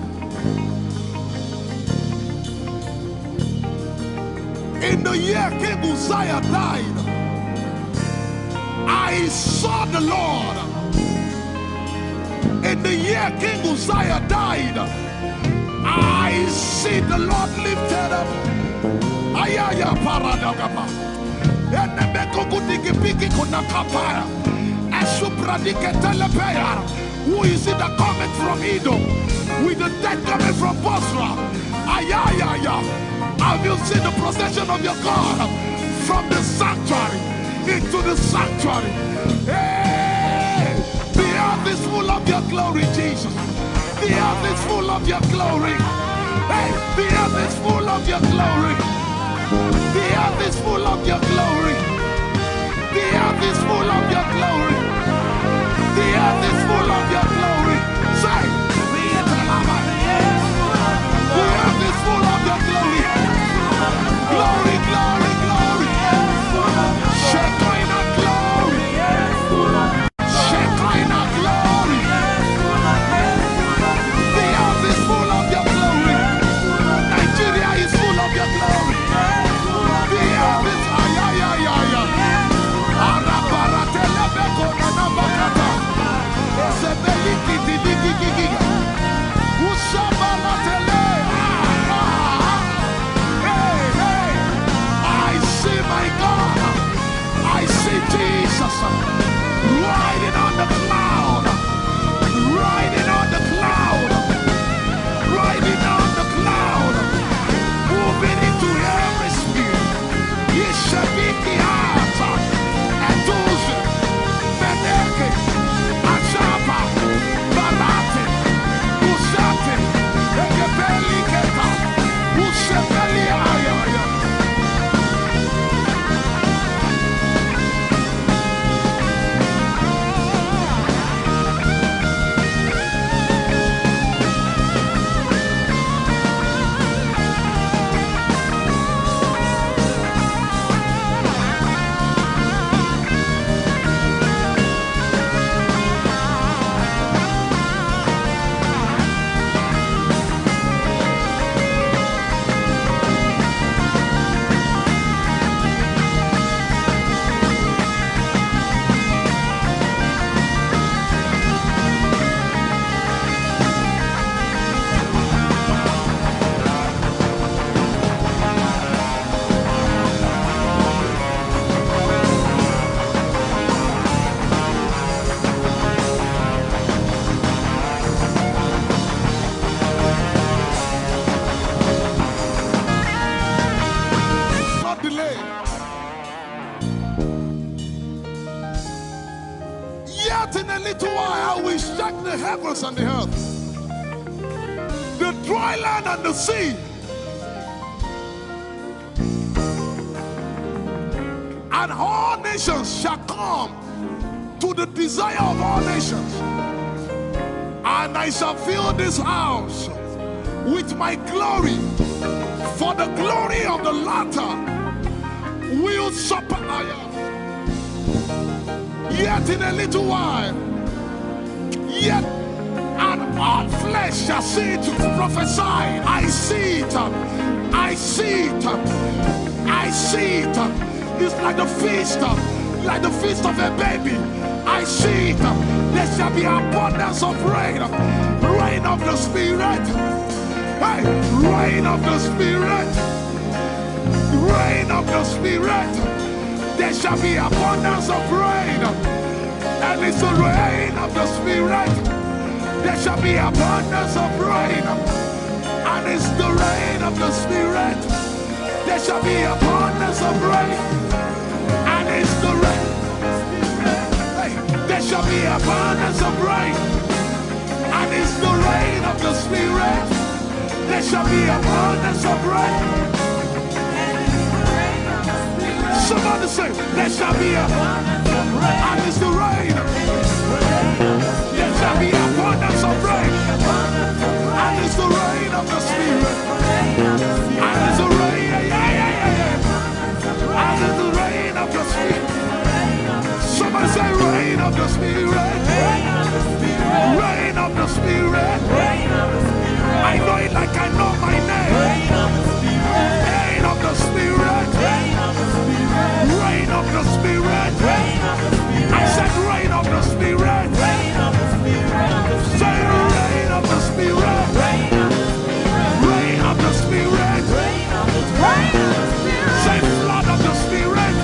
In the year King Uzziah died, I saw the Lord. In the year King Uzziah died, I see the Lord lifted up. Ayaya paradagaba. Enemeko gudigi piki kunakapaya. Esupradike telepea. Who is it that cometh from Edom? With the dead coming from Bosra. Ayaya. Have you seen the procession of your God from the sanctuary into the sanctuary? Hey, the earth is full of Your glory, Jesus. The earth is full of Your glory. Hey, the earth is full of Your glory. The earth is full of Your glory. The earth is full of Your glory. The earth is full of Your glory. Say, the earth is full of Your glory. Glory, glory, glory. Shekinah glory. Shekinah glory. The earth is full of Your glory. Nigeria is full of Your glory. The earth is ayayayaya. Araparatelebeko nanabakata. Esebelikidiligigigi. Ushabalatele. My God, I see Jesus riding on the cloud, riding on the cloud, riding on the cloud, moving into every spirit. Yeshabiki Hata, Etuze, Meneke, Achapa, Barate, Usate, Ekebeli Keta, Ushebeli Ayaya. Heavens and the earth, the dry land and the sea, and all nations shall come to the desire of all nations. And I shall fill this house with my glory, for the glory of the latter will supply. Yet in a little while, yet and all flesh shall see it, prophesy. I see it, I see it, I see it. It's like the feast of a baby. I see it. There shall be abundance of rain, rain of the Spirit. Hey, rain of the Spirit, rain of the Spirit. There shall be abundance of rain, and it's the rain of the Spirit. There shall be abundance of rain, and it's the rain of the Spirit. There shall be abundance of rain, and it's the rain. Hey, there shall be abundance of rain, and it's the rain of the Spirit. There shall be abundance of rain. Somebody say, there shall be abundance of rain. And it's the rain. There shall be abundance of rain. And it's the rain of the Spirit. And it's the rain, and it's the rain of the Spirit. Somebody say, rain of the Spirit. Rain of the Spirit. I know it like I know my name. Rain of the Spirit. Rain of the Spirit. Rain of the Spirit. I said rain of the Spirit. Say rain of the Spirit. Rain of the Spirit. Say flood of the Spirit.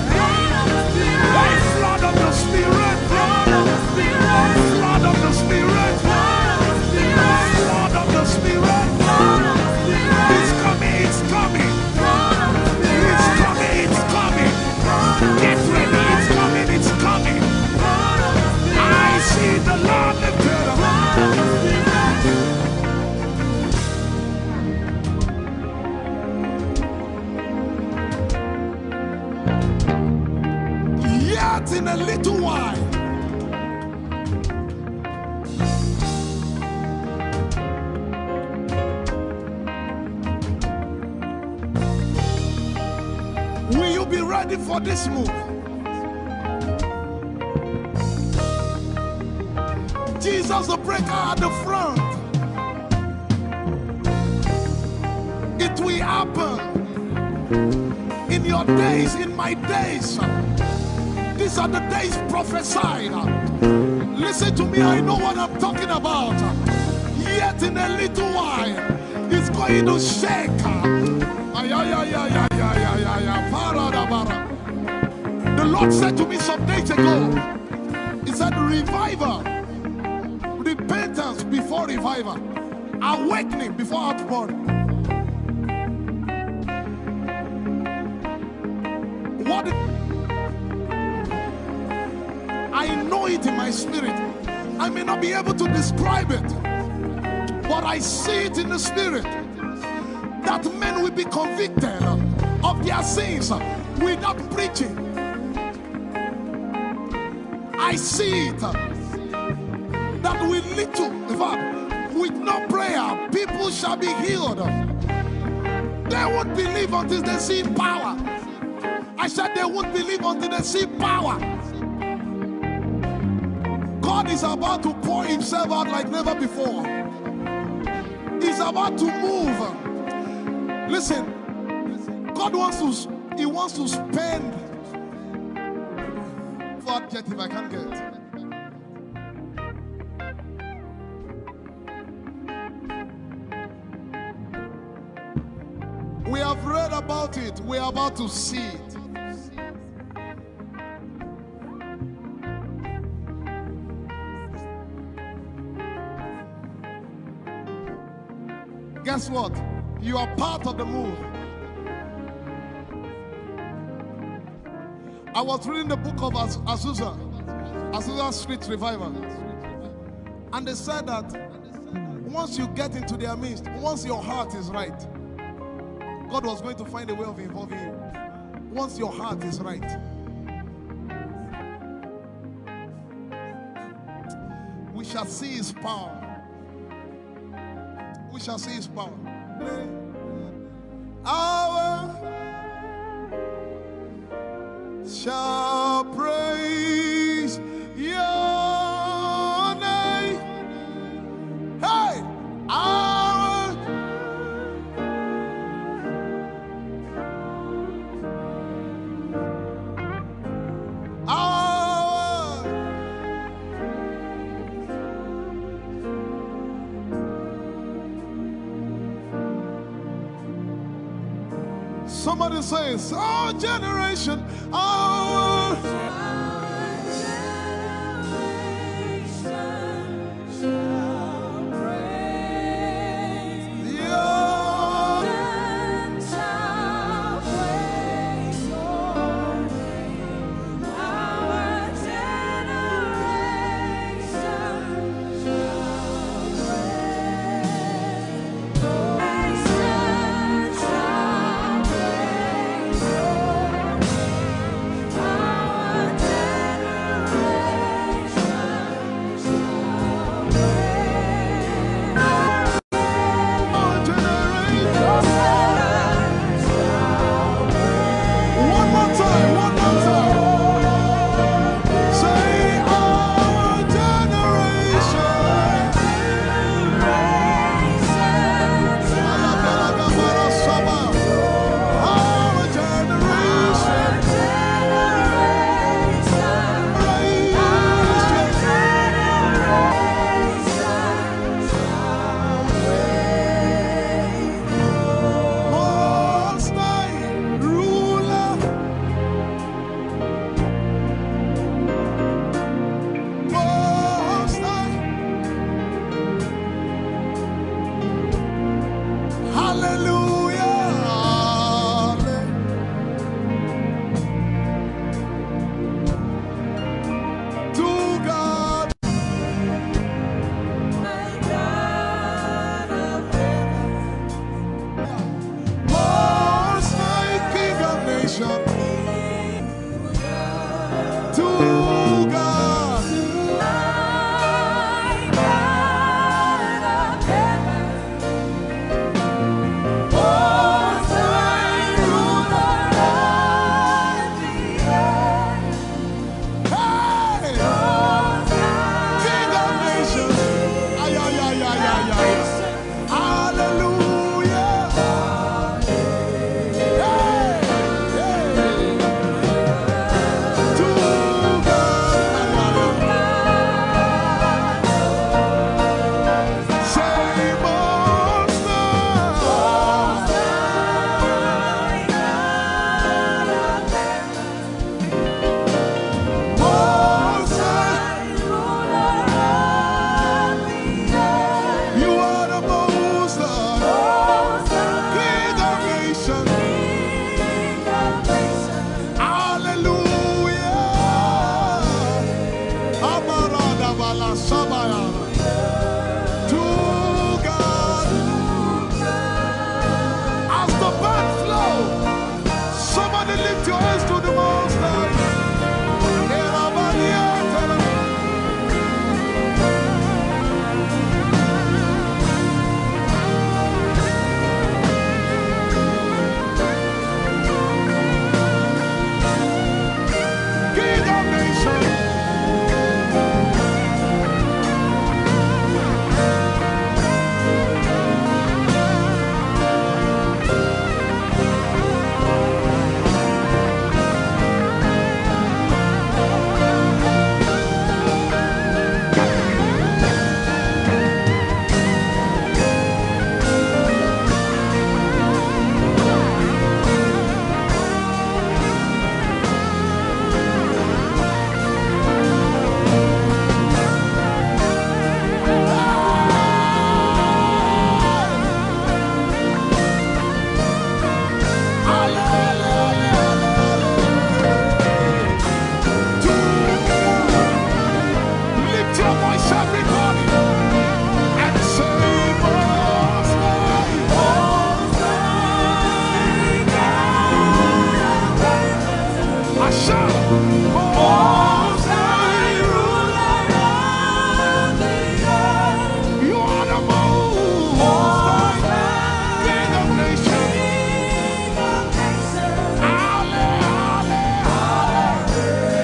Say flood of the Spirit. Flood of the Spirit. Flood of the Spirit. Flood of the Spirit. It's coming, it's coming. It's coming, it's coming. Get ready, it's coming, it's coming. I see the Lord lifted up. Yet in a little while, will you be ready for this move? Jesus the breaker at the front. It will happen in your days, in my days. These are the days prophesied. Listen to me, I know what I'm talking about. Yet in a little while, it's going to shake. The Lord said to me some days ago, He said, revival, repentance before revival, awakening before outpouring. What? I know it in my spirit. I may not be able to describe it, but I see it in the spirit that men will be convicted of their sins without preaching. I see it that with little, in fact, with no prayer, people shall be healed. They won't believe until they see power. I said they won't believe until they see power. God is about to pour Himself out like never before. He's about to move. Listen, God wants to, He wants to spend. What adjective I can't get. We have read about it. We are about to see it. Guess what? You are part of the move. I was reading the book of Azusa Street Revival. And they said that once you get into their midst, once your heart is right, God was going to find a way of involving you. Once your heart is right. shall see his power. We shall see his power. Our shall praise your name. Hey, our somebody says, our generation, our